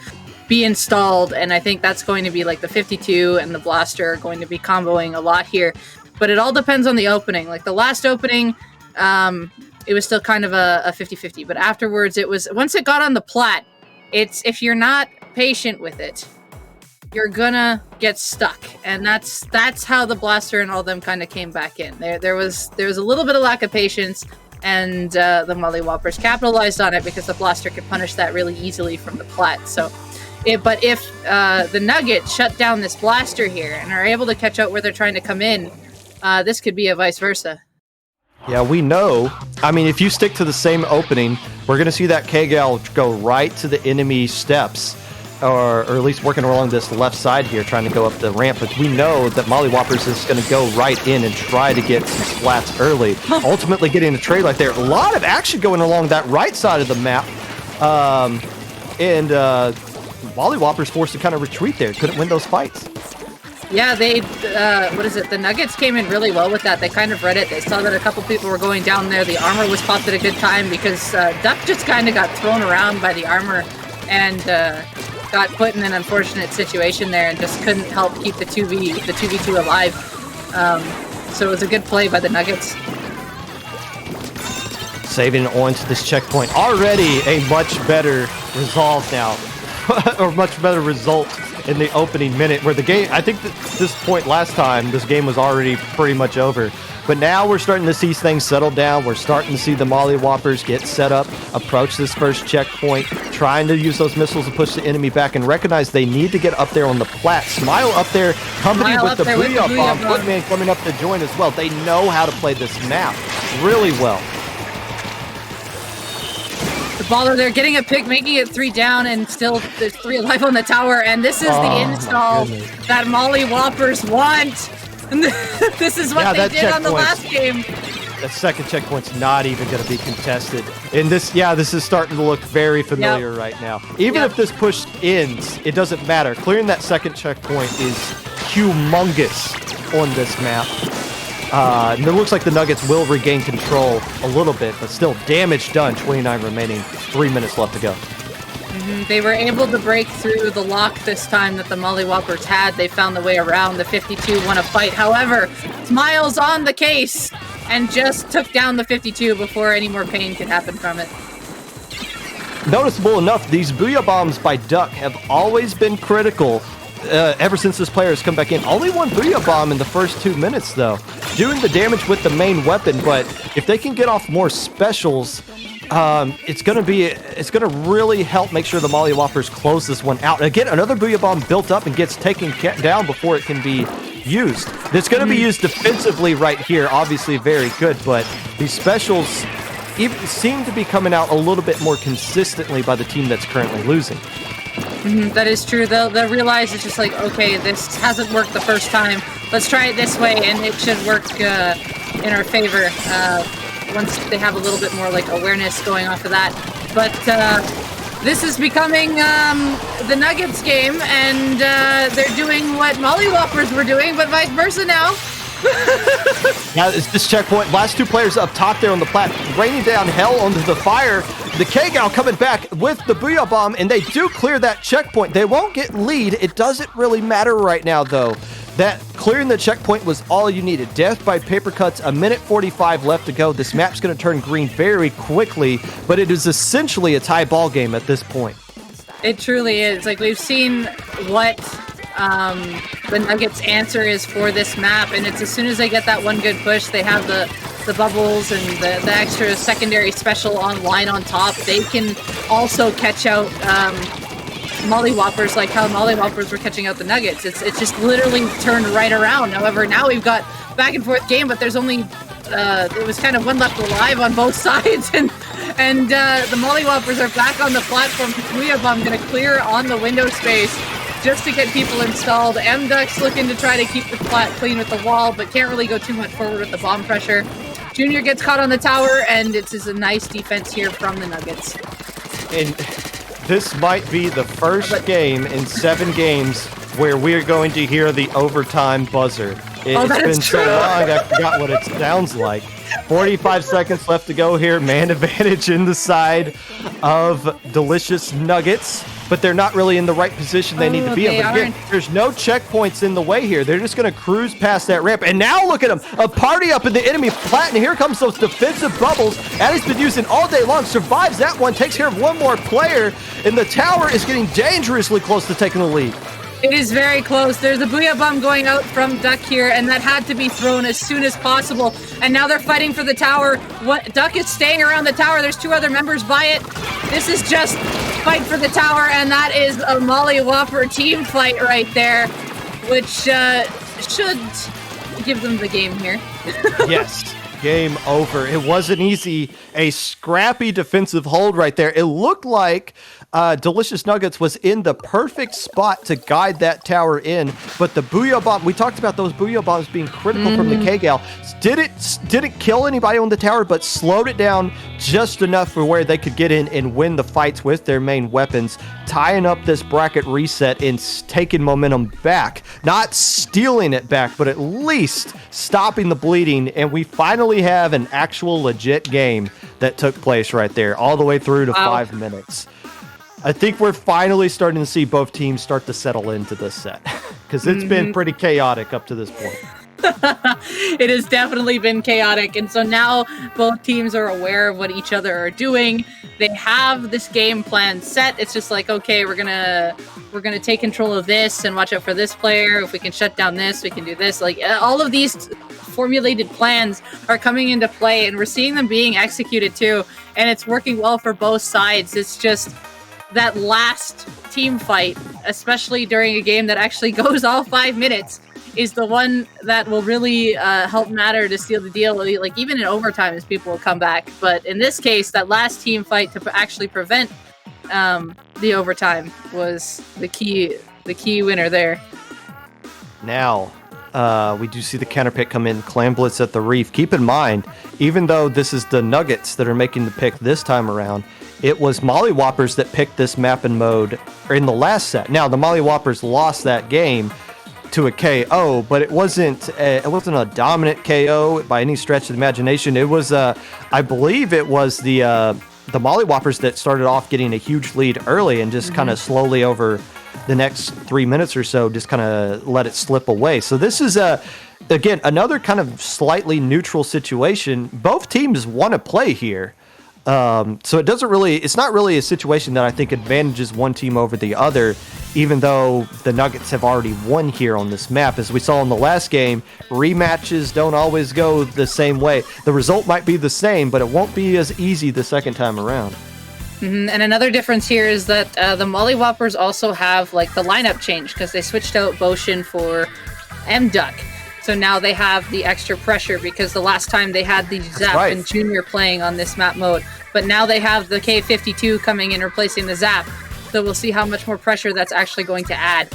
be installed, and I think that's going to be like the 52 and the blaster are going to be comboing a lot here. But it all depends on the opening. Like the last opening, it was still kind of a 50-50, but afterwards it was, once it got on the plat, it's, if you're not patient with it, you're gonna get stuck, and that's how the blaster and all them kind of came back in. There was a little bit of lack of patience, and the Molly Whoppers capitalized on it because the blaster could punish that really easily from the plat. So, but if the Nuggets shut down this blaster here and are able to catch out where they're trying to come in, this could be a vice versa.
Yeah, we know. I mean, if you stick to the same opening, we're going to see that K-Gal go right to the enemy steps, or at least working along this left side here, trying to go up the ramp. But we know that Molly Whoppers is going to go right in and try to get some splats early, ultimately getting a trade right there. A lot of action going along that right side of the map. Molly Whoppers forced to kind of retreat there. Couldn't win those fights.
Yeah, they, the Nuggets came in really well with that. They kind of read it. They saw that a couple people were going down there. The armor was popped at a good time because Duck just kind of got thrown around by the armor and got put in an unfortunate situation there and just couldn't help keep the 2v2 alive. So it was a good play by the Nuggets.
Saving on to this checkpoint. Already a much better resolve now, or much better result in the opening minute, where the game, I think this point last time, this game was already pretty much over. But now we're starting to see things settle down. We're starting to see the Molly Whoppers get set up, approach this first checkpoint, trying to use those missiles to push the enemy back, and recognize they need to get up there on the plat. Smile up there, company with the Booyah Bomb. Footman coming up to join as well. They know how to play this map really well.
The baller there getting a pick, making it 3 down, and still there's 3 alive on the tower. And this is the install that Molly Whoppers want. This is what they did on the last game.
That second checkpoint's not even going to be contested. And this is starting to look very familiar right now. Even if this push ends, it doesn't matter. Clearing that second checkpoint is humongous on this map. And it looks like the Nuggets will regain control a little bit, but still damage done. 29 remaining, 3 minutes left to go.
They were able to break through the lock this time that the Molly Whoppers had. They found the way around. The 52 won a fight. However, Smiles on the case and just took down the 52 before any more pain could happen from it.
Noticeable enough, these Booyah Bombs by Duck have always been critical ever since this player has come back in. Only one Booyah Bomb in the first 2 minutes, though. Doing the damage with the main weapon, but if they can get off more specials, it's going to really help make sure the Molly Whoppers close this one out. Again, another Booyah Bomb built up and gets taken down before it can be used. It's going to be used defensively right here, obviously very good, but these specials seem to be coming out a little bit more consistently by the team that's currently losing.
That is true. They'll realize it's just like, okay, this hasn't worked the first time. Let's try it this way, and it should work in our favor once they have a little bit more like awareness going off of that. But this is becoming the Nuggets game, and they're doing what Molly Whoppers were doing, but vice versa now.
Now, it's this checkpoint. Last 2 players up top there on the plat, raining down hell onto the fire. The K-Gal coming back with the Booyah Bomb, and they do clear that checkpoint. They won't get lead. It doesn't really matter right now, though. That clearing the checkpoint was all you needed. Death by paper cuts, 1:45 left to go. This map's going to turn green very quickly, but it is essentially a tie ball game at this point.
It truly is. Like, we've seen what the Nuggets' answer is for this map, and it's as soon as they get that one good push, they have the bubbles and the extra secondary special online on top. They can also catch out Molly Whoppers, like how Molly Whoppers were catching out the Nuggets. It's just literally turned right around. However, now we've got back and forth game, but there's only it was kind of one left alive on both sides, and the Molly Whoppers are back on the platform. Booyah Bomb gonna clear on the window space just to get people installed. M-Duck's looking to try to keep the plat clean with the wall, but can't really go too much forward with the bomb pressure. Junior gets caught on the tower, and it's just a nice defense here from the Nuggets.
And this might be the first game in 7 games where we're going to hear the overtime buzzer. It's been so long, I forgot what it sounds like. 45 seconds left to go here. Man advantage in the side of Delicious Nuggets, but they're not really in the right position they need to be in. But again, there's no checkpoints in the way here. They're just going to cruise past that ramp. And now look at them, a party up in the enemy plat, and here comes those defensive bubbles. Addie's been using all day long, survives that one, takes care of one more player, and the tower is getting dangerously close to taking the lead.
It is very close. There's a Booyah Bomb going out from Duck here, and that had to be thrown as soon as possible. And now they're fighting for the tower. Duck is staying around the tower. There's 2 other members by it. This is just fight for the tower, and that is a Molly Whopper team fight right there, which should give them the game here.
Yes. game over. It wasn't easy. A scrappy defensive hold right there. It looked like Delicious Nuggets was in the perfect spot to guide that tower in, but the Booyah Bomb, we talked about those Booyah Bombs being critical from the K-Gal, didn't kill anybody on the tower, but slowed it down just enough for where they could get in and win the fights with their main weapons, tying up this bracket reset and taking momentum back. Not stealing it back, but at least stopping the bleeding, and we finally have an actual legit game that took place right there, all the way through to 5 minutes. I think we're finally starting to see both teams start to settle into this set, because it's been pretty chaotic up to this point.
It has definitely been chaotic, and so now both teams are aware of what each other are doing. They have this game plan set. It's just like, okay, we're gonna take control of this and watch out for this player. If we can shut down this, we can do this. Like all of these formulated plans are coming into play, and we're seeing them being executed too, and it's working well for both sides. It's just that last team fight, especially during a game that actually goes all 5 minutes, is the one that will really help matter to seal the deal. Like even in overtime, as people will come back. But in this case, that last team fight to actually prevent the overtime was the key winner there.
Now, we do see the counter pick come in, Clam Blitz at the Reef. Keep in mind, even though this is the Nuggets that are making the pick this time around, it was Molly Whoppers that picked this map and mode in the last set. Now, the Molly Whoppers lost that game to a KO, but it wasn't a dominant KO by any stretch of the imagination. It was, I believe it was the Molly Whoppers that started off getting a huge lead early and just kind of slowly over the next 3 minutes or so just kind of let it slip away. So this is again, another kind of slightly neutral situation. Both teams want to play here. So it's not really a situation that I think advantages one team over the other, even though the Nuggets have already won here on this map. As we saw in the last game, rematches don't always go the same way. The result might be the same, but it won't be as easy the second time around.
And another difference here is that the Molly Whoppers also have like the lineup change, because they switched out Boshin for M-Duck. So now they have the extra pressure, because the last time they had the Zap and Junior playing on this map mode. But now they have the K52 coming in replacing the Zap. So we'll see how much more pressure that's actually going to add.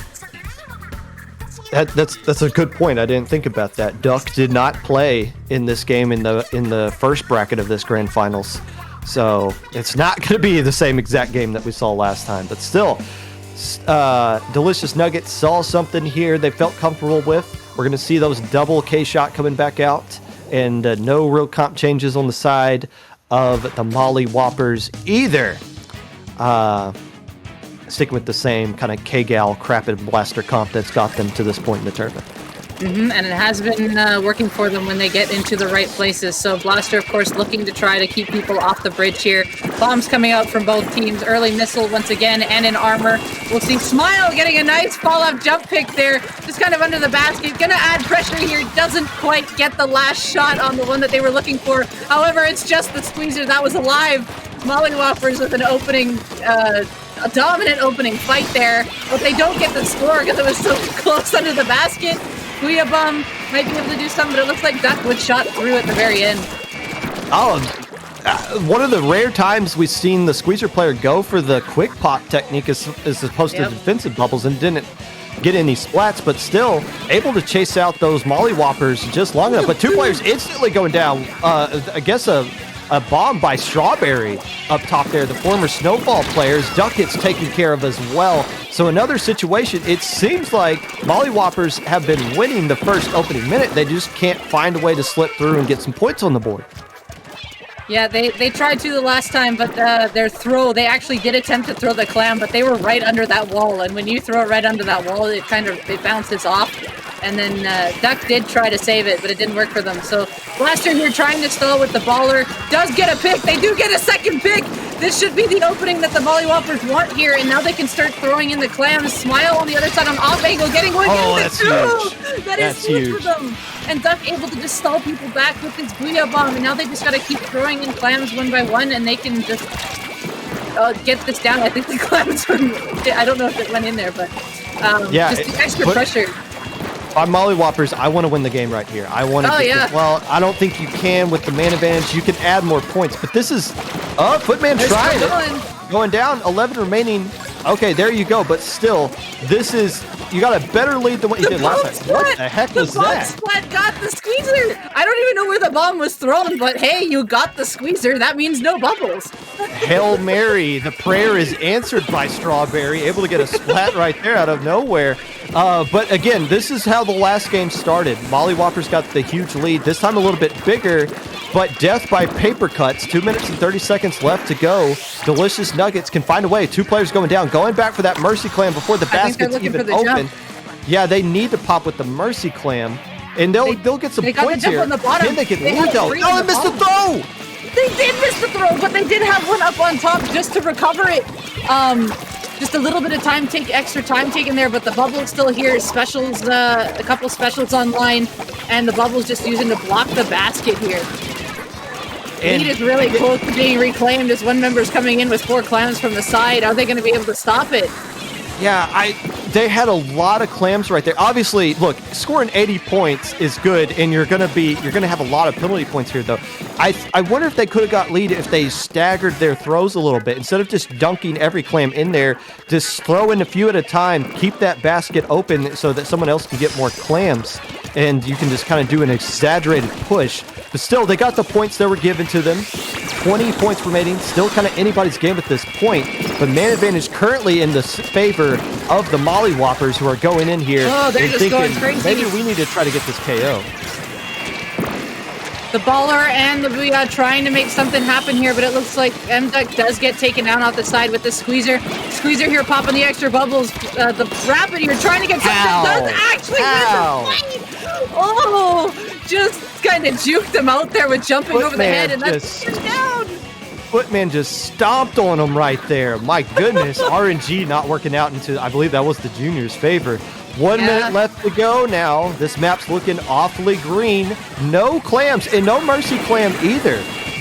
That's a good point. I didn't think about that. Duck did not play in this game in the first bracket of this grand finals. So it's not going to be the same exact game that we saw last time. But still, Delicious Nuggets saw something here they felt comfortable with. We're going to see those double K-shot coming back out, and no real comp changes on the side of the Molly Whoppers either. Sticking with the same kind of K-Gal Crapid Blaster comp that's got them to this point in the tournament.
And it has been working for them when they get into the right places. So Blaster, of course, looking to try to keep people off the bridge here. Bombs coming out from both teams. Early missile once again, and in armor. We'll see Smile getting a nice fall-up jump pick there. Just kind of under the basket. Gonna add pressure here. Doesn't quite get the last shot on the one that they were looking for. However, it's just the squeezer that was alive. Molly Whoppers with an opening... a dominant opening fight there, but they don't get the score because it was so close under the basket. Booyah Bomb might be able to do something, but it looks like Duckwood shot through at the very end.
One of the rare times we've seen the squeezer player go for the quick pop technique as opposed to defensive bubbles, and didn't get any splats, but still able to chase out those Molly Whoppers just long enough. But two players instantly going down. I guess a bomb by Strawberry up top there, the former Snowball players. Duck gets taken care of as well. So another situation, it seems like Molly Whoppers have been winning the first opening minute. They just can't find a way to slip through and get some points on the board.
Yeah, they tried to the last time, but their throw, they actually did attempt to throw the clam, but they were right under that wall. And when you throw it right under that wall, it bounces off. And then Duck did try to save it, but it didn't work for them. So Blaster here trying to stall with the baller. Does get a pick. They do get a second pick. This should be the opening that the Molly Whoppers want here. And now they can start throwing in the clams. Smile on the other side on off angle, getting one.
That's huge.
That is huge for them. And Duck able to just stall people back with his Booyah Bomb. And now they just got to keep throwing in clams one by one, and they can just get this down. I think the clams, I don't know if it went in there, but just the extra pressure.
I'm Molly Whoppers, I want to win the game right here. I want to well, I don't think you can with the man advantage. You can add more points, but this is Footman trying it. Going down, 11 remaining. Okay, there you go, but still, this is, you got a better lead than what you did last time. What the heck was that?
The bomb splat got the squeezer. I don't even know where the bomb was thrown, but hey, you got the squeezer. That means no bubbles.
Hail Mary, the prayer is answered by Strawberry, able to get a splat right there out of nowhere. But again, this is how the last game started. Molly Whoppers got the huge lead, this time a little bit bigger, but death by paper cuts. 2 minutes and 30 seconds left to go. Delicious Nuggets can find a way. 2 players going down, going back for that Mercy Clam before the basket's even open. Yeah, they need to pop with the Mercy Clam, and they'll get some points here.
On the bottom.
Can they get lead though? Oh, they missed the throw!
They did miss the throw, but they did have one up on top just to recover it. Just a little bit of extra time taken there, but the bubble's still here. Specials, a couple specials online, and the bubble's just using to block the basket here. Lead is really close to being reclaimed as one member's coming in with 4 clams from the side. Are they going to be able to stop it?
Yeah, they had a lot of clams right there. Obviously, look, scoring 80 points is good, and you're gonna have a lot of penalty points here, though. I wonder if they could have got lead if they staggered their throws a little bit instead of just dunking every clam in there. Just throw in a few at a time, keep that basket open so that someone else can get more clams, and you can just kind of do an exaggerated push. But still, they got the points that were given to them. 20 points remaining, still kind of anybody's game at this point, but man advantage currently in the favor of the Molly Whoppers, who are going in here and thinking, maybe we need to try to get this KO.
The baller and the Booyah trying to make something happen here, but it looks like M-Duck does get taken down off the side with the squeezer. Squeezer here popping the extra bubbles. The Rapid here trying to get something does actually win the fight. Oh, just kind of juked him out there with jumping over the head, and that's down.
Footman just stomped on him right there. My goodness, RNG not working out into, I believe that was the junior's favor. 1 minute left to go now. This map's looking awfully green. No clams, and no Mercy Clam either.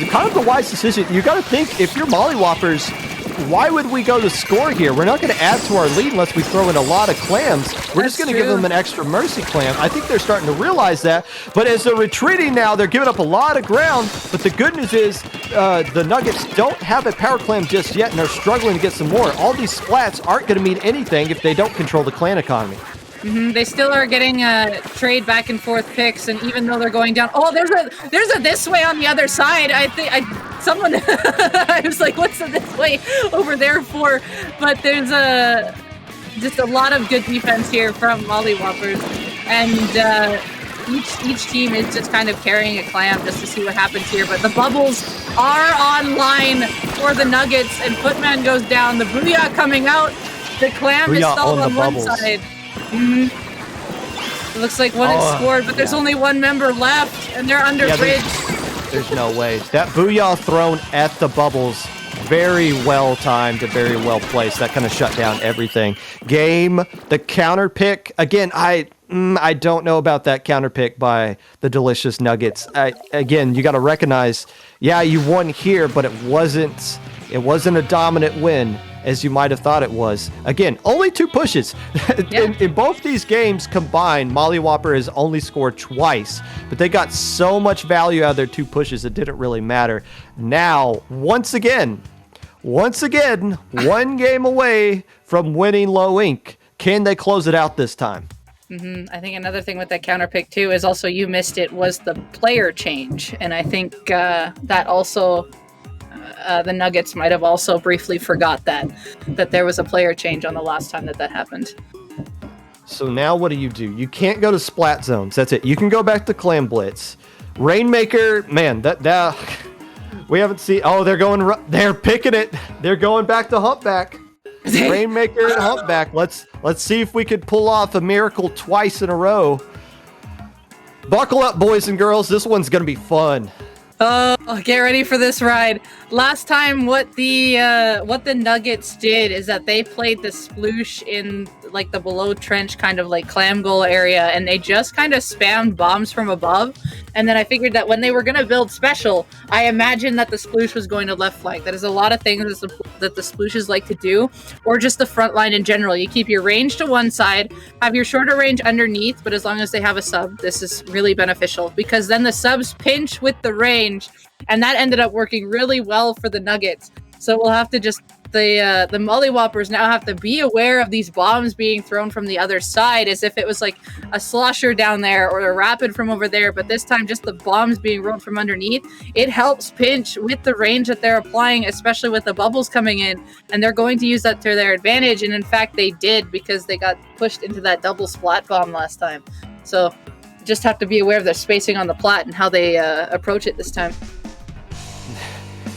Kind of the wise decision. You got to think, if you're Molly Whoppers, why would we go to score here? We're not going to add to our lead unless we throw in a lot of clams. We're just going to give them an extra Mercy Clam. I think they're starting to realize that. But as they're retreating now, they're giving up a lot of ground. But the good news is the Nuggets don't have a Power Clam just yet, and they're struggling to get some more. All these splats aren't going to mean anything if they don't control the clan economy.
They still are getting trade back and forth picks, and even though they're going down, there's a this way on the other side. Someone I was like, what's the this way over there for? But there's just a lot of good defense here from Molly Whoppers, and each team is just kind of carrying a clam just to see what happens here. But the bubbles are online for the Nuggets, and Footman goes down. The Booyah coming out. The clam is stalled on one side. It looks like one is scored, but there's only one member left, and they're under bridge.
There's no way. That Booyah thrown at the bubbles, very well timed and very well placed. That kind of shut down everything. Game, the counter pick. Again, I don't know about that counter pick by the Delicious Nuggets. Again, you got to recognize, yeah, you won here, but it wasn't a dominant win as you might have thought it was. Again, only 2 pushes. In both these games combined, Molly Whopper has only scored twice, but they got so much value out of their 2 pushes, it didn't really matter. Now, once again, 1 game away from winning Low Inc. Can they close it out this time?
I think another thing with that counter pick too is also, you missed it, was the player change, and I think that also the Nuggets might have also briefly forgot that there was a player change on the last time that happened.
So now what do? You can't go to splat zones. That's it. You can go back to Clam Blitz. Rainmaker, man, that we haven't seen. Oh, they're picking it. They're going back to Humpback. Rainmaker and Humpback. Let's see if we could pull off a miracle twice in a row. Buckle up, boys and girls. This one's gonna be fun.
Oh, get ready for this ride. Last time, what the Nuggets did is that they played the sploosh in like the below trench kind of like clam goal area, and they just kind of spammed bombs from above. And then I figured that when they were gonna build special, I imagined that the sploosh was going to left flank. That is a lot of things that the splooshes like to do, or just the front line in general. You keep your range to one side, have your shorter range underneath, but as long as they have a sub, this is really beneficial because then the subs pinch with the range, and that ended up working really well for the Nuggets. So we'll have to just the Mollywoppers now have to be aware of these bombs being thrown from the other side as if it was like a slosher down there or a rapid from over there, but this time just the bombs being rolled from underneath. It helps pinch with the range that they're applying, especially with the bubbles coming in, and they're going to use that to their advantage, and in fact they did because they got pushed into that double splat bomb last time. So just have to be aware of their spacing on the plat and how they approach it this time.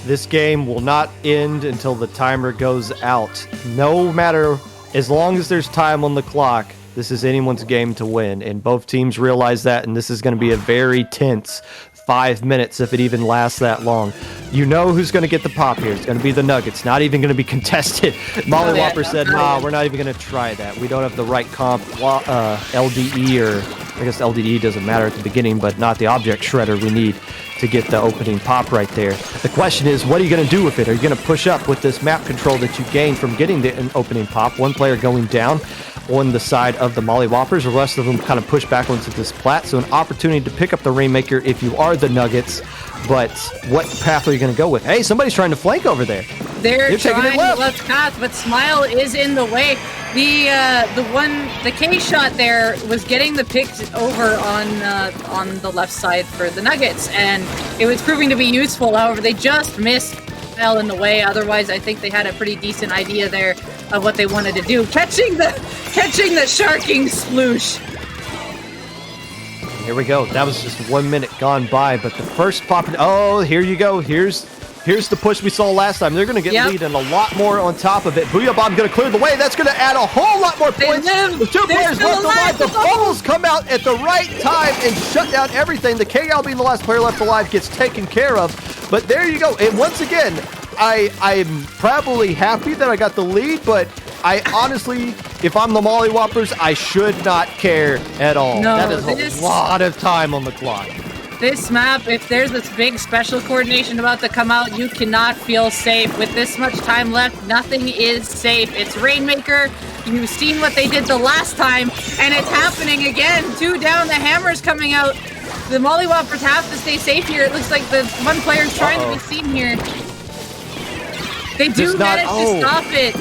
This game will not end until the timer goes out. No matter, as long as there's time on the clock, this is anyone's game to win. And both teams realize that, and this is going to be a very tense 5 minutes if it even lasts that long. You know who's going to get the pop here. It's going to be the Nuggets. Not even going to be contested. Mollywopper said, nah, we're not even going to try that. We don't have the right comp, LDE, or I guess LDE doesn't matter at the beginning, but not the object shredder we need to get the opening pop right there. The question is, what are you going to do with it? Are you going to push up with this map control that you gained from getting the opening pop? One player going down on the side of the Mollywoppers, the rest of them kind of push back onto this plat, so an opportunity to pick up the Rainmaker if you are the Nuggets, but what path are you going to go with? Hey, somebody's trying to flank over there.
They're trying left path, but Smile is in the way. The K shot there was getting the picks over on the left side for the Nuggets, and it was proving to be useful. However, they just missed Smile in the way. Otherwise, I think they had a pretty decent idea there of what they wanted to do. Catching the sharking sploosh.
Here we go. That was just 1 minute gone by, but the first pop. Oh, here you go. Here's the push we saw last time. They're going to get lead and a lot more on top of it. Booyah Bomb going to clear the way. That's going to add a whole lot more points. With two players left alive, the bubbles come out at the right time and shut down everything. The KL being the last player left alive gets taken care of. But there you go. And once again, I'm probably happy that I got the lead, but I honestly, if I'm the Mollywoppers, I should not care at all.
No,
that is a lot of time on the clock.
This map, if there's this big special coordination about to come out, you cannot feel safe. With this much time left, nothing is safe. It's Rainmaker. You've seen what they did the last time, and it's happening again. 2 down, the hammer's coming out. The Mollywoppers have to stay safe here. It looks like the one player's trying to be seen here. They do manage to stop it.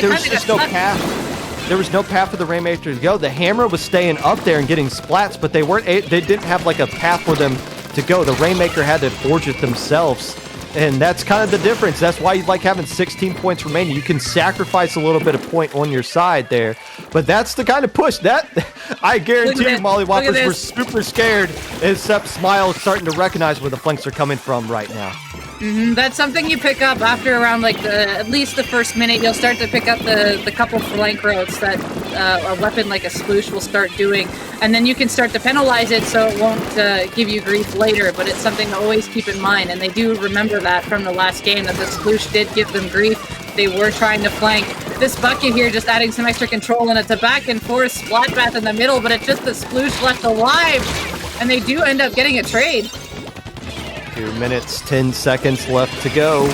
There was just no path. There was no path for the Rainmaker to go. The hammer was staying up there and getting splats, but they didn't have like a path for them to go. The Rainmaker had to forge it themselves, and that's kind of the difference. That's why you like having 16 points remaining. You can sacrifice a little bit of point on your side there, but that's the kind of push that I guarantee you Mollywoppers were super scared, except Smile starting to recognize where the flanks are coming from right now.
That's something you pick up after around like at least the first minute. You'll start to pick up the couple flank routes that a weapon like a sploosh will start doing, and then you can start to penalize it so it won't give you grief later, but it's something to always keep in mind, and they do remember that from the last game that the sploosh did give them grief. They were trying to flank. This bucket here just adding some extra control, and it's a back and forth splat path in the middle, but it's just the sploosh left alive, and they do end up getting a trade.
2 minutes, 10 seconds left to go,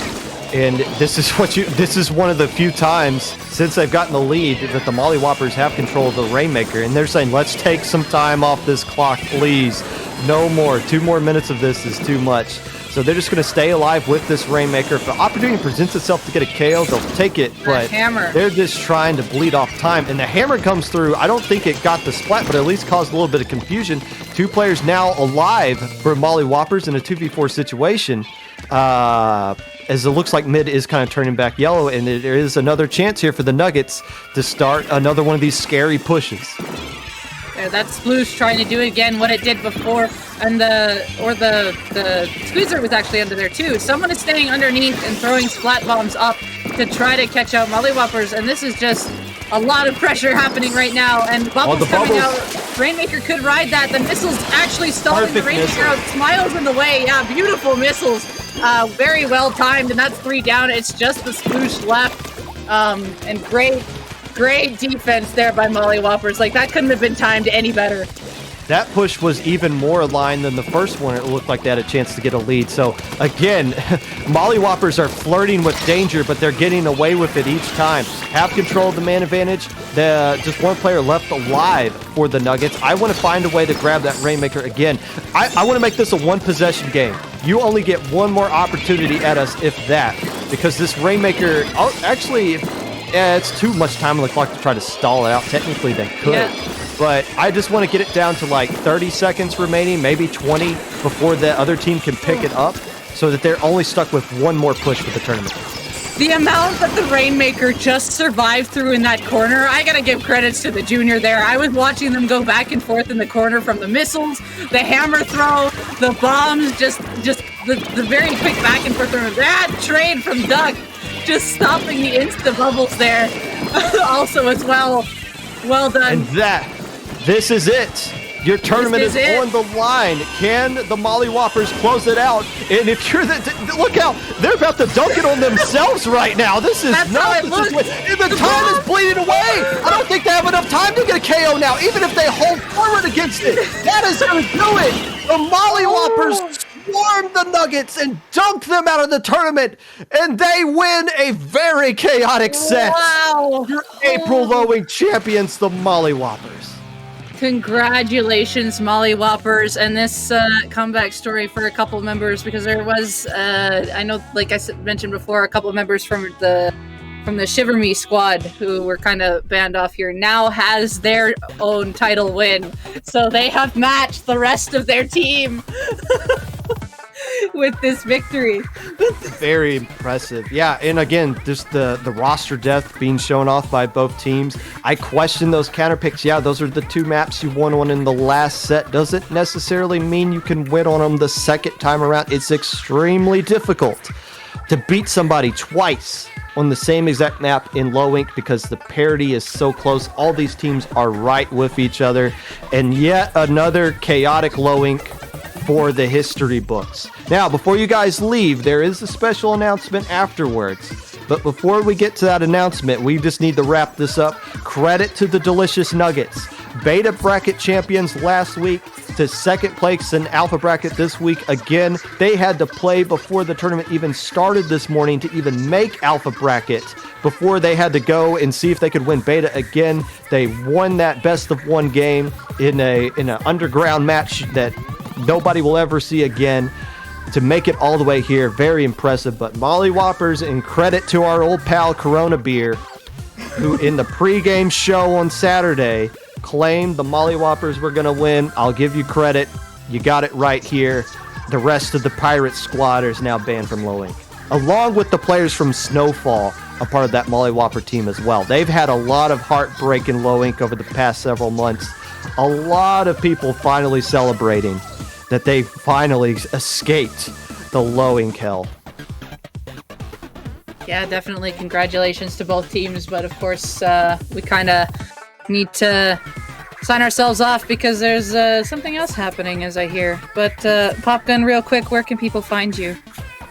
and this is one of the few times since they've gotten the lead that the Mollywoppers have control of the Rainmaker, and they're saying, let's take some time off this clock, please. No more. 2 more minutes of this is too much. So they're just going to stay alive with this Rainmaker. If the opportunity presents itself to get a KO, they'll take it, but they're just trying to bleed off time. And the hammer comes through. I don't think it got the splat, but at least caused a little bit of confusion. 2 players now alive for Mollywoppers in a 2v4 situation. As it looks like mid is kind of turning back yellow, and there is another chance here for the Nuggets to start another one of these scary pushes.
That's Sploosh trying to do again what it did before, and the Squeezer was actually under there too. Someone is staying underneath and throwing splat bombs up to try to catch out Mollywoppers, and this is just a lot of pressure happening right now, and bubbles coming out. Rainmaker could ride that. The missiles actually stalling the Rainmaker out. Smiles in the way. Yeah, beautiful missiles. Very well timed, and that's 3 down. It's just the Sploosh left. And great defense there by Mollywoppers. Like, that couldn't have been timed any better.
That push was even more aligned than the first one. It looked like they had a chance to get a lead. So, again, Mollywoppers are flirting with danger, but they're getting away with it each time. Have control of the man advantage. Just one player left alive for the Nuggets. I want to find a way to grab that Rainmaker again. I want to make this a one-possession game. You only get one more opportunity at us, if that. Because this Rainmaker, it's too much time on the clock to try to stall it out. Technically, they could. Yeah. But I just want to get it down to like 30 seconds remaining, maybe 20, before the other team can pick it up, so that they're only stuck with one more push for the tournament.
The amount that the Rainmaker just survived through in that corner, I gotta give credits to the junior there. I was watching them go back and forth in the corner from the missiles, the hammer throw, the bombs, just the very quick back and forth. That trade from Duck, just stopping the insta bubbles there, also as well. Well done.
And this is it. Your tournament is on the line. Can the Mollywoppers close it out? And if you're look out, they're about to dunk it on themselves right now. This is nuts. The time is bleeding away. I don't think they have enough time to get a KO now, even if they hold forward against it. That is going to do it. The Mollywoppers swarm the Nuggets and dunk them out of the tournament, and they win a very chaotic set.
Wow.
Your April Lowing champions, the Mollywoppers.
Congratulations, Mollywoppers, and this comeback story for a couple of members, because there was, I know, like I mentioned before, a couple of members from the Shiver Me squad who were kind of banned off here now has their own title win, so they have matched the rest of their team with this victory.
Very impressive. Yeah, and again, just the roster depth being shown off by both teams. I question those counter picks. Yeah, those are the 2 maps you won on in the last set. Doesn't necessarily mean you can win on them the second time around. It's extremely difficult to beat somebody twice on the same exact map in low ink because the parity is so close. All these teams are right with each other. And yet another chaotic low ink for the history books. Now, before you guys leave, there is a special announcement afterwards. But before we get to that announcement, we just need to wrap this up. Credit to the Delicious Nuggets. Beta bracket champions last week to second place in Alpha bracket this week. Again, they had to play before the tournament even started this morning to even make Alpha bracket before they had to go and see if they could win Beta again. They won that best of 1 game in an underground match that nobody will ever see again to make it all the way here. Very impressive. But Mollywoppers, and credit to our old pal Corona Beer, who in the pregame show on Saturday claimed the Mollywoppers were going to win. I'll give you credit. You got it right here. The rest of the Pirate squad is now banned from low ink, along with the players from Snowfall, a part of that Mollywopper team as well. They've had a lot of heartbreak in low ink over the past several months. A lot of people finally celebrating that they finally escaped the low ink hell.
Yeah, definitely congratulations to both teams, but of course we kind of need to sign ourselves off because there's something else happening, as I hear. But Popgun, real quick, where can people find you?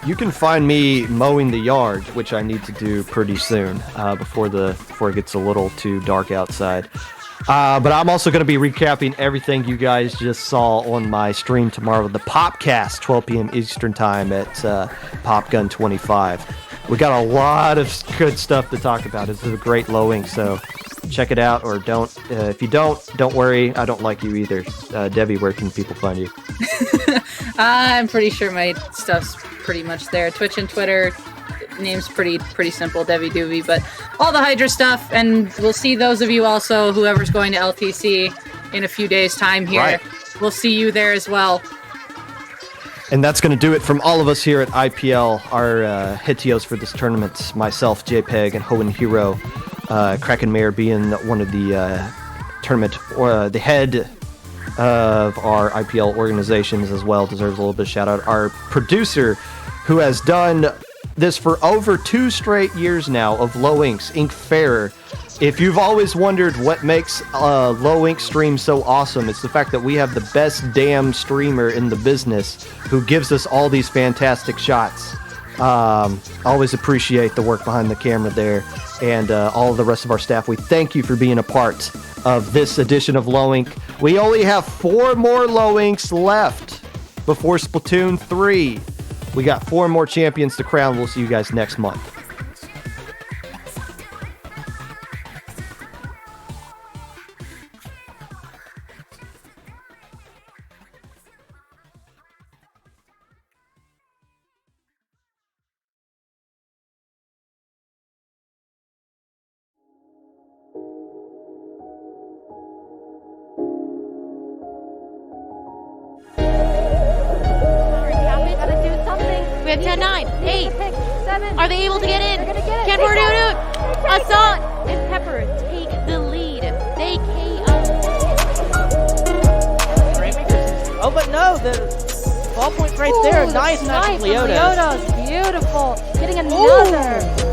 You can find me mowing the yard, which I need to do pretty soon before it gets a little too dark outside. But I'm also going to be recapping everything you guys just saw on my stream tomorrow, the Popcast, 12 p.m. Eastern Time at Popgun 25. We got a lot of good stuff to talk about. This is a great low ink, so check it out or don't. If you don't worry. I don't like you either. Debbie, where can people find you?
I'm pretty sure my stuff's pretty much there. Twitch and Twitter. Name's pretty simple, Debbie Doobie, but all the Hydra stuff, and we'll see those of you also, whoever's going to LTC in a few days' time here. Right. We'll see you there as well.
And that's going to do it from all of us here at IPL, our Hitios for this tournament, myself, JPEG, and Hoenn Hero, Kraken Mayor being one of the tournament, the head of our IPL organizations as well, deserves a little bit of shout out. Our producer, who has done this for over 2 straight years now, of Low Ink's Ink Fairer. If you've always wondered what makes Low Ink stream so awesome, it's the fact that we have the best damn streamer in the business who gives us all these fantastic shots. Always appreciate the work behind the camera there, and all of the rest of our staff. We thank you for being a part of this edition of Low Ink. We only have 4 more Low Inks left before Splatoon 3. We got 4 more champions to crown. We'll see you guys next month.
We have 10, 9, 8, 7. Are they able to get in? Can Bordeaux Assault and Pepper take the lead. They KO.
Oh, but no, the ball point's right there. Nice,
nice.
Leota's.
Leota's beautiful. Getting another.